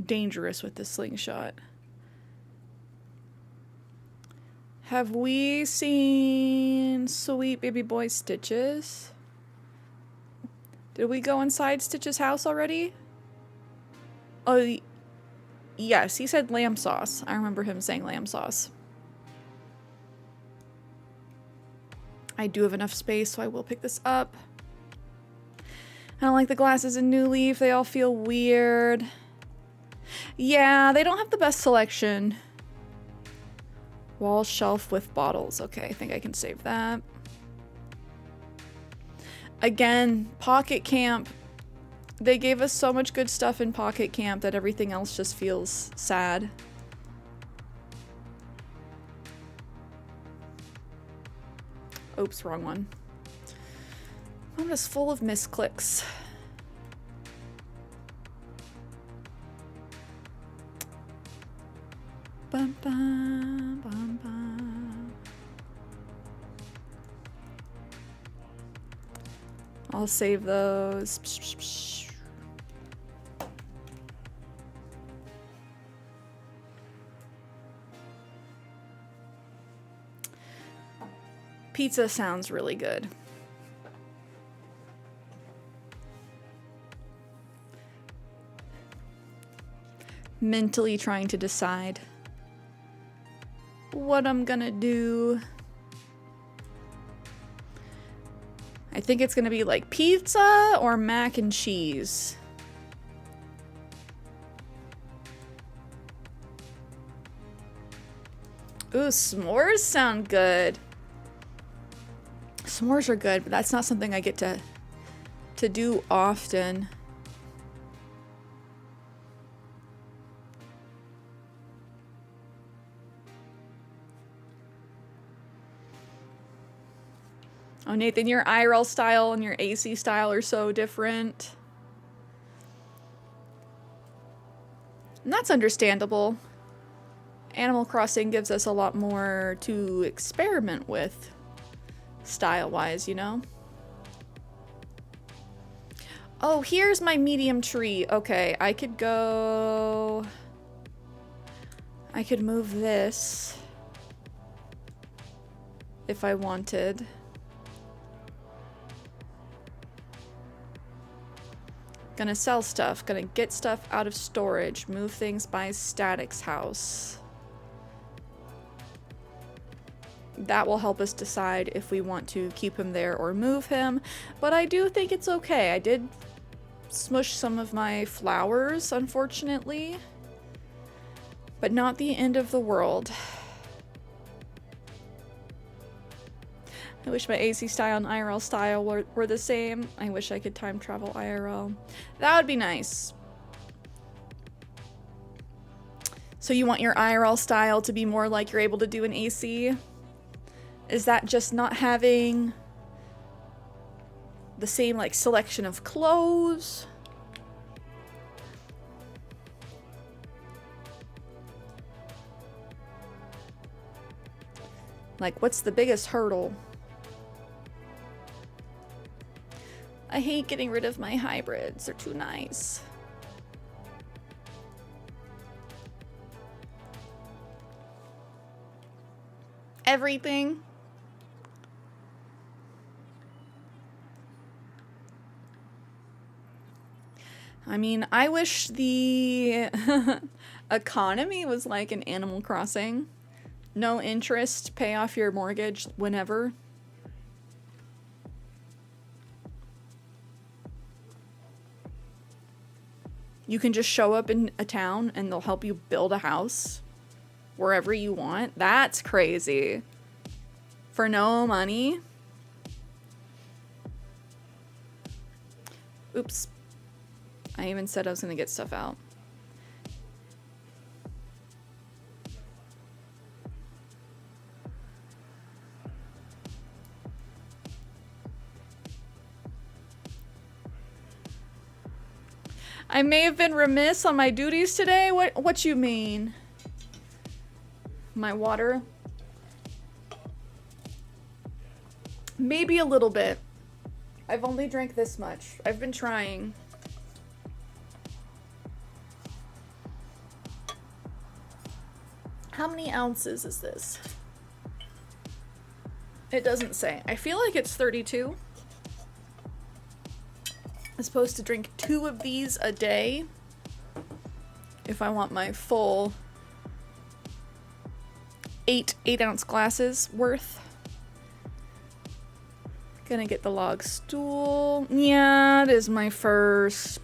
dangerous with the slingshot. Have we seen sweet baby boy Stitches? Did we go inside Stitch's house already? Oh, yes, he said lamb sauce. I remember him saying lamb sauce. I do have enough space, so I will pick this up. I don't like the glasses in New Leaf. They all feel weird. Yeah, they don't have the best selection. Wall shelf with bottles. Okay, I think I can save that. Again, Pocket Camp. They gave us so much good stuff in Pocket Camp that everything else just feels sad. Oops, wrong one. I'm just full of misclicks. Bum, bum, bum, bum. I'll save those. Pizza sounds really good. Mentally trying to decide what I'm gonna do. I think it's gonna be like pizza or mac and cheese. Ooh, s'mores sound good. S'mores are good, but that's not something I get to do often. Oh, Nathan, your IRL style and your AC style are so different. And that's understandable. Animal Crossing gives us a lot more to experiment with, style-wise, you know? Oh, here's my medium tree. Okay, I could go... I could move this if I wanted. Gonna sell stuff, gonna get stuff out of storage, move things by Static's house. That will help us decide if we want to keep him there or move him, but I do think it's okay. I did smush some of my flowers, unfortunately, but not the end of the world. I wish my AC style and IRL style were the same. I wish I could time travel IRL. That would be nice. So you want your IRL style to be more like you're able to do an AC? Is that just not having the same like selection of clothes. Like, what's the biggest hurdle? I hate getting rid of my hybrids. They're too nice. Everything. I mean, I wish the economy was like an Animal Crossing. No interest, pay off your mortgage whenever. You can just show up in a town and they'll help you build a house wherever you want. That's crazy. For no money. Oops. I even said I was going to get stuff out. I may have been remiss on my duties today. What you mean? My water? Maybe a little bit. I've only drank this much. I've been trying. How many ounces is this? It doesn't say. I feel like it's 32. I'm supposed to drink 2 of these a day if I want my full 8-ounce glasses worth. Gonna get the log stool. Yeah, it is my first.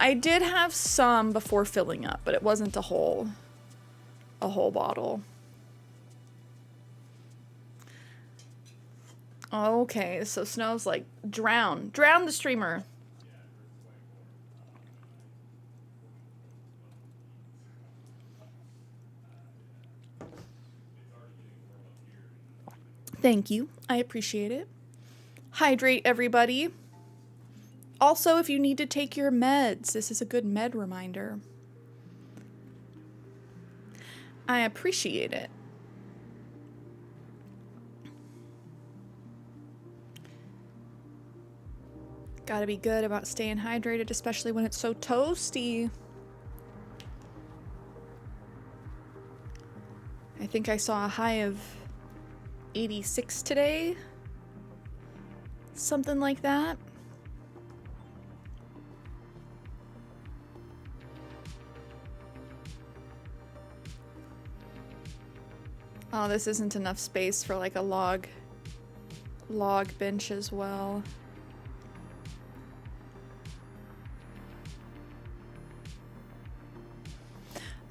I did have some before filling up, but it wasn't a whole bottle. Okay, so Snow's like, drown the streamer. Thank you. I appreciate it. Hydrate, everybody. Also, if you need to take your meds, this is a good med reminder. I appreciate it. Gotta be good about staying hydrated, especially when it's so toasty. I think I saw a high of 86 today. Something like that. Oh, this isn't enough space for like a log bench as well.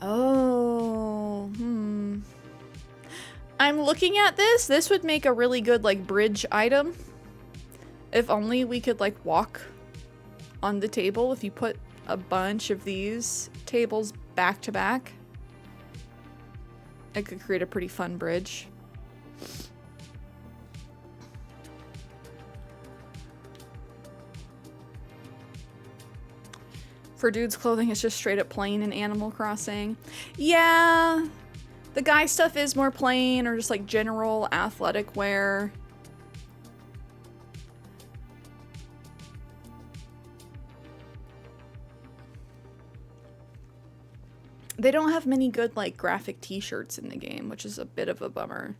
Oh, I'm looking at this. This would make a really good like bridge item. If only we could like walk on the table. If you put a bunch of these tables back to back, it could create a pretty fun bridge. For dudes, clothing is just straight up plain in Animal Crossing. Yeah, the guy stuff is more plain or just like general athletic wear. They don't have many good like graphic t-shirts in the game, which is a bit of a bummer.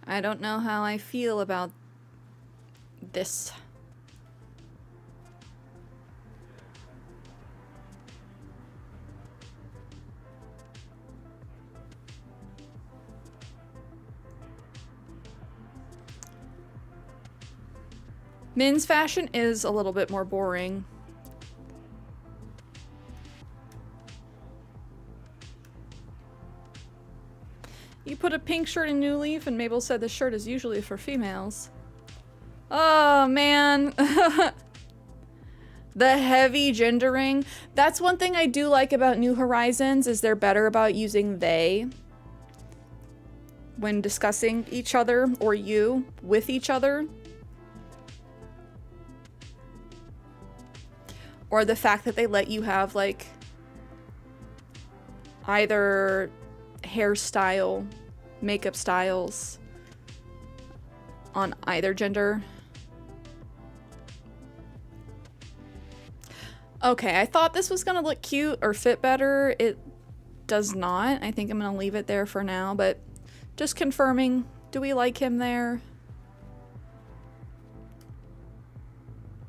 I don't know how I feel about this. Men's fashion is a little bit more boring. You put a pink shirt in New Leaf and Mabel said the shirt is usually for females. Oh, man. The heavy gendering. That's one thing I do like about New Horizons, is they're better about using they when discussing each other, or you with each other. Or the fact that they let you have like either hairstyle, makeup styles on either gender. Okay, I thought this was gonna look cute or fit better. It does not. I think I'm gonna leave it there for now, but just confirming, do we like him there?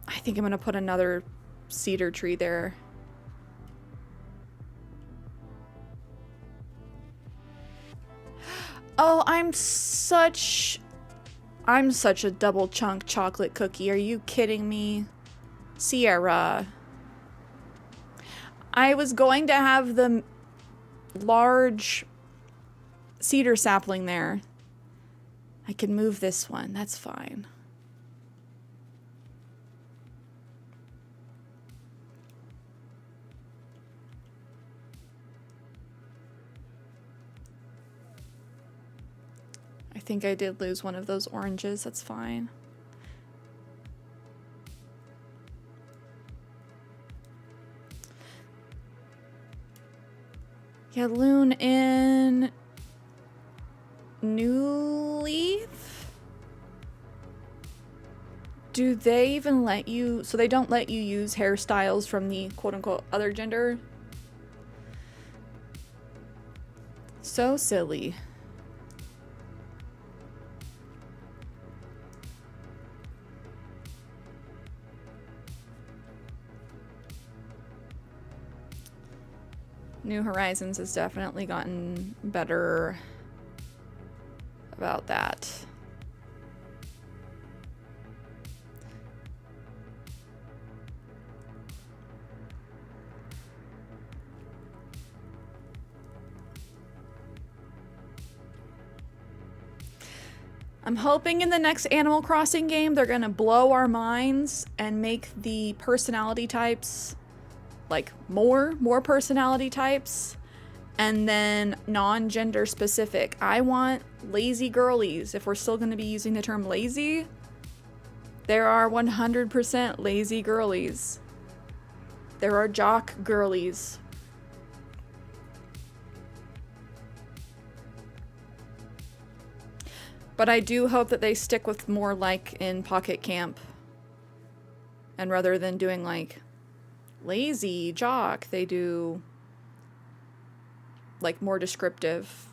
I think I'm gonna put another cedar tree there. Oh, I'm such a double chunk chocolate cookie. Are you kidding me? Cierra. I was going to have the large cedar sapling there. I can move this one. That's fine. I think I did lose one of those oranges. That's fine. Yeah, Loon in New Leaf? Do they even let you... So they don't let you use hairstyles from the quote-unquote other gender? So silly. New Horizons has definitely gotten better about that. I'm hoping in the next Animal Crossing game they're gonna blow our minds and make the personality types like more personality types, and then non-gender specific. I want lazy girlies. If we're still going to be using the term lazy, there are 100% lazy girlies. There are jock girlies. But I do hope that they stick with more like in Pocket Camp, and rather than doing like lazy jock, they do like more descriptive.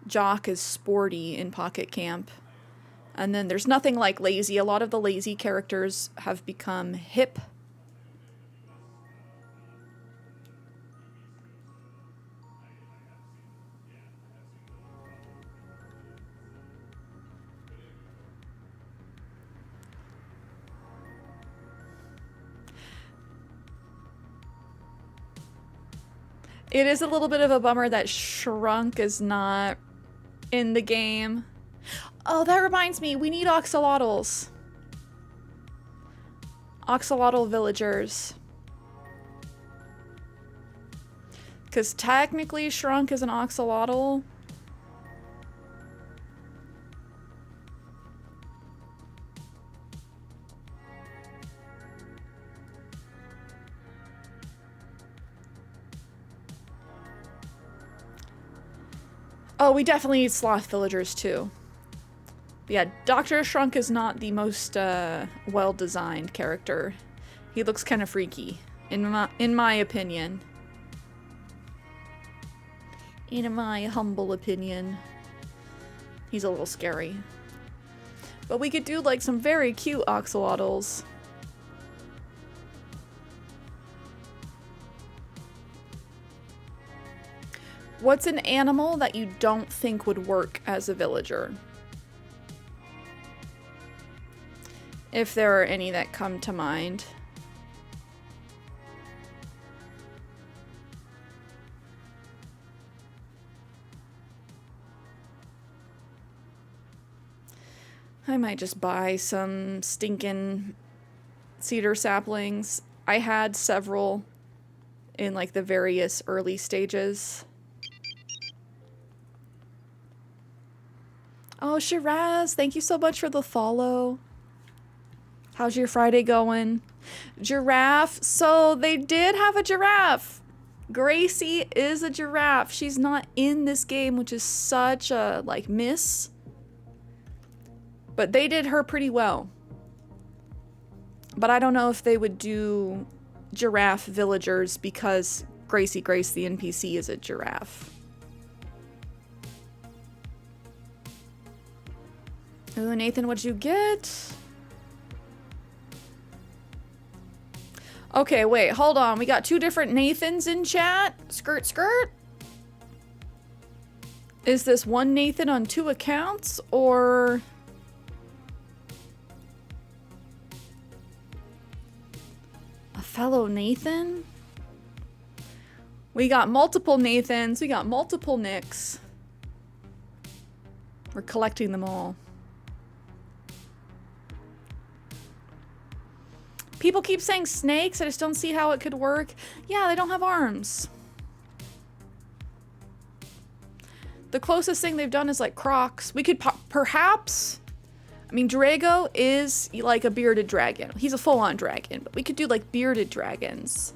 Jock is sporty in Pocket Camp, and then there's nothing like lazy. A lot of the lazy characters have become hip. It is a little bit of a bummer that Shrunk is not in the game. Oh, that reminds me, we need axolotls. Axolotl villagers. Because technically Shrunk is an axolotl. Oh, we definitely need sloth villagers too. But yeah, Dr. Shrunk is not the most well-designed character. He looks kind of freaky, in my opinion. In my humble opinion. He's a little scary. But we could do like some very cute axolotls. What's an animal that you don't think would work as a villager? If there are any that come to mind. I might just buy some stinking cedar saplings I had several in like the various early stages. Oh, Shiraz, thank you so much for the follow. How's your Friday going? Giraffe. So they did have a giraffe. Gracie is a giraffe. She's not in this game, which is such a like miss. But they did her pretty well. But I don't know if they would do giraffe villagers because Gracie Grace, the NPC, is a giraffe. Oh, Nathan, what'd you get? Okay, wait, hold on. We got 2 different Nathans in chat. Skirt, skirt. Is this one Nathan on 2 accounts, or... a fellow Nathan? We got multiple Nathans. We got multiple Nicks. We're collecting them all. People keep saying snakes. I just don't see how it could work. Yeah, they don't have arms. The closest thing they've done is like crocs. We could perhaps... I mean, Drago is like a bearded dragon. He's a full-on dragon. But we could do like bearded dragons.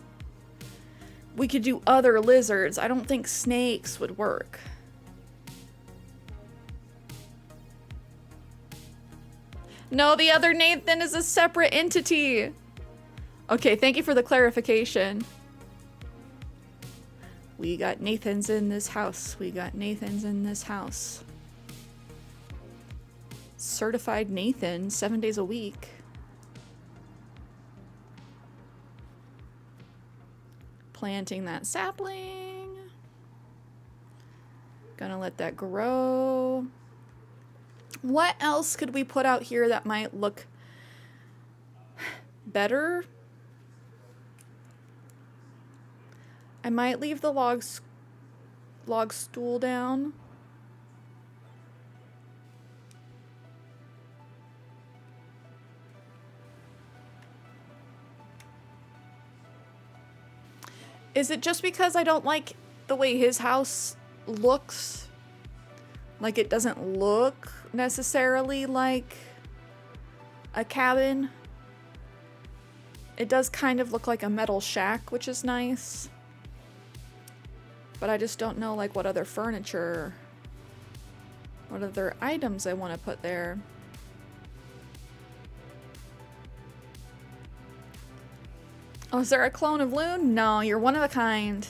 We could do other lizards. I don't think snakes would work. No, the other Nathan is a separate entity. Okay, thank you for the clarification. We got Nathans in this house. We got Nathans in this house. Certified Nathan, 7 days a week. Planting that sapling. Gonna let that grow. What else could we put out here that might look better? I might leave the log stool down. Is it just because I don't like the way his house looks? Like, it doesn't look necessarily like a cabin. It does kind of look like a metal shack, which is nice. But I just don't know like what other furniture, what other items I want to put there. Oh, is there a clone of Loon? No, you're one of a kind.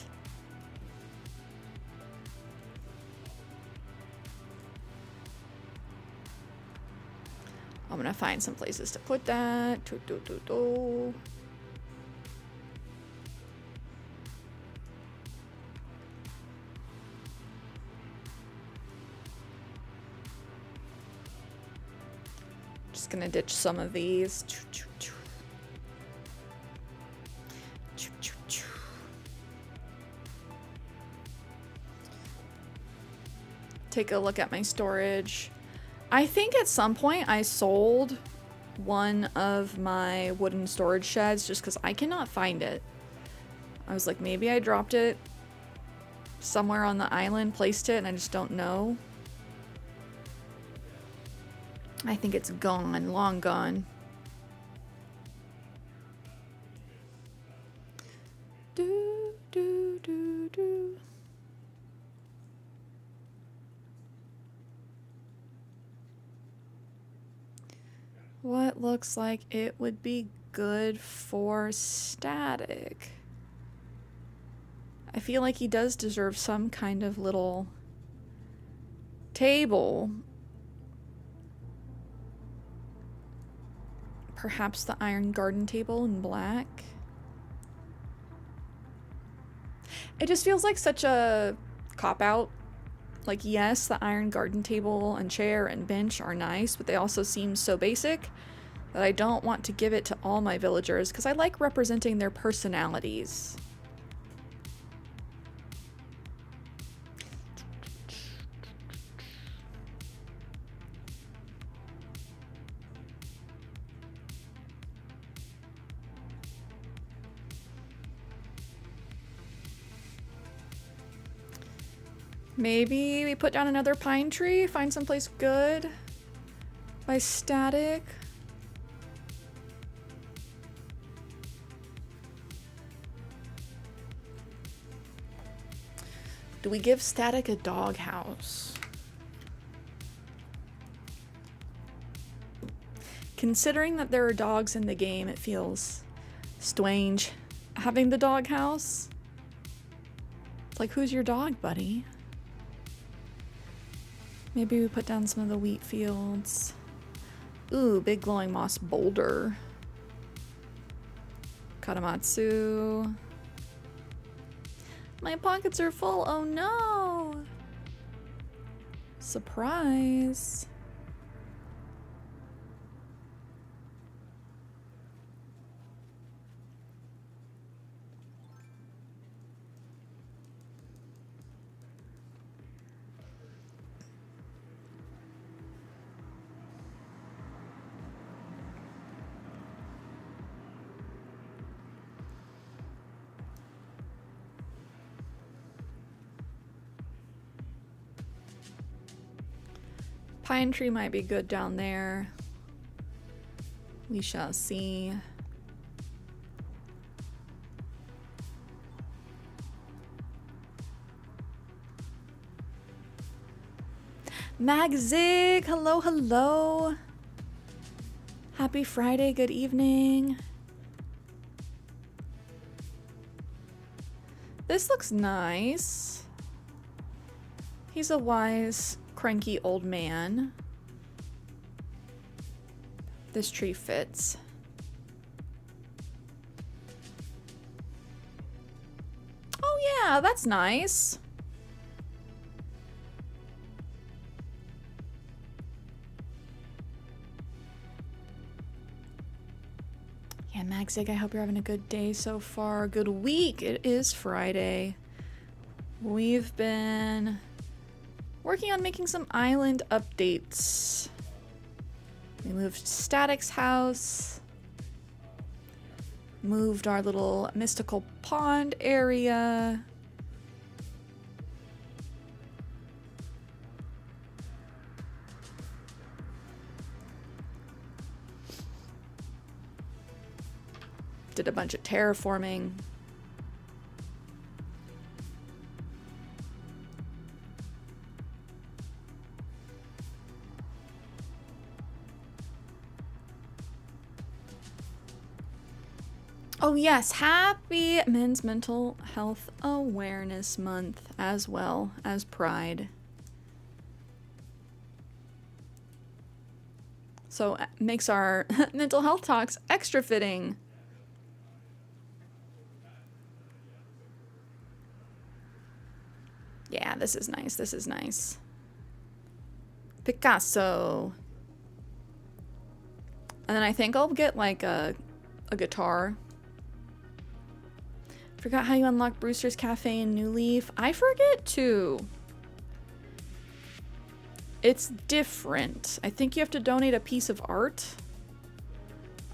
I'm gonna find some places to put that. Just gonna ditch some of these. Take a look at my storage. I think at some point I sold one of my wooden storage sheds just because I cannot find it. I was like, maybe I dropped it somewhere on the island, placed it, and I just don't know. I think it's gone, long gone. Do, do, do, do. What looks like it would be good for static? I feel like he does deserve some kind of little table. Perhaps the iron garden table in black. It just feels like such a cop-out. Like, yes, the iron garden table and chair and bench are nice, but they also seem so basic that I don't want to give it to all my villagers because I like representing their personalities. Maybe we put down another pine tree, find someplace good by Static. Do we give Static a doghouse? Considering that there are dogs in the game, it feels strange having the doghouse. It's like, who's your dog, buddy? Maybe we put down some of the wheat fields. Ooh, big glowing moss boulder. Katamatsu. My pockets are full. Oh no! Surprise. Pine tree might be good down there. We shall see. Magzig, hello, hello. Happy Friday, good evening. This looks nice. He's a wise, cranky old man. This tree fits. Oh yeah, that's nice. Yeah, Magzig, I hope you're having a good day so far. Good week. It is Friday. We've been working on making some island updates. We moved Static's house. Moved our little mystical pond area. Did a bunch of terraforming. Oh yes, happy Men's Mental Health Awareness Month as well as Pride. So it makes our mental health talks extra fitting. Yeah, this is nice. This is nice. Picasso. And then I think I'll get like a guitar. Forgot how you unlock Brewster's Cafe in New Leaf. I forget too. It's different. I think you have to donate a piece of art.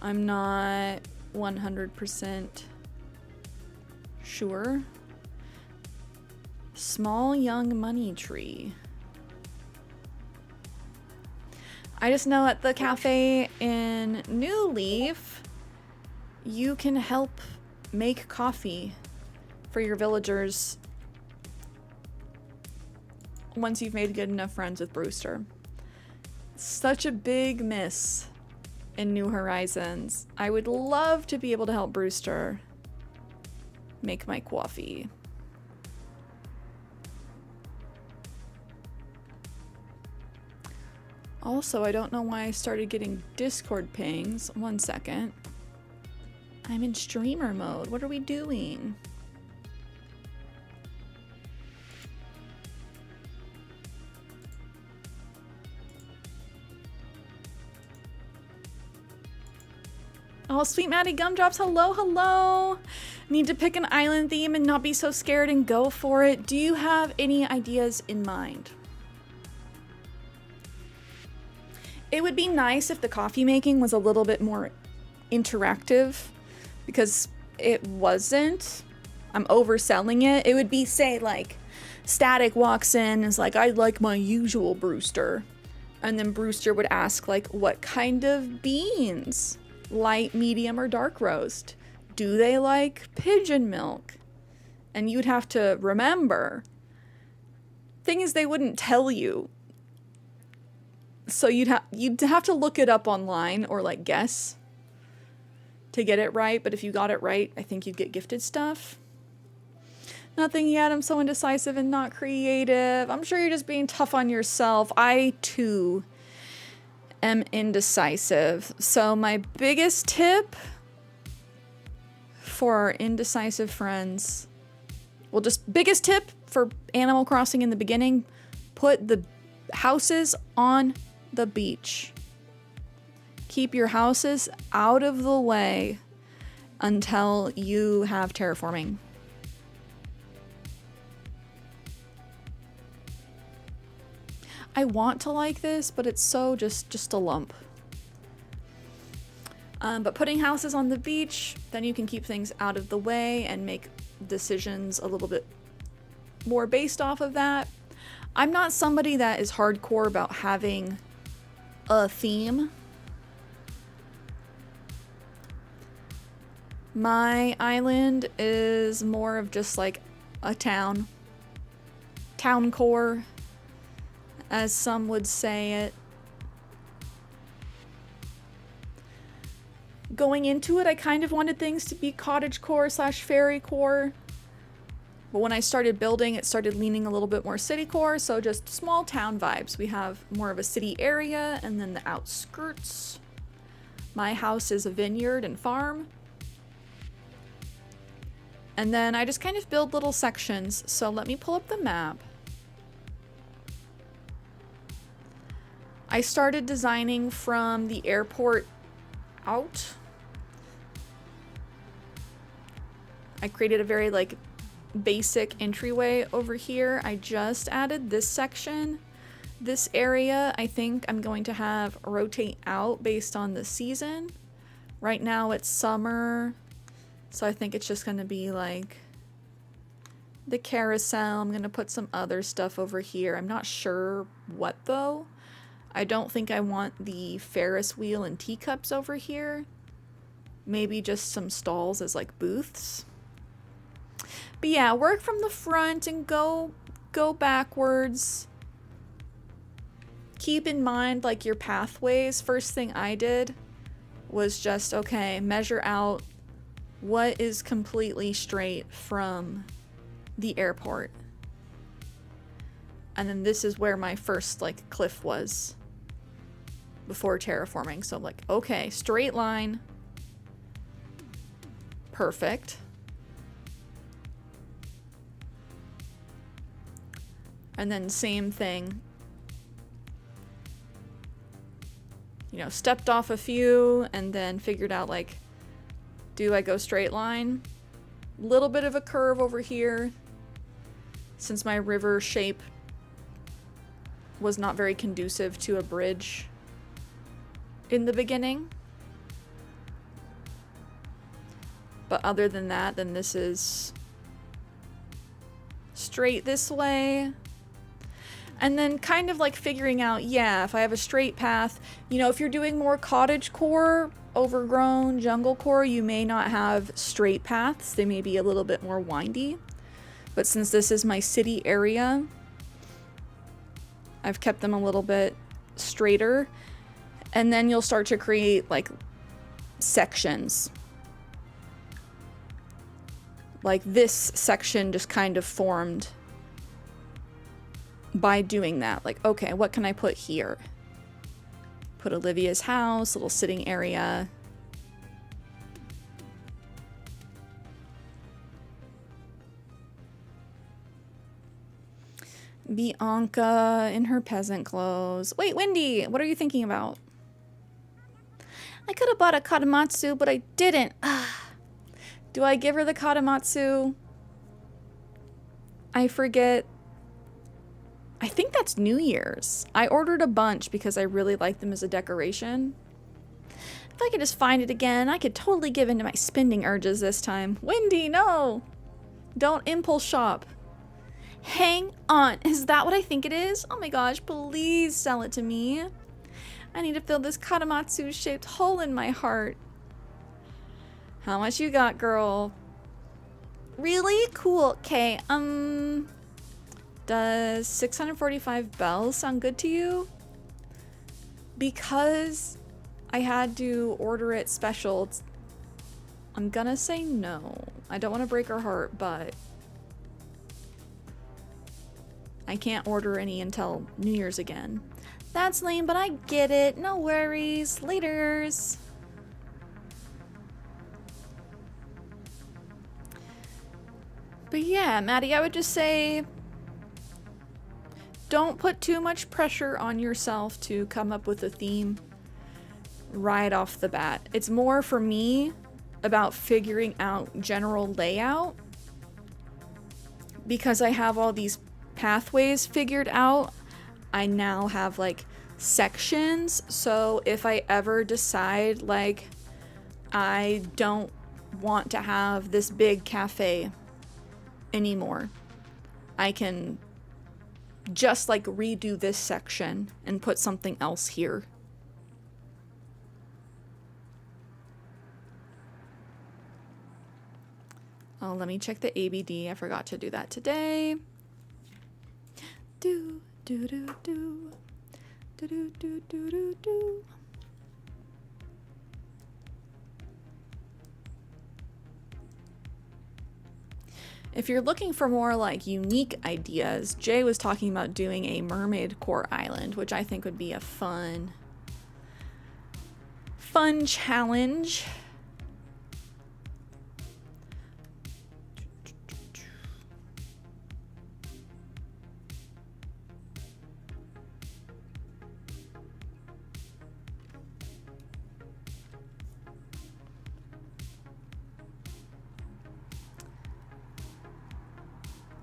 I'm not 100% sure. Small young money tree. I just know at the cafe in New Leaf, you can help make coffee for your villagers once you've made good enough friends with Brewster. Such a big miss in New Horizons. I would love to be able to help Brewster make my coffee. Also, I don't know why I started getting Discord pings. 1 second. I'm in streamer mode. What are we doing? Oh, Sweet Maddie Gumdrops, hello, hello. Need to pick an island theme and not be so scared and go for it. Do you have any ideas in mind? It would be nice if the coffee making was a little bit more interactive, because it wasn't. I'm overselling it. It would be, say, like, Static walks in and is like, I'd like my usual Brewster. And then Brewster would ask, like, what kind of beans? Light, medium, or dark roast? Do they like pigeon milk? And you'd have to remember. Thing is, they wouldn't tell you. So you'd have to look it up online or like guess to get it right. But if you got it right, I think you'd get gifted stuff. Nothing yet. I'm so indecisive and not creative. I'm sure you're just being tough on yourself. I too am indecisive. So my biggest tip for our indecisive friends, well, just biggest tip for Animal Crossing in the beginning, put the houses on the beach. Keep your houses out of the way until you have terraforming. I want to like this, but it's so just a lump. But putting houses on the beach, then you can keep things out of the way and make decisions a little bit more based off of that. I'm not somebody that is hardcore about having a theme. My island is more of just like a town core, as some would say it. Going into it, I kind of wanted things to be cottage core / fairy core. But when I started building, it started leaning a little bit more city core, so just small town vibes. We have more of a city area and then the outskirts. My house is a vineyard and farm. And then I just kind of build little sections. So let me pull up the map. I started designing from the airport out. I created a very like basic entryway over here. I just added this section. This area I think I'm going to have rotate out based on the season. Right now it's summer, so I think it's just going to be like the carousel. I'm going to put some other stuff over here. I'm not sure what though. I don't think I want the Ferris wheel and teacups over here. Maybe just some stalls as like booths. But yeah, work from the front and go backwards. Keep in mind like your pathways. First thing I did was just, okay, measure out what is completely straight from the airport. And then this is where my first like cliff was before terraforming. So I'm like, okay, straight line. Perfect. And then same thing. You know, stepped off a few and then figured out like, do I go straight line? Little bit of a curve over here. Since my river shape was not very conducive to a bridge in the beginning. But other than that, then this is straight this way. And then kind of like figuring out, yeah, if I have a straight path, you know, if you're doing more cottage core, overgrown jungle core, you may not have straight paths. They may be a little bit more windy. But since this is my city area, I've kept them a little bit straighter. And then you'll start to create like sections. Like this section just kind of formed by doing that. Like, okay, what can I put here? Put Olivia's house, little sitting area. Bianca in her peasant clothes. Wait, Wendy, what are you thinking about? I could have bought a Katamatsu, but I didn't. Do I give her the Katamatsu? I forget. I think that's New Year's. I ordered a bunch because I really like them as a decoration. If I could just find it again, I could totally give in to my spending urges this time. Wendy, no! Don't impulse shop. Hang on. Is that what I think it is? Oh my gosh, please sell it to me. I need to fill this Katamatsu-shaped hole in my heart. How much you got, girl? Really? Cool. Okay, does 645 bells sound good to you? Because I had to order it special, I'm gonna say no. I don't want to break her heart, but I can't order any until New Year's again. That's lame, but I get it. No worries. Laters. But yeah, Maddie, I would just say don't put too much pressure on yourself to come up with a theme right off the bat. It's more for me about figuring out general layout, because I have all these pathways figured out. I now have like sections, so if I ever decide like I don't want to have this big cafe anymore, I can just like redo this section and put something else here. Oh, let me check the ABD. I forgot to do that today. Do do do do do do do do do do. If you're looking for more like unique ideas, Jay was talking about doing a mermaid core island, which I think would be a fun challenge.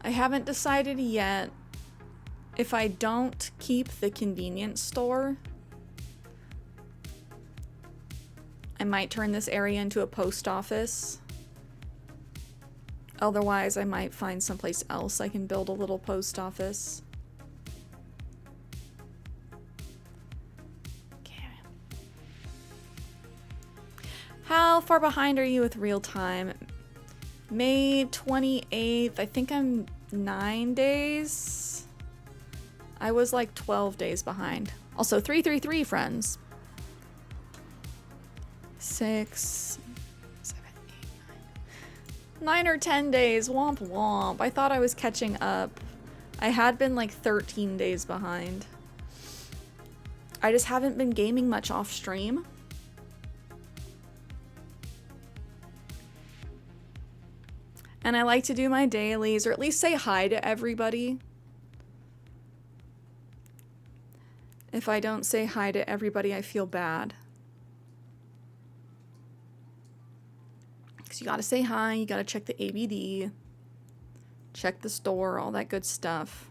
I haven't decided yet if I don't keep the convenience store. I might turn this area into a post office. Otherwise, I might find someplace else I can build a little post office. Okay. How far behind are you with real time? May 28th. I think I'm 9 days. I was like 12 days behind. Also 333 friends. 6, 7, 8, 9 or 10 days. Womp womp. I thought I was catching up. I had been like 13 days behind. I just haven't been gaming much off stream. And I like to do my dailies, or at least say hi to everybody. If I don't say hi to everybody, I feel bad. Because you gotta say hi, you gotta check the ABD, check the store, all that good stuff.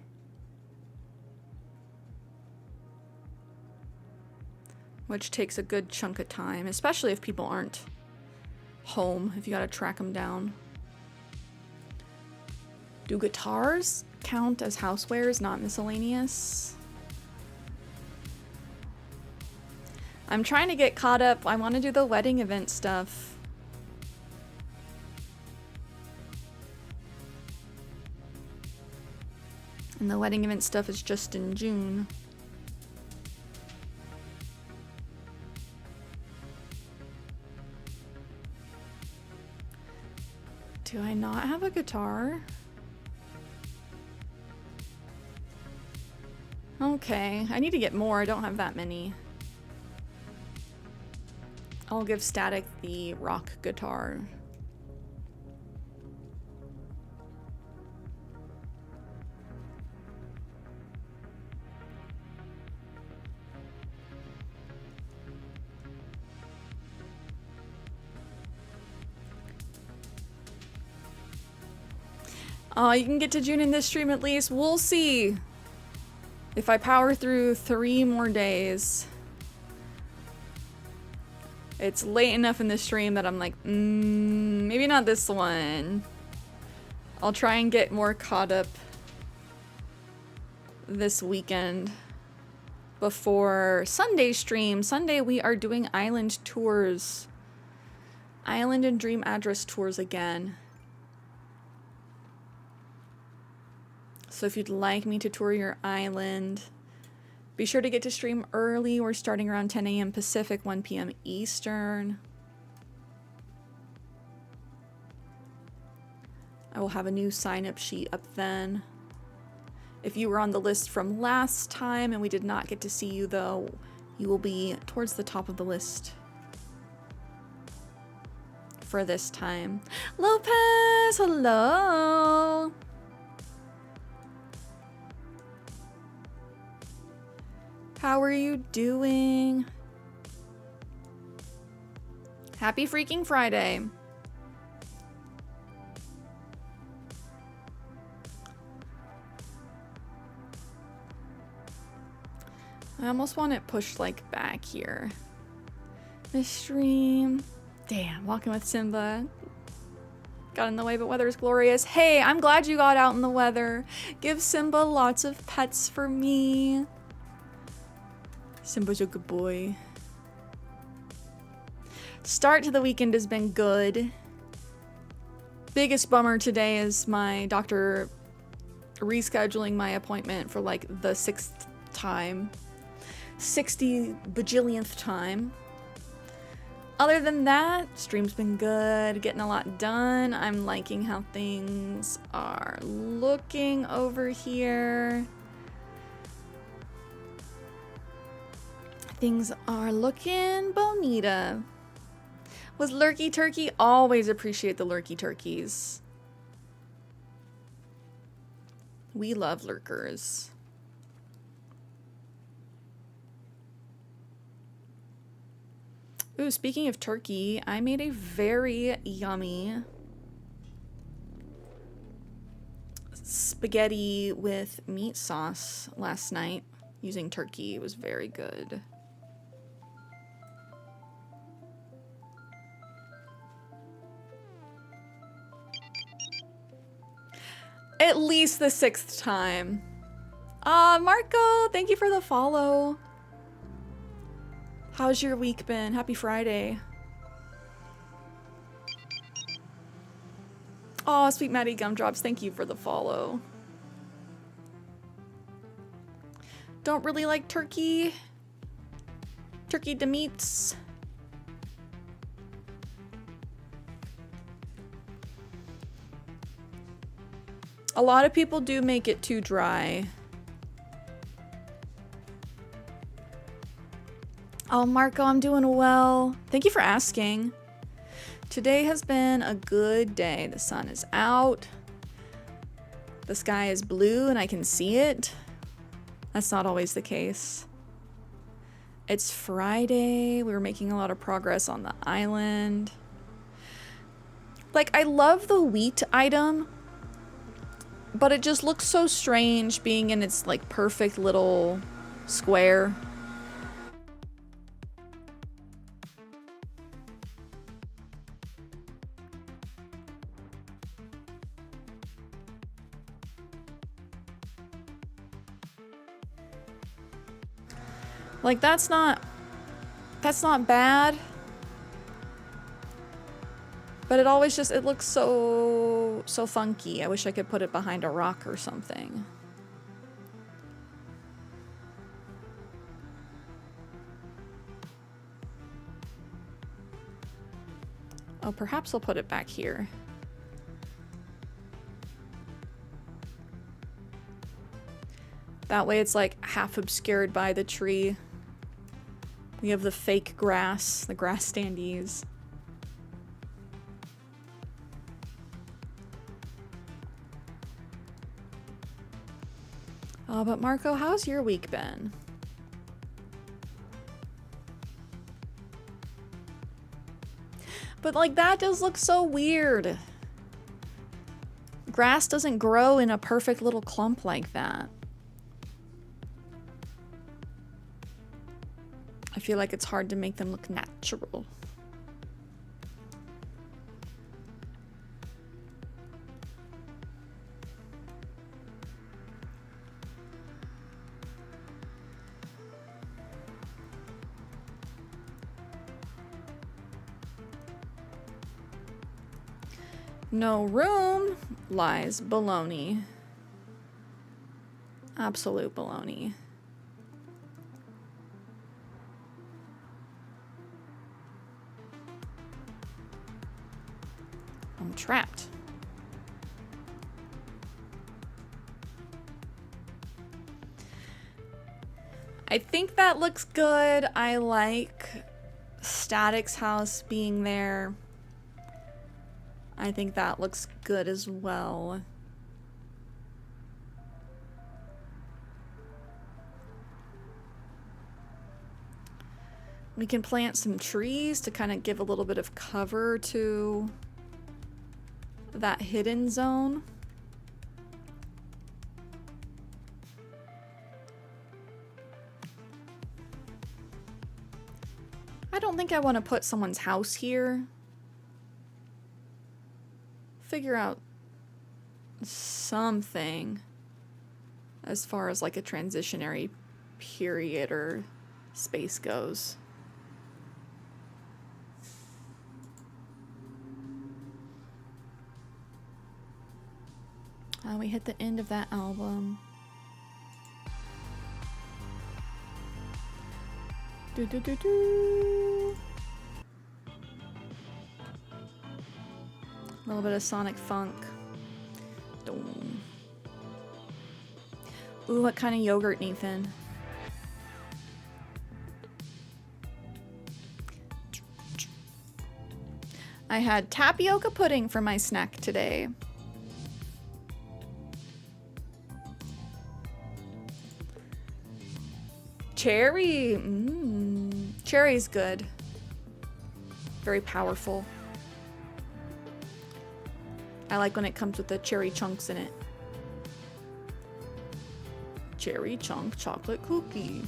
Which takes a good chunk of time, especially if people aren't home, if you gotta track them down. Do guitars count as housewares, not miscellaneous? I'm trying to get caught up. I want to do the wedding event stuff. And the wedding event stuff is just in June. Do I not have a guitar? Okay, I need to get more. I don't have that many. I'll give Static the rock guitar. You can get to June in this stream at least. We'll see. If I power through 3 more days. It's late enough in the stream that I'm like, maybe not this one. I'll try and get more caught up this weekend before Sunday stream. Sunday we are doing island tours. Island and dream address tours again. So if you'd like me to tour your island, be sure to get to stream early. We're starting around 10 a.m. Pacific, 1 p.m. Eastern. I will have a new sign-up sheet up then. If you were on the list from last time and we did not get to see you though, you will be towards the top of the list for this time. Lopez, hello. How are you doing? Happy freaking Friday. I almost want it pushed like back here. The stream. Damn, walking with Simba. Got in the way, but weather is glorious. Hey, I'm glad you got out in the weather. Give Simba lots of pets for me. Simba's a good boy. Start to the weekend has been good. Biggest bummer today is my doctor rescheduling my appointment for like the 6th time. 60 bajillionth time. Other than that, stream's been good, getting a lot done. I'm liking how things are looking over here. Things are looking bonita. Was Lurky Turkey? Always appreciate the Lurky Turkeys. We love lurkers. Ooh, speaking of turkey, I made a very yummy spaghetti with meat sauce last night using turkey. It was very good. At least the 6th time. Marco, thank you for the follow. How's your week been? Happy Friday. Aw, Sweet Maddie Gumdrops, thank you for the follow. Don't really like turkey. Turkey to meats. A lot of people do make it too dry. Oh, Marco, I'm doing well. Thank you for asking. Today has been a good day. The sun is out. The sky is blue and I can see it. That's not always the case. It's Friday. We were making a lot of progress on the island. Like, I love the wheat item, but it just looks so strange being in its, like, perfect little square. Like, that's not bad. But it always just, it looks so funky. I wish I could put it behind a rock or something. Oh, perhaps I'll put it back here. That way it's like half obscured by the tree. We have the fake grass, the grass standees. Oh, but Marco, how's your week been? But like, that does look so weird. Grass doesn't grow in a perfect little clump like that. I feel like it's hard to make them look natural. No room lies baloney. Absolute baloney. I'm trapped. I think that looks good. I like Static's house being there. I think that looks good as well. We can plant some trees to kind of give a little bit of cover to that hidden zone. I don't think I want to put someone's house here. Figure out something as far as like a transitionary period or space goes. We hit the end of that album. Do do do do. A little bit of sonic funk. Boom. Ooh, what kind of yogurt, Nathan? I had tapioca pudding for my snack today. Cherry. Cherry's good. Very powerful. I like when it comes with the cherry chunks in it. Cherry chunk chocolate cookie.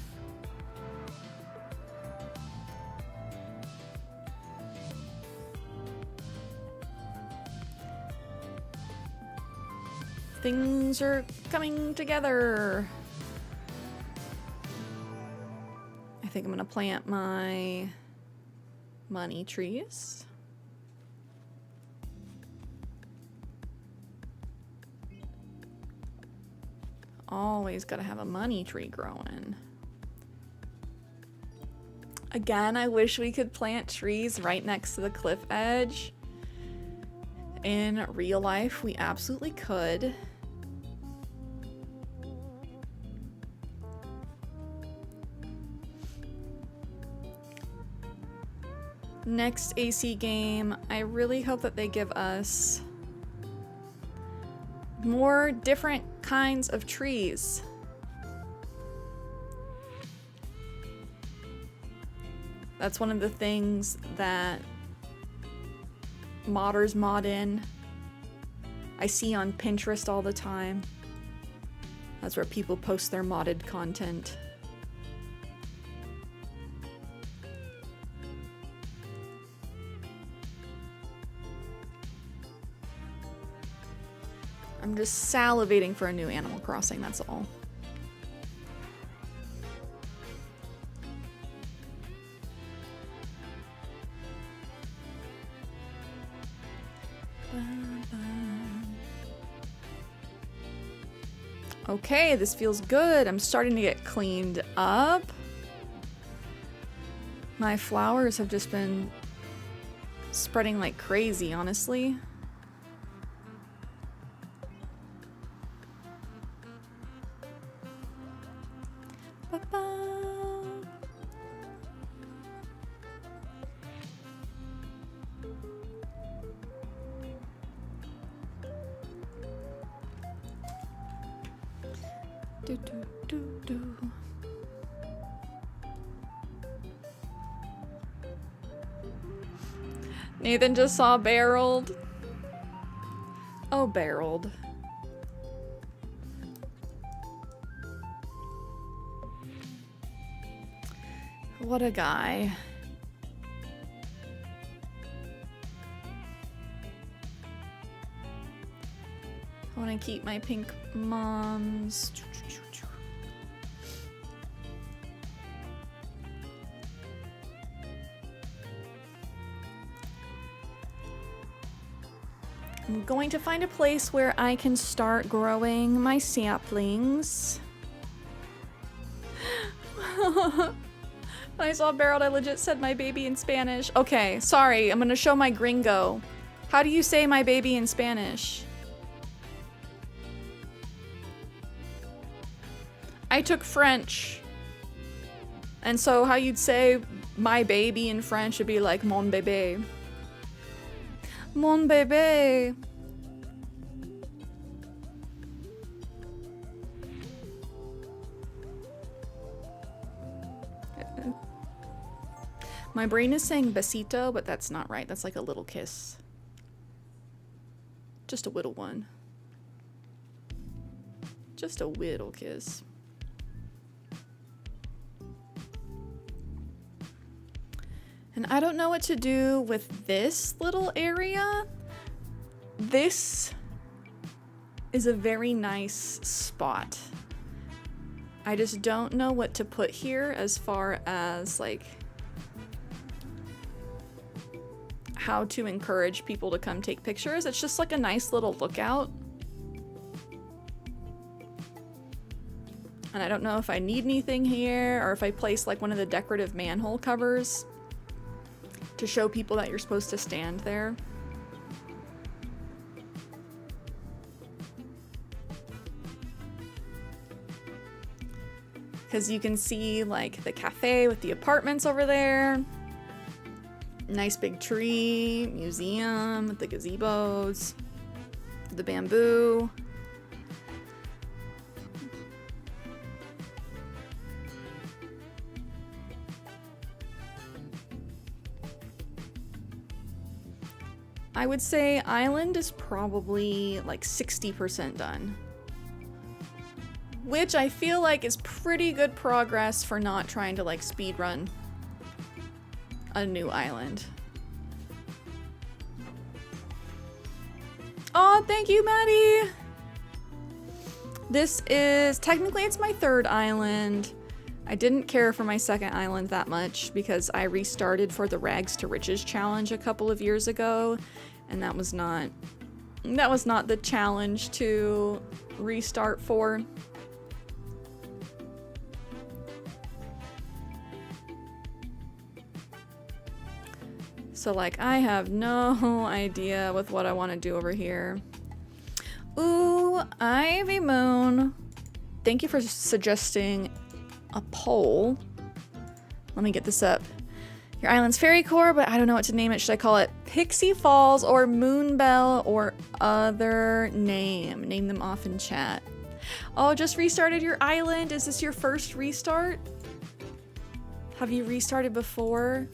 Things are coming together. I think I'm gonna plant my money trees. Always gotta have a money tree growing. Again, I wish we could plant trees right next to the cliff edge. In real life, we absolutely could. Next AC game, I really hope that they give us more different kinds of trees. That's one of the things that modders mod in. I see on Pinterest all the time. That's where people post their modded content. I'm just salivating for a new Animal Crossing, that's all. Okay, this feels good. I'm starting to get cleaned up. My flowers have just been spreading like crazy, honestly. Nathan just saw barreled. Oh, barreled. What a guy. I want to keep my pink moms. I'm going to find a place where I can start growing my saplings. When I saw barreled, I legit said my baby in Spanish. Okay, sorry, I'm gonna show my gringo. How do you say my baby in Spanish? I took French. And so how you'd say my baby in French would be like mon bébé. Mon bébé. My brain is saying besito, but that's not right. That's like a little kiss. Just a whittle one. Just a whittle kiss. And I don't know what to do with this little area. This is a very nice spot. I just don't know what to put here as far as like how to encourage people to come take pictures. It's just like a nice little lookout. And I don't know if I need anything here or if I place like one of the decorative manhole covers to show people that you're supposed to stand there. Because you can see like the cafe with the apartments over there. Nice big tree, museum with the gazebos, the bamboo. I would say island is probably like 60% done. Which I feel like is pretty good progress for not trying to like speed run a new island. Oh, thank you, Maddie! This is, technically it's my third island. I didn't care for my second island that much because I restarted for the Rags to Riches challenge a couple of years ago, and that was not the challenge to restart for. So like I have no idea with what I want to do over here. Ooh, Ivy Moon. Thank you for suggesting a poll. Let me get this up. Your island's fairy core, but I don't know what to name it. Should I call it Pixie Falls or Moonbell or other name? Name them off in chat. Oh, just restarted your island. Is this your first restart? Have you restarted before?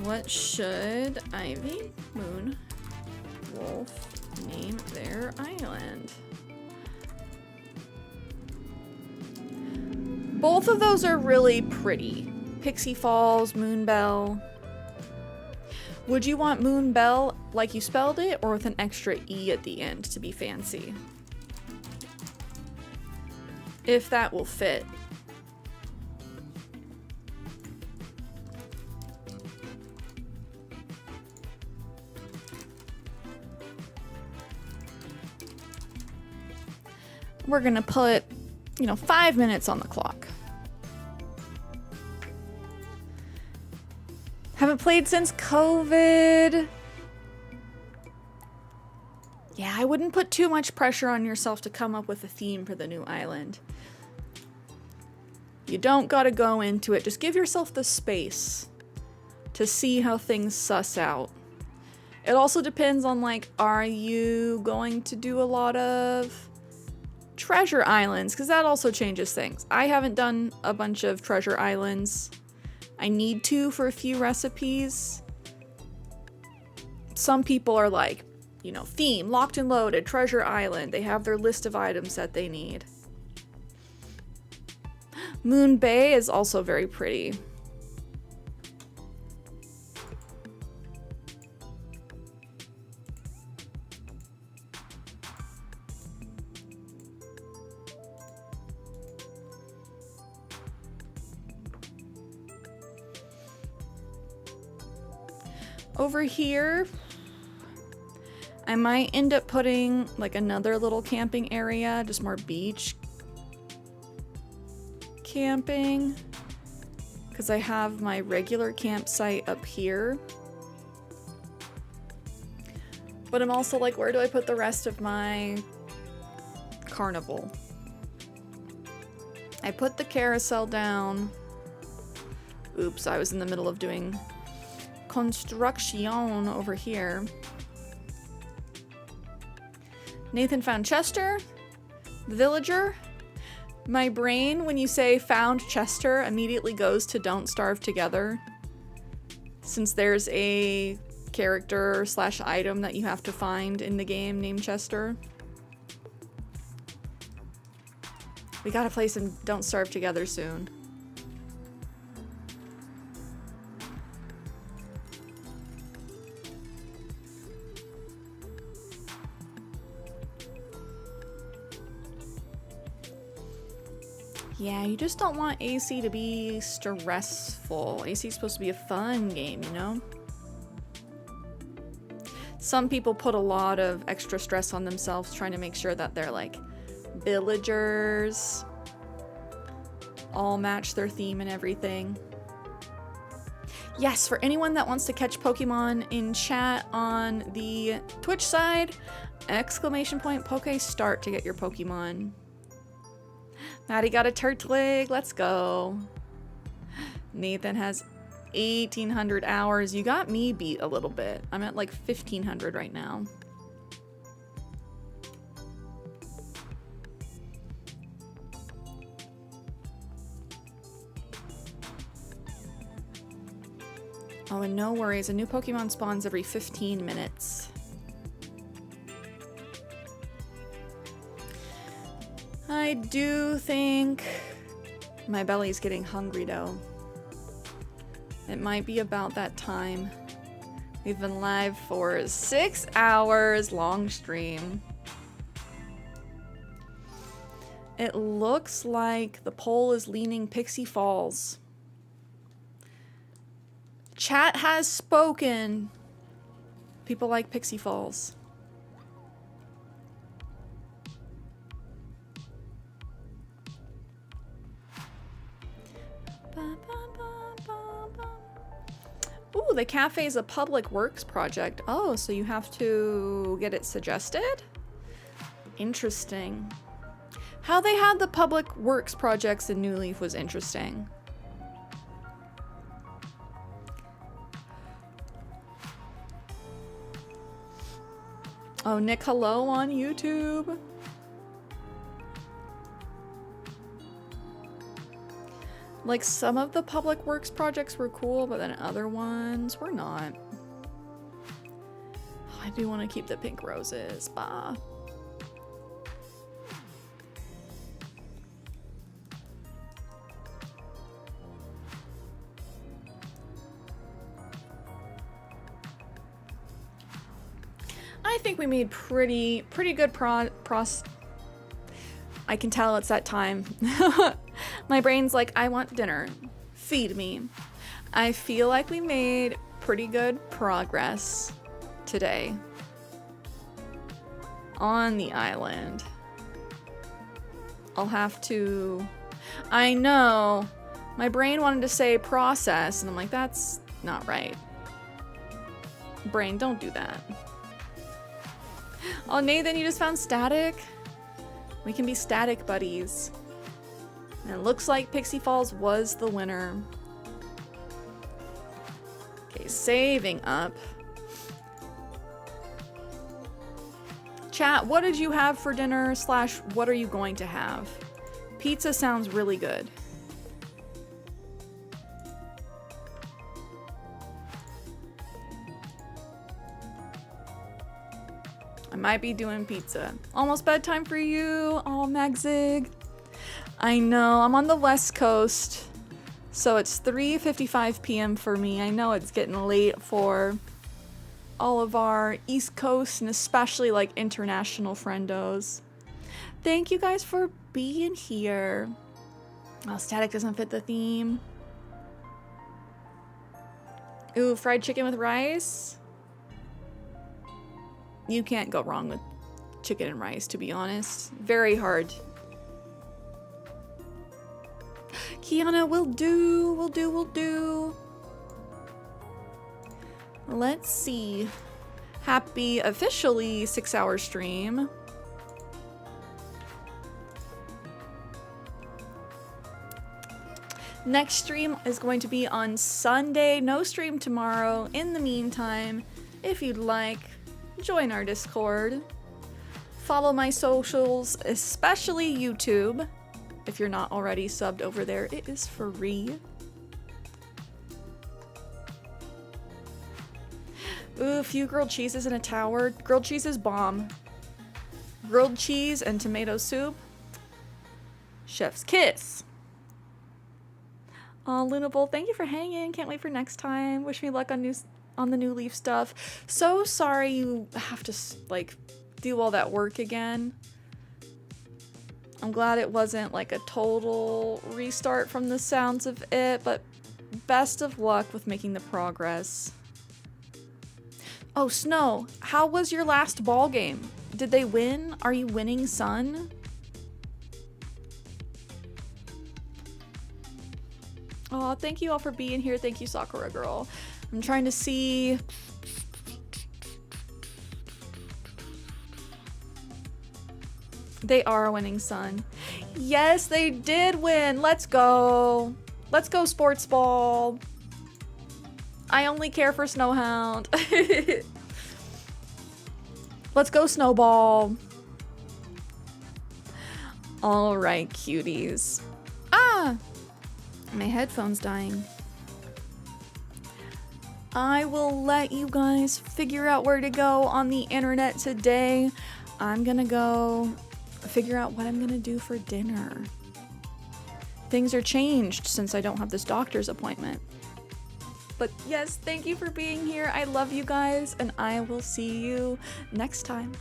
What should Ivy, Moon, Wolf name their island? Both of those are really pretty. Pixie Falls, Moonbell. Would you want Moonbell like you spelled it or with an extra E at the end to be fancy? If that will fit. We're gonna put, 5 minutes on the clock. Haven't played since COVID. Yeah, I wouldn't put too much pressure on yourself to come up with a theme for the new island. You don't gotta go into it. Just give yourself the space to see how things suss out. It also depends on are you going to do a lot of treasure islands? Because that also changes things. I haven't done a bunch of treasure islands. I need to for a few recipes. Some people are like, theme, locked and loaded, treasure island. They have their list of items that they need. Moon Bay is also very pretty. Over here, I might end up putting like another little camping area, just more beach camping, because I have my regular campsite up here. But I'm also like, where do I put the rest of my carnival? I put the carousel down. Oops, I was in the middle of doing construction over here. Nathan found Chester, the villager. My brain, when you say found Chester, immediately goes to Don't Starve Together. Since there's a character / item that you have to find in the game named Chester. We gotta play some Don't Starve Together soon. Yeah, you just don't want AC to be stressful. AC is supposed to be a fun game, you know? Some people put a lot of extra stress on themselves trying to make sure that they're like villagers all match their theme and everything. Yes, for anyone that wants to catch Pokemon in chat on the Twitch side, !Poke start to get your Pokemon. Maddie got a Turtwig, let's go. Nathan has 1,800 hours. You got me beat a little bit. I'm at like 1,500 right now. Oh, and no worries, a new Pokemon spawns every 15 minutes. I do think my belly's getting hungry though. It might be about that time. We've been live for 6 hours, long stream. It looks like the poll is leaning Pixie Falls. Chat has spoken. People like Pixie Falls. Ooh, the cafe is a public works project. Oh, so you have to get it suggested? Interesting. How they had the public works projects in New Leaf was interesting. Oh, Nick, hello on YouTube. Like, some of the public works projects were cool, but then other ones were not. Oh, I do want to keep the pink roses. Bah. I think we made pretty good I can tell it's that time. My brain's like, I want dinner. Feed me. I feel like we made pretty good progress today on the island. I'll have to... I know. My brain wanted to say process, and I'm like, that's not right. Brain, don't do that. Oh, Nathan, you just found static? We can be static buddies. And it looks like Pixie Falls was the winner. Okay, saving up. Chat, what did you have for dinner / what are you going to have? Pizza sounds really good. I might be doing pizza. Almost bedtime for you. Oh, Magzig. I know, I'm on the West Coast, so it's 3:55 p.m. for me. I know it's getting late for all of our East Coast and especially like international friendos. Thank you guys for being here. Oh, static doesn't fit the theme. Ooh, fried chicken with rice. You can't go wrong with chicken and rice, to be honest. Very hard. Kiana, will do, will do, will do. Let's see. Happy officially 6-hour stream. Next stream is going to be on Sunday. No stream tomorrow. In the meantime, if you'd like, join our Discord. Follow my socials, especially YouTube. If you're not already subbed over there, it is free. Ooh, a few grilled cheeses in a tower. Grilled cheese is bomb. Grilled cheese and tomato soup. Chef's kiss. Aw, Lunable, thank you for hanging. Can't wait for next time. Wish me luck on the new Leaf stuff. So sorry you have to, like, do all that work again. I'm glad it wasn't, like, a total restart from the sounds of it, but best of luck with making the progress. Oh, Snow, how was your last ball game? Did they win? Are you winning, son? Oh, thank you all for being here. Thank you, Sakura girl. I'm trying to see. They are winning, son. Yes, they did win. Let's go. Let's go, sports ball. I only care for Snowhound. Let's go, Snowball. All right, cuties. Ah! My headphone's dying. I will let you guys figure out where to go on the internet today. I'm gonna go figure out what I'm gonna do for dinner. Things are changed since I don't have this doctor's appointment. But yes, thank you for being here. I love you guys, and I will see you next time.